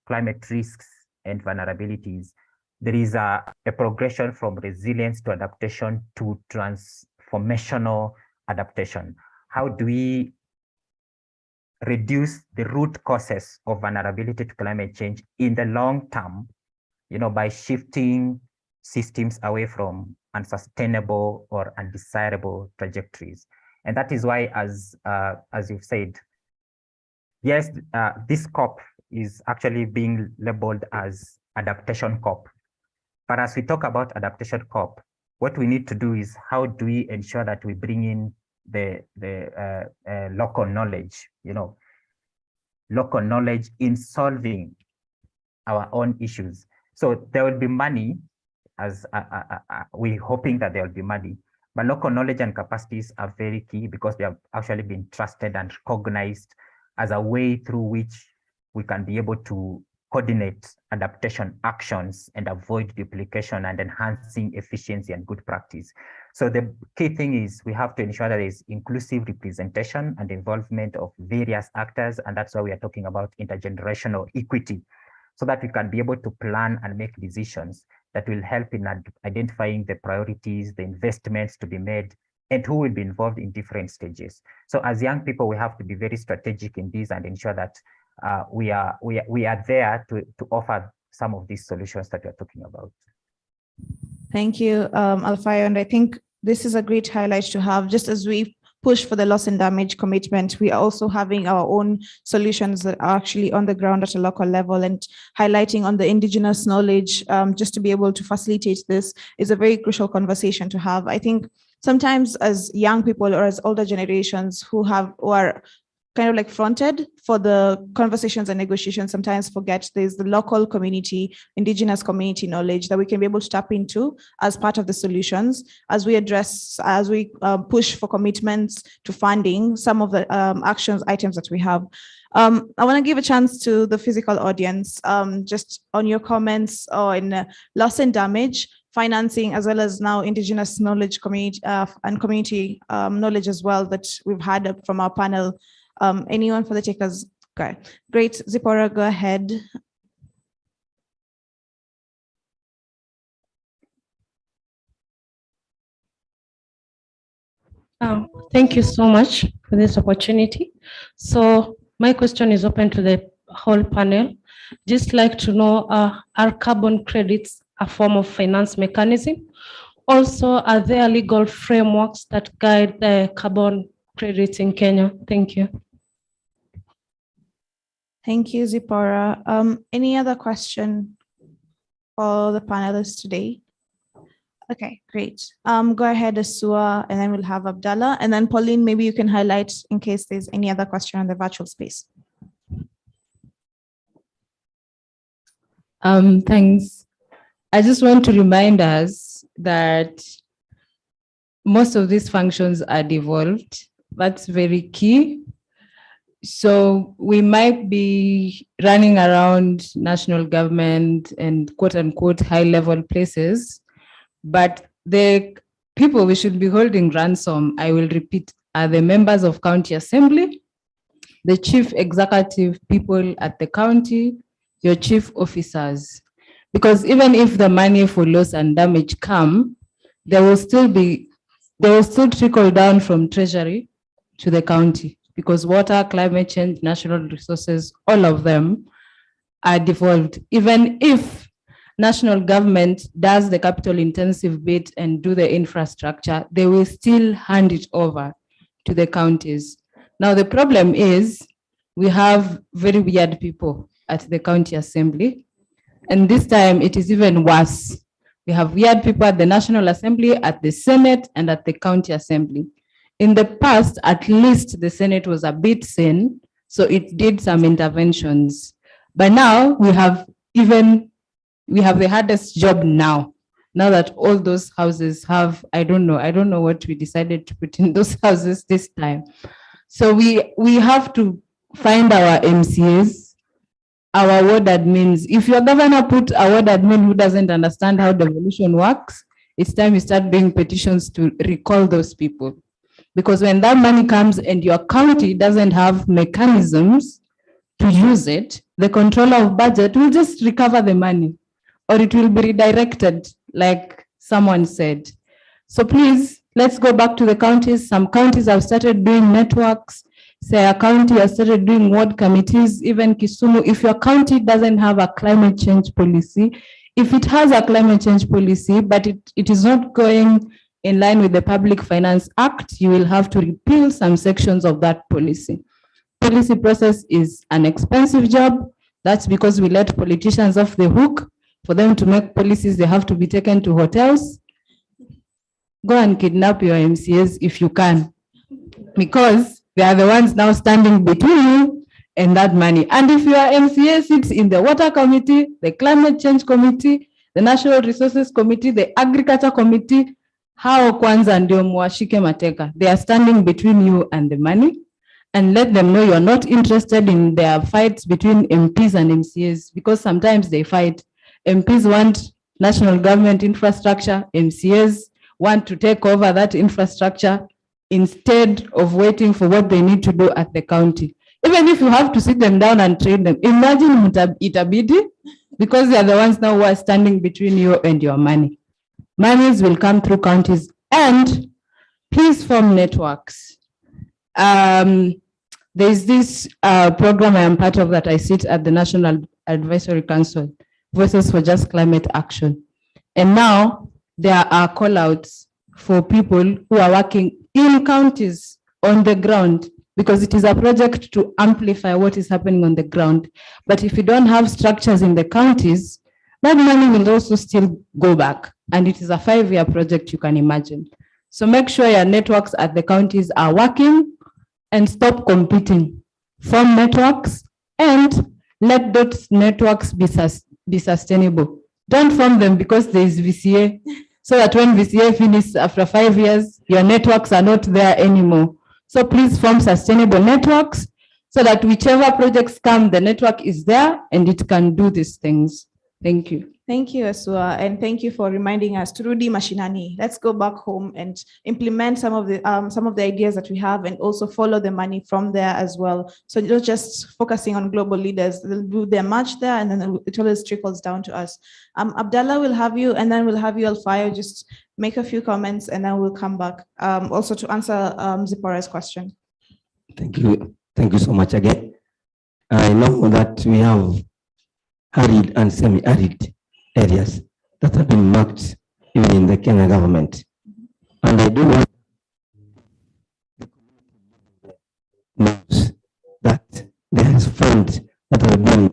climate risks and vulnerabilities, there is a progression from resilience to adaptation to transformational adaptation. How do we reduce the root causes of vulnerability to climate change in the long term, by shifting systems away from unsustainable or undesirable trajectories? And that is why, as you've said, yes, this COP is actually being labeled as Adaptation COP. But as we talk about Adaptation COP, what we need to do is how do we ensure that we bring in the local knowledge, local knowledge in solving our own issues. So there will be money, as we're hoping that there will be money, but local knowledge and capacities are very key because they have actually been trusted and recognized as a way through which we can be able to coordinate adaptation actions and avoid duplication and enhancing efficiency and good practice. So the key thing is we have to ensure that there is inclusive representation and involvement of various actors, and that's why we are talking about intergenerational equity, so that we can be able to plan and make decisions that will help in identifying the priorities, the investments to be made, and who will be involved in different stages. So as young people, we have to be very strategic in this and ensure that we are there to offer some of these solutions that we're talking about. Thank you, Alfayo. And I think this is a great highlight to have. Just as we push for the loss and damage commitment, we are also having our own solutions that are actually on the ground at a local level, and highlighting on the indigenous knowledge just to be able to facilitate this is a very crucial conversation to have. I think sometimes as young people or as older generations who are kind of like fronted for the conversations and negotiations, sometimes forget there's the local community, indigenous community knowledge that we can be able to tap into as part of the solutions as we push for commitments to funding some of the items that we have. I want to give a chance to the physical audience, just on your comments on loss and damage, financing, as well as now indigenous knowledge community and community knowledge as well that we've had from our panel. Anyone for the takers? Okay, great. Zipporah, go ahead. Thank you so much for this opportunity. So my question is open to the whole panel. Just like to know, are carbon credits a form of finance mechanism? Also, are there legal frameworks that guide the carbon credits in Kenya? Thank you. Thank you, Zipporah. Any other question for the panelists today? Okay, great. Go ahead, Asua, and then we'll have Abdallah. And then Pauline, maybe you can highlight in case there's any other question on the virtual space. Thanks. I just want to remind us that most of these functions are devolved. That's very key. So we might be running around national government and quote unquote high level places, but the people we should be holding ransom, I will repeat, are the members of county assembly, the chief executive people at the county, your chief officers. Because even if the money for loss and damage come, they will still trickle down from treasury to the county, because water, climate change, natural resources, all of them are devolved. Even if national government does the capital intensive bit and do the infrastructure, they will still hand it over to the counties. Now, the problem is we have very weird people at the county assembly. And this time it is even worse. We have weird people at the National Assembly, at the Senate, and at the county assembly. In the past, at least the Senate was a bit sane, so it did some interventions. But now we have the hardest job now that all those houses have, I don't know what we decided to put in those houses this time. So we have to find our MCAs, our ward admins. If your governor put a ward admin who doesn't understand how devolution works, it's time you start doing petitions to recall those people. Because when that money comes and your county doesn't have mechanisms to use it, the controller of budget will just recover the money, or it will be redirected, like someone said. So please, let's go back to the counties. Some counties have started doing networks. Say a county has started doing ward committees, even Kisumu. If your county doesn't have a climate change policy, if it has a climate change policy, but it is not going in line with the Public Finance Act, you will have to repeal some sections of that policy. Policy process is an expensive job. That's because we let politicians off the hook. For them to make policies, they have to be taken to hotels. Go and kidnap your MCAs if you can, because they are the ones now standing between you and that money. And if your MCA sits in the water committee, the climate change committee, the natural resources committee, the agriculture committee, hao kwanza ndio muwashike mateka. They are standing between you and the money, and let them know you're not interested in their fights between MPs and MCAs, because sometimes they fight. MPs want national government infrastructure, MCAs want to take over that infrastructure instead of waiting for what they need to do at the county. Even if you have to sit them down and train them, imagine itabidi, because they are the ones now who are standing between you and your money. Monies will come through counties, and please form networks. There's this program I am part of that I sit at the National Advisory Council, Voices for Just Climate Action. And now there are call-outs for people who are working in counties on the ground, because it is a project to amplify what is happening on the ground. But if you don't have structures in the counties, that money will also still go back. And it is a 5-year project, you can imagine. So make sure your networks at the counties are working and stop competing. Form networks and let those networks be sustainable. Don't form them because there is VCA, so that when VCA finishes after 5 years, your networks are not there anymore. So please form sustainable networks so that whichever projects come, the network is there and it can do these things. Thank you. Thank you, Asua, and thank you for reminding us to Rudi Mashinani. Let's go back home and implement some of the ideas that we have, and also follow the money from there as well. So not just focusing on global leaders, they'll do their much there, and then it always trickles down to us. Abdallah will have you, and then we'll have you, Alfayo, just make a few comments, and then we'll come back also to answer Zipporah's question. Thank you. Thank you so much again. I know that we have arid and semi-arid areas that have been marked even in the Kenya government. And I do want knows that there is funds that are being,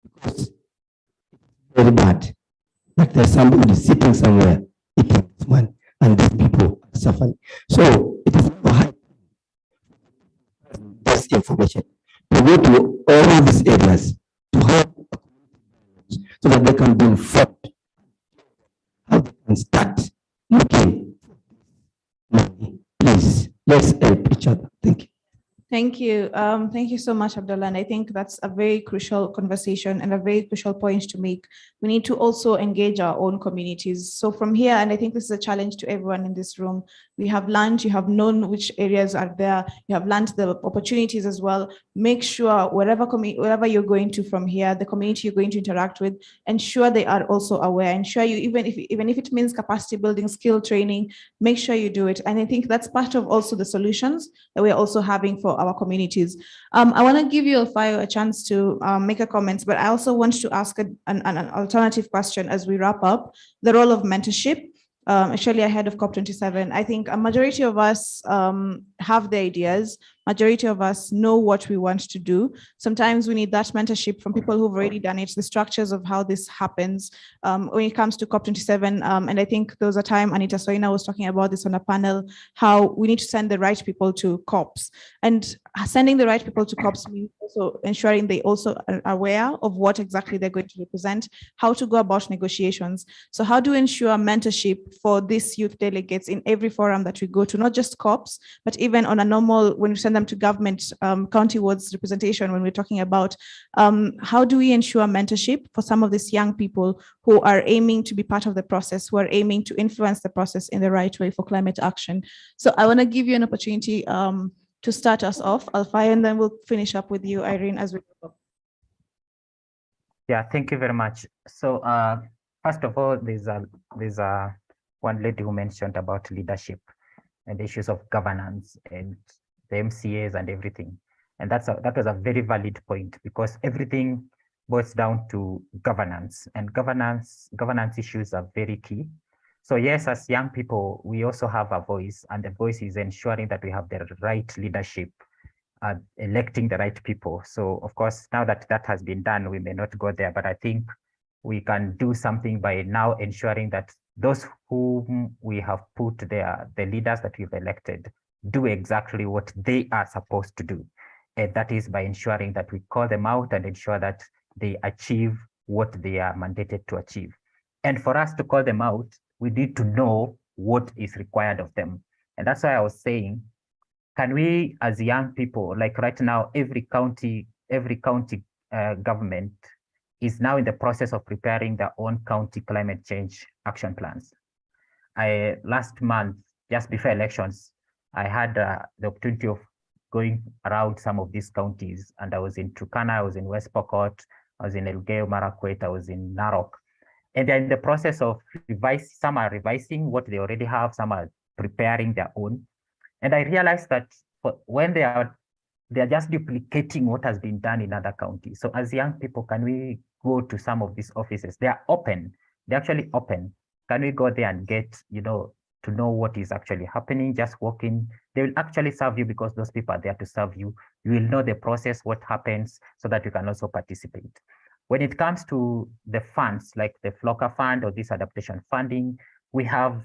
because it's very bad that there's somebody sitting somewhere eating this one, and these people are suffering. So it is high this information to go to all of these areas to help so that they can be informed how they can start looking money. Please, let's help each other. Thank you. Thank you. Thank you so much, Abdullah. And I think that's a very crucial conversation and a very crucial point to make. We need to also engage our own communities. So from here, and I think this is a challenge to everyone in this room, we have learned, you have known which areas are there, you have learned the opportunities as well. Make sure wherever you're going to from here, the community you're going to interact with, ensure they are also aware. Ensure you, even if it means capacity building, skill training, make sure you do it. And I think that's part of also the solutions that we're also having for our communities. I want to give you, Alfayo, a chance to make a comment, but I also want to ask an alternative question as we wrap up: the role of mentorship. Actually ahead of COP27, I think a majority of us have the ideas. Majority of us know what we want to do. Sometimes we need that mentorship from people who've already done it, the structures of how this happens when it comes to COP27. And I think there was a time Anita Soina was talking about this on a panel, how we need to send the right people to COPs. And sending the right people to COPs means also ensuring they also are aware of what exactly they're going to represent, how to go about negotiations. So how do we ensure mentorship for these youth delegates in every forum that we go to, not just COPs, but even on a normal, when we send them to government, county wards representation, when we're talking about how do we ensure mentorship for some of these young people who are aiming to be part of the process, who are aiming to influence the process in the right way for climate action. So I want to give you an opportunity to start us off, Alfayo, and then we'll finish up with you, Irene, as we go. Yeah, thank you very much. So first of all, there's one lady who mentioned about leadership and the issues of governance and the MCAs and everything. And that was a very valid point, because everything boils down to governance, and governance issues are very key. So yes, as young people, we also have a voice, and the voice is ensuring that we have the right leadership, electing the right people. So of course, now that that has been done, we may not go there, but I think we can do something by now ensuring that those whom we have put there, the leaders that we've elected, do exactly what they are supposed to do. And that is by ensuring that we call them out and ensure that they achieve what they are mandated to achieve. And for us to call them out, we need to know what is required of them. And that's why I was saying, can we, as young people, like right now, every county government is now in the process of preparing their own county climate change action plans. Last month, just before elections, I had the opportunity of going around some of these counties, and I was in Turkana, I was in West Pokot, I was in Elgeyo Marakwet, I was in Narok. And they're in the process of some are revising what they already have, some are preparing their own. And I realized that when they're just duplicating what has been done in other counties. So as young people, can we go to some of these offices? They are open, they're actually open. Can we go there and get, to know what is actually happening? Just walk in, they will actually serve you, because those people are there to serve you. You will know the process, what happens, so that you can also participate. When it comes to the funds, like the FLOCA fund or this adaptation funding, we have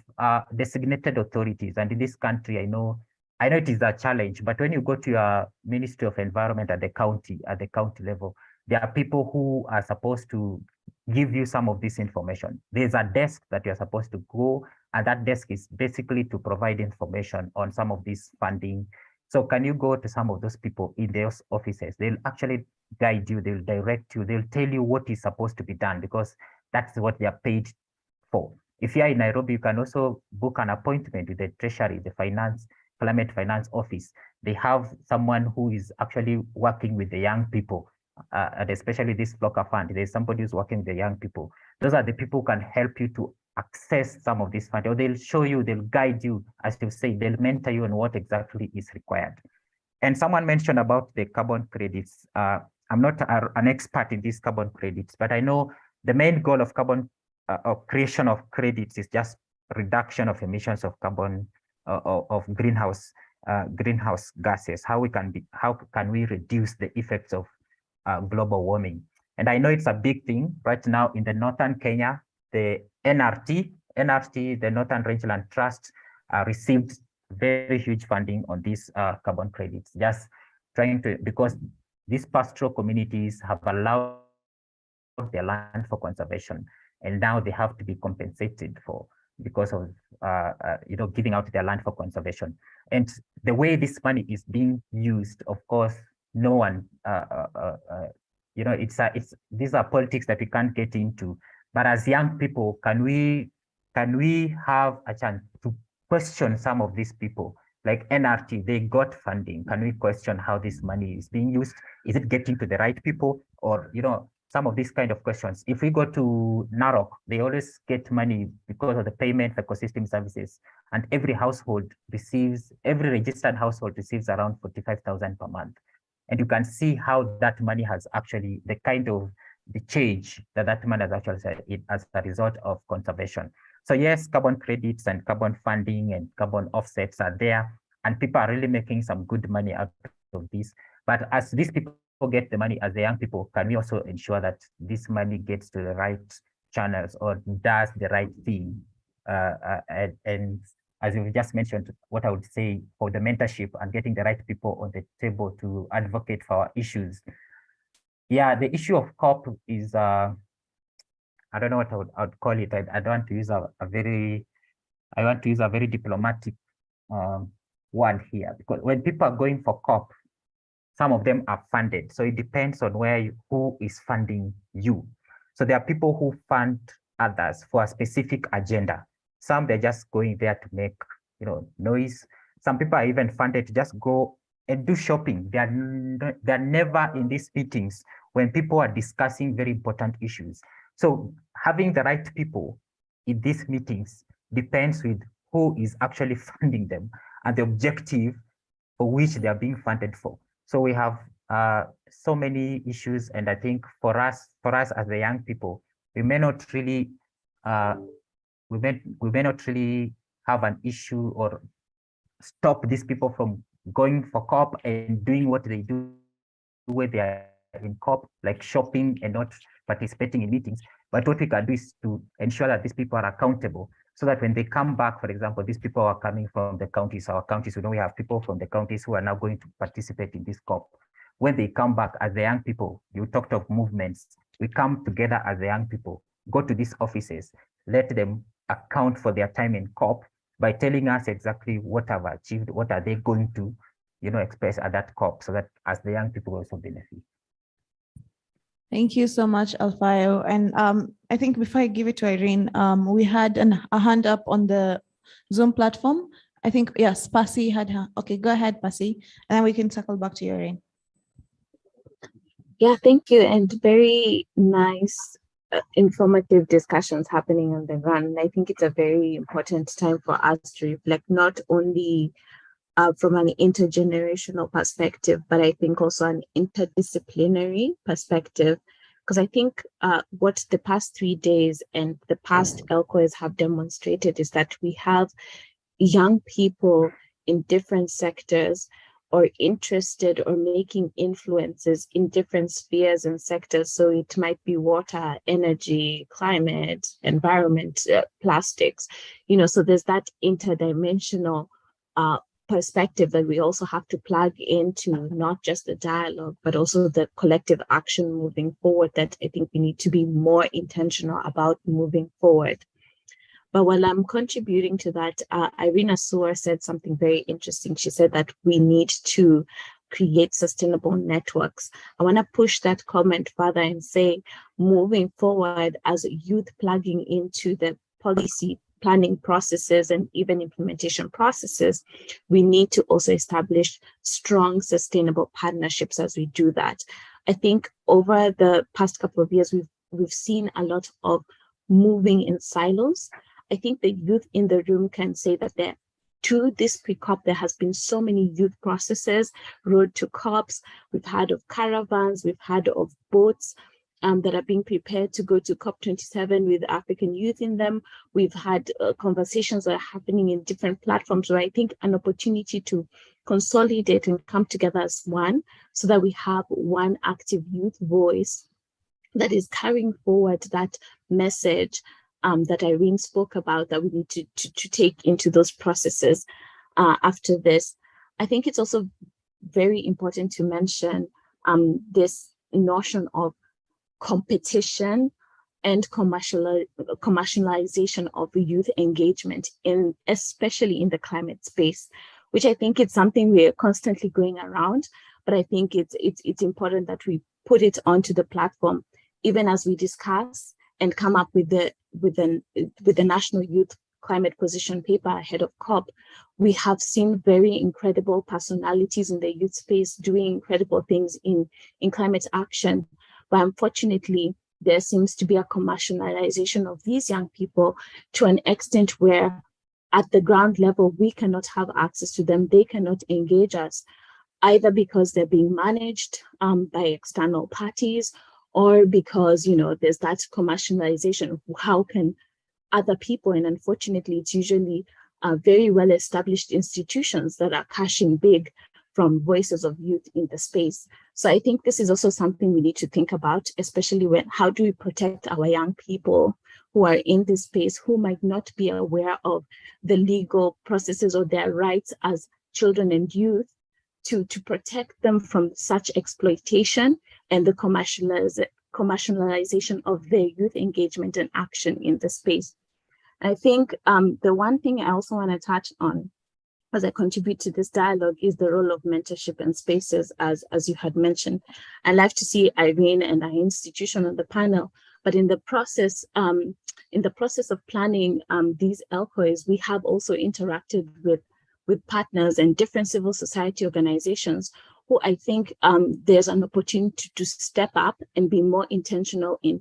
designated authorities. And in this country, I know it is a challenge, but when you go to your Ministry of Environment at the county level, there are people who are supposed to give you some of this information. There's a desk that you're supposed to go, and that desk is basically to provide information on some of this funding, So can you go to some of those people in those offices? They'll actually guide you, they'll direct you, they'll tell you what is supposed to be done because that's what they are paid for. If you're in Nairobi, you can also book an appointment with the Treasury, the Climate Finance Office. They have someone who is actually working with the young people, and especially this Flocker Fund. There's somebody who's working with the young people. Those are the people who can help you to access some of this funding, or they'll show you, they'll guide you, as you say, they'll mentor you on what exactly is required. And someone mentioned about the carbon credits. I'm not an expert in these carbon credits, but I know the main goal of carbon creation of credits is just reduction of emissions of carbon of greenhouse gases. How can we reduce the effects of global warming? And I know it's a big thing right now in the northern Kenya. The NRT, the Northern Rangeland Trust, received very huge funding on these carbon credits, just trying to, because these pastoral communities have allowed their land for conservation, and now they have to be compensated for because of giving out their land for conservation. And the way this money is being used, of course, no one, these are politics that we can't get into. But as young people, can we have a chance to question some of these people? Like NRT, they got funding. Can we question how this money is being used? Is it getting to the right people? Or, some of these kind of questions. If we go to Narok, they always get money because of the payment for ecosystem services. And every registered household receives around 45,000 per month. And you can see how that money has actually, the change that money has actually said as a result of conservation. So yes, carbon credits and carbon funding and carbon offsets are there, and people are really making some good money out of this. But as these people get the money, as the young people, can we also ensure that this money gets to the right channels or does the right thing? And as you just mentioned, what I would say for the mentorship and getting the right people on the table to advocate for our issues. Yeah, the issue of COP is, I don't know what I would call it. I don't want to use a very diplomatic word here, because when people are going for COP, some of them are funded. So it depends on who is funding you. So there are people who fund others for a specific agenda. Some they're just going there to make noise. Some people are even funded to just go and do shopping. They're never in these meetings when people are discussing very important issues. So having the right people in these meetings depends with who is actually funding them and the objective for which they are being funded for. So we have so many issues, and I think for us as the young people, we may not really we may not really have an issue or stop these people from going for COP and doing what they do where they are in COP, like shopping and not participating in meetings. But what we can do is to ensure that these people are accountable, so that when they come back, for example, these people are coming from the counties, our counties, we have people from the counties who are now going to participate in this COP. When they come back as the young people, you talked of movements, we come together as the young people, go to these offices, let them account for their time in COP by telling us exactly what have achieved, what are they going to, express at that COP, so that as the young people also benefit. Thank you so much, Alfayo. And I think before I give it to Irene, we had a hand up on the Zoom platform. I think, yes, Pasi had her. Okay, go ahead, Pasi, and then we can circle back to you, Irene. Yeah, thank you. And very nice, informative discussions happening on the run. I think it's a very important time for us to reflect, not only from an intergenerational perspective, but I think also an interdisciplinary perspective, because I think what the past 3 days and the past ELCOs have demonstrated is that we have young people in different sectors or interested or making influences in different spheres and sectors. So it might be water, energy, climate, environment, plastics, so there's that interdimensional perspective that we also have to plug into, not just the dialogue, but also the collective action moving forward, that I think we need to be more intentional about moving forward. But while I'm contributing to that, Irina Suar said something very interesting. She said that we need to create sustainable networks. I want to push that comment further and say, moving forward as youth plugging into the policy planning processes and even implementation processes, we need to also establish strong, sustainable partnerships as we do that. I think over the past couple of years, we've seen a lot of moving in silos. I think the youth in the room can say that to this pre-COP, there has been so many youth processes, road to COPs, we've heard of caravans, we've heard of boats that are being prepared to go to COP27 with African youth in them. We've had conversations that are happening in different platforms where I think an opportunity to consolidate and come together as one so that we have one active youth voice that is carrying forward that message that Irene spoke about that we need to take into those processes after this. I think it's also very important to mention this notion of competition and commercialization of youth engagement, especially in the climate space, which I think it's something we're constantly going around, but I think it's important that we put it onto the platform, even as we discuss and come up with the National Youth Climate Position Paper ahead of COP. We have seen very incredible personalities in the youth space doing incredible things in climate action. But unfortunately, there seems to be a commercialization of these young people to an extent where at the ground level, we cannot have access to them. They cannot engage us, either because they're being managed by external parties, or because, there's that commercialization. How can other people, and unfortunately, it's usually very well-established institutions that are cashing big from voices of youth in the space. So I think this is also something we need to think about, especially how do we protect our young people who are in this space, who might not be aware of the legal processes or their rights as children and youth, to protect them from such exploitation and the commercialization of their youth engagement and action in the space. I think the one thing I also want to touch on as I contribute to this dialogue is the role of mentorship and spaces, as you had mentioned. I'd like to see Irene and our institution on the panel, but in the process of planning these LCOEs, we have also interacted with partners and different civil society organizations who I think there's an opportunity to step up and be more intentional in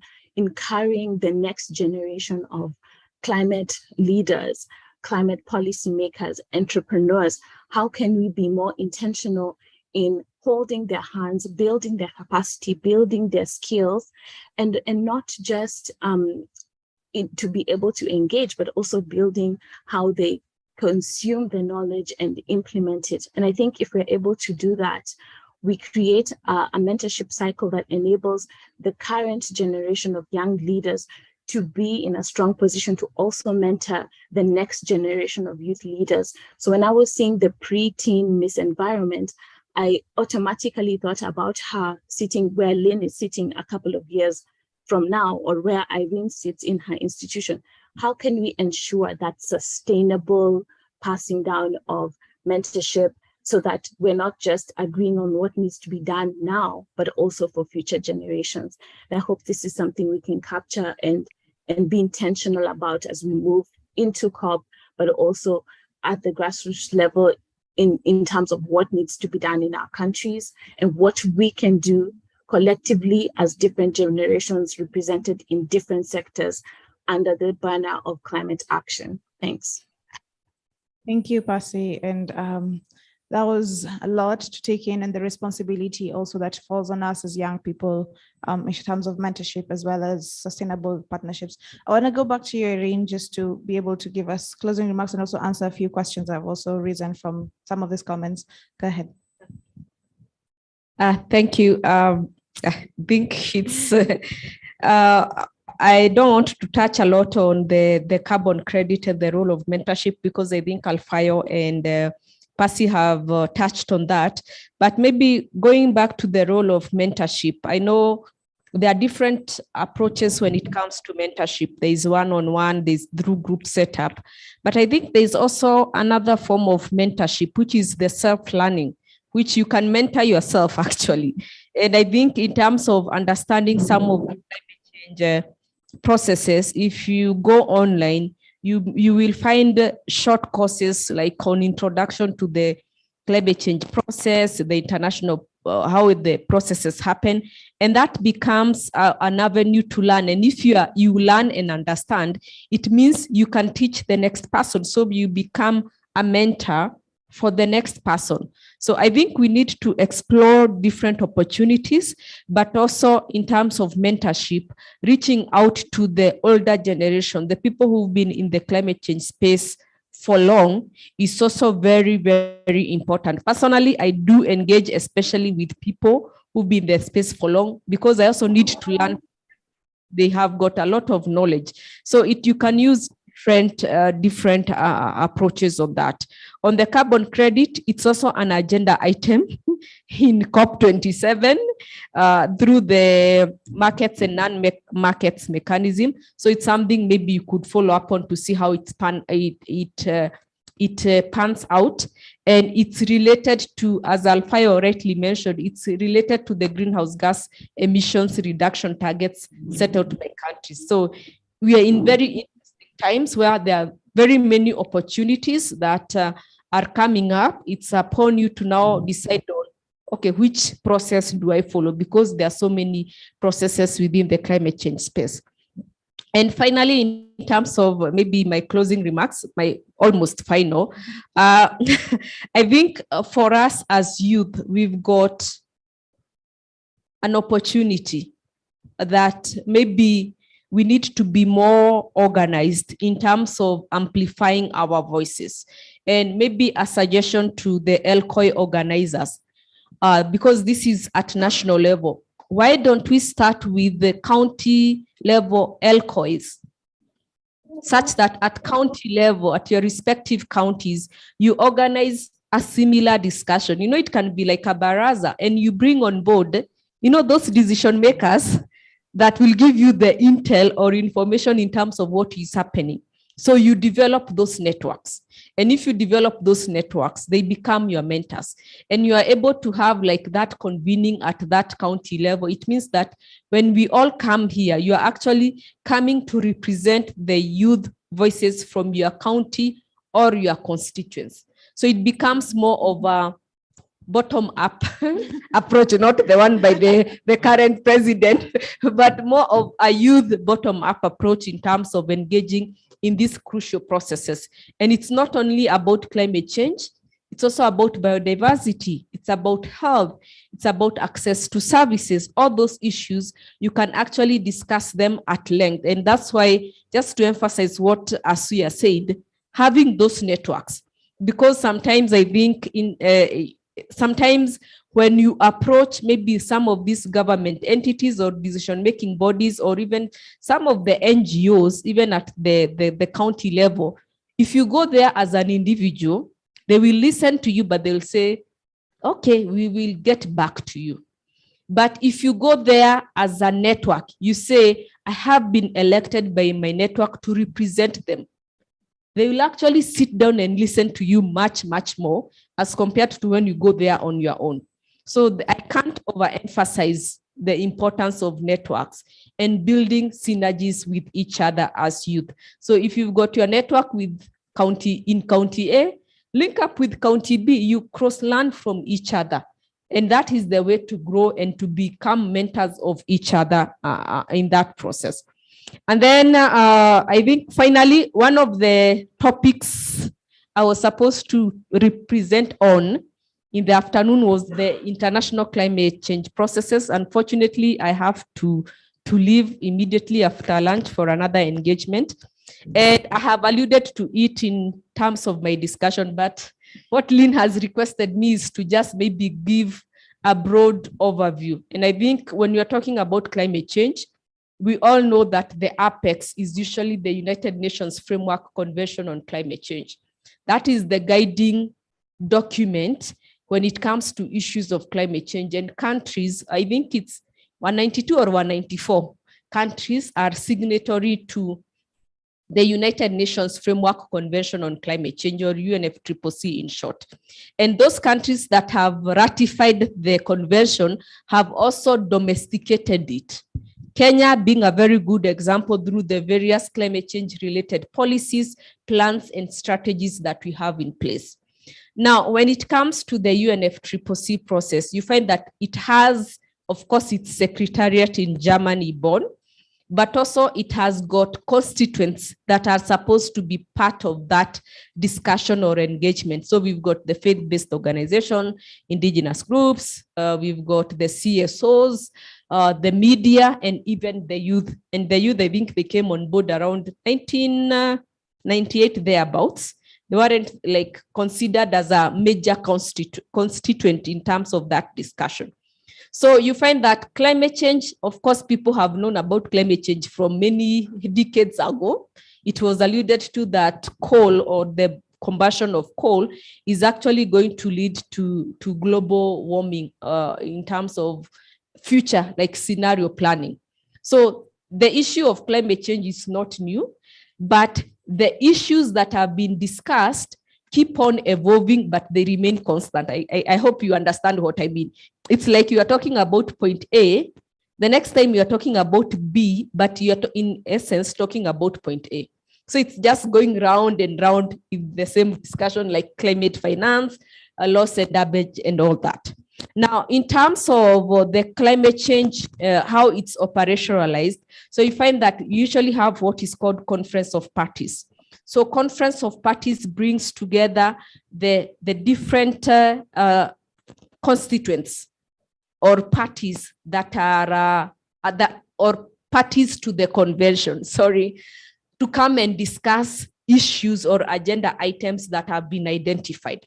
carrying the next generation of climate leaders, climate policymakers, entrepreneurs. How can we be more intentional in holding their hands, building their capacity, building their skills, and not just to be able to engage, but also building how they consume the knowledge and implement it. And I think if we're able to do that, we create a mentorship cycle that enables the current generation of young leaders to be in a strong position to also mentor the next generation of youth leaders. So when I was seeing the pre-teen Miss Environment, I automatically thought about her sitting where Lynn is sitting a couple of years from now, or where Irene sits in her institution. How can we ensure that sustainable passing down of mentorship so that we're not just agreeing on what needs to be done now, but also for future generations? And I hope this is something we can capture and be intentional about as we move into COP, but also at the grassroots level in terms of what needs to be done in our countries and what we can do collectively as different generations represented in different sectors under the banner of climate action. Thanks. Thank you, Pasi. And that was a lot to take in, and the responsibility also that falls on us as young people in terms of mentorship as well as sustainable partnerships. I want to go back to you, Irene, just to be able to give us closing remarks and also answer a few questions that have also risen from some of these comments. Go ahead. Thank you. I think it's I don't want to touch a lot on the carbon credit and the role of mentorship, because I think Alfayo and Pasi have touched on that. But maybe going back to the role of mentorship, I know there are different approaches when it comes to mentorship. There is one-on-one, there's through group setup. But I think there's also another form of mentorship, which is the self-learning, which you can mentor yourself actually. And I think in terms of understanding some of the climate change processes, if you go online, you will find short courses like on introduction to the climate change process, the international, how the processes happen, and that becomes an avenue to learn. And if you learn and understand, it means you can teach the next person. So you become a mentor for the next person. So I think we need to explore different opportunities, but also in terms of mentorship, reaching out to the older generation, the people who've been in the climate change space for long is also very, very important. Personally, I do engage especially with people who've been in the space for long, because I also need to learn. They have got a lot of knowledge. So you can use different approaches of that. On the carbon credit, it's also an agenda item in COP27 through the markets and non-markets mechanism. So it's something maybe you could follow up on to see how it pans out. And it's related to, as Alfayo rightly mentioned, it's related to the greenhouse gas emissions reduction targets set out by countries. So we are in very interesting times where there are very many opportunities that are coming up. It's upon you to now decide on, okay, which process do I follow? Because there are so many processes within the climate change space. And finally, in terms of maybe my closing remarks, my almost final, I think for us as youth, we've got an opportunity that maybe we need to be more organized in terms of amplifying our voices. And maybe a suggestion to the LCOI organizers, because this is at national level, why don't we start with the county level LCOIs, such that at county level, at your respective counties, you organize a similar discussion. You know, it can be like a baraza, and you bring on board, you know, those decision makers that will give you the intel or information in terms of what is happening. So you develop those networks. And if you develop those networks, they become your mentors. And you are able to have like that convening at that county level. It means that when we all come here, you are actually coming to represent the youth voices from your county or your constituents. So it becomes more of a bottom-up approach, not the one by the current president, but more of a youth bottom-up approach in terms of engaging in these crucial processes. And it's not only about climate change, it's also about biodiversity, it's about health, it's about access to services. All those issues, you can actually discuss them at length. And that's why, just to emphasize what Asuya said, having those networks, because sometimes I think sometimes when you approach maybe some of these government entities or decision-making bodies, or even some of the NGOs, even at the county level, if you go there as an individual, they will listen to you, but they'll say, okay, we will get back to you. But if you go there as a network, you say, I have been elected by my network to represent them. They will actually sit down and listen to you much, much more as compared to when you go there on your own. So I can't overemphasize the importance of networks and building synergies with each other as youth. So if you've got your network with county A, link up with county B, you cross-learn from each other. And that is the way to grow and to become mentors of each other in that process. And then I think finally, one of the topics I was supposed to represent on in the afternoon was the international climate change processes. Unfortunately, I have to leave immediately after lunch for another engagement. And I have alluded to it in terms of my discussion, but what Lynn has requested me is to just maybe give a broad overview. And I think when you're talking about climate change, we all know that the apex is usually the United Nations Framework Convention on Climate Change. That is the guiding document when it comes to issues of climate change. And countries, I think it's 192 or 194 countries are signatory to the United Nations Framework Convention on Climate Change, or UNFCCC in short. And those countries that have ratified the convention have also domesticated it. Kenya being a very good example through the various climate change related policies, plans, and strategies that we have in place. Now, when it comes to the UNFCCC process, you find that it has, of course, its secretariat in Germany, Bonn, but also it has got constituents that are supposed to be part of that discussion or engagement. So we've got the faith-based organization, indigenous groups, we've got the CSOs, the media, and even the youth. And the youth, I think they came on board around 1998 thereabouts. They weren't like considered as a major constituent in terms of that discussion. So you find that climate change, of course, people have known about climate change from many decades ago. It was alluded to that coal, or the combustion of coal, is actually going to lead to global warming in terms of future, like scenario planning. So the issue of climate change is not new, but the issues that have been discussed keep on evolving, but they remain constant. I hope you understand what I mean. It's like you are talking about point A, the next time you are talking about B, but you are in essence talking about point A. So it's just going round and round in the same discussion, like climate finance, loss and damage and all that. Now, in terms of the climate change, how it's operationalized, so you find that you usually have what is called conference of parties. So conference of parties brings together the different constituents or parties that are or parties to the convention, to come and discuss issues or agenda items that have been identified.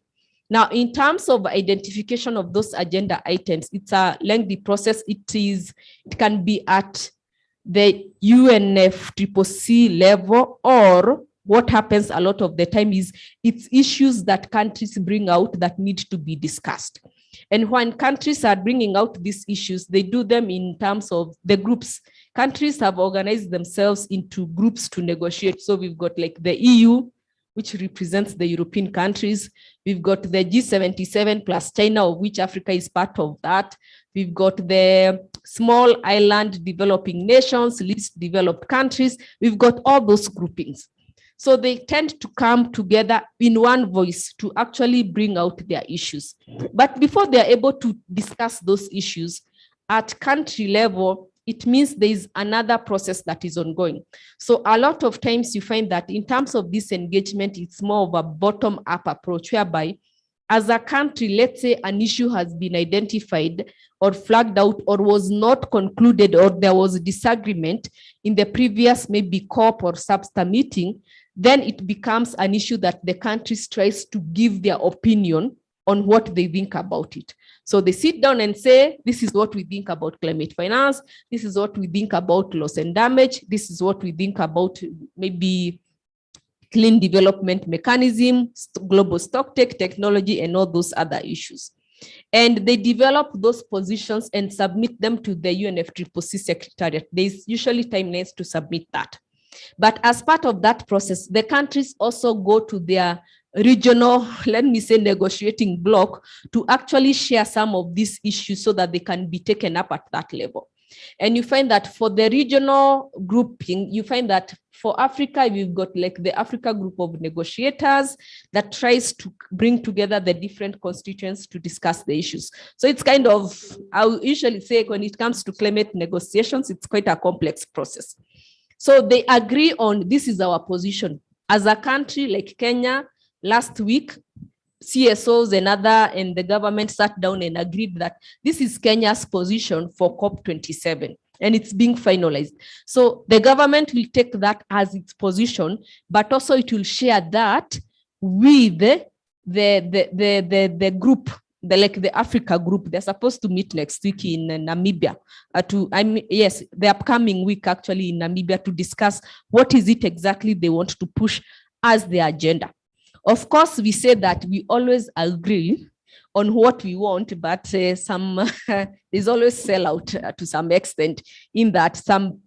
Now, in terms of identification of those agenda items, it's a lengthy process. It can be at the UNFCCC level, or what happens a lot of the time is it's issues that countries bring out that need to be discussed. And when countries are bringing out these issues, they do them in terms of the groups. Countries have organized themselves into groups to negotiate. So we've got like the EU, which represents the European countries. We've got the G77 plus China, of which Africa is part of that. We've got the small island developing nations, least developed countries. We've got all those groupings. So they tend to come together in one voice to actually bring out their issues. But before they're able to discuss those issues at country level, it means there is another process that is ongoing. So a lot of times you find that in terms of this engagement, it's more of a bottom-up approach, whereby as a country, let's say an issue has been identified or flagged out or was not concluded, or there was a disagreement in the previous maybe COP or SABSTA meeting, then it becomes an issue that the countries tries to give their opinion on what they think about it. So they sit down and say, this is what we think about climate finance. This is what we think about loss and damage. This is what we think about maybe clean development mechanism, global stocktake technology, and all those other issues. And they develop those positions and submit them to the UNFCCC Secretariat. There's usually timelines to submit that. But as part of that process, the countries also go to their regional, let me say, negotiating block to actually share some of these issues so that they can be taken up at that level. And you find that for the regional grouping, you find that for Africa, we've got like the Africa group of negotiators that tries to bring together the different constituents to discuss the issues. So it's kind of, I usually say when it comes to climate negotiations, it's quite a complex process. So they agree on, this is our position. As a country like Kenya, last week, CSOs and the government sat down and agreed that this is Kenya's position for COP27, and it's being finalized. So the government will take that as its position, but also it will share that with the group, the Africa group. They're supposed to meet next week in Namibia, the upcoming week actually in Namibia, to discuss what is it exactly they want to push as their agenda. Of course, we say that we always agree on what we want, but there's always sellout to some extent, in that some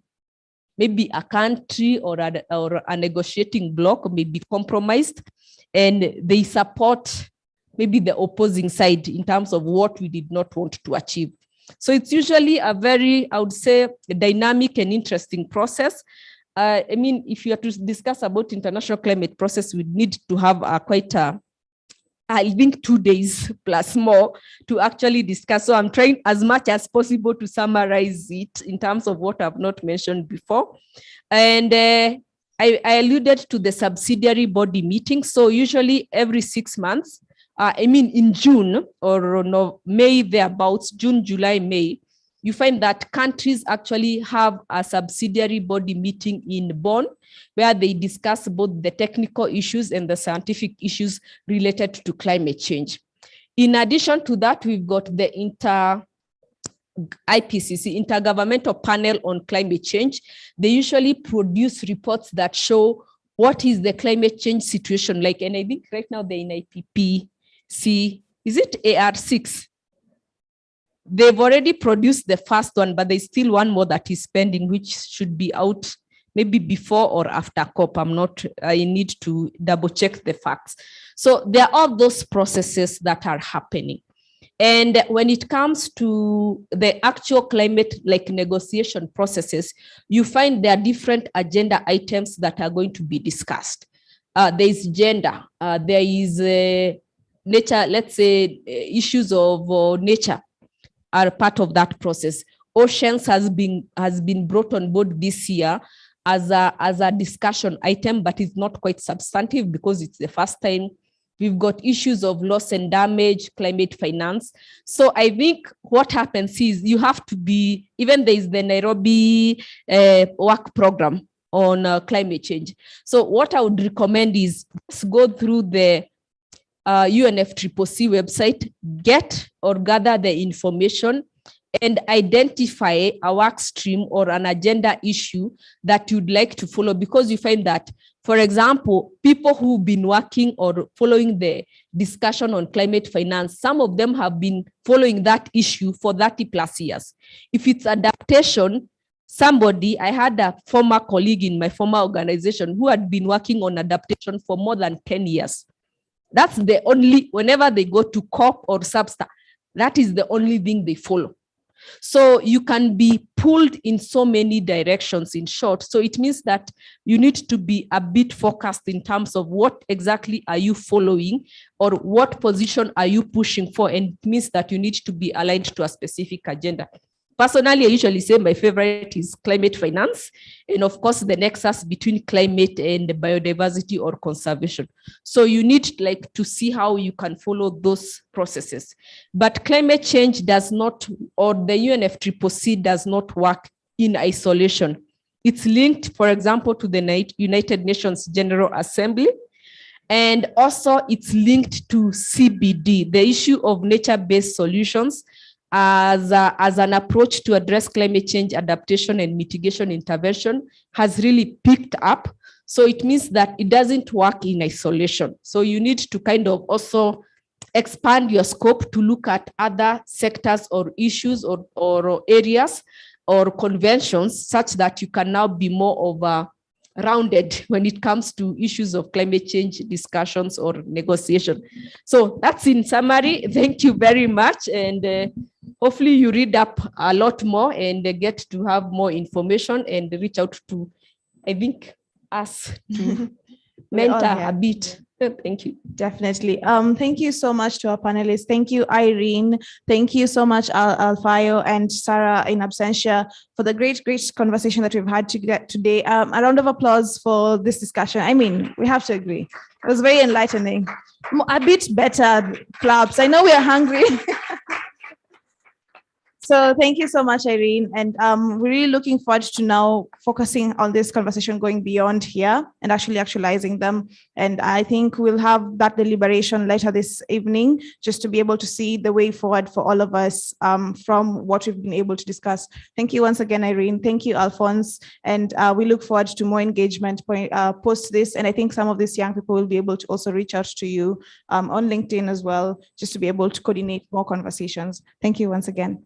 maybe a country or a negotiating bloc may be compromised, and they support maybe the opposing side in terms of what we did not want to achieve. So it's usually a very, I would say, dynamic and interesting process. I mean, if you are to discuss about international climate process, we need to have I think 2 days plus more to actually discuss. So I'm trying as much as possible to summarize it in terms of what I've not mentioned before. And I alluded to the subsidiary body meeting. So usually every 6 months, I mean in June or no, May thereabouts, June, July, May, you find that countries actually have a subsidiary body meeting in Bonn, where they discuss both the technical issues and the scientific issues related to climate change. In addition to that, we've got the IPCC, Intergovernmental Panel on Climate Change. They usually produce reports that show what is the climate change situation like. And I think right now they're in IPCC, is it AR6? They've already produced the first one, but there's still one more that is pending, which should be out maybe before or after COP. I need to double check the facts. So there are all those processes that are happening. And when it comes to the actual climate like negotiation processes, you find there are different agenda items that are going to be discussed. There is gender, there is nature, let's say issues of nature are part of that process. Oceans has been brought on board this year as a discussion item, but it's not quite substantive because it's the first time. We've got issues of loss and damage, climate finance. So I think what happens is you have to be, even there is the Nairobi work program on climate change. So what I would recommend is just go through the UNFCCC website, get or gather the information and identify a work stream or an agenda issue that you'd like to follow, because you find that, for example, people who've been working or following the discussion on climate finance, some of them have been following that issue for 30 plus years. If it's adaptation, I had a former colleague in my former organization who had been working on adaptation for more than 10 years. That's the only, whenever they go to COP or SABSTA, that is the only thing they follow. So you can be pulled in so many directions, in short. So it means that you need to be a bit focused in terms of what exactly are you following or what position are you pushing for, and it means that you need to be aligned to a specific agenda. Personally, I usually say my favorite is climate finance, and of course the nexus between climate and biodiversity or conservation. So you need to see how you can follow those processes. But climate change does not, or the UNFCCC does not work in isolation. It's linked, for example, to the United Nations General Assembly, and also it's linked to CBD, the issue of nature-based solutions, as an approach to address climate change adaptation and mitigation intervention has really picked up. So it means that it doesn't work in isolation. So you need to kind of also expand your scope to look at other sectors or issues or areas or conventions, such that you can now be more of a rounded when it comes to issues of climate change discussions or negotiation. So that's in summary. Thank you very much. And hopefully you read up a lot more and get to have more information and reach out to, I think, us to mentor a bit. Thank you. Definitely. Thank you so much to our panelists. Thank you, Irene. Thank you so much, Alfayo and Sarah in absentia, for the great conversation that we've had today. A round of applause for this discussion. I mean, we have to agree. It was very enlightening. A bit better, claps. I know we are hungry. So thank you so much, Irene. And we're really looking forward to now focusing on this conversation going beyond here and actually actualizing them. And I think we'll have that deliberation later this evening, just to be able to see the way forward for all of us from what we've been able to discuss. Thank you once again, Irene. Thank you, Alphonse. And we look forward to more engagement post this. And I think some of these young people will be able to also reach out to you on LinkedIn as well, just to be able to coordinate more conversations. Thank you once again.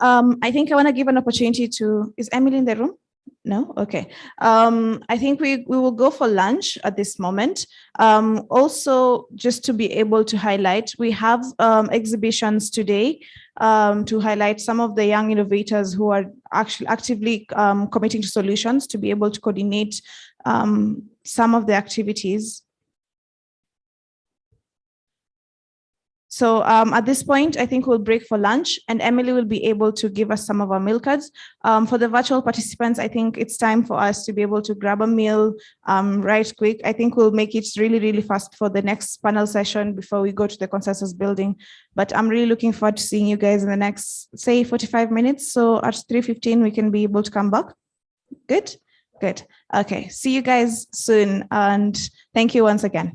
I think I want to give an opportunity to, is Emily in the room? No? Okay. I think we will go for lunch at this moment. Also, just to be able to highlight, we have exhibitions today to highlight some of the young innovators who are actually actively committing to solutions to be able to coordinate some of the activities. So at this point, I think we'll break for lunch and Emily will be able to give us some of our meal cards. For the virtual participants, I think it's time for us to be able to grab a meal right quick. I think we'll make it really, really fast for the next panel session before we go to the consensus building. But I'm really looking forward to seeing you guys in the next, say, 45 minutes. So at 3:15, we can be able to come back. Good? Good. Okay. See you guys soon. And thank you once again.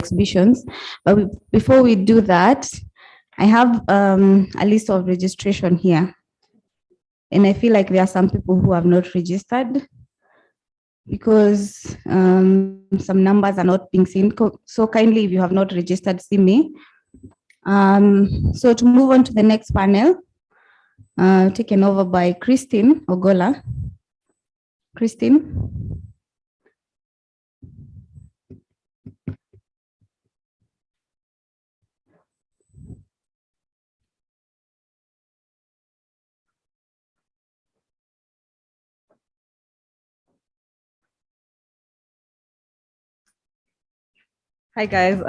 exhibitions. But before we do that, I have a list of registration here. And I feel like there are some people who have not registered because some numbers are not being seen. So kindly, if you have not registered, see me. So to move on to the next panel, taken over by Christine Ogola. Christine. Hi guys.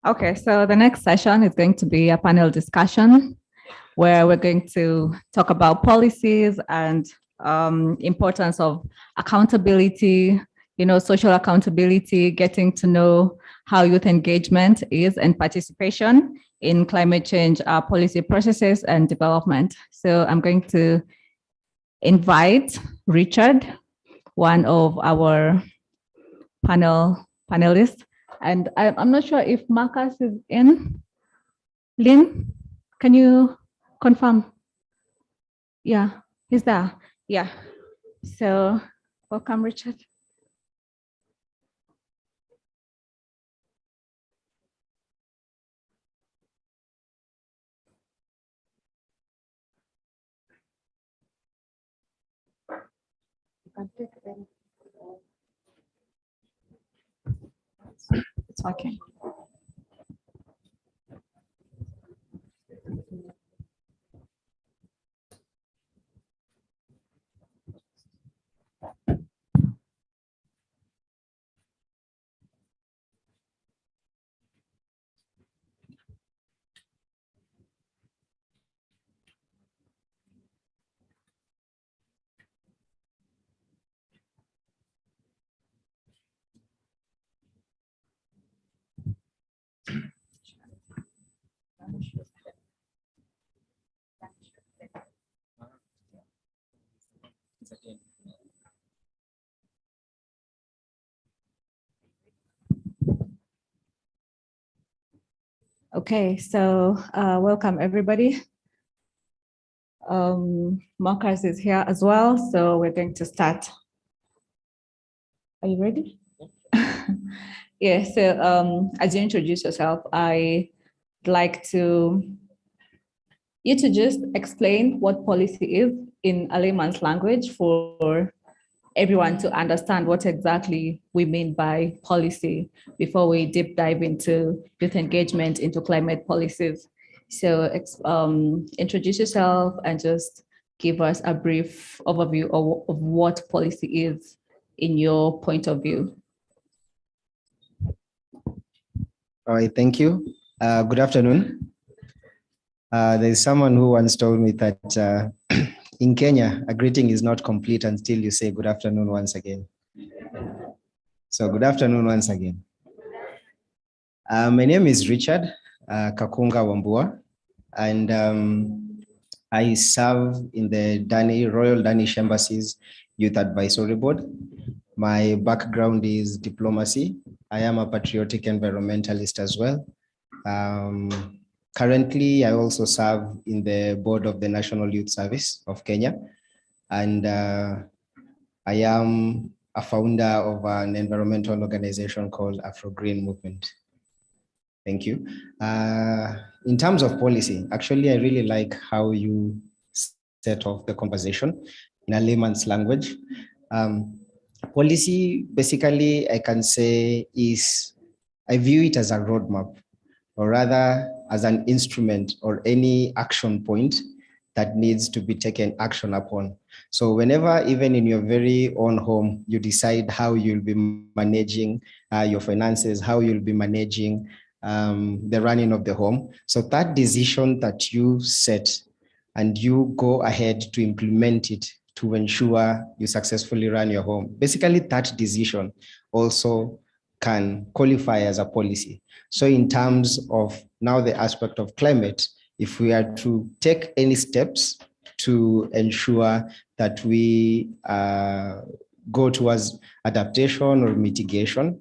Okay, so the next session is going to be a panel discussion where we're going to talk about policies and importance of accountability, social accountability, getting to know how youth engagement is and participation in climate change policy processes and development. So I'm going to invite Richard, one of our panelists. And I'm not sure if Marcus is in. Lynn, can you confirm? Yeah, he's there. Yeah. So welcome, Richard. You can take them. It's okay. Okay, so welcome everybody. Marcus is here as well, so we're going to start. Are you ready? Yeah, so as you introduce yourself, I'd like you to just explain what policy is in a layman's language for everyone to understand what exactly we mean by policy before we deep dive into youth engagement into climate policies. So introduce yourself and just give us a brief overview of what policy is in your point of view. All right, thank you. Good afternoon. There's someone who once told me that in Kenya, a greeting is not complete until you say good afternoon once again. So good afternoon once again. My name is Richard Kakunga Wambua, and I serve in the Royal Danish Embassy's Youth Advisory Board. My background is diplomacy. I am a patriotic environmentalist as well. Currently, I also serve in the board of the National Youth Service of Kenya, and I am a founder of an environmental organization called Afro Green Movement. Thank you. In terms of policy, actually, I really like how you set off the conversation in a layman's language. Policy, basically, I can say I view it as a roadmap, or rather as an instrument or any action point that needs to be taken action upon. So whenever, even in your very own home, you decide how you'll be managing your finances, how you'll be managing the running of the home. So that decision that you set and you go ahead to implement it to ensure you successfully run your home. Basically, that decision also can qualify as a policy. So in terms of now the aspect of climate, if we are to take any steps to ensure that we go towards adaptation or mitigation.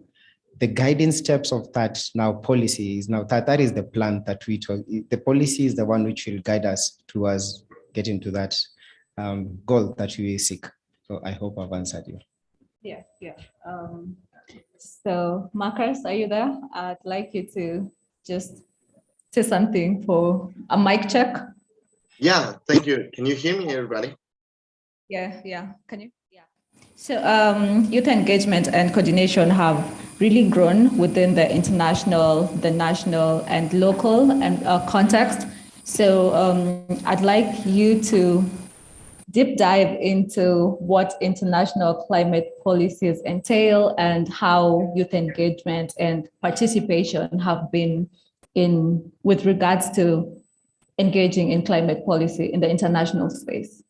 The guiding steps of that now policy is now that is the plan that we talk. The policy is the one which will guide us towards getting to that goal that we seek. So I hope I've answered you. Yeah. So Marcus, are you there? I'd like you to just say something for a mic check. Yeah, thank you. Can you hear me, everybody? Yeah. Can you? Yeah. So youth engagement and coordination have really grown within the international, the national, and local and context. So I'd like you to deep dive into what international climate policies entail and how youth engagement and participation have been in with regards to engaging in climate policy in the international space.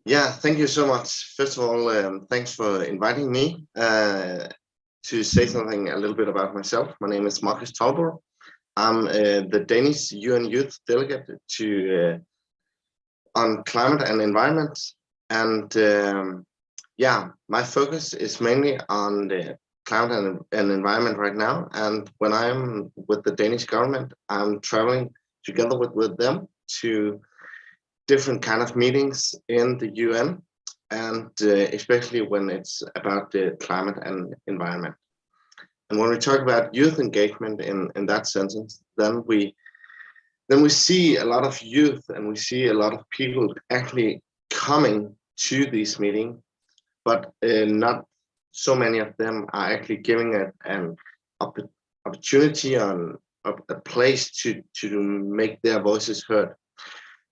Yeah, thank you so much. First of all, thanks for inviting me to say something a little bit about myself. My name is Marcus Tolbor. I'm the Danish UN Youth Delegate to on climate and environment. And yeah, my focus is mainly on the climate and environment right now. And when I'm with the Danish government, I'm traveling together with them to different kind of meetings in the UN, and especially when it's about the climate and environment. And when we talk about youth engagement in that sentence, then we see a lot of youth and we see a lot of people actually coming to these meetings, but not so many of them are actually giving an opportunity on a place to make their voices heard.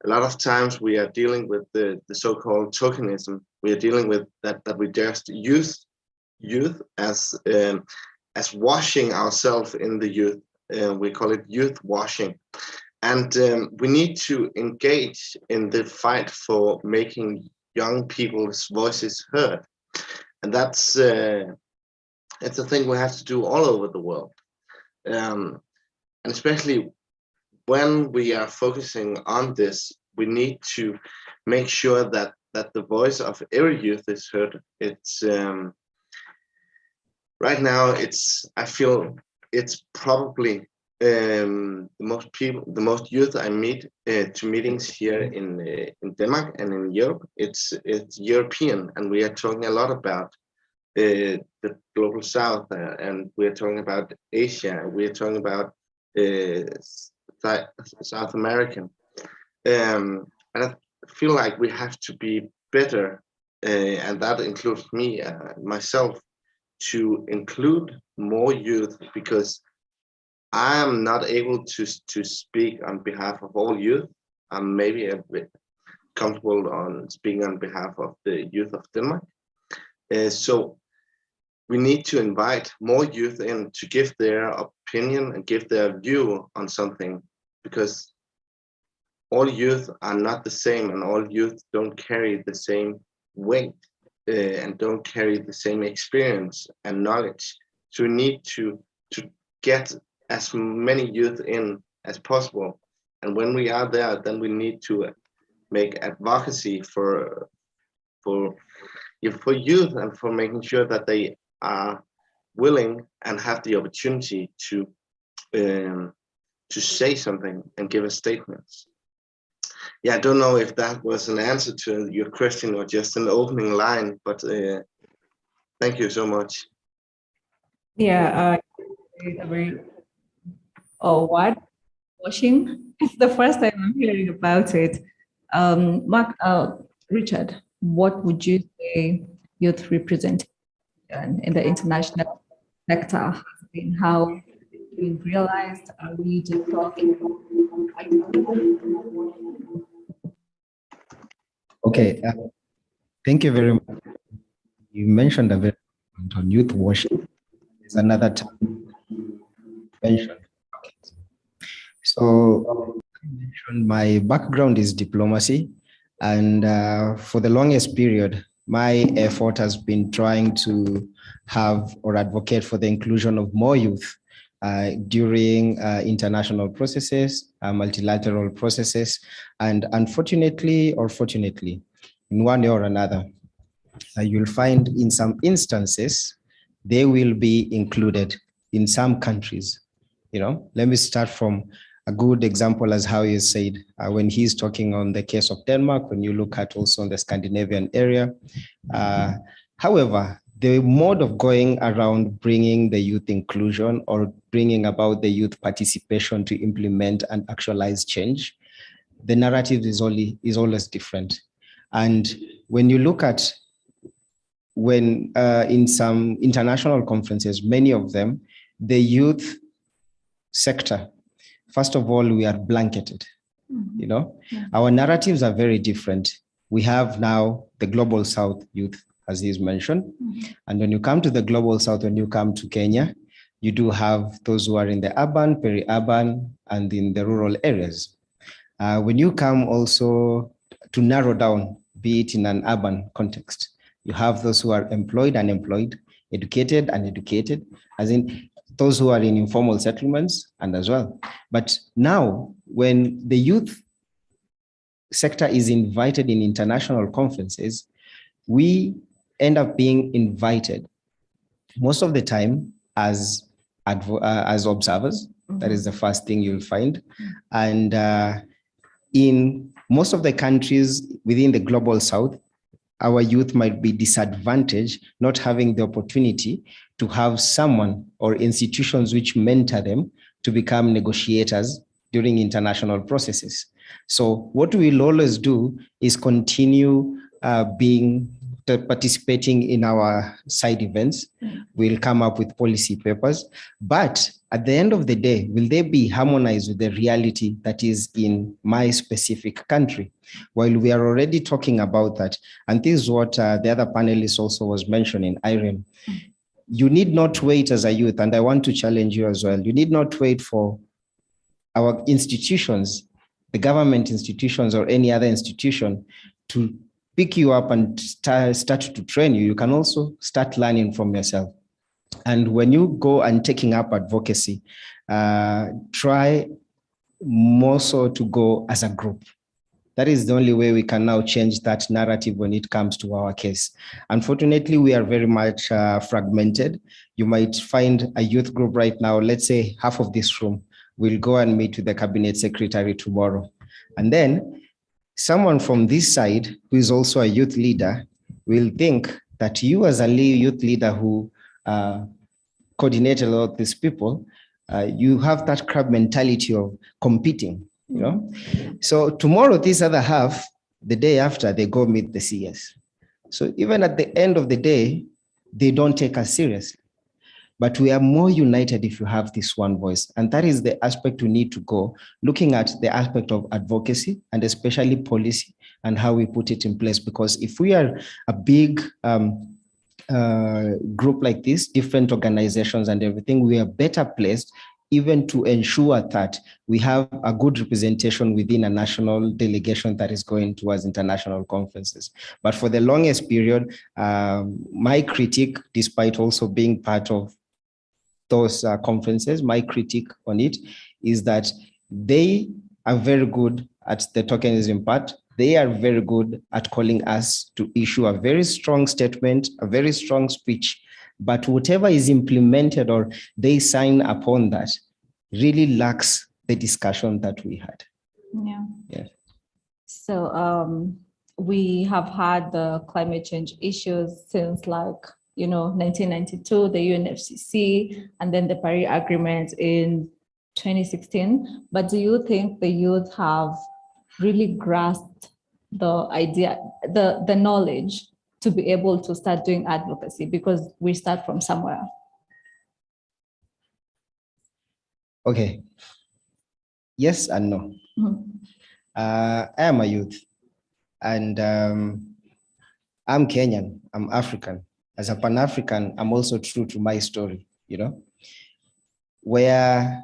A lot of times we are dealing with the so-called tokenism. We are dealing with that we just use youth as washing ourselves in the youth. We call it youth washing. And we need to engage in the fight for making young people's voices heard. And it's a thing we have to do all over the world. And especially when we are focusing on this, we need to make sure that the voice of every youth is heard. It's right now, I feel it's probably the most youth I meet to meetings here in Denmark and in Europe. It's European, and we are talking a lot about the global South, and we are talking about Asia. We are talking about South American, and I feel like we have to be better, and that includes me myself, to include more youth, because I am not able to speak on behalf of all youth. I'm maybe a bit comfortable on speaking on behalf of the youth of Denmark. So we need to invite more youth in to give their opinion and give their view on something, because all youth are not the same, and all youth don't carry the same weight and don't carry the same experience and knowledge. So we need to get as many youth in as possible. And when we are there, then we need to make advocacy for youth, and for making sure that they are willing and have the opportunity to say something and give a statement. Yeah, I don't know if that was an answer to your question or just an opening line, but thank you so much. Yeah, what? Washing? It's the first time I'm hearing about it. Richard, what would you say youth representation in the international sector has been? How we realized, are we just talking? Okay, thank you very much. You mentioned a very important on youth washing. There's another time mentioned. So I mentioned my background is diplomacy, and for the longest period, my effort has been trying to have or advocate for the inclusion of more youth during international processes, multilateral processes, and unfortunately or fortunately, in one way or another, you'll find in some instances, they will be included in some countries. Let me start from a good example as how you said, when he's talking on the case of Denmark, when you look at also in the Scandinavian area. However, the mode of going around bringing the youth inclusion or bringing about the youth participation to implement and actualize change, the narrative is always different. And when you look at when in some international conferences, many of them, the youth sector, first of all, we are blanketed. Our narratives are very different. We have now the Global South youth, as he's mentioned. And when you come to the Global South, when you come to Kenya, you do have those who are in the urban, peri-urban, and in the rural areas. When you come also to narrow down, be it in an urban context, you have those who are employed, unemployed, educated, uneducated, as in those who are in informal settlements and as well. But now, when the youth sector is invited in international conferences, we end up being invited most of the time as observers. That is the first thing you'll find. And in most of the countries within the Global South, our youth might be disadvantaged not having the opportunity to have someone or institutions which mentor them to become negotiators during international processes. So what we'll always do is continue participating in our side events. We'll come up with policy papers, but at the end of the day, will they be harmonized with the reality that is in my specific country? While we are already talking about that, and this is what the other panelist also was mentioning, Irene, you need not wait as a youth, and I want to challenge you as well. You need not wait for our institutions, the government institutions or any other institution to pick you up and start to train you. You can also start learning from yourself. And when you go and taking up advocacy, try more so to go as a group. That is the only way we can now change that narrative when it comes to our case. Unfortunately, we are very much fragmented. You might find a youth group right now, let's say half of this room will go and meet with the cabinet secretary tomorrow. And then someone from this side, who is also a youth leader, will think that you as a youth leader who coordinated a lot of these people, you have that crab mentality of competing. So tomorrow, this other half, the day after, they go meet the CS. So even at the end of the day, they don't take us seriously. But we are more united if you have this one voice. And that is the aspect we need to go, looking at the aspect of advocacy and especially policy and how we put it in place. Because if we are a big group like this, different organizations and everything, we are better placed even to ensure that we have a good representation within a national delegation that is going towards international conferences. But for the longest period, my critique, despite also being part of those conferences, my critique on it is that they are very good at the tokenism part. They are very good at calling us to issue a very strong statement, a very strong speech, but whatever is implemented or they sign upon that really lacks the discussion that we had. Yeah. So we have had the climate change issues since 1992, the UNFCCC, and then the Paris Agreement in 2016. But do you think the youth have really grasped the idea, the knowledge to be able to start doing advocacy? Because we start from somewhere. Okay. Yes and no. I am a youth, and I'm Kenyan, I'm African. As a Pan-African, I'm also true to my story, where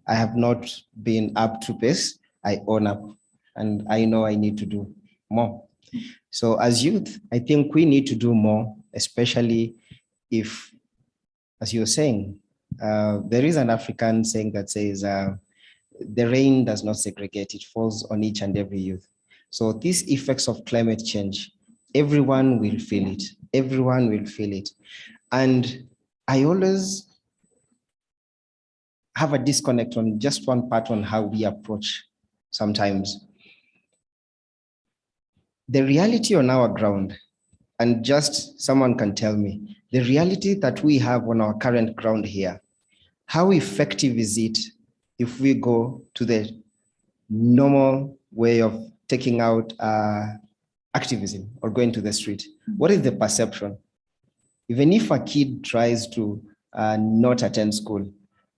I have not been up to pace, I own up, and I know I need to do more. So as youth, I think we need to do more, especially if, as you're saying, there is an African saying that says, the rain does not segregate, it falls on each and every youth. So these effects of climate change everyone will feel it. Everyone will feel it. And I always have a disconnect on just one part on how we approach sometimes. The reality on our ground, and just someone can tell me, the reality that we have on our current ground here, how effective is it if we go to the normal way of taking out activism or going to the street? What is the perception? Even if a kid tries to not attend school,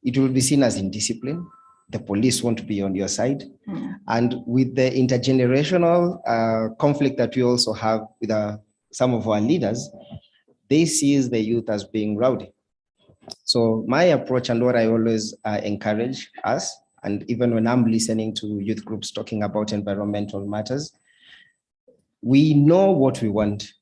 it will be seen as indiscipline. The police won't be on your side. And with the intergenerational conflict that we also have with some of our leaders, they see the youth as being rowdy. So my approach, and what I always encourage us, and even when I'm listening to youth groups talking about environmental matters, we know what we want,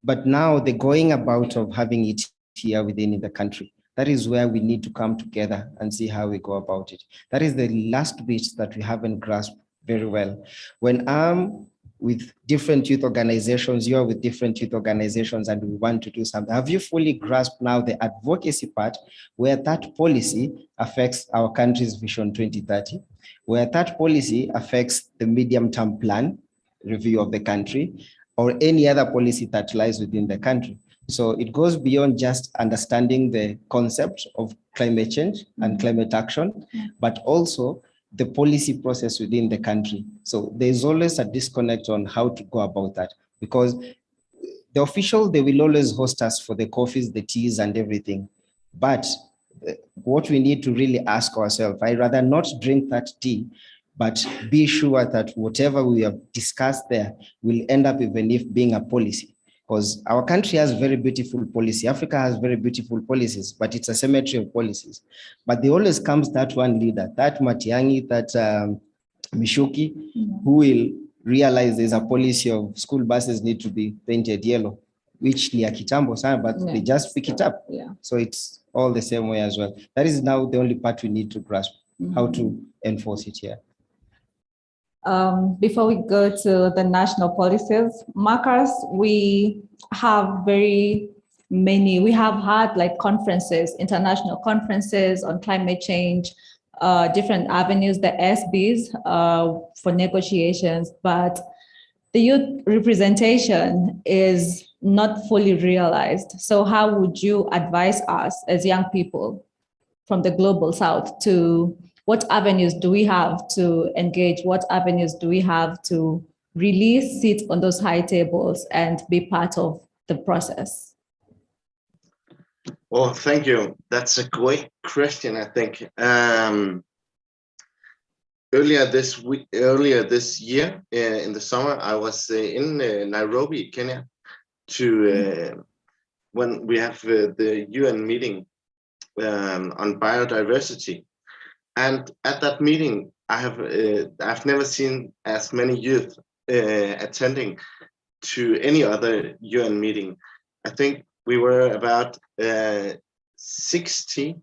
but now the going about of having it here within the country, that is where we need to come together and see how we go about it. That is the last bit that we haven't grasped very well. When I'm with different youth organizations, you're with different youth organizations, and we want to do something, have you fully grasped now the advocacy part, where that policy affects our country's Vision 2030, where that policy affects the medium-term plan review of the country, or any other policy that lies within the country? So it goes beyond just understanding the concept of climate change and climate action, but also the policy process within the country. So there's always a disconnect on how to go about that, because the official, they will always host us for the coffees, the teas and everything. But what we need to really ask ourselves, I'd rather not drink that tea, but be sure that whatever we have discussed there will end up even if being a policy. Because our country has very beautiful policy. Africa has very beautiful policies, but it's a cemetery of policies. But there always comes that one leader, that Matiang'i, that Mishuki, who will realize there's a policy of school buses need to be painted yellow, which ni ya kitambo sana, but they just pick it up. So it's all the same way as well. That is now the only part we need to grasp, how to enforce it here. Before we go to the national policies, Marcus, we have we have had like conferences, international conferences on climate change, different avenues, the SBs for negotiations, but the youth representation is not fully realized. So how would you advise us as young people from the global south to what avenues do we have to engage? What avenues do we have to really sit on those high tables and be part of the process? Well, thank you. That's a great question, I think. Earlier this year, in the summer, I was in Nairobi, Kenya, to when we have the UN meeting on biodiversity. And at that meeting, I've never seen as many youth attending to any other UN meeting. I think we were about 60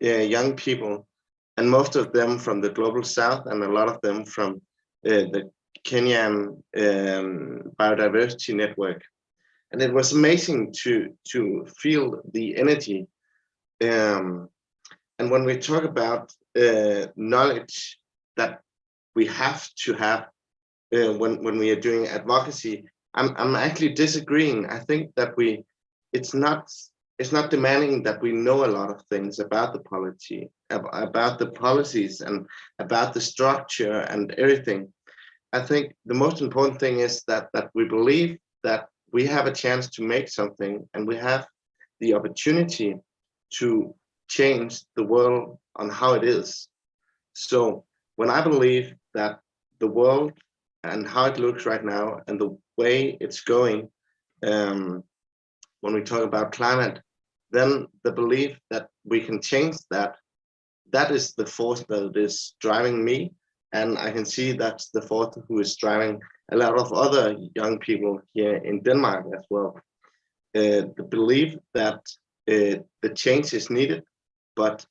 young people, and most of them from the global south, and a lot of them from the Kenyan biodiversity network. And it was amazing to feel the energy. And when we talk about knowledge that we have to have when we are doing advocacy, I'm actually disagreeing. I think that it's not demanding that we know a lot of things about the policy, about the policies, and about the structure and everything. I think the most important thing is that we believe that we have a chance to make something, and we have the opportunity to change the world on how it is. So when I believe that the world and how it looks right now and the way it's going, when we talk about climate, then the belief that we can change that is the force that is driving me. And I can see that's the force who is driving a lot of other young people here in Denmark as well. The belief that the change is needed, but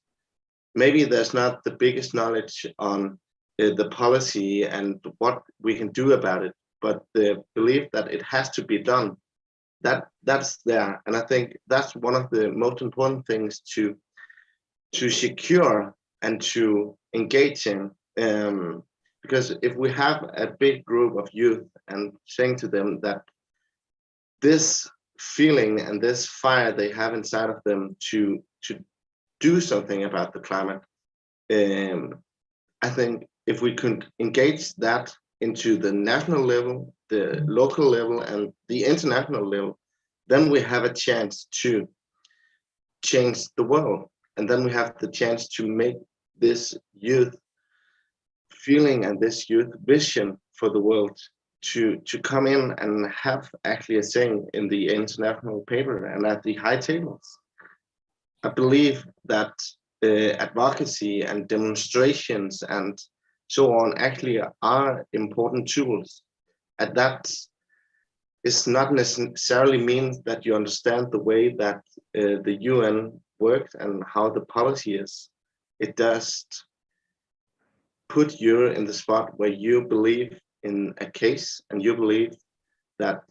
maybe there's not the biggest knowledge on the policy and what we can do about it. but the belief that it has to be done, that's there. And I think that's one of the most important things to secure and to engage in. Because if we have a big group of youth and saying to them that this feeling and this fire they have inside of them to do something about the climate, I think if we could engage that into the national level, the local level, and the international level, then we have a chance to change the world. And then we have the chance to make this youth feeling and this youth vision for the world to come in and have actually a saying in the international paper and at the high tables. I believe that advocacy and demonstrations and so on actually are important tools. And that is not necessarily means that you understand the way that the UN works and how the policy is. It does put you in the spot where you believe in a case and you believe that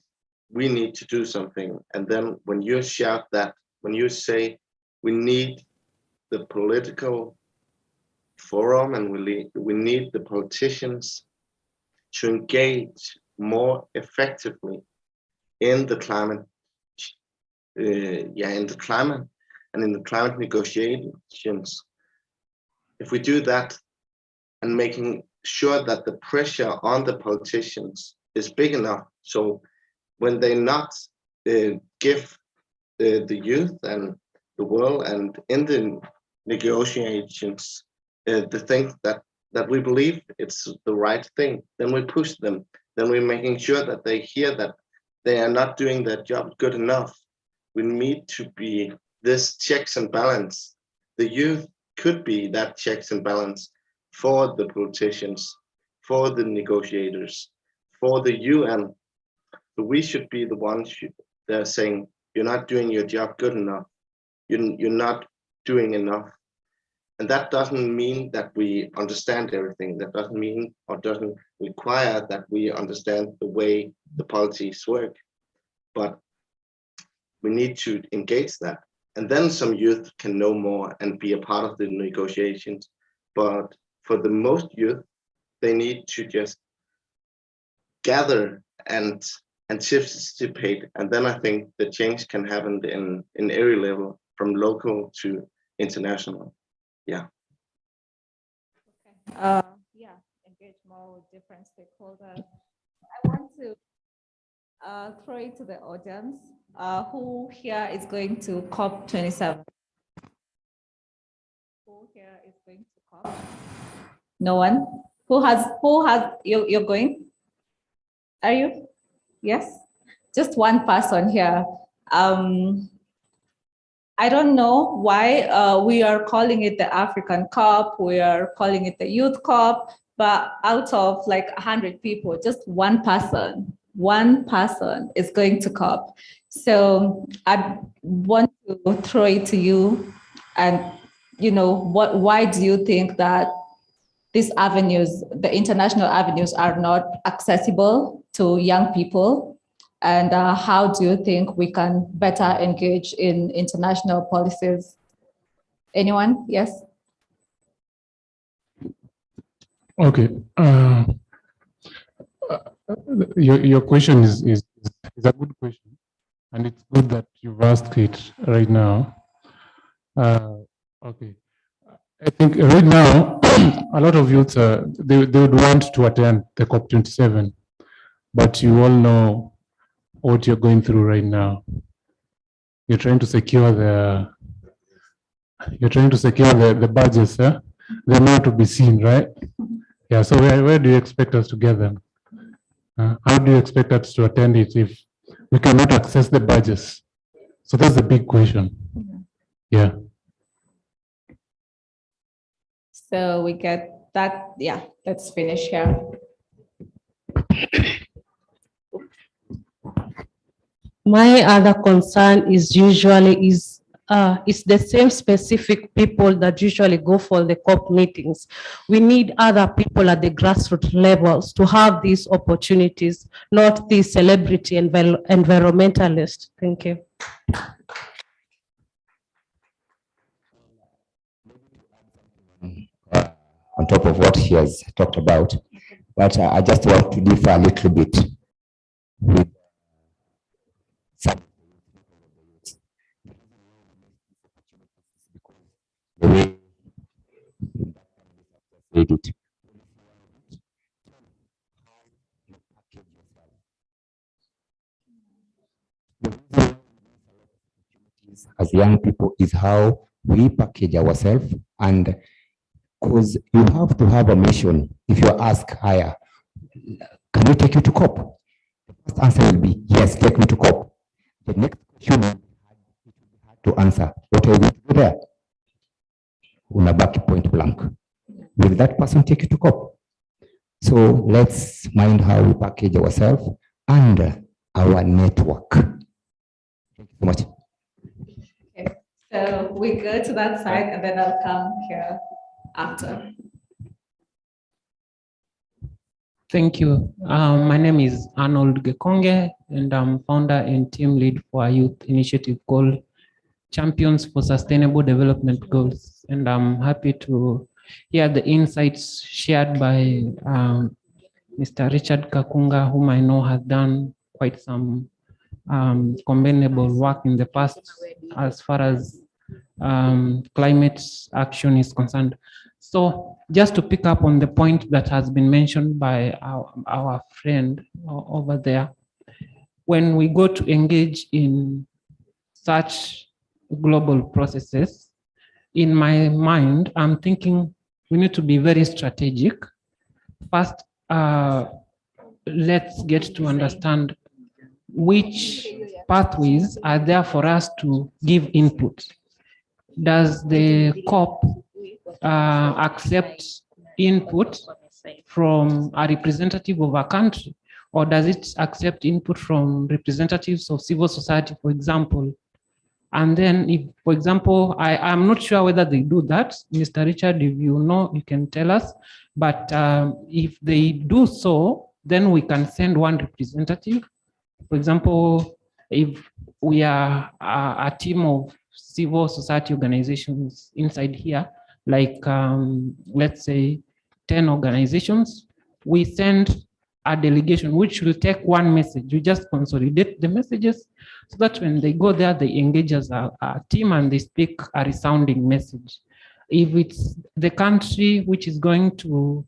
we need to do something. And then when you shout that, when you say we need the political forum and we need the politicians to engage more effectively in the climate, in the climate and in the climate negotiations. If we do that and making sure that the pressure on the politicians is big enough, so when they not give the youth and the world and in the negotiations the thing that we believe it's the right thing, then we push them. Then we're making sure that they hear that they are not doing their job good enough. We need to be this checks and balance. The youth could be that checks and balance for the politicians, for the negotiators, for the UN. So we should be the ones that are saying, you're not doing your job good enough. You're not doing enough. And that doesn't mean that we understand everything. That doesn't mean or doesn't require that we understand the way the policies work. But we need to engage that. And then some youth can know more and be a part of the negotiations. But for the most youth, they need to just gather and anticipate. And then I think the change can happen in every level, from local to international. Yeah. Engage more with different stakeholders. I want to throw it to the audience. Who here is going to COP27? Who here is going to COP? No one? Who has, you're going? Are you? Yes? Just one person here. I don't know why we are calling it the African COP, we are calling it the Youth COP, but out of like 100 people, just one person is going to COP. So I want to throw it to you, and why do you think that these avenues, the international avenues, are not accessible to young people? And how do you think we can better engage in international policies? Anyone? Yes? Okay. Your question is a good question, and it's good that you've asked it right now. Okay. I think right now, a lot of youths, they would want to attend the COP27, but you all know what you're going through right now. You're trying to secure the budgets, the amount to be seen, right? Yeah. So where do you expect us to get them? How do you expect us to attend it if we cannot access the budgets? So that's the big question. Yeah. So we get that. Yeah. Let's finish here. My other concern is usually it's the same specific people that usually go for the COP meetings. We need other people at the grassroots levels to have these opportunities, not these celebrity environmentalists. Thank you. On top of what he has talked about, but I just want to differ a little bit with some the way it. As young people is how we package ourselves, and because you have to have a mission. If you ask higher, can we take you to COP? The first answer will be yes, take me to COP. The next question to answer, what are you going to do there? Unabaki point blank. Will that person take you to COP? So let's mind how we package ourselves and our network. Thank you so much. Okay. So we go to that side and then I'll come here after. Thank you. My name is Arnold Gekonge, and I'm founder and team lead for a youth initiative called Champions for Sustainable Development Goals. And I'm happy to hear the insights shared by Mr. Richard Kakunga, whom I know has done quite some commendable work in the past as far as climate action is concerned. So just to pick up on the point that has been mentioned by our friend over there, when we go to engage in such global processes, in my mind, I'm thinking we need to be very strategic. First, let's get to understand which pathways are there for us to give input. Does the COP accept input from a representative of a country, or does it accept input from representatives of civil society, for example? And then if, for example, I'm not sure whether they do that. Mr. Richard, if you know, you can tell us. But if they do so, then we can send one representative. For example, if we are a team of civil society organizations inside here, like let's say 10 organizations, we send a delegation which will take one message. We just consolidate the messages so that when they go there, they engage as a team and they speak a resounding message. If it's the country which is going to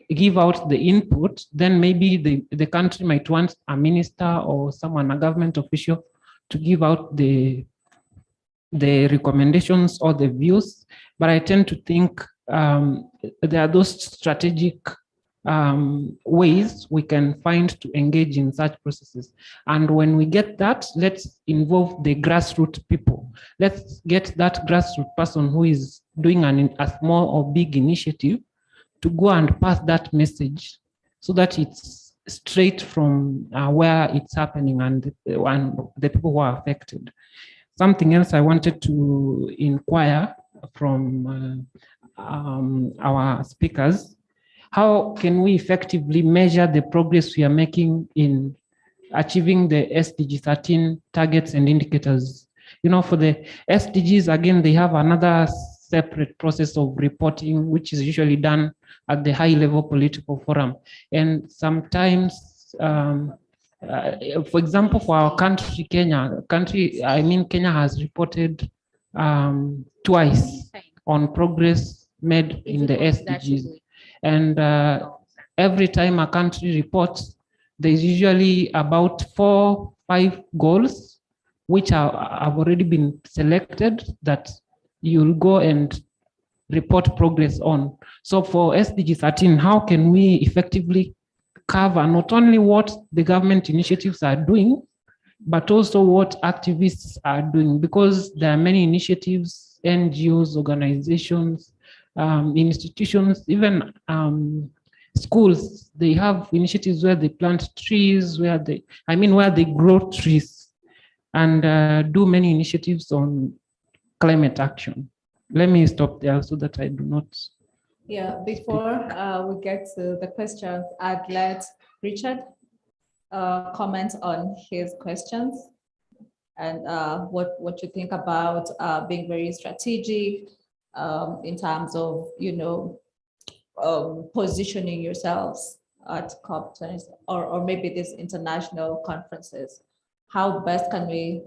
give out the input, then maybe the country might want a minister or someone, a government official, to give out the recommendations or the views. But I tend to think there are those strategic ways we can find to engage in such processes. And when we get that, let's involve the grassroots people. Let's get that grassroots person who is doing a small or big initiative to go and pass that message so that it's straight from where it's happening and the people who are affected. Something else I wanted to inquire from our speakers: how can we effectively measure the progress we are making in achieving the SDG 13 targets and indicators? You know, for the SDGs, again, they have another separate process of reporting, which is usually done at the high level political forum. And sometimes, for example, for our country, Kenya has reported twice on progress made in the SDGs. And every time a country reports, there's usually about 4-5 goals which have already been selected that you'll go and report progress on. So for SDG 13, how can we effectively cover not only what the government initiatives are doing, but also what activists are doing? Because there are many initiatives, NGOs, organizations, institutions, even schools, they have initiatives where they plant trees, where they grow trees. and do many initiatives on climate action. Let me stop there so that I do not. Yeah, before we get to the questions, I'd let Richard comment on his questions and what you think about being very strategic in terms of, positioning yourselves at COP20 or maybe these international conferences. How best can we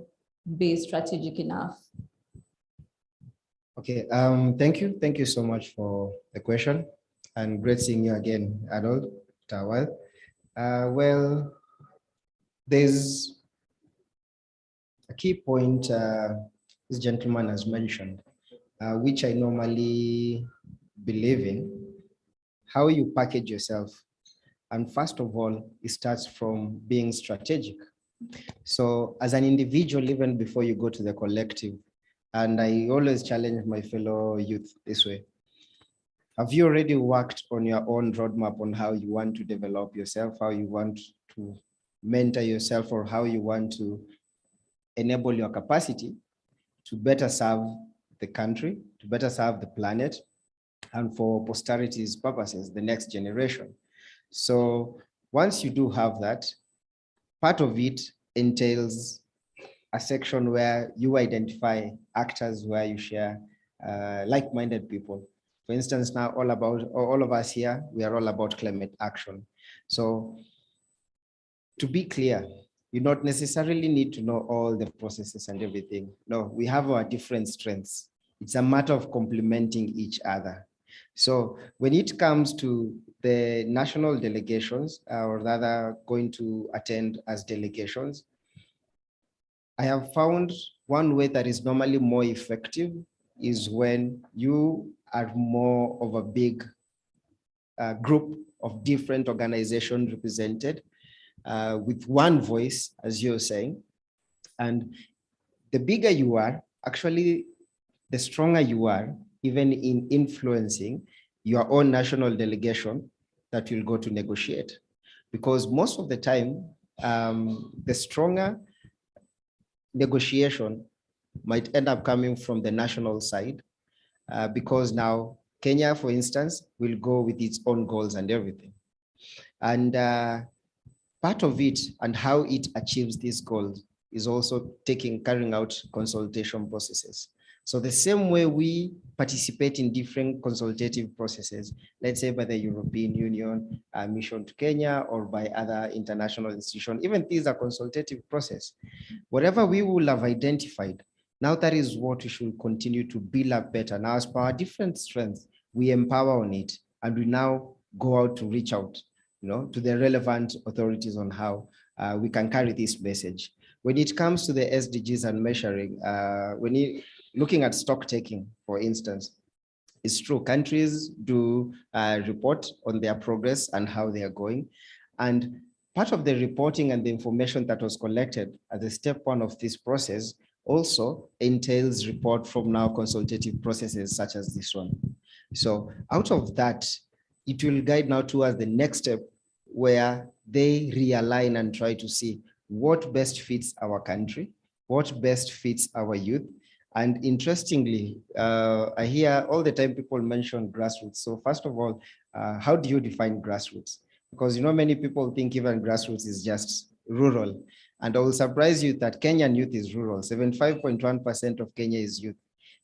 be strategic enough? Okay, thank you. Thank you so much for the question, and great seeing you again, Adol Tawal. Well, there's a key point this gentleman has mentioned, which I normally believe in, how you package yourself. And first of all, it starts from being strategic. So as an individual, even before you go to the collective, and I always challenge my fellow youth this way. Have you already worked on your own roadmap on how you want to develop yourself, how you want to mentor yourself, or how you want to enable your capacity to better serve the country, to better serve the planet, and for posterity's purposes, the next generation? So once you do have that, part of it entails a section where you identify actors where you share like-minded people. For instance, now all of us here, we are all about climate action. So to be clear, you don't necessarily need to know all the processes and everything. No, we have our different strengths. It's a matter of complementing each other. So when it comes to the national delegations, or rather going to attend as delegations, I have found one way that is normally more effective is when you are more of a big group of different organizations represented with one voice, as you're saying. And the bigger you are, actually, the stronger you are, even in influencing your own national delegation that will go to negotiate. Because most of the time, the stronger negotiation might end up coming from the national side, because now Kenya, for instance, will go with its own goals and everything. And part of it and how it achieves these goals is also carrying out consultation processes. So the same way we participate in different consultative processes, let's say by the European Union, Mission to Kenya, or by other international institutions, even these are consultative process. Whatever we will have identified, now that is what we should continue to build up better. Now, as per our different strengths, we empower on it, and we now go out to reach out, to the relevant authorities on how we can carry this message. When it comes to the SDGs and measuring, looking at stock taking, for instance, it's true, countries do report on their progress and how they are going. And part of the reporting and the information that was collected at the step one of this process also entails report from now consultative processes such as this one. So out of that, it will guide now towards the next step where they realign and try to see what best fits our country, what best fits our youth. And interestingly, I hear all the time people mention grassroots. So first of all, how do you define grassroots? Because many people think even grassroots is just rural. And I will surprise you that Kenyan youth is rural. 75.1% of Kenya is youth.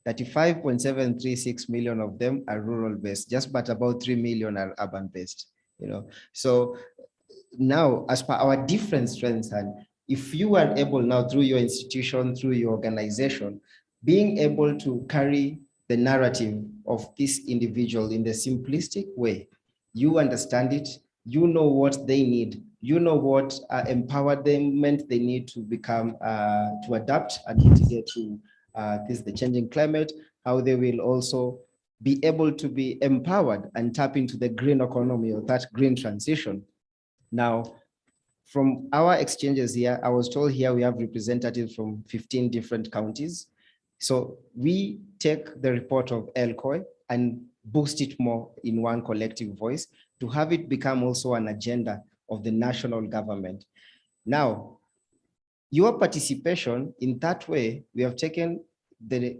35.736 million of them are rural based, just but about 3 million are urban based. So now, as per our different strengths, and if you are able now through your institution, through your organization, being able to carry the narrative of this individual in the simplistic way, you understand it, you know what they need, you know what empowerment they need to become, to adapt and mitigate to the changing climate, how they will also be able to be empowered and tap into the green economy or that green transition. Now, from our exchanges here, I was told here we have representatives from 15 different counties. So we take the report of ELCOI and boost it more in one collective voice to have it become also an agenda of the national government. Now, your participation in that way, we have taken the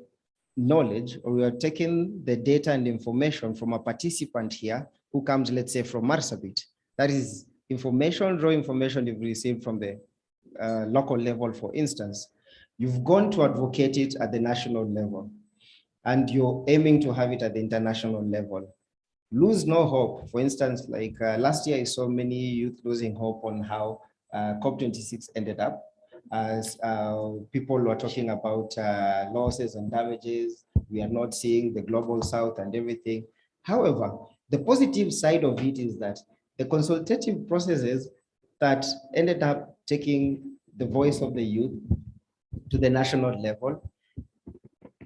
knowledge, or we have taken the data and information from a participant here who comes, let's say, from Marsabit. That is information, raw information you've received from the local level, for instance. You've gone to advocate it at the national level, and you're aiming to have it at the international level. Lose no hope. For instance, like last year, I saw many youth losing hope on how COP26 ended up, as people were talking about losses and damages. We are not seeing the global south and everything. However, the positive side of it is that the consultative processes that ended up taking the voice of the youth to the national level,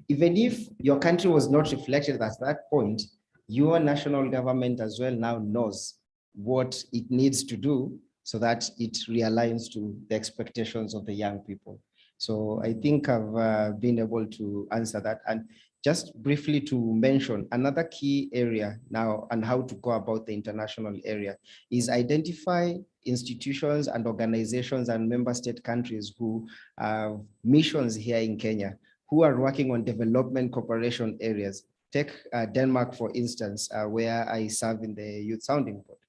even if your country was not reflected at that point, your national government as well now knows what it needs to do so that it realigns to the expectations of the young people. So I think I've been able to answer that. And just briefly to mention another key area now and how to go about the international area is identify institutions and organizations and member state countries who have missions here in Kenya, who are working on development cooperation areas. Take Denmark, for instance, where I serve in the Youth Sounding Board.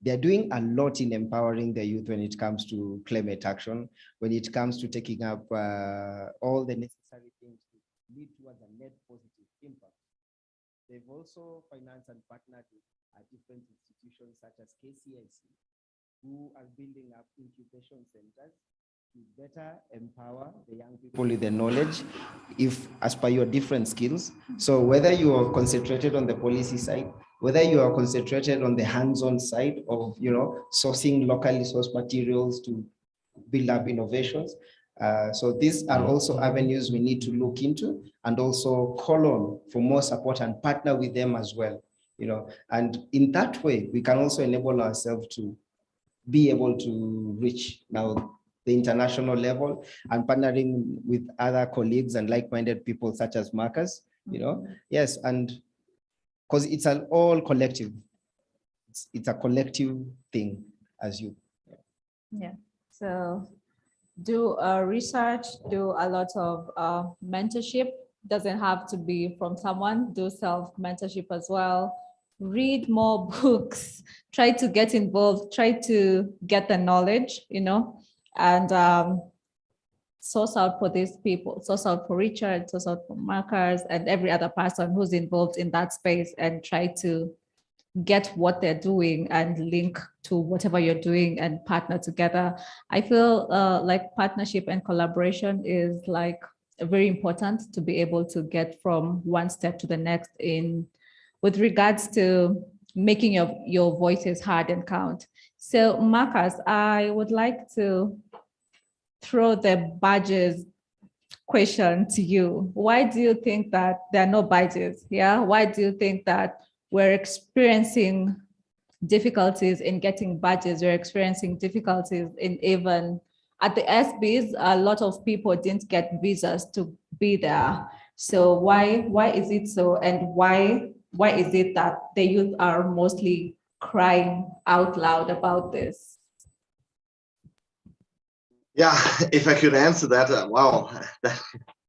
They're doing a lot in empowering the youth when it comes to climate action, when it comes to taking up all the necessary things to lead towards a net positive impact. They've also financed and partnered with different institutions such as KCIC, who are building up incubation centers to better empower the young people with the knowledge, if as per your different skills. So whether you are concentrated on the policy side, whether you are concentrated on the hands-on side of, sourcing locally sourced materials to build up innovations. So these are also avenues we need to look into and also call on for more support and partner with them as well. And in that way, we can also enable ourselves to be able to reach now the international level and partnering with other colleagues and like-minded people such as Marcus, yes, and because it's an all collective, it's a collective thing as you. Yeah, so do research, do a lot of mentorship, doesn't have to be from someone, do self-mentorship as well, read more books, try to get involved, try to get the knowledge, and source out for these people, source out for Richard, source out for Marcus and every other person who's involved in that space, and try to get what they're doing and link to whatever you're doing and partner together. I feel like partnership and collaboration is like very important to be able to get from one step to the next with regards to making your voices heard and count. So Marcus, I would like to throw the badges question to you. Why do you think that there are no badges? Yeah, why do you think that we're experiencing difficulties in getting badges? We're experiencing difficulties in even at the SBs. A lot of people didn't get visas to be there. So why is it so? And why is it that the youth are mostly crying out loud about this? Yeah, if I could answer that, wow.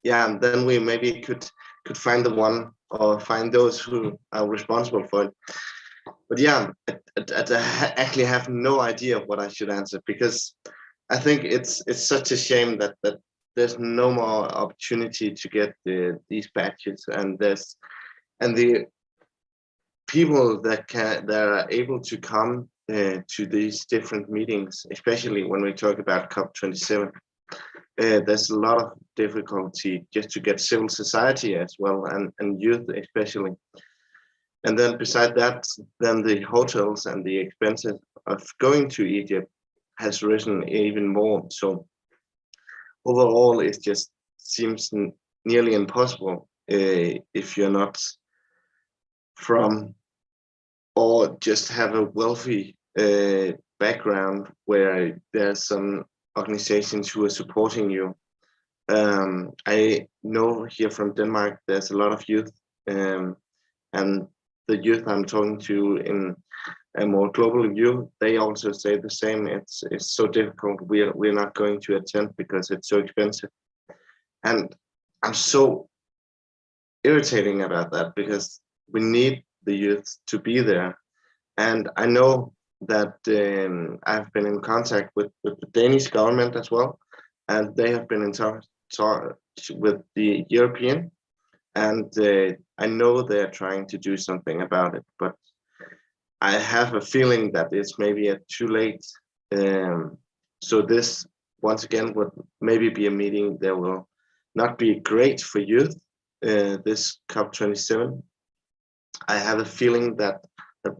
Yeah, and then we maybe could find the one or find those who are responsible for it. But yeah, I actually have no idea what I should answer, because I think it's such a shame that there's no more opportunity to get these badges, and the people that are able to come to these different meetings, especially when we talk about COP27. There's a lot of difficulty just to get civil society as well, and youth especially. And then beside that, then the hotels and the expenses of going to Egypt has risen even more. So overall, it just seems nearly impossible if you're not from or just have a wealthy background where there's some organizations who are supporting you. I know here from Denmark, there's a lot of youth, and the youth I'm talking to in a more global view, they also say the same. It's so difficult. We're not going to attend because it's so expensive. And I'm so irritating about that because we need the youth to be there. And I know that I've been in contact with the Danish government as well, and they have been in touch with the European, and I know they're trying to do something about it, but I have a feeling that it's maybe too late. So this, once again, would maybe be a meeting that will not be great for youth, this COP27. I have a feeling that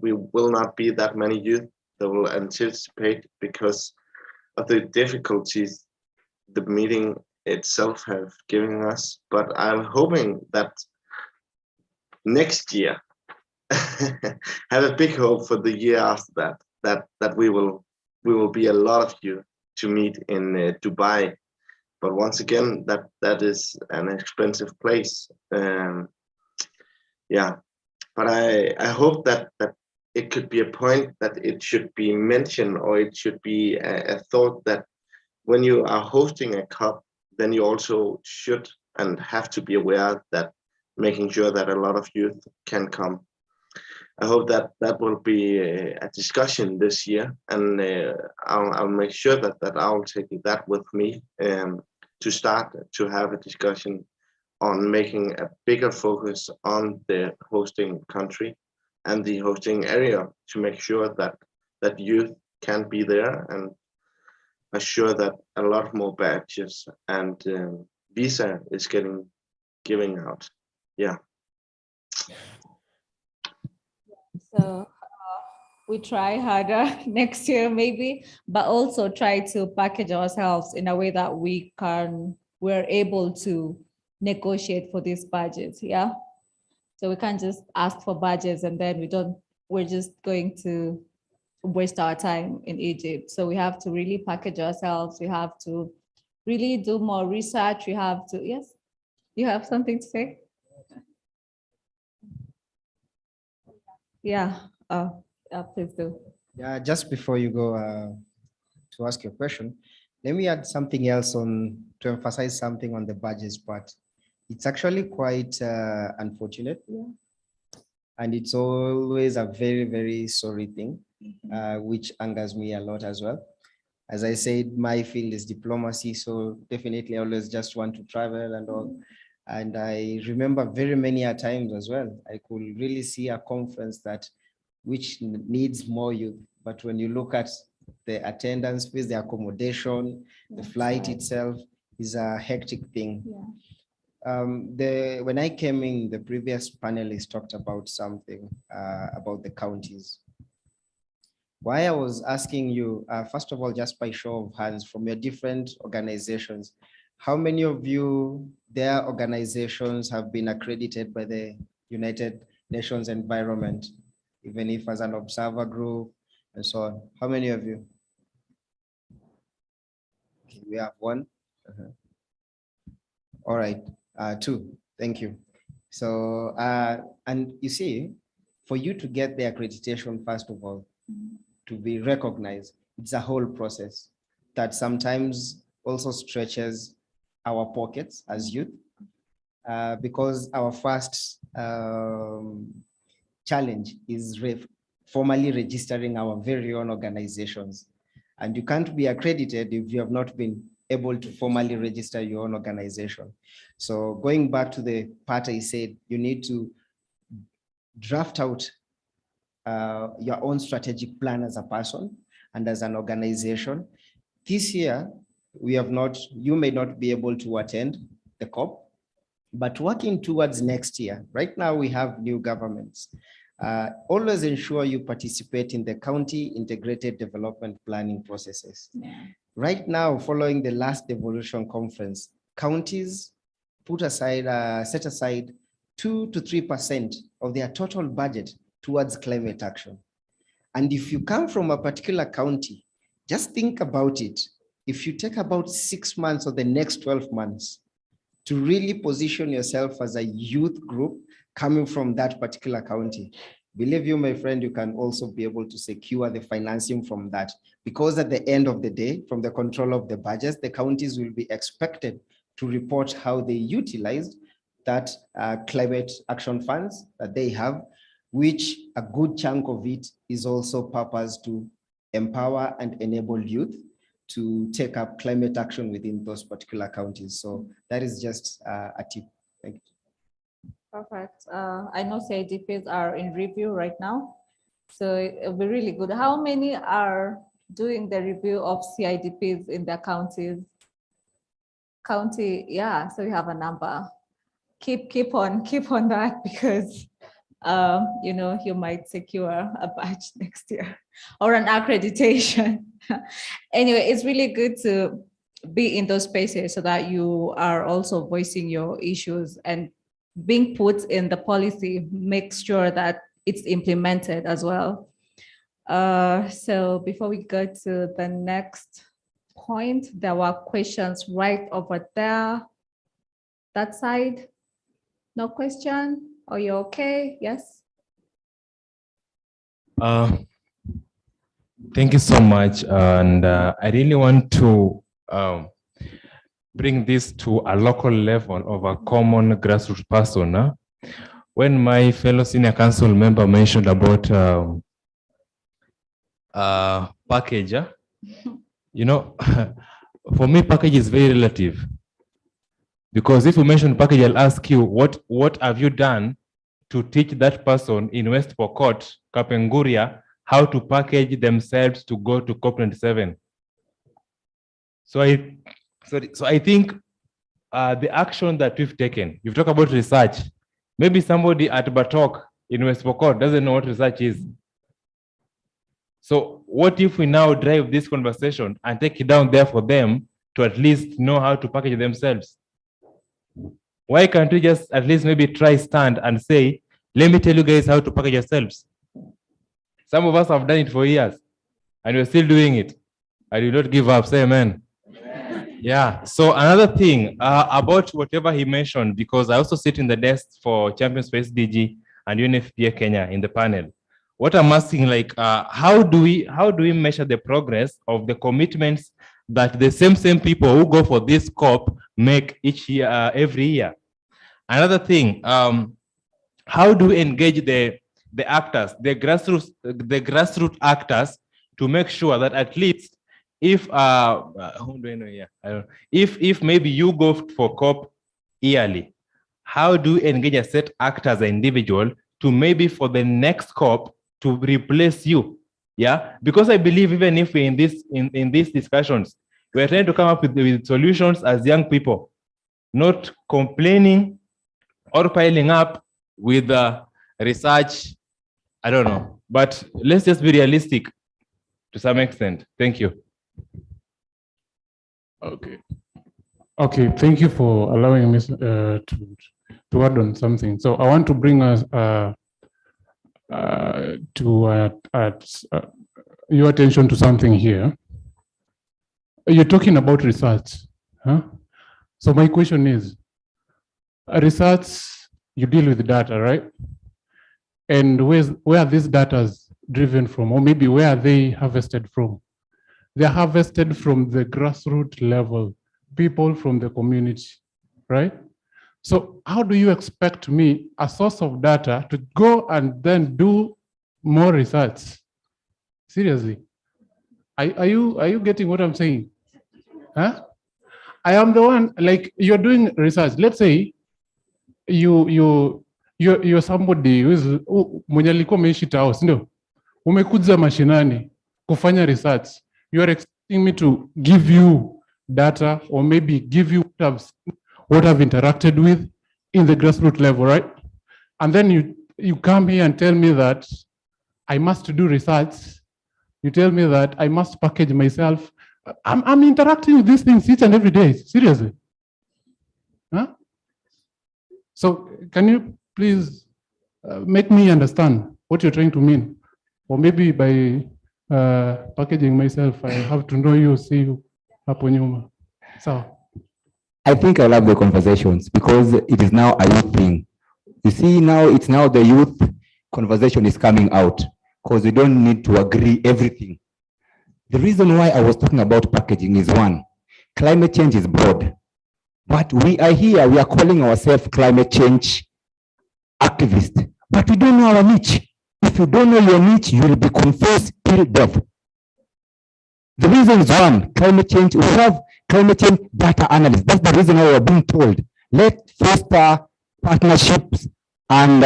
we will not be that many youth that will anticipate because of the difficulties the meeting itself have given us. But I'm hoping that next year, have a big hope for the year after that we will be a lot of you to meet in Dubai. But once again, that is an expensive place. Yeah, but I hope that it could be a point that it should be mentioned, or it should be a thought that when you are hosting a COP, then you also should and have to be aware that making sure that a lot of youth can come. I hope that will be a discussion this year, and I'll make sure that I'll take that with me to start to have a discussion on making a bigger focus on the hosting country and the hosting area to make sure that youth can be there, and assure that a lot more badges and visa is giving out. Yeah. So we try harder next year maybe, but also try to package ourselves in a way that we're able to negotiate for these budgets. Yeah. So we can't just ask for budgets and then we're just going to waste our time in Egypt. So we have to really package ourselves. We have to really do more research. We have to, yes, you have something to say? Yeah, please do. Yeah, just before you go to ask your question, let me add something else to emphasize something on the budgets part. It's actually quite unfortunate. Yeah. And it's always a very, very sorry thing, which angers me a lot as well. As I said, my field is diplomacy, so definitely I always just want to travel and all. And I remember very many times as well, I could really see a conference which needs more youth. But when you look at the attendance fees, the accommodation, the flight itself is a hectic thing. Yeah. When I came in, the previous panelists talked about something about the counties. Why I was asking you, first of all, just by show of hands from your different organizations, how many of you, their organizations have been accredited by the United Nations Environment, even if as an observer group and so on? How many of you? Okay, we have one. All right, two, thank you. So, and you see, for you to get the accreditation, first of all, to be recognized, it's a whole process that sometimes also stretches our pockets as youth, because our first challenge is formally registering our very own organizations. And you can't be accredited if you have not been able to formally register your own organization. So going back to the part I said, you need to draft out your own strategic plan as a person and as an organization. This year, you may not be able to attend the COP, but working towards next year. Right now we have new governments. Always ensure you participate in the county integrated development planning processes. Yeah. Right now, following the last devolution conference, counties set aside 2 to 3% of their total budget towards climate action. And if you come from a particular county, just think about it. If you take about 6 months or the next 12 months to really position yourself as a youth group coming from that particular county, believe you, my friend, you can also be able to secure the financing from that. Because at the end of the day, from the control of the budgets, the counties will be expected to report how they utilized that climate action funds that they have, which a good chunk of it is also purposed to empower and enable youth to take up climate action within those particular counties. So that is just a tip. Thank you. Perfect. I know CIDPs are in review right now, so it'll be really good. How many are doing the review of CIDPs in their counties? County, yeah, so we have a number. Keep on that, because you know, you might secure a badge next year or an accreditation. Anyway, it's really good to be in those spaces so that you are also voicing your issues, and being put in the policy makes sure that it's implemented as well. So before we go to the next point, there were questions right over there, that side. No question? Are you okay? Yes. Thank you so much. And I really want to bring this to a local level of a common grassroots person. When my fellow senior council member mentioned about package, you know, for me, package is very relative. Because if you mention package, I'll ask you, what have you done to teach that person in West Pokot, Kapenguria, how to package themselves to go to COP27? So I think the action that we've taken, you've talked about research. Maybe somebody at Batok in West Pokot doesn't know what research is. So what if we now drive this conversation and take it down there for them to at least know how to package themselves? Why can't we just at least maybe try stand and say, let me tell you guys how to package yourselves? Some of us have done it for years and we're still doing it. I do not give up. Say amen. Yeah. So another thing about whatever he mentioned, because I also sit in the desk for Champions for SDG and UNFPA Kenya in the panel. What I'm asking, like, how do we measure the progress of the commitments that the same people who go for this COP make each year, every year? Another thing, how do we engage the actors, the grassroots actors, to make sure that at least if who do I know here? I don't know. If maybe you go for COP yearly, how do you engage a set actor as an individual to maybe for the next COP to replace you? Yeah, because I believe even if we're in these discussions, we're trying to come up with solutions as young people, not complaining or piling up with research. I don't know, but let's just be realistic to some extent. Thank you. Okay, thank you for allowing me to add on something. So I want to bring us your attention to something here. You're talking about research, huh? So my question is, research, you deal with data, right? And where are these data driven from, or maybe where are they harvested from? They're harvested from the grassroots level, people from the community, right? So how do you expect me, a source of data, to go and then do more research? Seriously, are you getting what I'm saying? Huh? I am the one, like, you're doing research. Let's say you're somebody who is mwenye alikuwa ameishi tao, ndio? Umekuja mashinani kufanya research. You are expecting me to give you data, or maybe give you what I've interacted with in the grassroots level, right? And then you come here and tell me that I must do research. You tell me that I must package myself. I'm interacting with these things each and every day, seriously. Huh? So can you please make me understand what you're trying to mean? Or maybe by packaging myself, I have to know you, see you hapo nyuma. So I think I love the conversations because it is now a youth thing. You see, now it's now the youth conversation is coming out, because we don't need to agree everything. The reason why I was talking about packaging is one, climate change is broad, but we are here, we are calling ourselves climate change activists, but we don't know our niche. If you don't know your niche, you will be confused till death. The reason is one, climate change, we have climate change data analysts. That's the reason why we're being told, let's foster partnerships and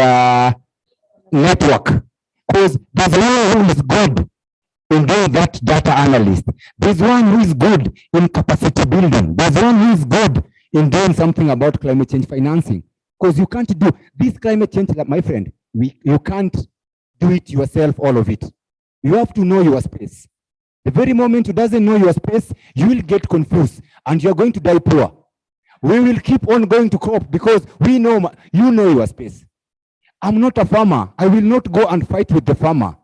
network, because there's one who is good in doing that data analyst. There's one who is good in capacity building. There's one who is good in doing something about climate change financing. Because you can't do this climate change, my friend, you can't do it yourself, all of it. You have to know your space. The very moment you doesn't know your space, you will get confused and you're going to die poor. We will keep on going to COP because we know, you know your space. I'm not a farmer. I will not go and fight with the farmer.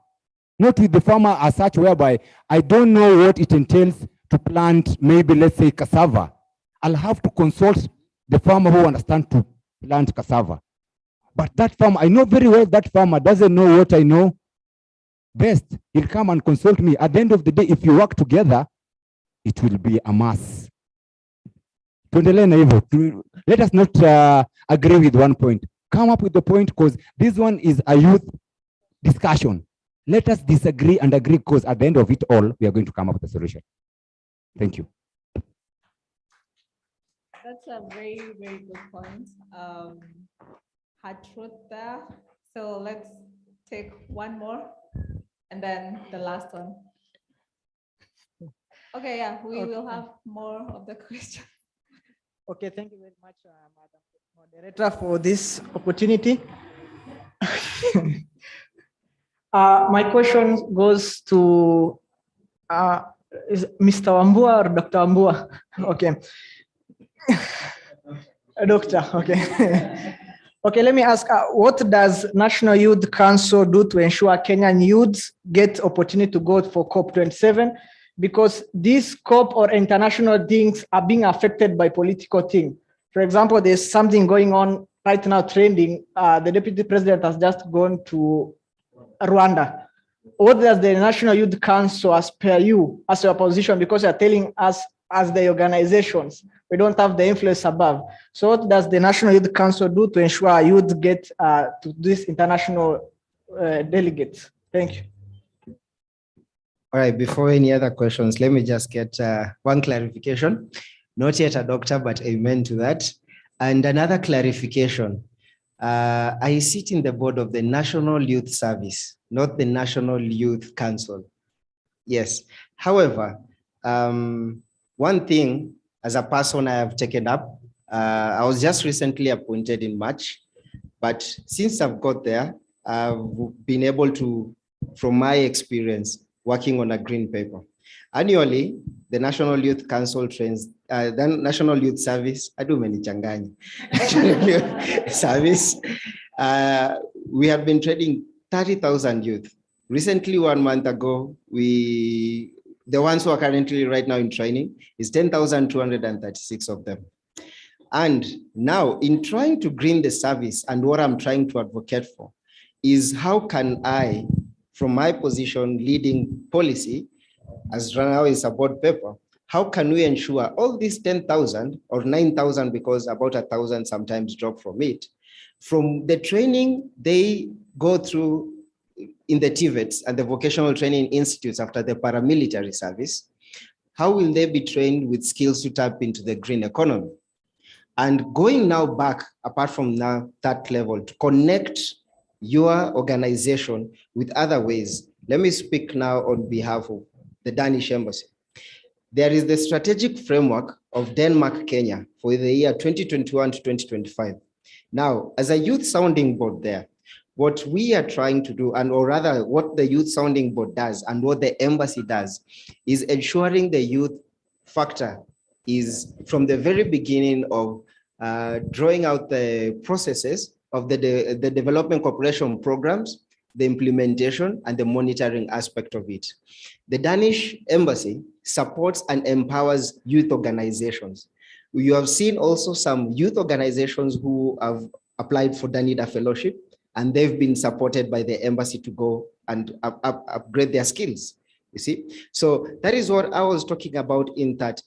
Not with the farmer as such, whereby I don't know what it entails to plant, maybe let's say cassava. I'll have to consult the farmer who understands to plant cassava. But that farmer, I know very well that farmer doesn't know what I know best. He'll come and consult me. At the end of the day, if you work together, it will be a mass. Let us not agree with one point. Come up with the point, because this one is a youth discussion. Let us disagree and agree, because at the end of it all, we are going to come up with a solution. Thank you. That's a very, very good point. Had truth there. So let's take one more and then the last one. Okay, yeah, we will have more of the questions. Okay, thank you very much, Madam Moderator, for this opportunity. My question goes to is Mr. Wambua or Dr. Wambua? Okay. Doctor, okay. Okay, let me ask, what does National Youth Council do to ensure Kenyan youths get opportunity to go for COP27? Because these COP or international things are being affected by political things. For example, there's something going on right now trending. The Deputy President has just gone to Rwanda. What does the National Youth Council, as per you, as your position, because you're telling us as the organizations, we don't have the influence above. So what does the National Youth Council do to ensure youth get to these international delegates? Thank you. All right, before any other questions, let me just get one clarification. Not yet a doctor, but amen to that. And another clarification. I sit in the board of the National Youth Service, not the National Youth Council. Yes. However, one thing as a person I have taken up, I was just recently appointed in March, but since I've got there, I've been able to, from my experience, working on a green paper. Annually, the National Youth Council trains, the National Youth Service, I do many changani, service, we have been training 30,000 youth. Recently, 1 month ago, the ones who are currently right now in training is 10,236 of them. And now in trying to green the service, and what I'm trying to advocate for is how can I, from my position leading policy, as now is a board paper, how can we ensure all these 10,000 or 9,000, because about 1,000 sometimes drop from it, from the training they go through in the TVETs and the vocational training institutes after the paramilitary service, how will they be trained with skills to tap into the green economy? And going now back, apart from now that level, to connect your organization with other ways. Let me speak now on behalf of the Danish Embassy. There is the strategic framework of Denmark, Kenya for the year 2021 to 2025. Now, as a youth sounding board there, what we are trying to do, and or rather what the youth sounding board does and what the embassy does, is ensuring the youth factor is from the very beginning of drawing out the processes of the development cooperation programs, the implementation and the monitoring aspect of it. The Danish embassy supports and empowers youth organizations. You have seen also some youth organizations who have applied for Danida Fellowship, and they've been supported by the embassy to go and upgrade their skills, you see. So that is what I was talking about, in that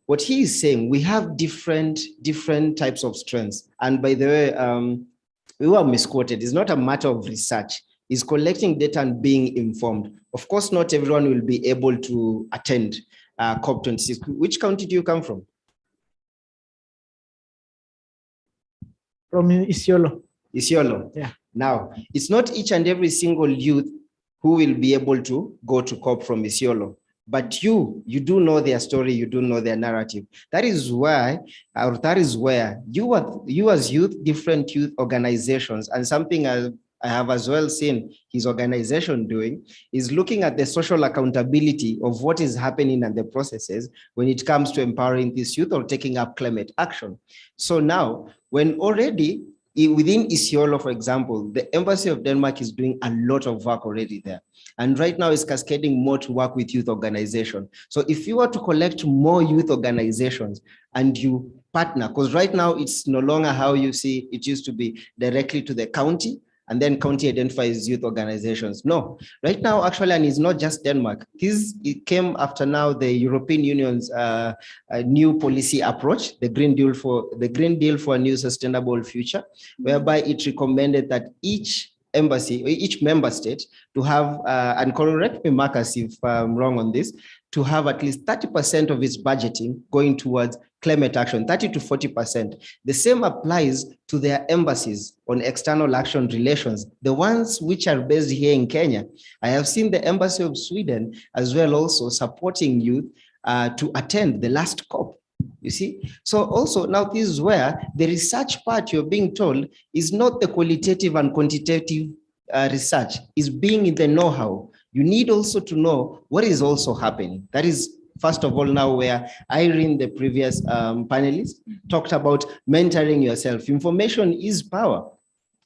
what he is saying, we have different types of strengths. And by the way, we were misquoted. It's not a matter of research. It's collecting data and being informed. Of course, not everyone will be able to attend COP26. Which county do you come from? From Isiolo. Isiolo. Yeah. Now, it's not each and every single youth who will be able to go to COP from Isiolo. But you do know their story, you do know their narrative. That is why, or that is where you as youth, different youth organizations, and something I have as well seen his organization doing, is looking at the social accountability of what is happening and the processes when it comes to empowering this youth or taking up climate action. So now, when already within Isiolo, for example, the Embassy of Denmark is doing a lot of work already there. And right now it's cascading more to work with youth organizations. So if you were to collect more youth organizations and you partner, because right now it's no longer how you see it used to be directly to the county, and then county identifies youth organizations. No, right now, actually, and it's not just Denmark. It came after now the European Union's new policy approach, the Green Deal for a New Sustainable Future, whereby it recommended that each embassy, each member state to have, and correct me, Marcus, if I'm wrong on this, to have at least 30% of its budgeting going towards climate action, 30 to 40%. The same applies to their embassies on external action relations, the ones which are based here in Kenya. I have seen the Embassy of Sweden as well also supporting youth to attend the last COP. You see, so also now this is where the research part you're being told is not the qualitative and quantitative research, is being in the know-how. You need also to know what is also happening. That is, first of all, now where Irene, the previous panelist, talked about mentoring yourself. Information is power.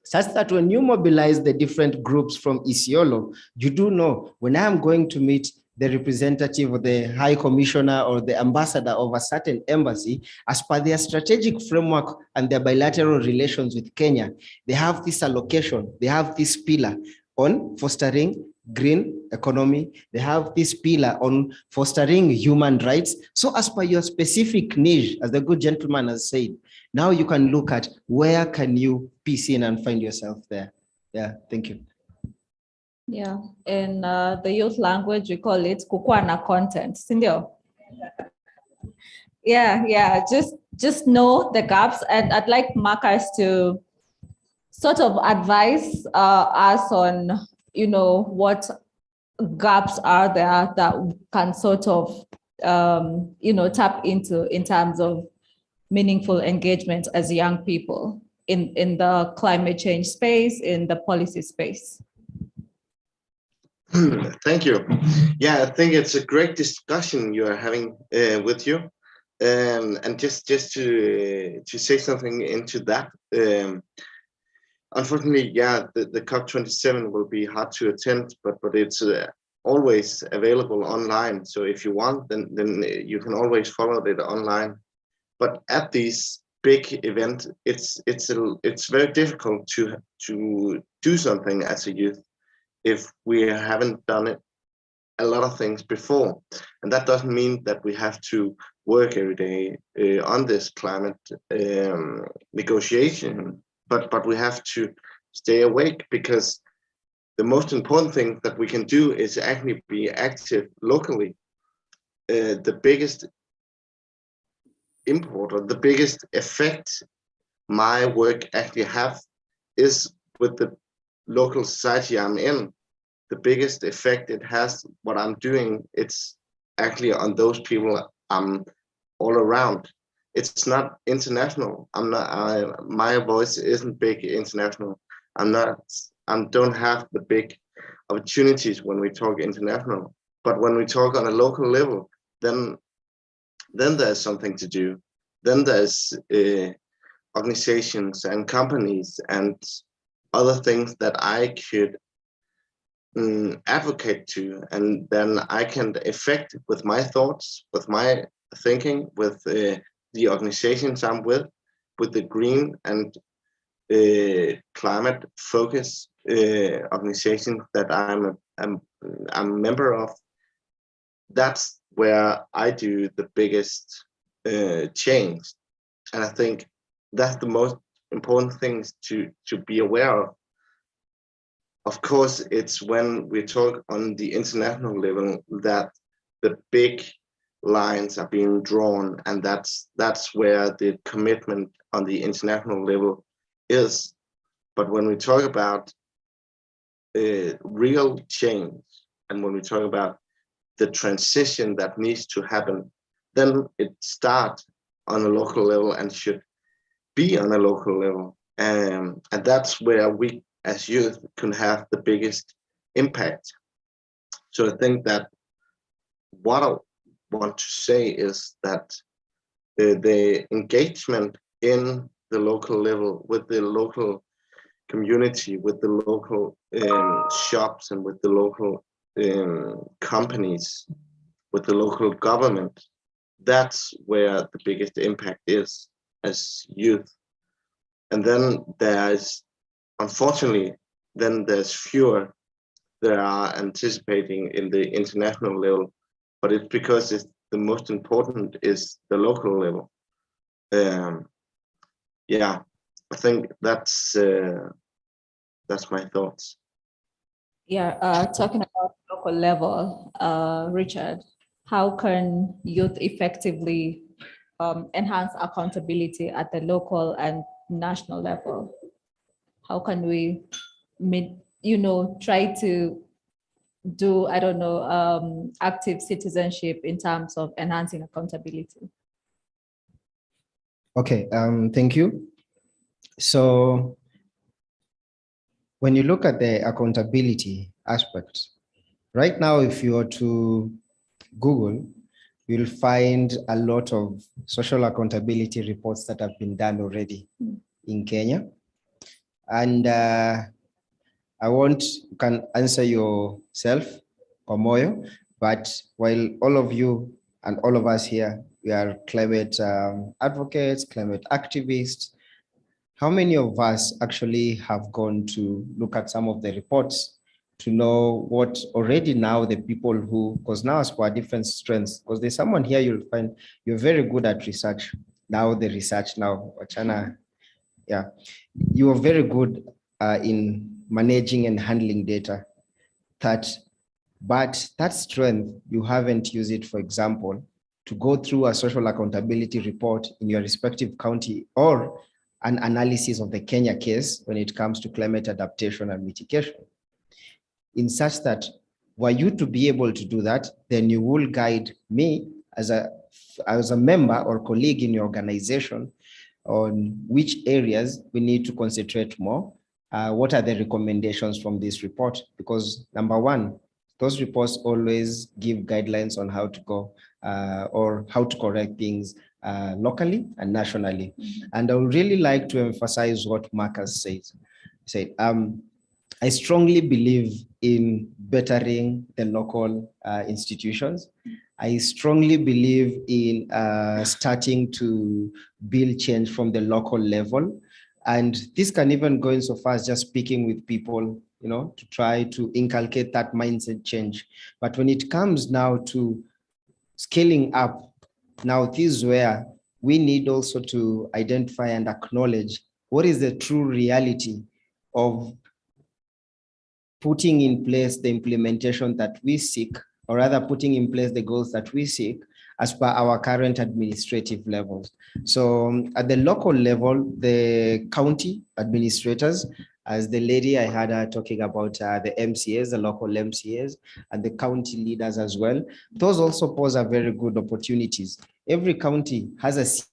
Such that when you mobilize the different groups from Isiolo, you do know when I'm going to meet the representative or the high commissioner or the ambassador of a certain embassy, as per their strategic framework and their bilateral relations with Kenya, they have this allocation, they have this pillar on fostering green economy, they have this pillar on fostering human rights. So as per your specific niche, as the good gentleman has said, now you can look at where can you piece in and find yourself there. Yeah, thank you. Yeah, in the youth language, we call it kukwana content. Sindio? Yeah, just know the gaps. And I'd like Marcus to sort of advise us on, what gaps are there that can sort of, tap into in terms of meaningful engagement as young people in the climate change space, in the policy space. Thank you. Yeah, I think it's a great discussion you are having with you. And just to say something into that, unfortunately, yeah, the COP27 will be hard to attend, but it's always available online. So if you want, then you can always follow it online. But at these big events, it's very difficult to do something as a youth if we haven't done it a lot of things before. And that doesn't mean that we have to work every day on this climate negotiation, but we have to stay awake, because the most important thing that we can do is actually be active locally. The biggest import, or the biggest effect my work actually have, is with the local society I'm in. The biggest effect it has, what I'm doing, it's actually on those people I'm all around. It's not international. My voice isn't big international. I don't have the big opportunities when we talk international. But when we talk on a local level, then there's something to do. Then there's organizations and companies and other things that I could advocate to, and then I can affect with my thoughts, with my thinking, with the organizations I'm with the green and climate focus organization that I'm a member of, that's where I do the biggest change. And I think that's the most important things to be aware of. Of course, it's when we talk on the international level that the big lines are being drawn, and that's where the commitment on the international level is. But when we talk about real change, and when we talk about the transition that needs to happen, then it starts on a local level and should be on a local level. And that's where we as youth can have the biggest impact. So I think that what I want to say is that the engagement in the local level with the local community, with the local shops and with the local companies, with the local government, that's where the biggest impact is as youth. And then there's, unfortunately, then there's fewer that are anticipating in the international level, but it's because it's the most important is the local level. Yeah, I think that's my thoughts. Yeah, talking about local level, Richard, how can youth effectively enhance accountability at the local and national level? How can we, try to do, I don't know, active citizenship in terms of enhancing accountability? Okay, thank you. So when you look at the accountability aspect, right now, if you were to Google, you'll find a lot of social accountability reports that have been done already in Kenya. And you can answer yourself, Omoyo, but while all of you and all of us here, we are climate advocates, climate activists, how many of us actually have gone to look at some of the reports to know what already now the people who, because now as per different strengths, because there's someone here you'll find you're very good at research. Now the research now, Wachana, yeah, you are very good in managing and handling data. But that strength, you haven't used it, for example, to go through a social accountability report in your respective county or an analysis of the Kenya case when it comes to climate adaptation and mitigation. In such that, were you to be able to do that, then you will guide me as a member or colleague in your organization on which areas we need to concentrate more. What are the recommendations from this report? Because number one, those reports always give guidelines on how to go or how to correct things locally and nationally. And I would really like to emphasize what Marcus said. I strongly believe in bettering the local institutions. I strongly believe in starting to build change from the local level. And this can even go in so far as just speaking with people, to try to inculcate that mindset change. But when it comes now to scaling up, now this is where we need also to identify and acknowledge what is the true reality of putting in place the implementation that we seek, or rather putting in place the goals that we seek as per our current administrative levels. So at the local level, the county administrators, as the lady I had her talking about the MCAs, the local MCAs, and the county leaders as well, those also pose a very good opportunities. Every county has a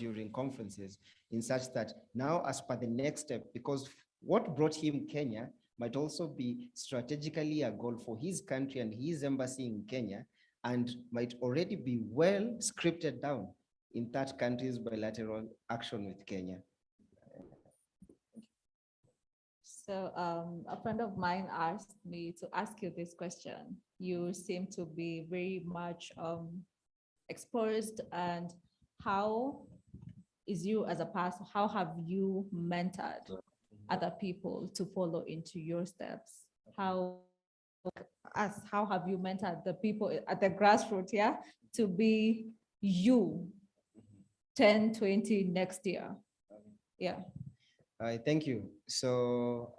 during conferences, in such that now, as per the next step, because what brought him Kenya might also be strategically a goal for his country and his embassy in Kenya, and might already be well scripted down in that country's bilateral action with Kenya. So a friend of mine asked me to ask you this question. You seem to be very much exposed, and how is you as a pastor, how have you mentored other people to follow into your steps? How have you mentored the people at the grassroots, yeah, to be you 10, 20 next year? Yeah. Thank you. So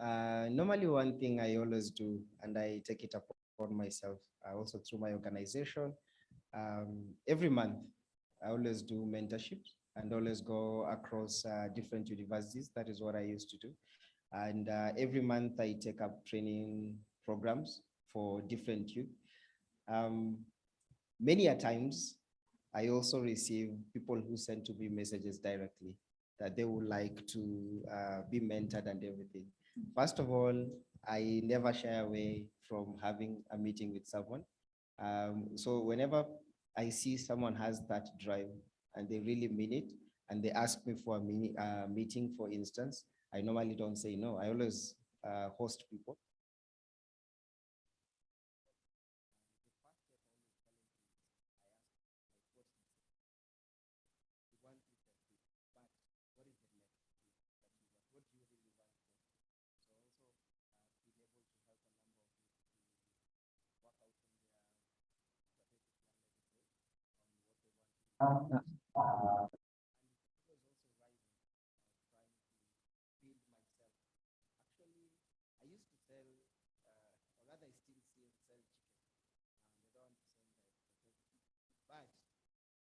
normally one thing I always do, and I take it upon myself, also through my organization, every month I always do mentorships and always go across different universities. That is what I used to do. And every month I take up training programs for different youth. Many a times I also receive people who send to me messages directly that they would like to be mentored and everything. First of all, I never shy away from having a meeting with someone. So whenever I see someone has that drive and they really mean it, and they ask me for a meeting, for instance, I normally don't say no. I always host people.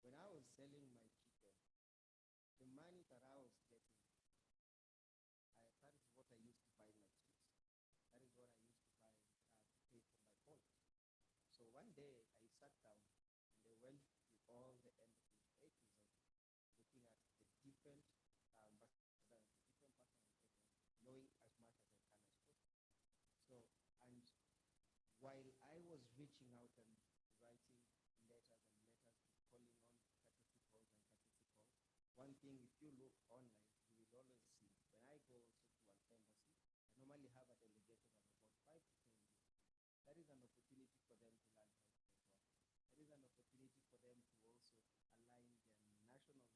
When I was selling my chicken, the money that I was getting, that is what I used to buy my chips. That is what I used to buy to pay for my phone. So one day I sat down and I went through all the entities, looking at the different knowing as much as I can as possible. So, and while I was reaching out and writing letters and letters, calling on courtesy calls and courtesy calls, one thing, if you look online, you will always see, when I go also to an embassy, I normally have a delegation of about 5 to 10 youth. That is an opportunity for them to learn how to network. That is an opportunity for them to also align their national goals,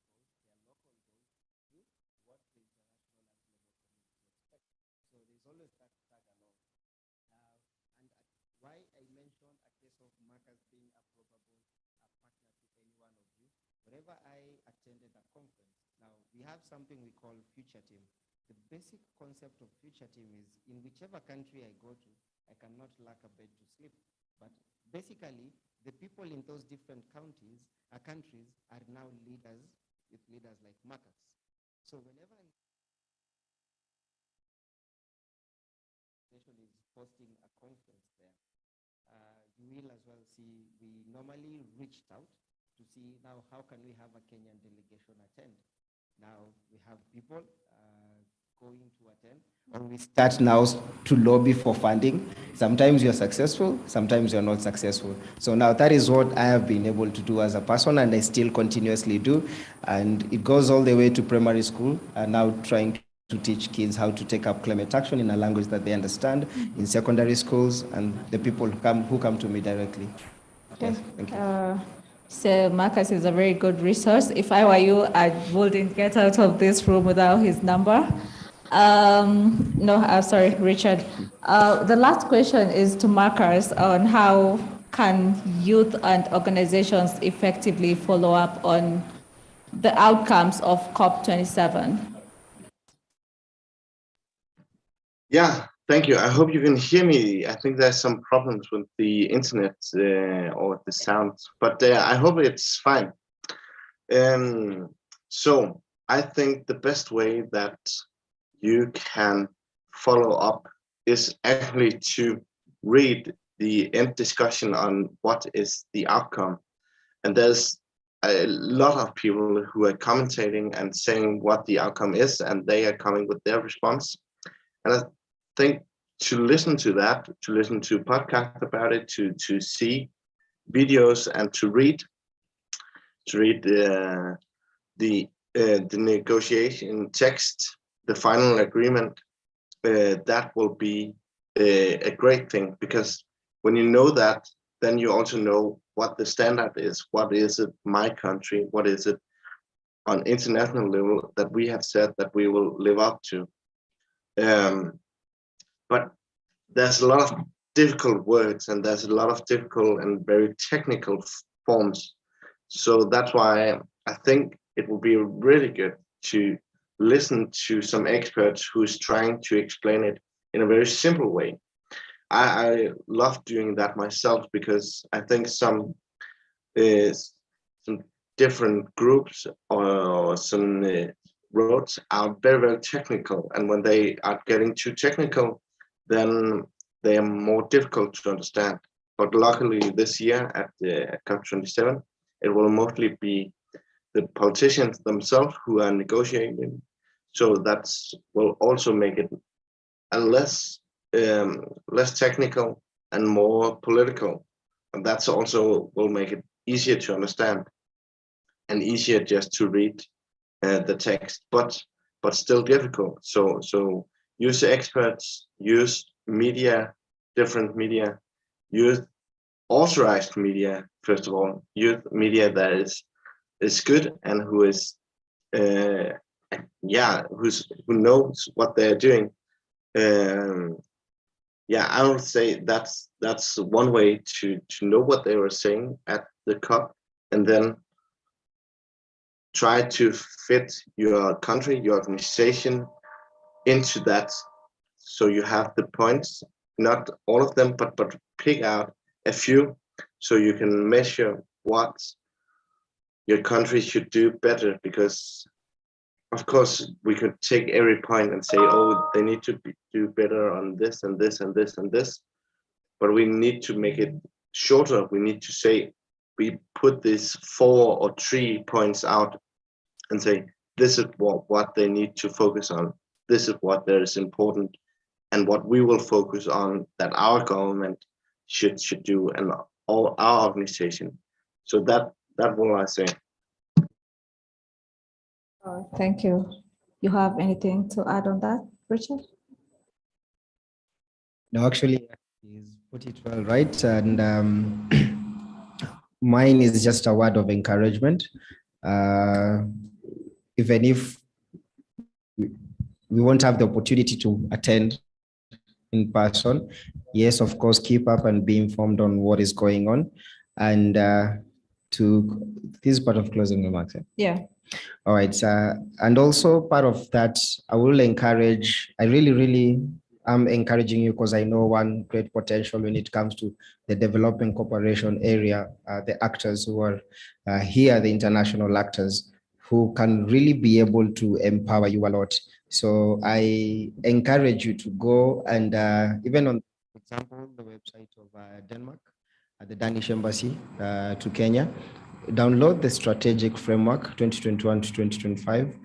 their local goals, with what the international and global community expect. So there's always that tag along. And why I mentioned a case of Marcus being a probable partner to any one of you, whenever I attended a conference, now we have something we call Future Team. The basic concept of Future Team is in whichever country I go to, I cannot lack a bed to sleep. But basically, the people in those different countries are now leaders, with leaders like Marcus. So whenever is hosting a conference there, you will as well see we normally reached out to see now how can we have a Kenyan delegation attend. Now we have people going to attend, or we start now to lobby for funding. Sometimes you're successful, sometimes you're not successful. So now that is what I have been able to do as a person, and I still continuously do. And it goes all the way to primary school, and now trying to teach kids how to take up climate action in a language that they understand in secondary schools, and the people who come to me directly. Okay. Yes, thank you. So Marcus is a very good resource. If I were you, I wouldn't get out of this room without his number. Sorry, Richard. The last question is to Marcus on how can youth and organizations effectively follow up on the outcomes of COP27? Yeah, thank you. I hope you can hear me. I think there's some problems with the internet or the sound, but I hope it's fine. So I think the best way that you can follow up is actually to read the end discussion on what is the outcome. And there's a lot of people who are commentating and saying what the outcome is, and they are coming with their response. And I think to listen to that, to listen to podcasts about it, to see videos, and to read the negotiation text, the final agreement, that will be a great thing, because when you know that, then you also know what the standard is. What is it, my country? What is it on international level that we have said that we will live up to? But there's a lot of difficult words, and there's a lot of difficult and very technical forms. So that's why I think it will be really good to listen to some experts who's trying to explain it in a very simple way. I love doing that myself, because I think some different groups or some roads are very, very technical. And when they are getting too technical, then they are more difficult to understand. But luckily this year at the COP27, it will mostly be the politicians themselves who are negotiating. So that will also make it a less technical and more political. And that's also will make it easier to understand and easier just to read the text, but still difficult. So use experts, use media, different media, use authorized media, first of all, use media that is good and who is who knows what they're doing. I would say that's one way to know what they were saying at the COP, and then try to fit your country, your organization into that. So you have the points, not all of them, but pick out a few, so you can measure what your country should do better. Because of course we could take every point and say, oh, they need to do better on this and this and this and this, but we need to make it shorter. We need to say, we put these 4 or 3 points out and say, this is what they need to focus on. This is what there is important, and what we will focus on that our government should do, and all our organization. So that will I say. Thank you. You have anything to add on that, Richard? No, actually, he's put it well right. And mine is just a word of encouragement. Even if we won't have the opportunity to attend in person, yes, of course, keep up and be informed on what is going on. And this is part of closing remarks. Yeah. All right. And also part of that, I really am encouraging you, because I know one great potential when it comes to the developing cooperation area, the actors who are here, the international actors, who can really be able to empower you a lot. So I encourage you to go and even on, for example, the website of Denmark, the Danish Embassy to Kenya, download the strategic framework 2021 to 2025,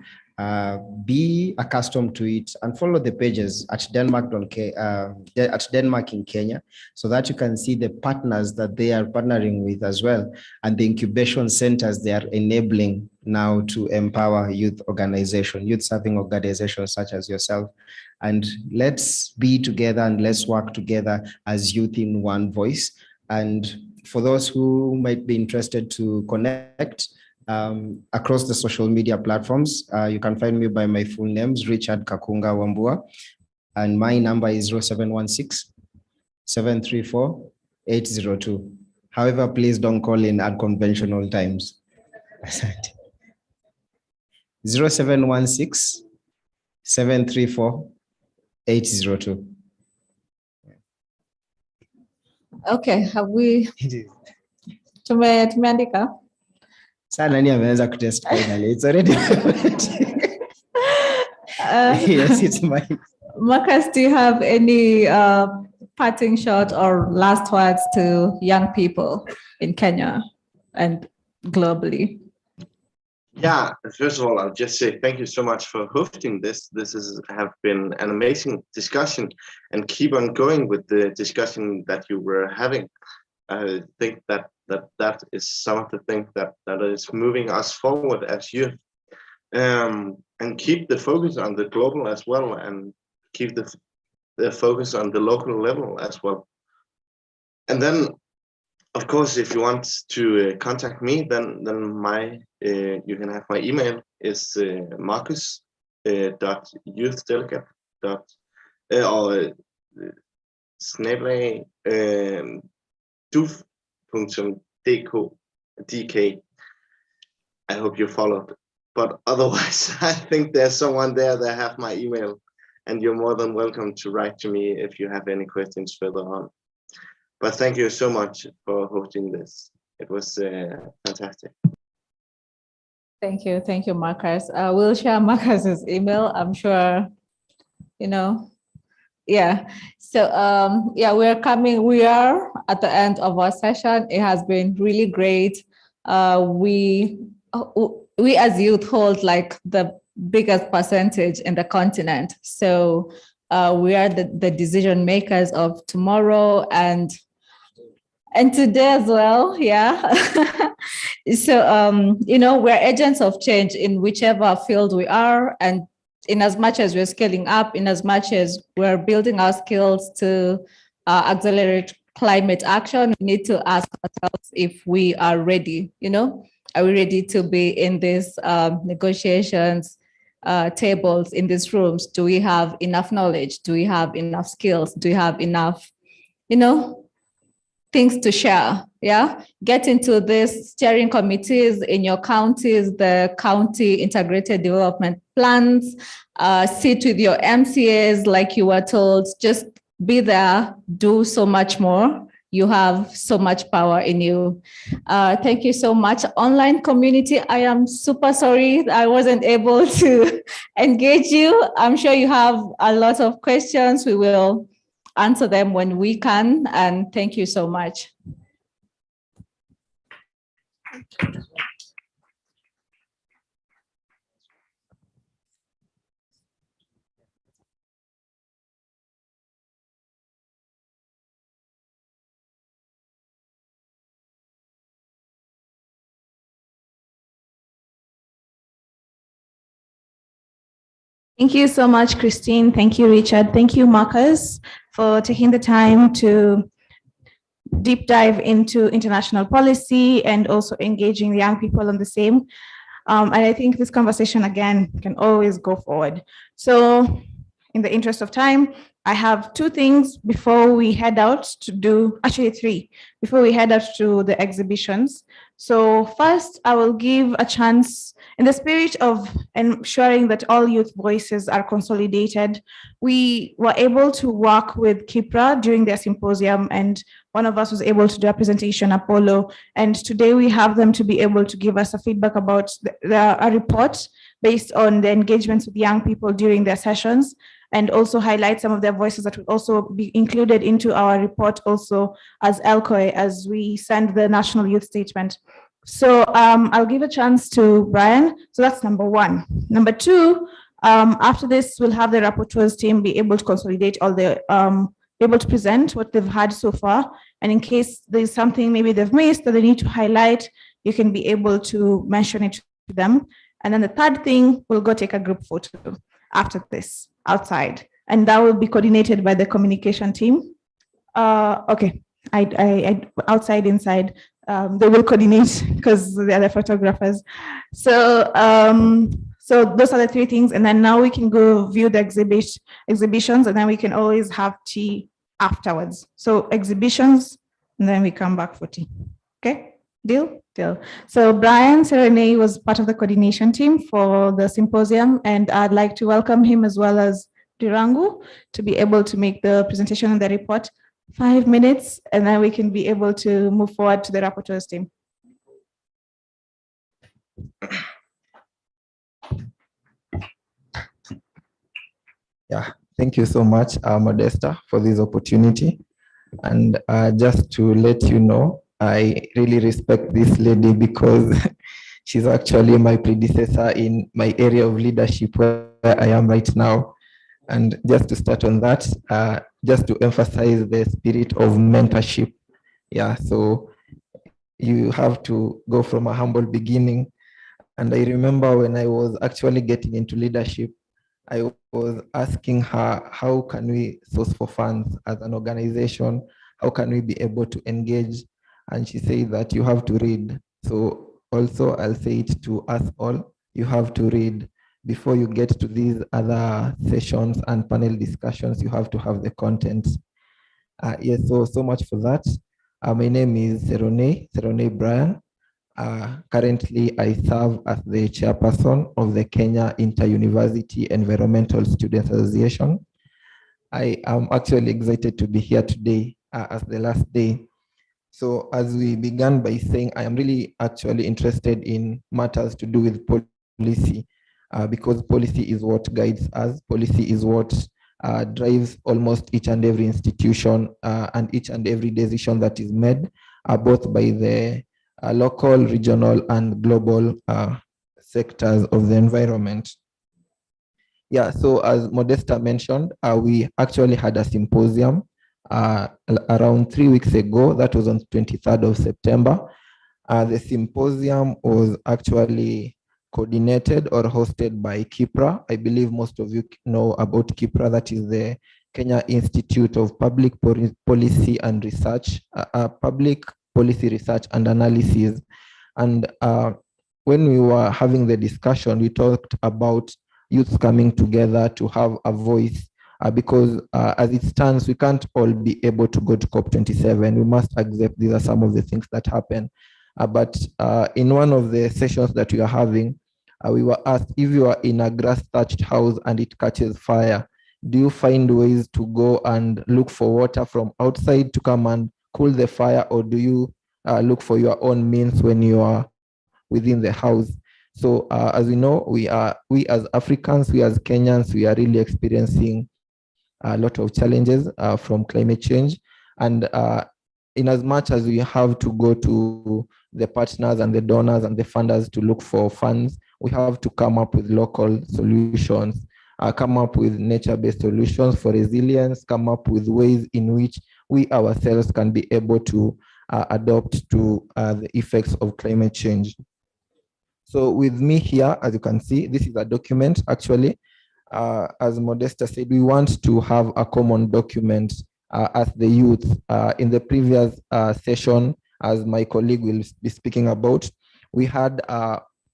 be accustomed to it, and follow the pages at Denmark in Kenya, so that you can see the partners that they are partnering with as well, and the incubation centers they are enabling now to empower youth serving organizations such as yourself. And let's be together and let's work together as youth in one voice. And for those who might be interested to connect across the social media platforms, you can find me by my full names, Richard Kakunga Wambua, and my number is 0716 734 802. However, please don't call in unconventional times. 0716 734 802. Okay, have we tumeandika? Sasa nani ameanza kutest finally? It's already yes, it's mine. Marcus, do you have any parting shot or last words to young people in Kenya and globally? Yeah, first of all, I'll just say thank you so much for hosting this. This have been an amazing discussion, and keep on going with the discussion that you were having. I think that is some of the things that is moving us forward as youth. And keep the focus on the global as well, and keep the focus on the local level as well. And then, of course, if you want to contact me, then my you can have my email is marcus.youthdelegate. Or duf.dk. I hope you followed. But otherwise, I think there's someone there that have my email, and you're more than welcome to write to me if you have any questions further on. But thank you so much for hosting this. It was fantastic. Thank you, Marcus. We'll share Marcus's email. I'm sure, yeah. So yeah, we are at the end of our session. It has been really great. We as youth hold like the biggest percentage in the continent. So we are the decision makers of tomorrow and today as well. Yeah. So, we're agents of change in whichever field we are. And in as much as we're scaling up, in as much as we're building our skills to accelerate climate action, we need to ask ourselves if we are ready, Are we ready to be in these negotiations, tables, in these rooms? Do we have enough knowledge? Do we have enough skills? Do we have enough, things to share? Yeah. Get into these steering committees in your counties, the county integrated development plans, sit with your MCAs like you were told, just be there, do so much more. You have so much power in you. Thank you so much. Online community, I am super sorry that I wasn't able to engage you. I'm sure you have a lot of questions. We will answer them when we can. And thank you so much. Thank you so much, Christine. Thank you, Richard. Thank you, Marcus, for taking the time to deep dive into international policy and also engaging the young people on the same. And I think this conversation, again, can always go forward. So in the interest of time, I have two things before we head out to do, actually three, before we head out to the exhibitions. So first, I will give a chance, in the spirit of ensuring that all youth voices are consolidated. We were able to work with Kipra during their symposium, and one of us was able to do a presentation, Apollo, and today we have them to be able to give us a feedback about a report based on the engagements with young people during their sessions, and also highlight some of their voices that will also be included into our report also as ELCOE as we send the National Youth Statement. So I'll give a chance to Brian. So that's number one. Number two, after this, we'll have the rapporteurs team be able to consolidate all the, able to present what they've had so far. And in case there's something maybe they've missed that they need to highlight, you can be able to mention it to them. And then the third thing, we'll go take a group photo after this outside. And that will be coordinated by the communication team. Okay, I outside, inside. They will coordinate because they are the photographers. So, so those are the three things. And then now we can go view the exhibitions, and then we can always have tea afterwards. So exhibitions, and then we come back for tea. Okay, deal? Deal. So Brian Serene was part of the coordination team for the symposium, and I'd like to welcome him as well as Dirangu to be able to make the presentation and the report. 5 minutes, and then we can be able to move forward to the rapporteurs team. Yeah, thank you so much, Modesta, for this opportunity. And just to let you know, I really respect this lady because She's actually my predecessor in my area of leadership where I am right now. And just to start on that, just to emphasize the spirit of mentorship. Yeah, so you have to go from a humble beginning. And I remember when I was actually getting into leadership, I was asking her, how can we source for funds as an organization? How can we be able to engage? And she said that you have to read. So also I'll say it to us all, you have to read. Before you get to these other sessions and panel discussions, you have to have the content. Yes, so much for that. My name is Serone Brian. Currently, I serve as the chairperson of the Kenya Inter-University Environmental Students Association. I am actually excited to be here today as the last day. So as we began by saying, I am really actually interested in matters to do with policy because policy is what guides us. Policy is what drives almost each and every institution and each and every decision that is made, both by the local, regional, and global sectors of the environment. Yeah, so as Modesta mentioned, we actually had a symposium around 3 weeks ago. That was on 23rd of September. The symposium was actually coordinated or hosted by KIPRA. I believe most of you know about KIPRA. That is the Kenya Institute of Public Policy and Research, Public Policy Research and Analysis. And when we were having the discussion, we talked about youths coming together to have a voice because as it stands, we can't all be able to go to COP27. We must accept these are some of the things that happen. But in one of the sessions that we are having, we were asked, if you are in a grass-thatched house and it catches fire, do you find ways to go and look for water from outside to come and cool the fire, or do you look for your own means when you are within the house? So as we know, we as Africans, we as Kenyans, we are really experiencing a lot of challenges from climate change. And in as much as we have to go to the partners and the donors and the funders to look for funds, we have to come up with local solutions, come up with nature-based solutions for resilience, come up with ways in which we ourselves can be able to adapt to the effects of climate change. So with me here, as you can see, this is a document actually. As Modesta said, we want to have a common document as the youth. In the previous session, as my colleague will be speaking about, we had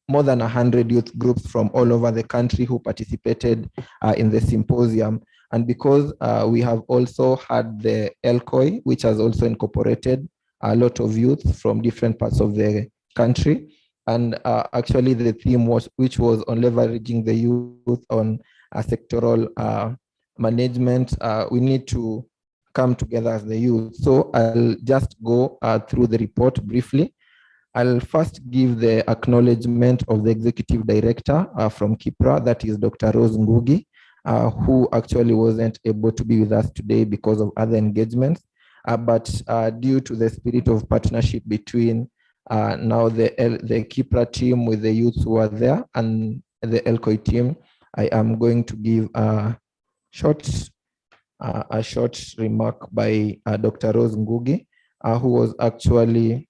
more than 100 youth groups from all over the country who participated in the symposium. And because we have also had the ELCOI, which has also incorporated a lot of youth from different parts of the country. And actually the theme which was on leveraging the youth on sectoral management, we need to come together as the youth. So I'll just go through the report briefly. I'll first give the acknowledgement of the executive director from KIPRA, that is Dr. Rose Ngugi, who actually wasn't able to be with us today because of other engagements. But due to the spirit of partnership between now the KIPRA team with the youths who are there and the ELCOI team, I am going to give a short remark by Dr. Rose Ngugi, who was actually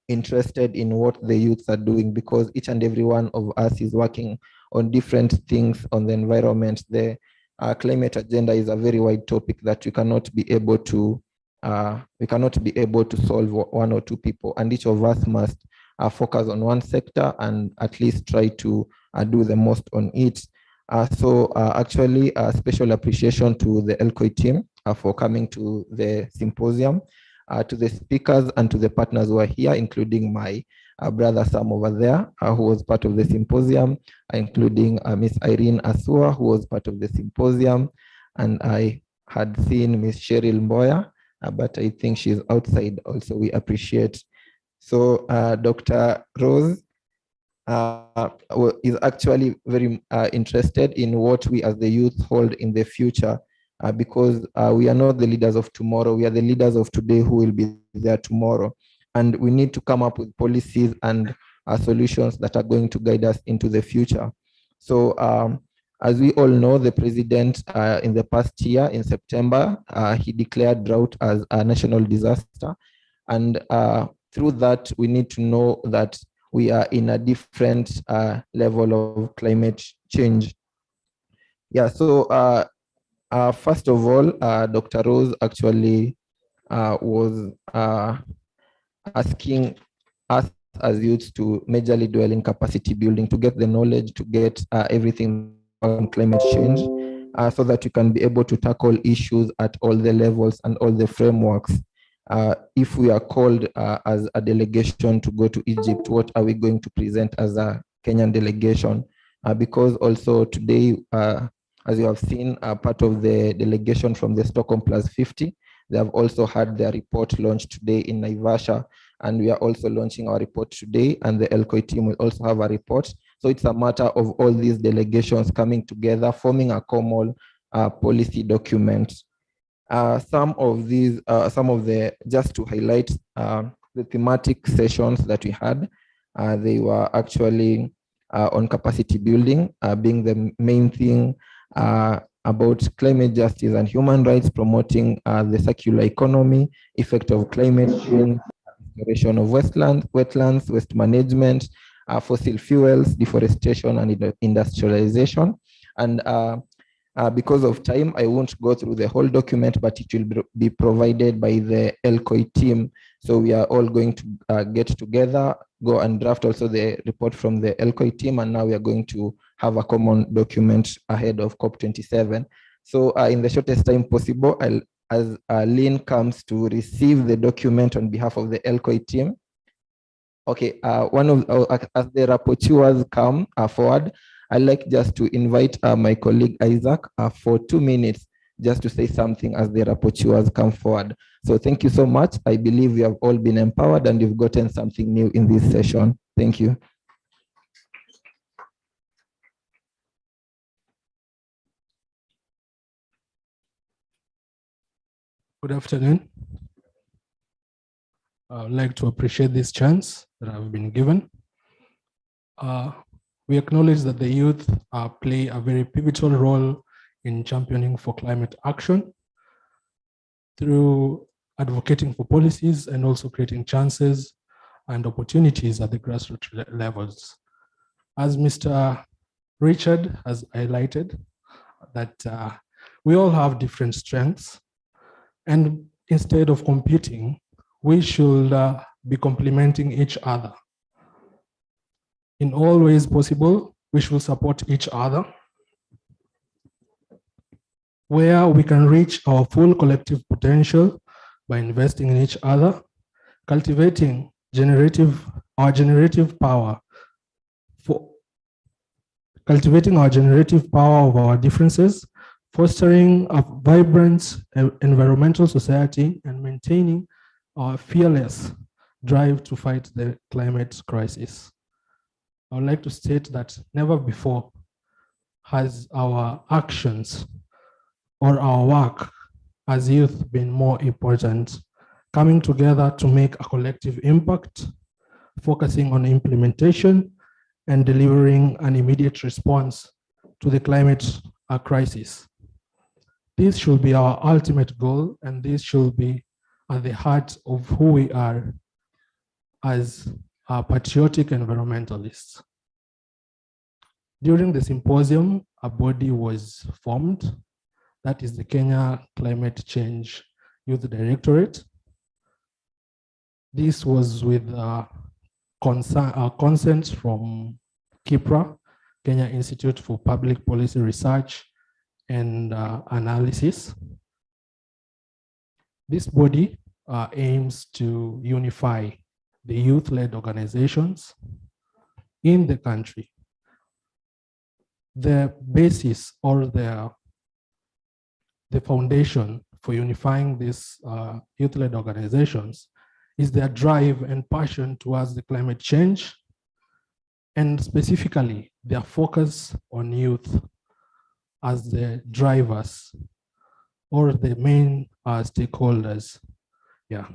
interested in what the youths are doing, because each and every one of us is working on different things on the environment. The climate agenda is a very wide topic that we cannot be able to solve one or two people, and each of us must focus on one sector and at least try to do the most on it. So actually a special appreciation to the ELCOI team for coming to the symposium, to the speakers and to the partners who are here, including my brother Sam over there, who was part of the symposium, including Miss Irene Asua, who was part of the symposium, and I had seen Miss Cheryl Mboya, but I think she's outside also. We appreciate. So Dr. Rose is actually very interested in what we as the youth hold in the future, because we are not the leaders of tomorrow, we are the leaders of today who will be there tomorrow. And we need to come up with policies and solutions that are going to guide us into the future. So as we all know, the president in the past year, in September, he declared drought as a national disaster. And through that, we need to know that we are in a different level of climate change. Yeah, so first of all, Dr. Rose actually was asking us as youths to majorly dwell in capacity building, to get the knowledge, to get everything on climate change, so that you can be able to tackle issues at all the levels and all the frameworks. If we are called as a delegation to go to Egypt, what are we going to present as a Kenyan delegation? Because also today, as you have seen, part of the delegation from the Stockholm Plus 50, they have also had their report launched today in Naivasha, and we are also launching our report today, and the ELCOI team will also have a report. So it's a matter of all these delegations coming together, forming a common policy document. Some of the, just to highlight the thematic sessions that we had, they were actually on capacity building, being the main thing, about climate justice and human rights, promoting the circular economy, effect of climate change, restoration of wetlands, waste management, fossil fuels, deforestation, and industrialization. And because of time, I won't go through the whole document, but it will be provided by the ELCOI team. So we are all going to get together, go and draft also the report from the ELCOI team, and now we are going to have a common document ahead of COP27. So in the shortest time possible, as Lynn comes to receive the document on behalf of the ELCOI team. Okay, as the rapporteurs come forward, I'd like just to invite my colleague Isaac for 2 minutes just to say something as the rapporteurs come forward. So thank you so much. I believe you have all been empowered and you've gotten something new in this session. Thank you. Good afternoon. I would like to appreciate this chance that I've been given. We acknowledge that the youth play a very pivotal role in championing for climate action through advocating for policies and also creating chances and opportunities at the grassroots levels. As Mr. Richard has highlighted, that we all have different strengths, and instead of competing, we should be complementing each other. In all ways possible, we should support each other, where we can reach our full collective potential by investing in each other, cultivating our generative power of our differences, fostering a vibrant environmental society, and maintaining our fearless drive to fight the climate crisis. I would like to state that never before has our actions or our work as youth been more important, coming together to make a collective impact, focusing on implementation and delivering an immediate response to the climate crisis. This should be our ultimate goal, and this should be at the heart of who we are as patriotic environmentalists. During the symposium, a body was formed, that is the Kenya Climate Change Youth Directorate. This was with consent from KIPRA, Kenya Institute for Public Policy Research and Analysis. This body aims to unify the youth-led organizations in the country. The basis or the foundation for unifying these youth-led organizations is their drive and passion towards the climate change, and specifically their focus on youth as the drivers or the main stakeholders. Yeah.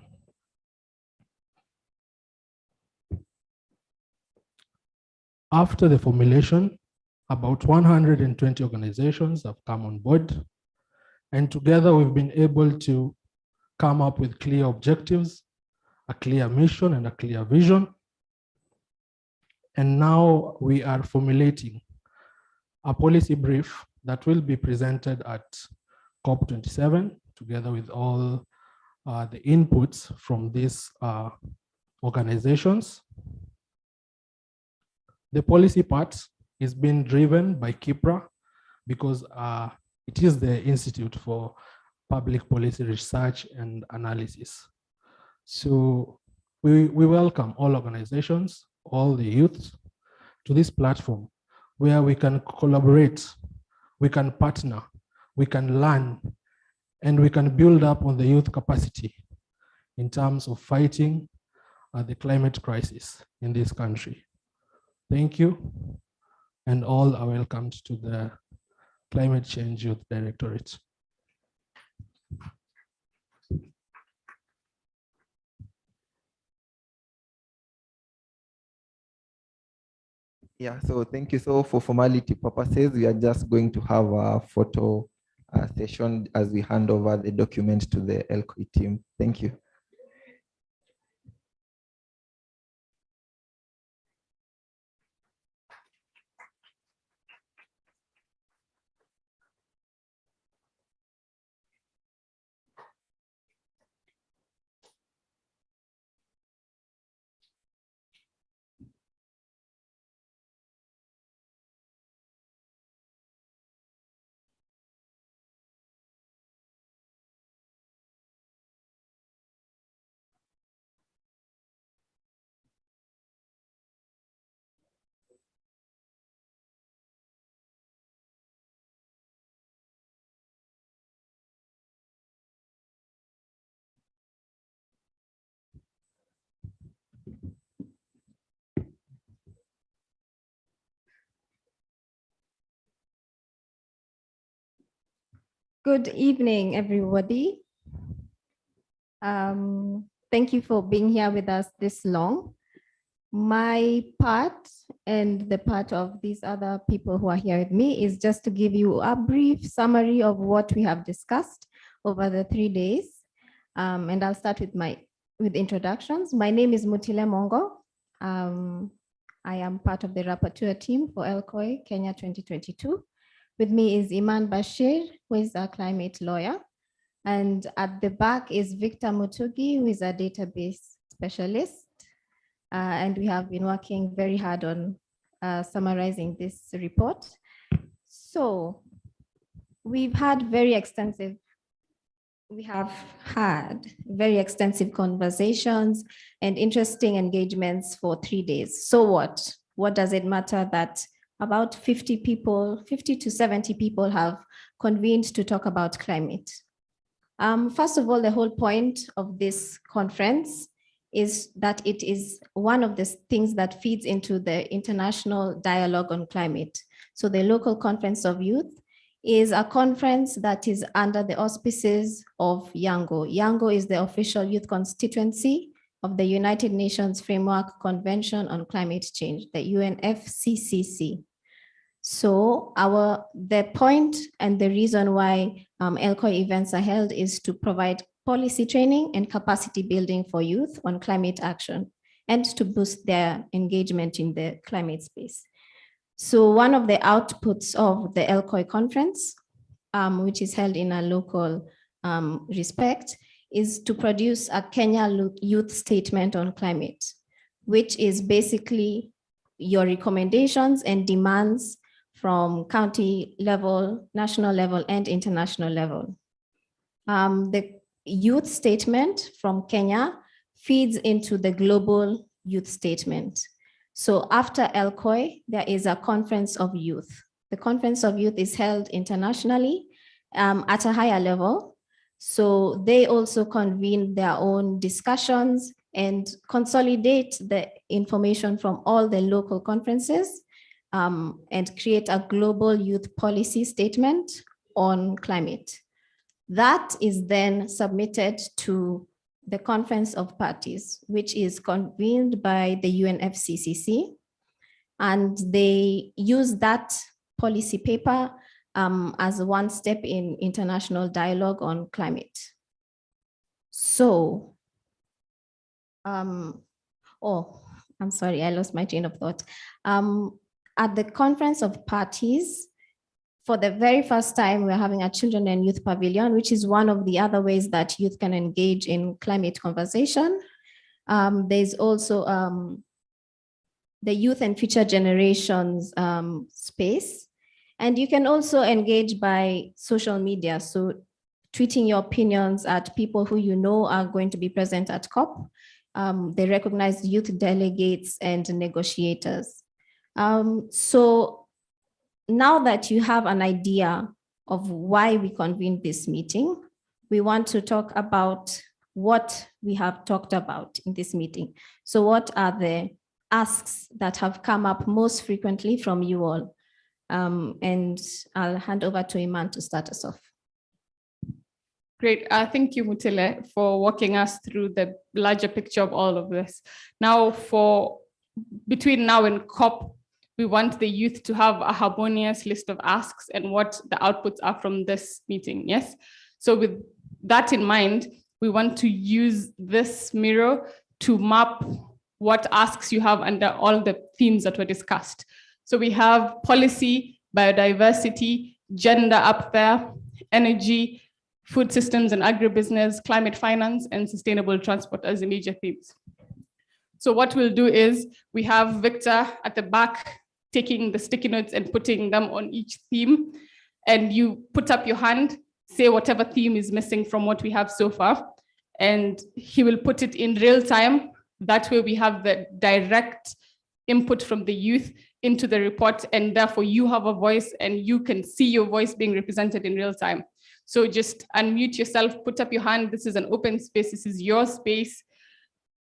After the formulation, about 120 organizations have come on board, and together we've been able to come up with clear objectives, a clear mission, and a clear vision. And now we are formulating a policy brief that will be presented at COP27, together with all the inputs from these organizations. The policy part is being driven by KIPRA because it is the Institute for Public Policy Research and Analysis. So we welcome all organizations, all the youth to this platform where we can collaborate, we can partner, we can learn, and we can build up on the youth capacity in terms of fighting the climate crisis in this country. Thank you, and all are welcomed to the Climate Change Youth Directorate. Yeah, so thank you. So for formality purposes, we are just going to have a photo session as we hand over the document to the ELCOI team. Thank you. Good evening, everybody. Thank you for being here with us this long. My part and the part of these other people who are here with me is just to give you a brief summary of what we have discussed over the 3 days. And I'll start with introductions. My name is Mutile Mongo. I am part of the rapporteur team for ELCOI Kenya 2022. With me is Iman Bashir, who is a climate lawyer. And at the back is Victor Mutugi, who is a database specialist. And we have been working very hard on summarizing this report. So we have had very extensive conversations and interesting engagements for 3 days. So what? What does it matter that about 50 to 70 people have convened to talk about climate? First of all, the whole point of this conference is that it is one of the things that feeds into the international dialogue on climate. So the local conference of youth is a conference that is under the auspices of YANGO. YANGO is the official youth constituency of the United Nations Framework Convention on Climate Change, the UNFCCC. So the point and the reason why ELCOI events are held is to provide policy training and capacity building for youth on climate action and to boost their engagement in the climate space. So one of the outputs of the ELCOI conference, which is held in a local respect, is to produce a Kenya youth statement on climate, which is basically your recommendations and demands from county level, national level, and international level. The youth statement from Kenya feeds into the global youth statement. So after ELCOI, there is a conference of youth. The conference of youth is held internationally at a higher level. So they also convene their own discussions and consolidate the information from all the local conferences and create a global youth policy statement on climate. That is then submitted to the Conference of Parties, which is convened by the UNFCCC. And they use that policy paper as one step in international dialogue on climate. So, oh, I'm sorry, I lost my train of thought. At the Conference of Parties, for the very first time, we're having a children and youth pavilion, which is one of the other ways that youth can engage in climate conversation. There's also the youth and future generations space. And you can also engage by social media. So tweeting your opinions at people who you know are going to be present at COP. They recognize youth delegates and negotiators. So now that you have an idea of why we convened this meeting, we want to talk about what we have talked about in this meeting. So what are the asks that have come up most frequently from you all? And I'll hand over to Iman to start us off. Great. Thank you, Mutile, for walking us through the larger picture of all of this. Now, between now and COP, we want the youth to have a harmonious list of asks and what the outputs are from this meeting, yes? So with that in mind, we want to use this mirror to map what asks you have under all the themes that were discussed. So we have policy, biodiversity, gender up there, energy, food systems and agribusiness, climate finance, and sustainable transport as the major themes. So what we'll do is we have Victor at the back taking the sticky notes and putting them on each theme. And you put up your hand, say whatever theme is missing from what we have so far, and he will put it in real time. That way we have the direct input from the youth into the report, and therefore you have a voice and you can see your voice being represented in real time. So just unmute yourself, put up your hand. This is an open space. This is your space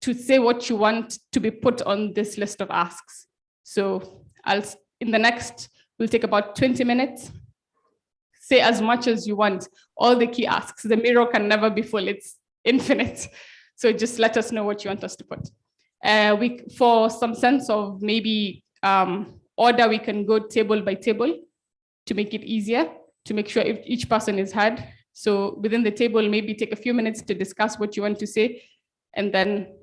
to say what you want to be put on this list of asks. So we'll take about 20 minutes. Say as much as you want, all the key asks. The mirror can never be full, it's infinite. So just let us know what you want us to put. For some sense of maybe order, we can go table by table to make it easier, to make sure if each person is heard. So within the table, maybe take a few minutes to discuss what you want to say, and then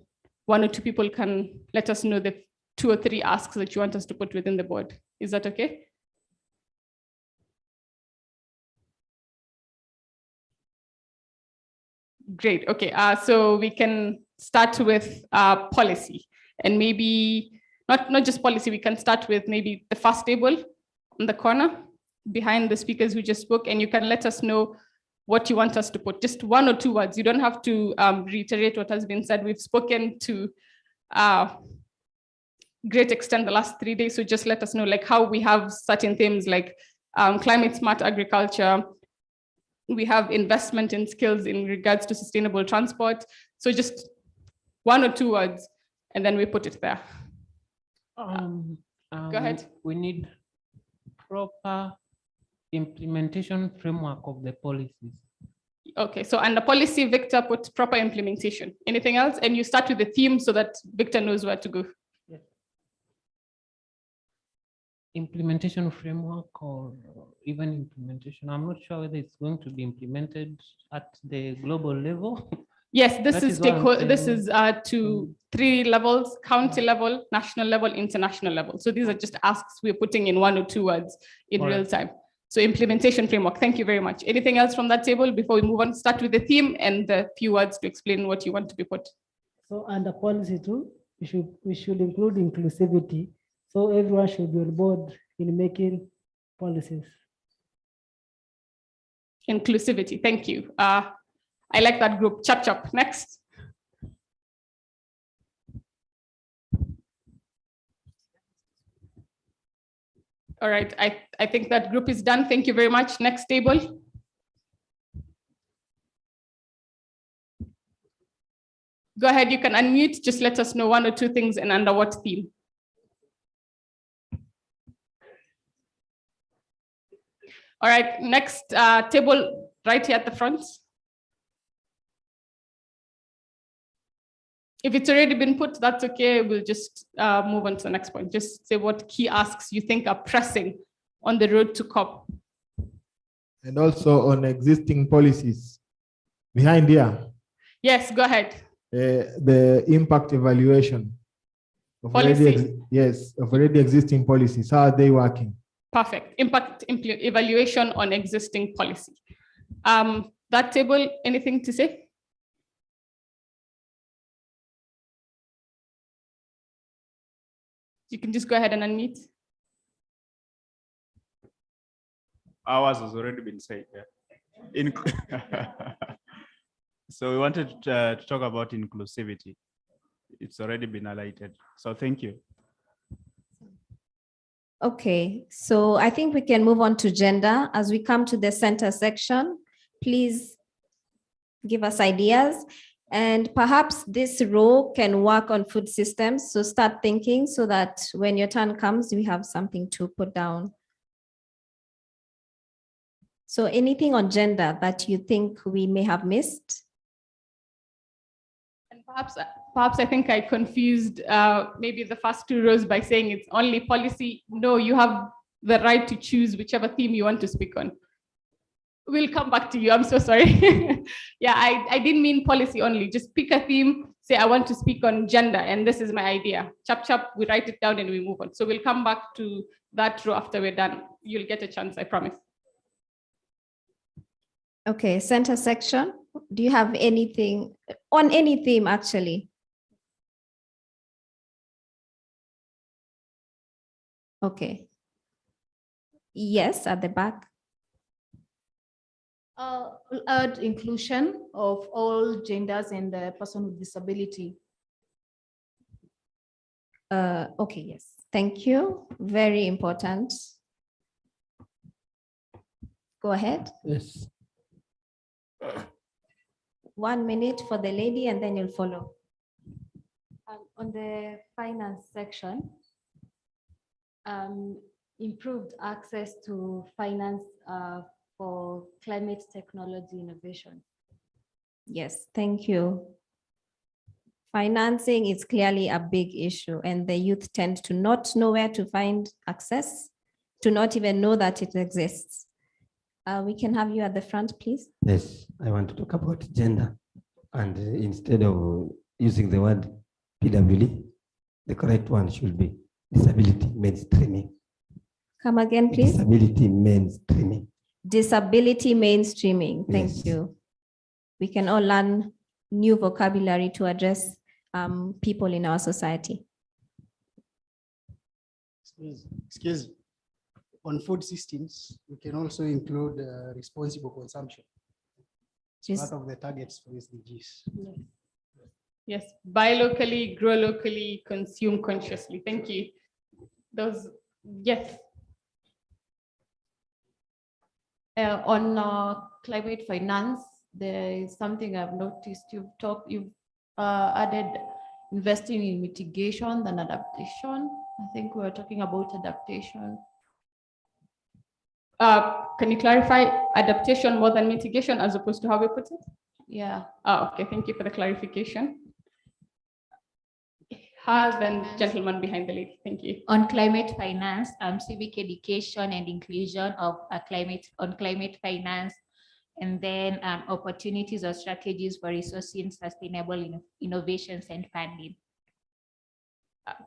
one or two people can let us know the 2 or 3 asks that you want us to put within the board. Is that okay? Great, okay, so we can start with policy, and maybe not just policy, we can start with maybe the first table in the corner behind the speakers who just spoke, and you can let us know what you want us to put, just 1 or 2 words. You don't have to reiterate what has been said. We've spoken to great extent the last 3 days, so just let us know like how we have certain themes like climate smart agriculture, we have investment in skills in regards to sustainable transport. So just 1 or 2 words, and then we put it there. Go ahead. We need proper implementation framework of the policies. Okay, so under policy, Victor put proper implementation. Anything else? And you start with the theme so that Victor knows where to go. Yes. Implementation framework or even implementation. I'm not sure whether it's going to be implemented at the global level. Yes, this is to 3 levels: county level, national level, international level. So these are just asks we're putting in 1 or 2 words in real time. So implementation framework. Thank you very much. Anything else from that table before we move on? Start with the theme and the few words to explain what you want to be put. So under policy too, we should include inclusivity. So everyone should be on board in making policies. Inclusivity. Thank you. I like that group. Chap chap. Next. All right. I think that group is done. Thank you very much. Next table. Go ahead. You can unmute. Just let us know 1 or 2 things and under what theme. All right. Next table right here at the front. If it's already been put, that's okay. We'll just move on to the next point. Just say what key asks you think are pressing on the road to COP. And also on existing policies. Behind here, Yes, go ahead. the impact evaluation of Policy. of already existing policies. How are they working? Perfect. Impact evaluation on existing policy. That table, anything to say? You can just go ahead and unmute. Ours has already been said. Yeah. So we wanted to talk about inclusivity. It's already been highlighted. So thank you. Okay, so I think we can move on to gender. As we come to the center section, please give us ideas. And perhaps this row can work on food systems. So start thinking so that when your turn comes, we have something to put down. So anything on gender that you think we may have missed? And perhaps I think I confused maybe the first two rows by saying it's only policy. No, you have the right to choose whichever theme you want to speak on. We'll come back to you. I'm so sorry. Yeah, I didn't mean policy only. Just pick a theme, say I want to speak on gender, and this is my idea. Chop, chop, we write it down and we move on. So we'll come back to that row after we're done. You'll get a chance, I promise. Okay, center section. Do you have anything on any theme actually? Okay. Yes, at the back. We'll add inclusion of all genders and the person with disability. Okay, yes, thank you. Very important. Go ahead. Yes. 1 minute for the lady and then you'll follow. On the finance section, improved access to finance for climate technology innovation. Yes, thank you. Financing is clearly a big issue and the youth tend to not know where to find access, to not even know that it exists. We can have you at the front, please. Yes, I want to talk about gender. And instead of using the word PWD, the correct one should be disability mainstreaming. Come again, please. Disability mainstreaming. Disability mainstreaming. Thank Yes. you. We can all learn new vocabulary to address people in our society. Excuse me. On food systems, we can also include responsible consumption. It's part of the targets for SDGs. Yes, buy locally, grow locally, consume consciously. Thank you. Those, yes. On climate finance, there is something I've noticed. You've added investing in mitigation than adaptation. I think we were talking about adaptation. Can you clarify adaptation more than mitigation as opposed to how we put it? Yeah. Oh, okay, thank you for the clarification. Then gentleman behind the lady, thank you. On climate finance, civic education and inclusion of climate finance, and then opportunities or strategies for resourcing sustainable innovations and funding.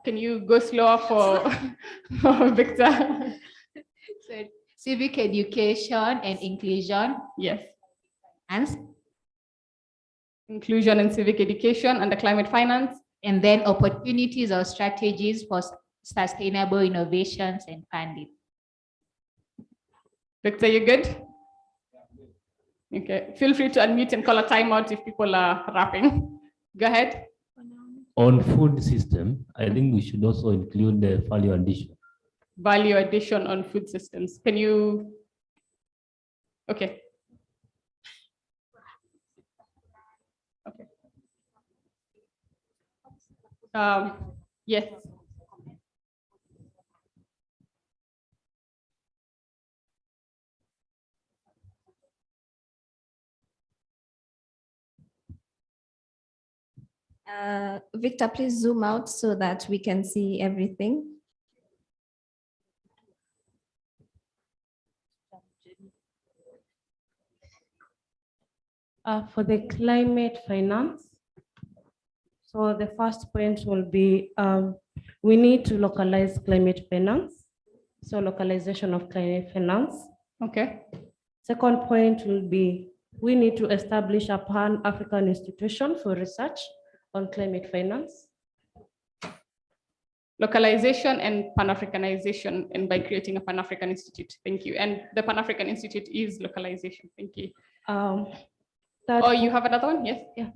Can you go slower for Victor? So, civic education and inclusion. Yes. And inclusion and civic education and the climate finance. And then opportunities or strategies for sustainable innovations and funding. Victor, you good? Okay, feel free to unmute and call a timeout if people are rapping. Go ahead. On food system, I think we should also include the value addition. Value addition on food systems. Can you? Okay. Okay. Yes. Victor, please zoom out so that we can see everything. For the climate finance, so the first point will be we need to localize climate finance. So localization of climate finance. Okay. Second point will be we need to establish a Pan-African institution for research on climate finance. Localization and Pan-Africanization, and by creating a Pan-African Institute. Thank you. And the Pan-African Institute is localization. Thank you. Oh, you have another one? Yes. Yeah.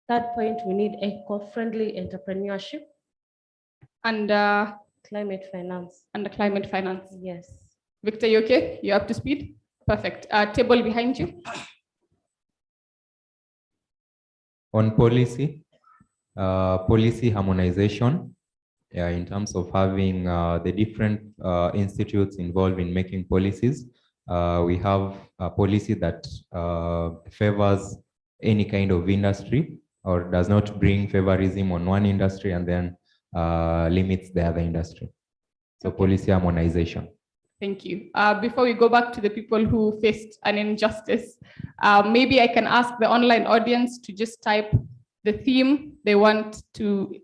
Third point, we need eco-friendly entrepreneurship. And climate finance. And the climate finance. Yes. Victor, you okay? You up to speed? Perfect. Table behind you. On policy, policy harmonization, in terms of having the different institutes involved in making policies. We have a policy that favors any kind of industry or does not bring favorism on one industry and then limits the other industry. So policy harmonization. Thank you. Before we go back to the people who faced an injustice, maybe I can ask the online audience to just type the theme they want to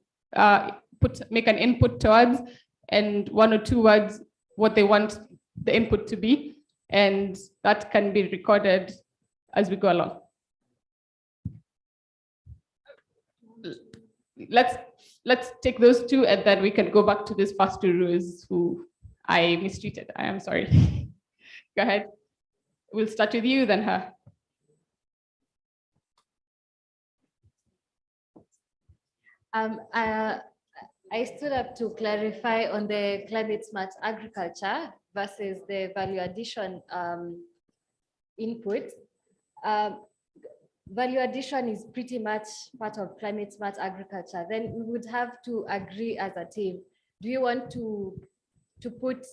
make an input towards, and 1 or 2 words what they want the input to be. And that can be recorded as we go along. Let's take those 2, and then we can go back to these first 2 rows who I mistreated. I am sorry. Go ahead. We'll start with you, then her. I stood up to clarify on the climate smart agriculture versus the value addition input. Value addition is pretty much part of climate smart agriculture. Then we would have to agree as a team. Do you want to put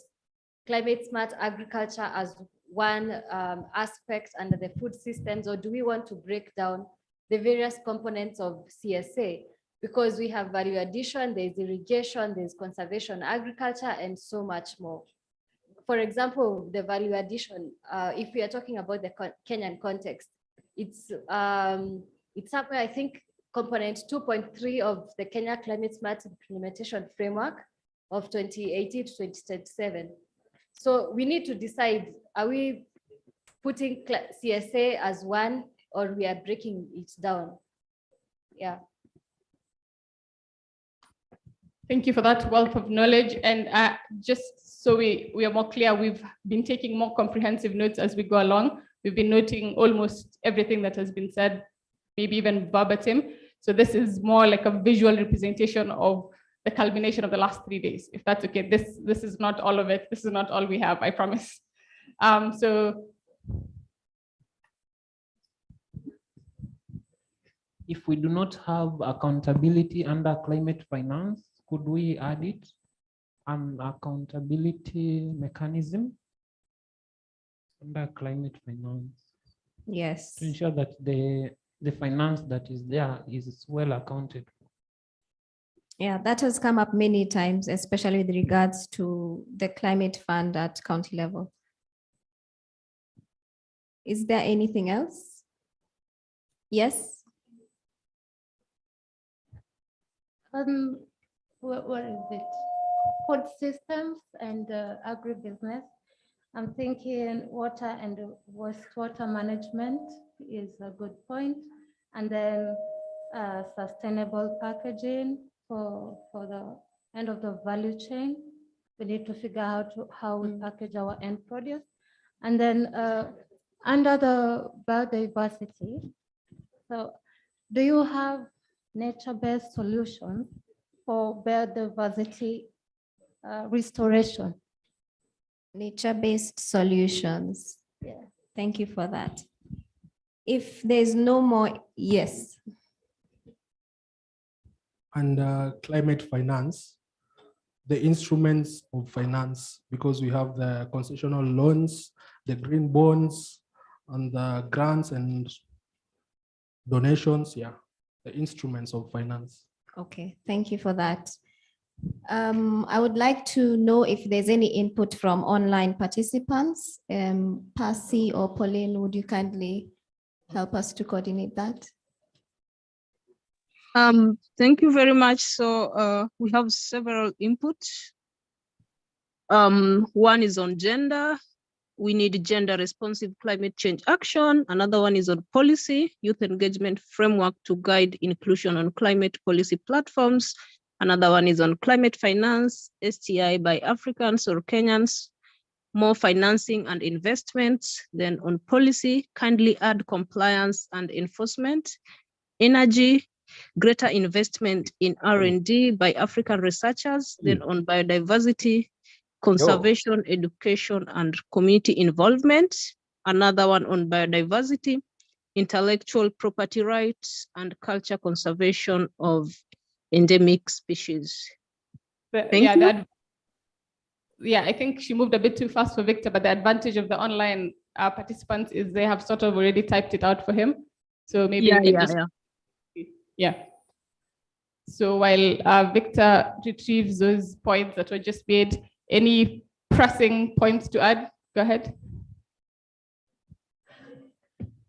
climate smart agriculture as one aspect under the food systems, or do we want to break down the various components of CSA? Because we have value addition, there's irrigation, there's conservation agriculture, and so much more. For example, the value addition, if we are talking about the Kenyan context, it's somewhere, I think, component 2.3 of the Kenya Climate Smart Implementation Framework of 2018 to 2027. So we need to decide, are we putting CSA as one, or we are breaking it down? Yeah. Thank you for that wealth of knowledge. And just so we are more clear, we've been taking more comprehensive notes as we go along. We've been noting almost everything that has been said, maybe even verbatim. So this is more like a visual representation of the culmination of the last 3 days, if that's okay. This is not all of it. This is not all we have, I promise. So if we do not have accountability under climate finance, could we add it? An accountability mechanism under climate finance? Yes. To ensure that the finance that is there is well accounted for. Yeah, that has come up many times, especially with regards to the climate fund at county level. Is there anything else? Yes. What is it? Food systems and agribusiness. I'm thinking water and wastewater management is a good point. And then sustainable packaging for the end of the value chain. We need to figure out how we package our end produce. And then under the biodiversity, so do you have nature-based solutions for biodiversity restoration? Nature-based solutions. Yeah. Thank you for that. If there's no more, yes. And climate finance, the instruments of finance, because we have the concessional loans, the green bonds, and the grants and donations. Yeah, the instruments of finance. Okay, thank you for that. I would like to know if there's any input from online participants. Percy or Pauline, would you kindly help us to coordinate that? Thank you very much. So we have several inputs. One is on gender. We need gender responsive climate change action. Another one is on policy, youth engagement framework to guide inclusion on climate policy platforms. Another one is on climate finance, STI by Africans or Kenyans, more financing and investments. Then on policy, kindly add compliance and enforcement. Energy, greater investment in R&D by African researchers. Then on biodiversity, conservation, education, and community involvement. Another one on biodiversity, intellectual property rights, and culture conservation of endemic species. But Thank you. Yeah, I think she moved a bit too fast for Victor, but the advantage of the online participants is they have sort of already typed it out for him. So maybe you can just... Yeah. So while Victor retrieves those points that were just made, any pressing points to add? Go ahead.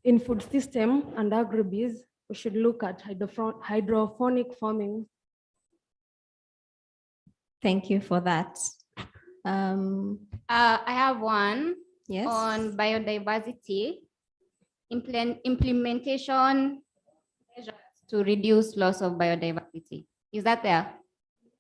In food system and agribusiness, we should look at hydroponic farming. Thank you for that. I have one Yes. on biodiversity, implementation measures to reduce loss of biodiversity. Is that there?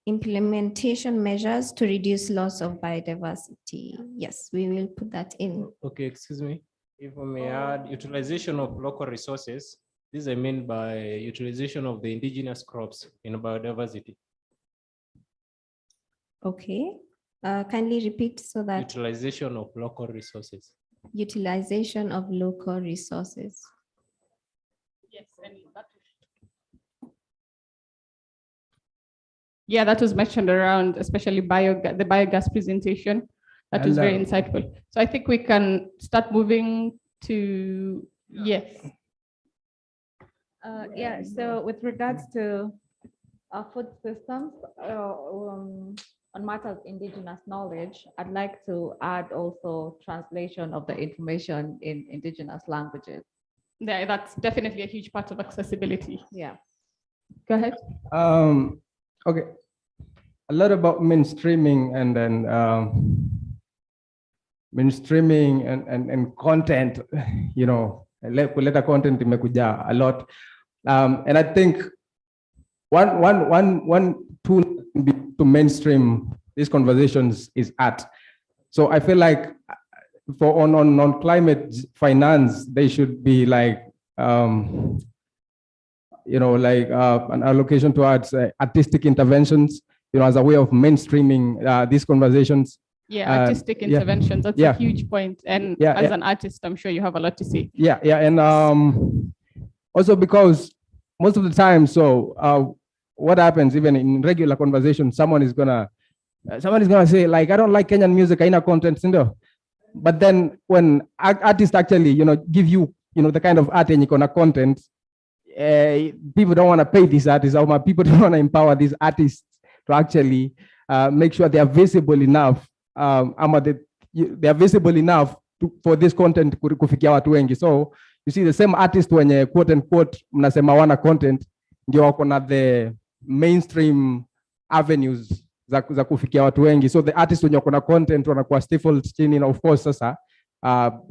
Implementation measures to reduce loss of biodiversity. Yes, we will put that in. Okay, excuse me. If I may add, utilization of local resources. This I mean by utilization of the indigenous crops in biodiversity. Okay, kindly repeat so that. Utilization of local resources. Utilization of local resources. Yes, and that yeah, that was mentioned around, especially the biogas presentation. That was very insightful. So I think we can start moving to, yes. Yeah, so with regards to food systems, on matters of indigenous knowledge, I'd like to add also translation of the information in indigenous languages. Yeah, that's definitely a huge part of accessibility. Yeah. Go ahead. Okay, a lot about mainstreaming and then mainstreaming and content, you know, kuleta content imekuja a lot. And I think one tool to mainstream these conversations is art. So I feel like for on climate finance, they should be like, you know, like an allocation towards artistic interventions, you know, as a way of mainstreaming these conversations. Yeah, artistic interventions. That's a huge point. And as an artist, I'm sure you have a lot to say. Yeah, and also because most of the time, so what happens even in regular conversation, someone is gonna say like, I don't like Kenyan music, haina content, but then when artists actually, you know, give you, you know, the kind of art and you gonna content, people don't want to pay these artists, or people don't want to empower these artists to actually make sure they are visible enough, they are visible enough for this content kufikia watu wengi. So you see the same artist wenye quote unquote mnasema wana content ndio wako na the mainstream avenues za kufikia watu wengi. So the artist wenye wako na content wanakuwa stifled chini, na of course sasa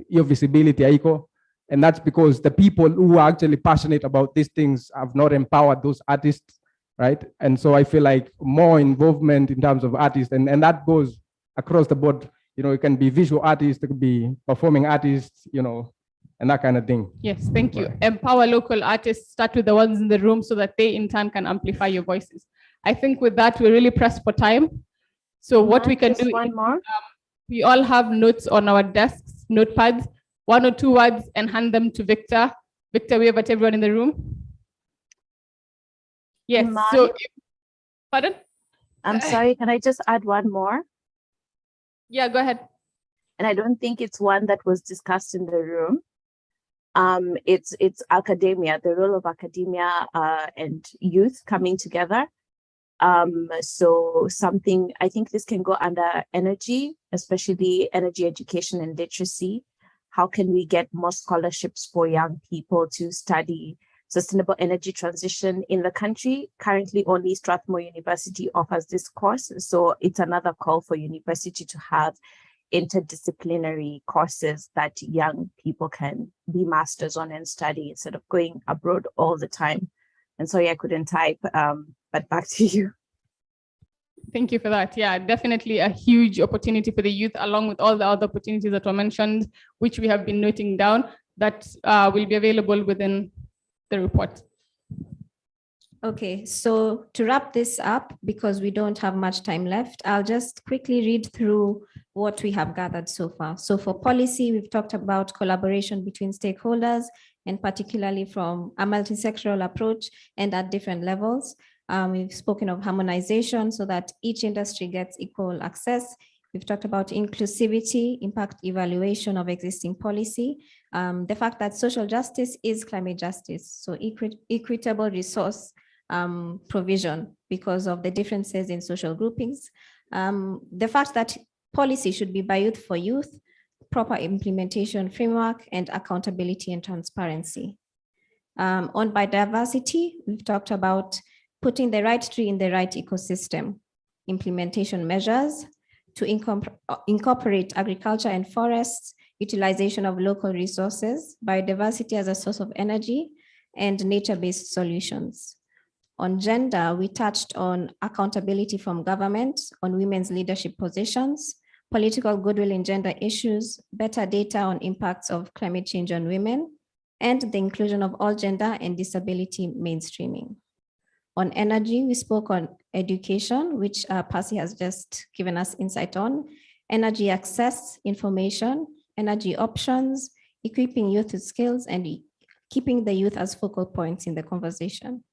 hiyo visibility haiko. And that's because the people who are actually passionate about these things have not empowered those artists, right? And so I feel like more involvement in terms of artists, and that goes across the board. You know, it can be visual artists, it could be performing artists, you know, and that kind of thing. Yes, thank you. Empower local artists, start with the ones in the room so that they in turn can amplify your voices. I think with that, we're really pressed for time. So what we can do is, we all have notes on our desks, notepads, 1 or 2 words, and hand them to Victor. Victor, wave at everyone in the room. Yes, so, pardon? I'm sorry, can I just add one more? Yeah, go ahead. And I don't think it's one that was discussed in the room. It's academia, the role of academia and youth coming together. So something, I think this can go under energy, especially energy education and literacy. How can we get more scholarships for young people to study sustainable energy transition in the country? Currently, only Strathmore University offers this course. So it's another call for university to have interdisciplinary courses that young people can be masters on and study instead of going abroad all the time. And sorry, I couldn't type, but back to you. Thank you for that. Yeah, definitely a huge opportunity for the youth, along with all the other opportunities that were mentioned, which we have been noting down, that will be available within the report. Okay, so to wrap this up, because we don't have much time left, I'll just quickly read through what we have gathered so far. So for policy, we've talked about collaboration between stakeholders, and particularly from a multi-sectoral approach and at different levels. We've spoken of harmonization so that each industry gets equal access. We've talked about inclusivity, impact evaluation of existing policy, the fact that social justice is climate justice, so equitable resource provision because of the differences in social groupings, the fact that policy should be by youth for youth, proper implementation framework, and accountability and transparency. On biodiversity, we've talked about putting the right tree in the right ecosystem, implementation measures to incorporate agriculture and forests, utilization of local resources, biodiversity as a source of energy, and nature-based solutions. On gender, we touched on accountability from government, on women's leadership positions, political goodwill in gender issues, better data on impacts of climate change on women, and the inclusion of all gender and disability mainstreaming. On energy, we spoke on education, which Percy has just given us insight on, energy access, information, energy options, equipping youth with skills, and keeping the youth as focal points in the conversation.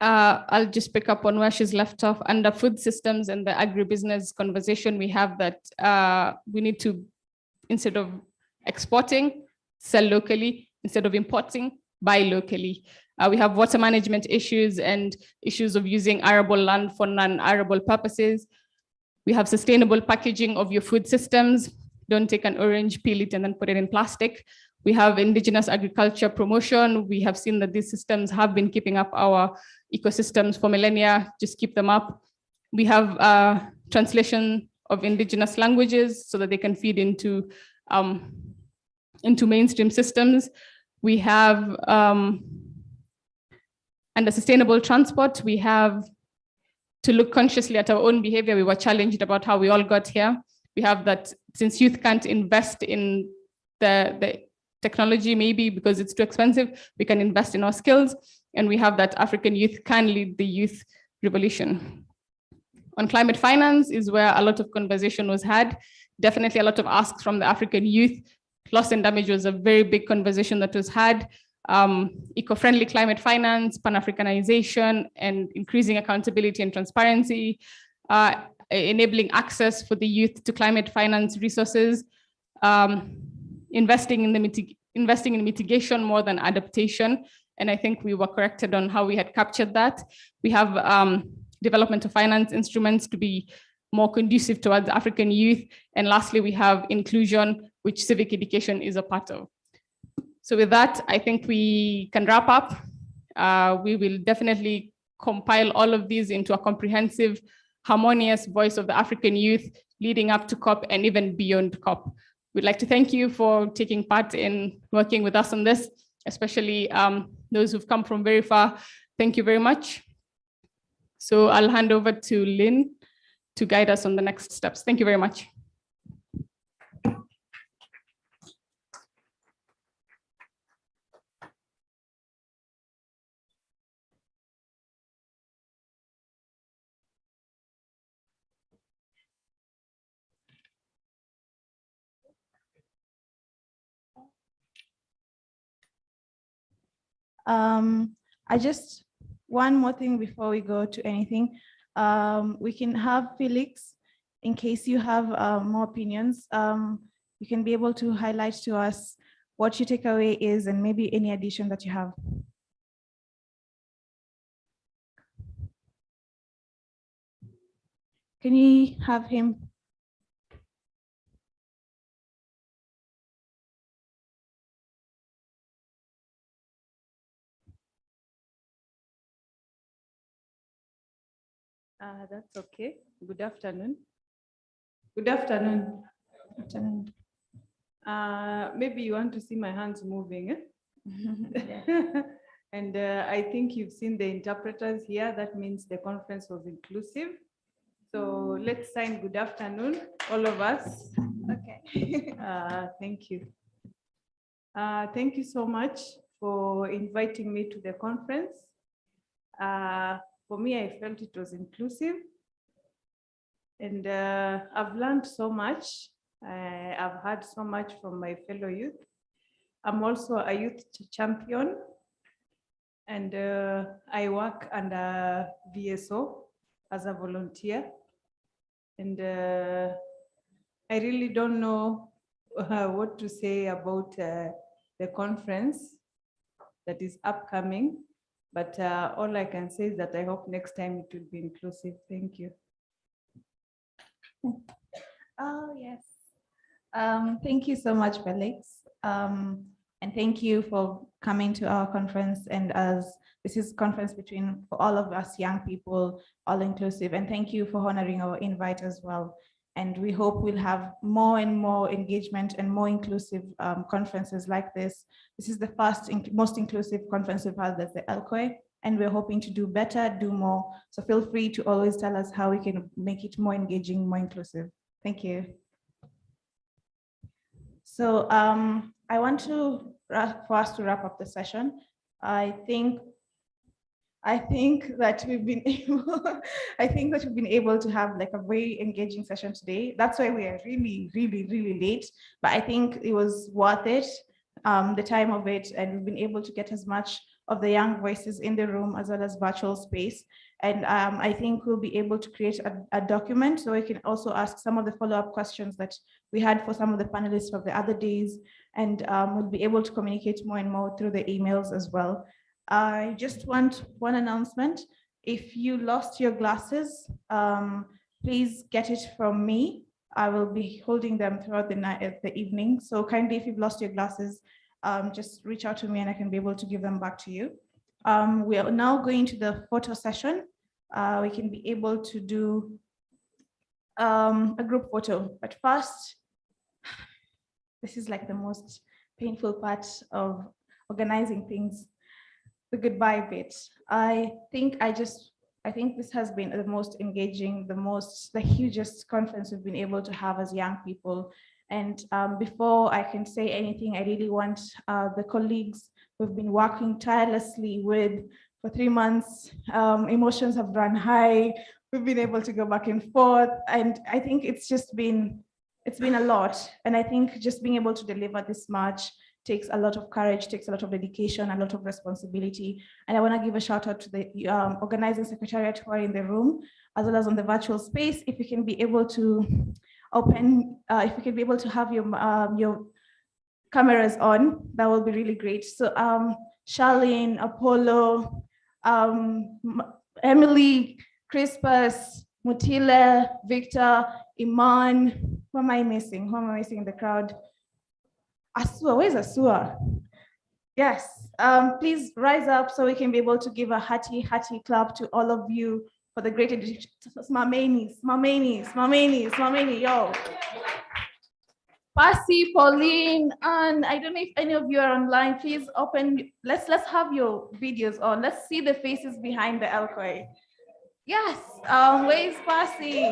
I'll just pick up on where she's left off. Under food systems and the agribusiness conversation, we have that we need to, instead of exporting, sell locally, instead of importing, buy locally. We have water management issues and issues of using arable land for non-arable purposes. We have sustainable packaging of your food systems. Don't take an orange, peel it, and then put it in plastic. We have indigenous agriculture promotion. We have seen that these systems have been keeping up our ecosystems for millennia. Just keep them up. We have translation of indigenous languages so that they can feed into mainstream systems. We have, under sustainable transport, we have to look consciously at our own behavior. We were challenged about how we all got here. We have that since youth can't invest in the technology, maybe because it's too expensive, we can invest in our skills. And we have that African youth can lead the youth revolution. On climate finance is where a lot of conversation was had. Definitely a lot of asks from the African youth. Loss and damage was a very big conversation that was had. Eco-friendly climate finance, Pan-Africanization, and increasing accountability and transparency, enabling access for the youth to climate finance resources, investing in mitigation more than adaptation. And I think we were corrected on how we had captured that. We have development of finance instruments to be more conducive towards African youth. And lastly, we have inclusion, which civic education is a part of. So with that, I think we can wrap up. We will definitely compile all of these into a comprehensive, harmonious voice of the African youth leading up to COP and even beyond COP. We'd like to thank you for taking part in working with us on this, especially those who've come from very far. Thank you very much. So I'll hand over to Lynn to guide us on the next steps. Thank you very much. One more thing before we go to anything. We can have Felix, in case you have more opinions. you can be able to highlight to us what your takeaway is and maybe any addition that you have. Can you have him? That's okay. Good afternoon. Good afternoon. Afternoon. Maybe you want to see my hands moving. And I think you've seen the interpreters here. That means the conference was inclusive. So let's sign good afternoon, all of us. Okay. Thank you. Thank you so much for inviting me to the conference. For me, I felt it was inclusive. And I've learned so much. I've heard so much from my fellow youth. I'm also a youth champion. And I work under VSO as a volunteer. And I really don't know what to say about the conference that is upcoming. But all I can say is that I hope next time it will be inclusive. Thank you. Oh, yes. Thank you so much, Felix. And thank you for coming to our conference. And as this is a conference between for all of us young people, all inclusive. And thank you for honoring our invite as well. And we hope we'll have more and more engagement and more inclusive conferences like this. This is the first most inclusive conference we've had at the ELCOE, and we're hoping to do better, do more. So feel free to always tell us how we can make it more engaging, more inclusive. Thank you. So I want to, for us to wrap up the session. I think that we've been able, to have like a very engaging session today. That's why we are really, really, really late. But I think it was worth it, the time of it, and we've been able to get as much of the young voices in the room as well as virtual space. And I think we'll be able to create a document so we can also ask some of the follow-up questions that we had for some of the panelists of the other days, and we'll be able to communicate more and more through the emails as well. I just want one announcement. If you lost your glasses, please get it from me. I will be holding them throughout the night, the evening. So kindly, if you've lost your glasses, just reach out to me and I can be able to give them back to you. We are now going to the photo session. We can be able to do a group photo, but first, this is like the most painful part of organizing things, the goodbye bit. I think this has been the most engaging, the hugest conference we've been able to have as young people. And before I can say anything, I really want the colleagues we've been working tirelessly with for 3 months. Emotions have run high. We've been able to go back and forth. And I think it's been a lot. And I think just being able to deliver this much takes a lot of courage, takes a lot of dedication, a lot of responsibility. And I want to give a shout out to the organizing secretariat who are in the room, as well as on the virtual space. If you can be able to if you can be able to have your cameras on, that will be really great. So Charlene, Apollo, Emily, Crispus, Mutile, Victor, Iman. Who am I missing? Who am I missing in the crowd? Asua, where's Asua? Yes, please rise up so we can be able to give a hearty clap to all of you for the great edition. Mameni, yo. Percy, Pauline, and I don't know if any of you are online. Please open. Let's have your videos on. Let's see the faces behind the ELCOE. Yes. Where's Percy?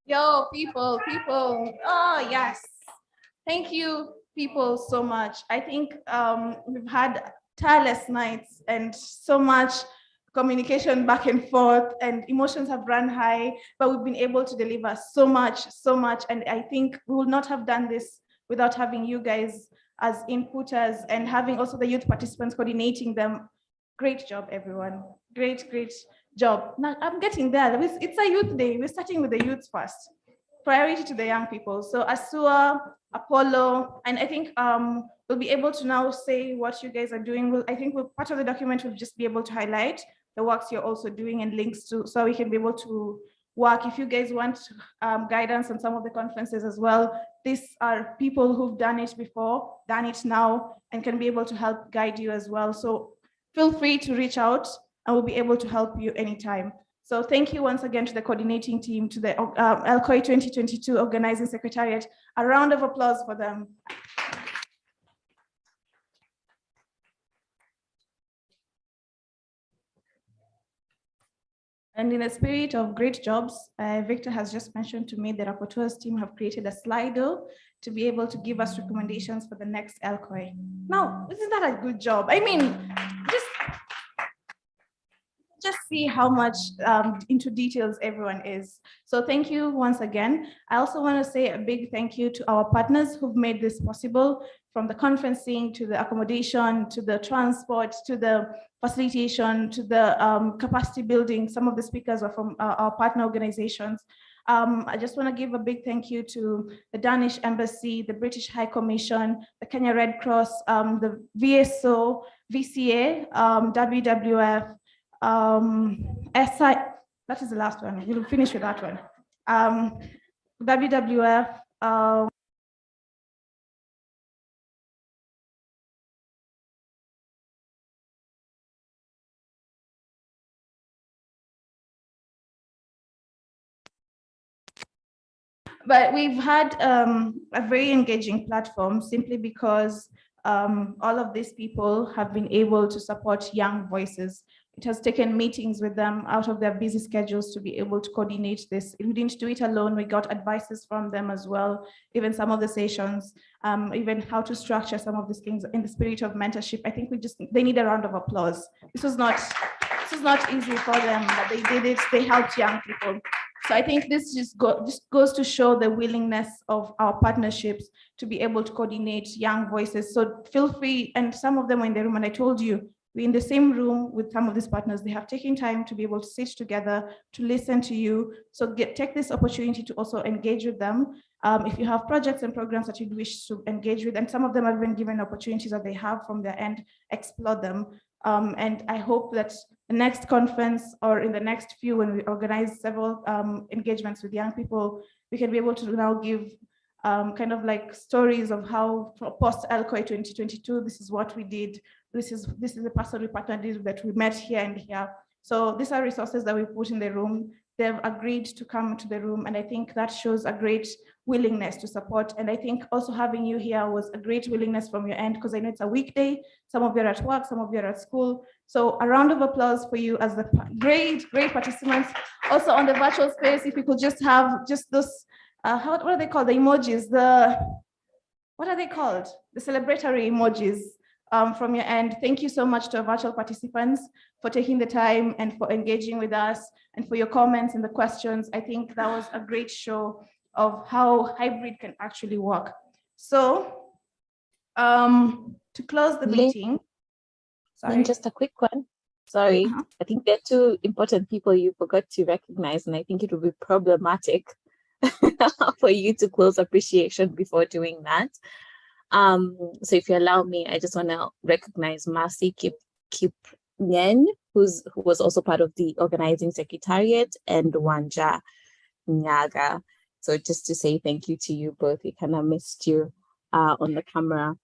Yo, people. Oh yes. Thank you, people, so much. I think we've had tireless nights and so much communication back and forth, and emotions have run high, but we've been able to deliver so much. And I think we would not have done this without having you guys as inputters and having also the youth participants coordinating them. Great job, everyone. Great job. Now I'm getting there. It's a youth day. We're starting with the youth first. Priority to the young people. So Asua, Apollo, and I think we'll be able to now say what you guys are doing. I think part of the document will just be able to highlight the works you're also doing and links to, so we can be able to work. If you guys want guidance on some of the conferences as well, these are people who've done it before, done it now, and can be able to help guide you as well. So feel free to reach out and we'll be able to help you anytime. So thank you once again to the coordinating team, to the LCOI 2022 Organizing Secretariat. A round of applause for them. And in the spirit of great jobs, Victor has just mentioned to me that our Rapporteur's team have created a Slido to be able to give us recommendations for the next LCOI. Now, isn't that a good job? I mean, just see how much into details everyone is. So thank you once again. I also want to say a big thank you to our partners who've made this possible, from the conferencing to the accommodation, to the transport, to the facilitation, to the capacity building. Some of the speakers are from our partner organizations. I just want to give a big thank you to the Danish Embassy, the British High Commission, the Kenya Red Cross, the VSO, VCA, WWF, SI, that is the last one. We'll finish with that one. WWF, but we've had a very engaging platform simply because all of these people have been able to support young voices. It has taken meetings with them out of their busy schedules to be able to coordinate this. We didn't do it alone. We got advices from them as well, even some of the sessions, even how to structure some of these things in the spirit of mentorship. I think they need a round of applause. This was not easy for them, but they did it. They helped young people. So I think this just goes to show the willingness of our partnerships to be able to coordinate young voices. So feel free, and some of them were in the room, and I told you, we're in the same room with some of these partners. They have taken time to be able to sit together, to listen to you. So take this opportunity to also engage with them. If you have projects and programs that you wish to engage with, and some of them have been given opportunities that they have from their end, explore them. And I hope that the next conference or in the next few, when we organize several engagements with young people, we can be able to now give kind of like stories of how post LCOI 2022, this is what we did. This is the person we partnered with, that we met here and here. So these are resources that we put in the room. They've agreed to come to the room, and I think that shows a great willingness to support. And I think also having you here was a great willingness from your end, because I know it's a weekday. Some of you are at work, some of you are at school. So a round of applause for you as the great participants. Also on the virtual space, if you could just have just those, what are they called? The emojis, what are they called? The celebratory emojis. From your end. Thank you so much to our virtual participants for taking the time and for engaging with us and for your comments and the questions. I think that was a great show of how hybrid can actually work. So to close the meeting. Sorry. Just a quick one. Sorry, I think there are two important people you forgot to recognize, and I think it would be problematic for you to close appreciation before doing that. So if you allow me, I just want to recognize Marcy Kipnyen, who was also part of the organizing secretariat, and Wanja Nyaga. So just to say thank you to you both. We kind of missed you on the camera.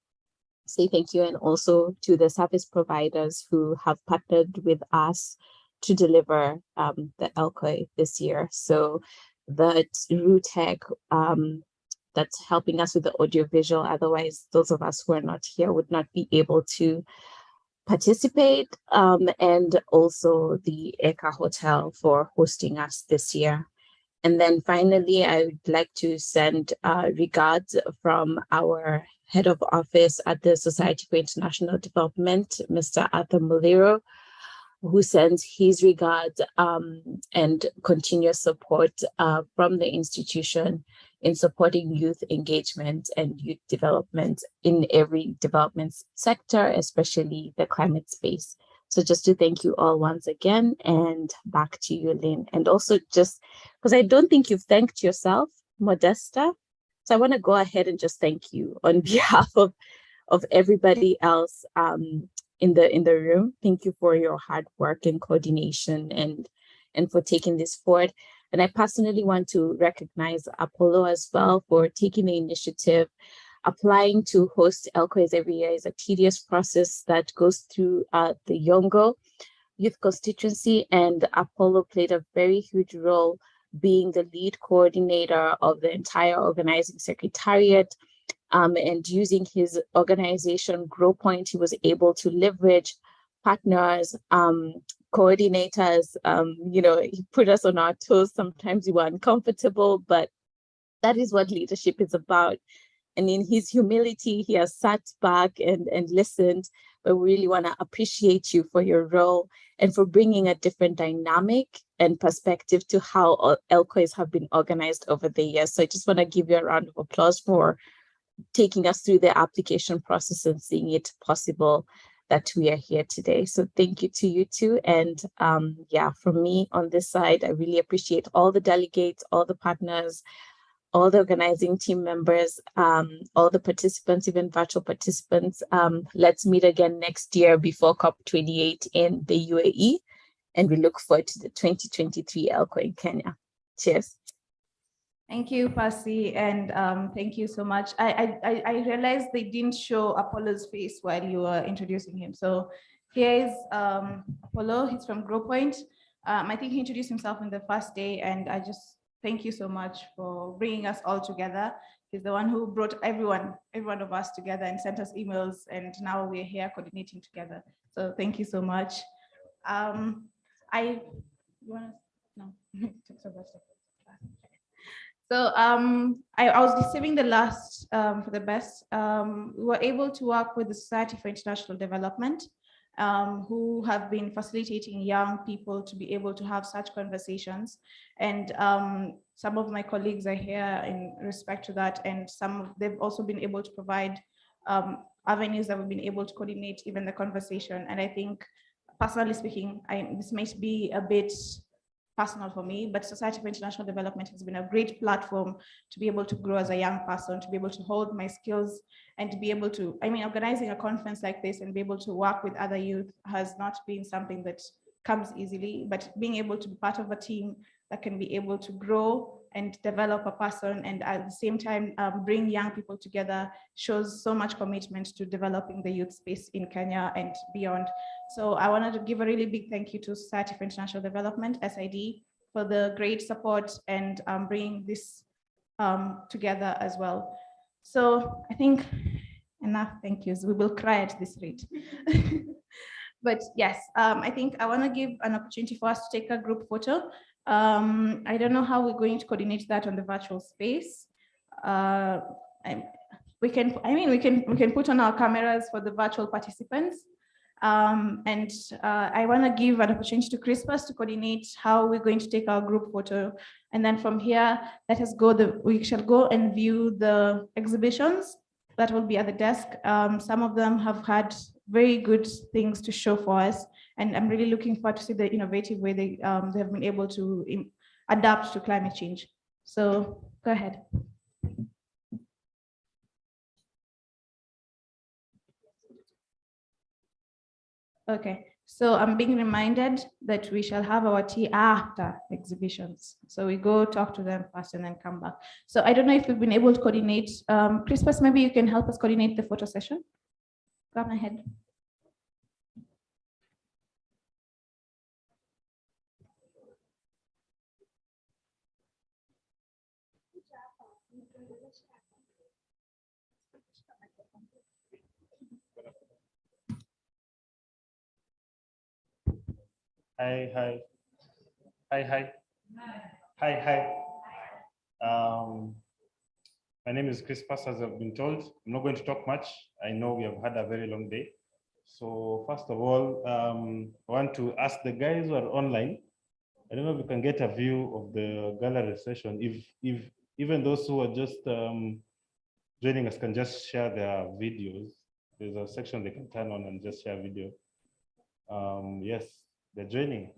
Say thank you, and also to the service providers who have partnered with us to deliver the LCOI this year. So that RUTEC, that's helping us with the audiovisual. Otherwise, those of us who are not here would not be able to participate. And also the Eka Hotel for hosting us this year. And then finally, I would like to send regards from our head of office at the Society for International Development, Mr. Arthur Muliro, who sends his regards and continuous support from the institution in supporting youth engagement and youth development in every development sector, especially the climate space. So just to thank you all once again, and back to you, Lynn. And also just because I don't think you've thanked yourself, Modesta. So I want to go ahead and just thank you on behalf of everybody else in the room. Thank you for your hard work and coordination and for taking this forward. And I personally want to recognize Apollo as well for taking the initiative. Applying to host ELCOIS every year is a tedious process that goes through the Yongo youth constituency, and Apollo played a very huge role being the lead coordinator of the entire organizing secretariat. And using his organization, GrowPoint, he was able to leverage partners, coordinators. He put us on our toes. Sometimes we were uncomfortable, but that is what leadership is about. And in his humility, he has sat back and listened. But we really want to appreciate you for your role and for bringing a different dynamic and perspective to how ELCOIS have been organized over the years. So I just want to give you a round of applause for taking us through the application process and seeing it possible that we are here today. So thank you to you too. And from me on this side, I really appreciate all the delegates, all the partners, all the organizing team members, all the participants, even virtual participants. Let's meet again next year before COP28 in the UAE. And we look forward to the 2023 ELCO in Kenya. Cheers. Thank you, Percy, and thank you so much. I realized they didn't show Apollo's face while you were introducing him. So here's Apollo, he's from GrowPoint. I think he introduced himself on the first day, and I just thank you so much for bringing us all together. He's the one who brought every one of us together and sent us emails, and now we're here coordinating together. So thank you so much. I was saving the last for the best. We were able to work with the Society for International Development, who have been facilitating young people to be able to have such conversations. And some of my colleagues are here in respect to that, and they've also been able to provide avenues that we've been able to coordinate even the conversation. And I think, personally speaking, this might be a bit personal for me, but Society for International Development has been a great platform to be able to grow as a young person, to be able to hold my skills and to be able to, organizing a conference like this and be able to work with other youth has not been something that comes easily, but being able to be part of a team that can be able to grow and develop a person and at the same time bring young people together shows so much commitment to developing the youth space in Kenya and beyond. So I wanted to give a really big thank you to Society for International Development, SID, for the great support and bringing this together as well. So I think enough thank yous. We will cry at this rate. But yes, I think I want to give an opportunity for us to take a group photo. I don't know how we're going to coordinate that on the virtual space. We can put on our cameras for the virtual participants. I want to give an opportunity to Crispus to coordinate how we're going to take our group photo. And then from here, we shall go and view the exhibitions that will be at the desk. Some of them have had very good things to show for us. And I'm really looking forward to see the innovative way they have been able to adapt to climate change. So go ahead. Okay, so I'm being reminded that we shall have our tea after exhibitions. So we go talk to them first and then come back. So I don't know if we've been able to coordinate. Crispus, maybe you can help us coordinate the photo session. Go ahead. Hi. My name is Crispus, as I've been told. I'm not going to talk much. I know we have had a very long day. So first of all, I want to ask the guys who are online, I don't know if we can get a view of the gallery session. If even those who are just joining us can just share their videos. There's a section they can turn on and just share video. Yes, they're joining.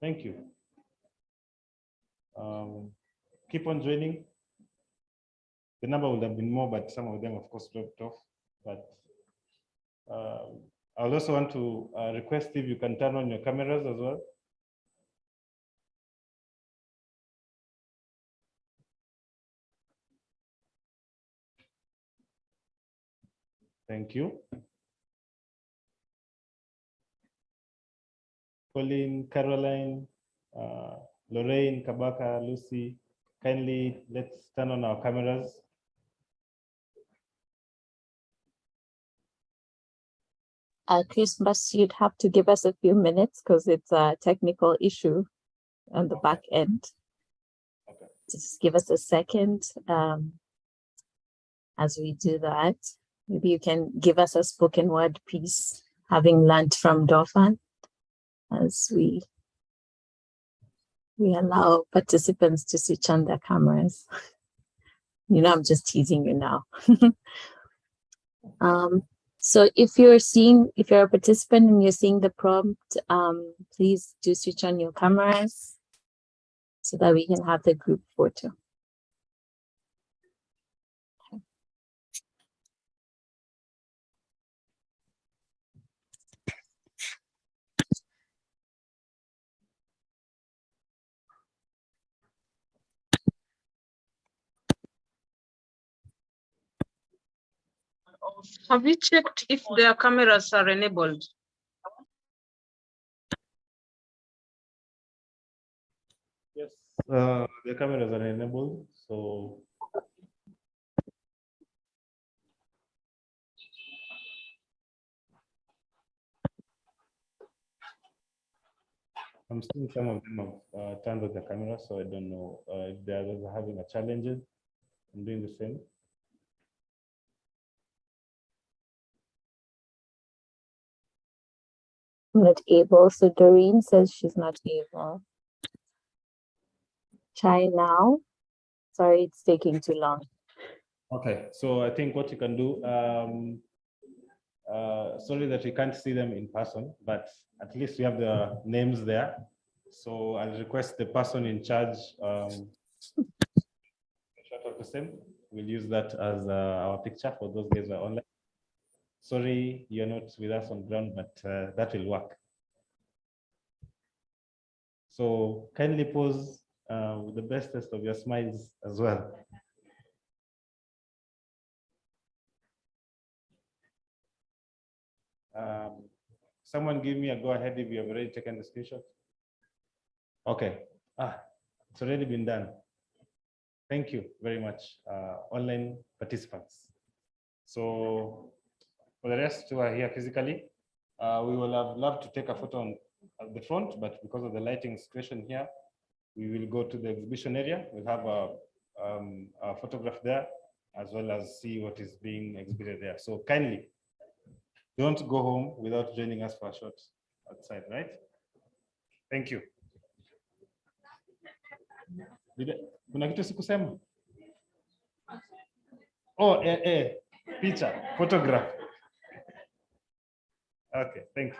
Thank you. Keep on joining. The number would have been more, but some of them, of course, dropped off. But I also want to request if you can turn on your cameras as well. Thank you. Pauline, Caroline, Lorraine, Kabaka, Lucy, kindly let's turn on our cameras. Christmas, you'd have to give us a few minutes because it's a technical issue on the back end. Just give us a second as we do that. Maybe you can give us a spoken word piece, having learned from Dauphin, as we allow participants to switch on their cameras. You know, I'm just teasing you now. So if you're a participant and you're seeing the prompt, please do switch on your cameras so that we can have the group photo. Have you checked if their cameras are enabled? Yes, the cameras are enabled, so I'm seeing some of them have turned on the camera, so I don't know if the others are having a challenge in doing the same. I'm not able, so Doreen says she's not able. Try now. Sorry, it's taking too long. Okay, so I think what you can do, sorry that we can't see them in person, but at least we have the names there. So I'll request the person in charge, shot of the same. We'll use that as our picture for those guys who are online. Sorry, you're not with us on ground, but that will work. So kindly pose with the bestest of your smiles as well. Someone give me a go ahead if you have already taken the screenshot. Okay, it's already been done. Thank you very much, online participants. So for the rest who are here physically, we will have loved to take a photo at the front, but because of the lighting situation here, we will go to the exhibition area. We'll have a photograph there, as well as see what is being exhibited there. So kindly, don't go home without joining us for a shot outside, right? Thank you. Kuna kitu sikusema? Oh, picture, photograph. Okay, thank you.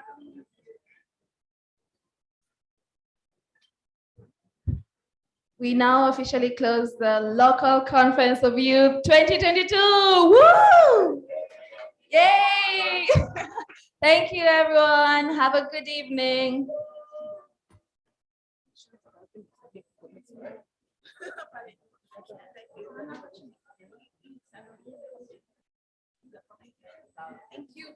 We now officially close the local conference of youth 2022. Woo! Yay! Thank you, everyone. Have a good evening. Thank you.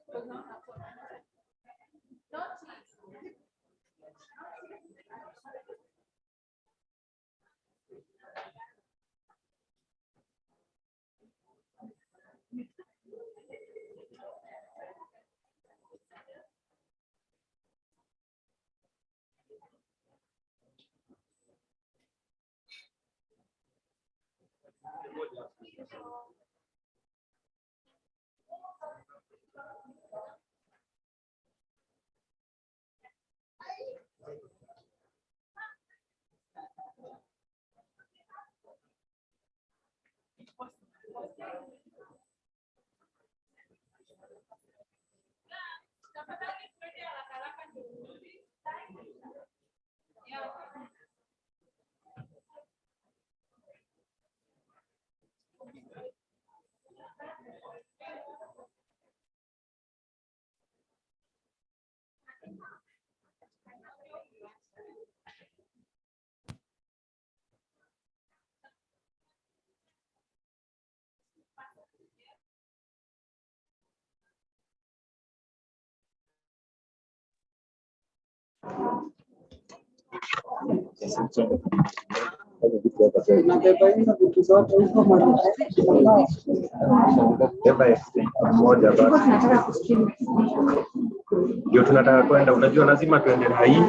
Ndio tunataka kwenda, unajua lazima tuende na hii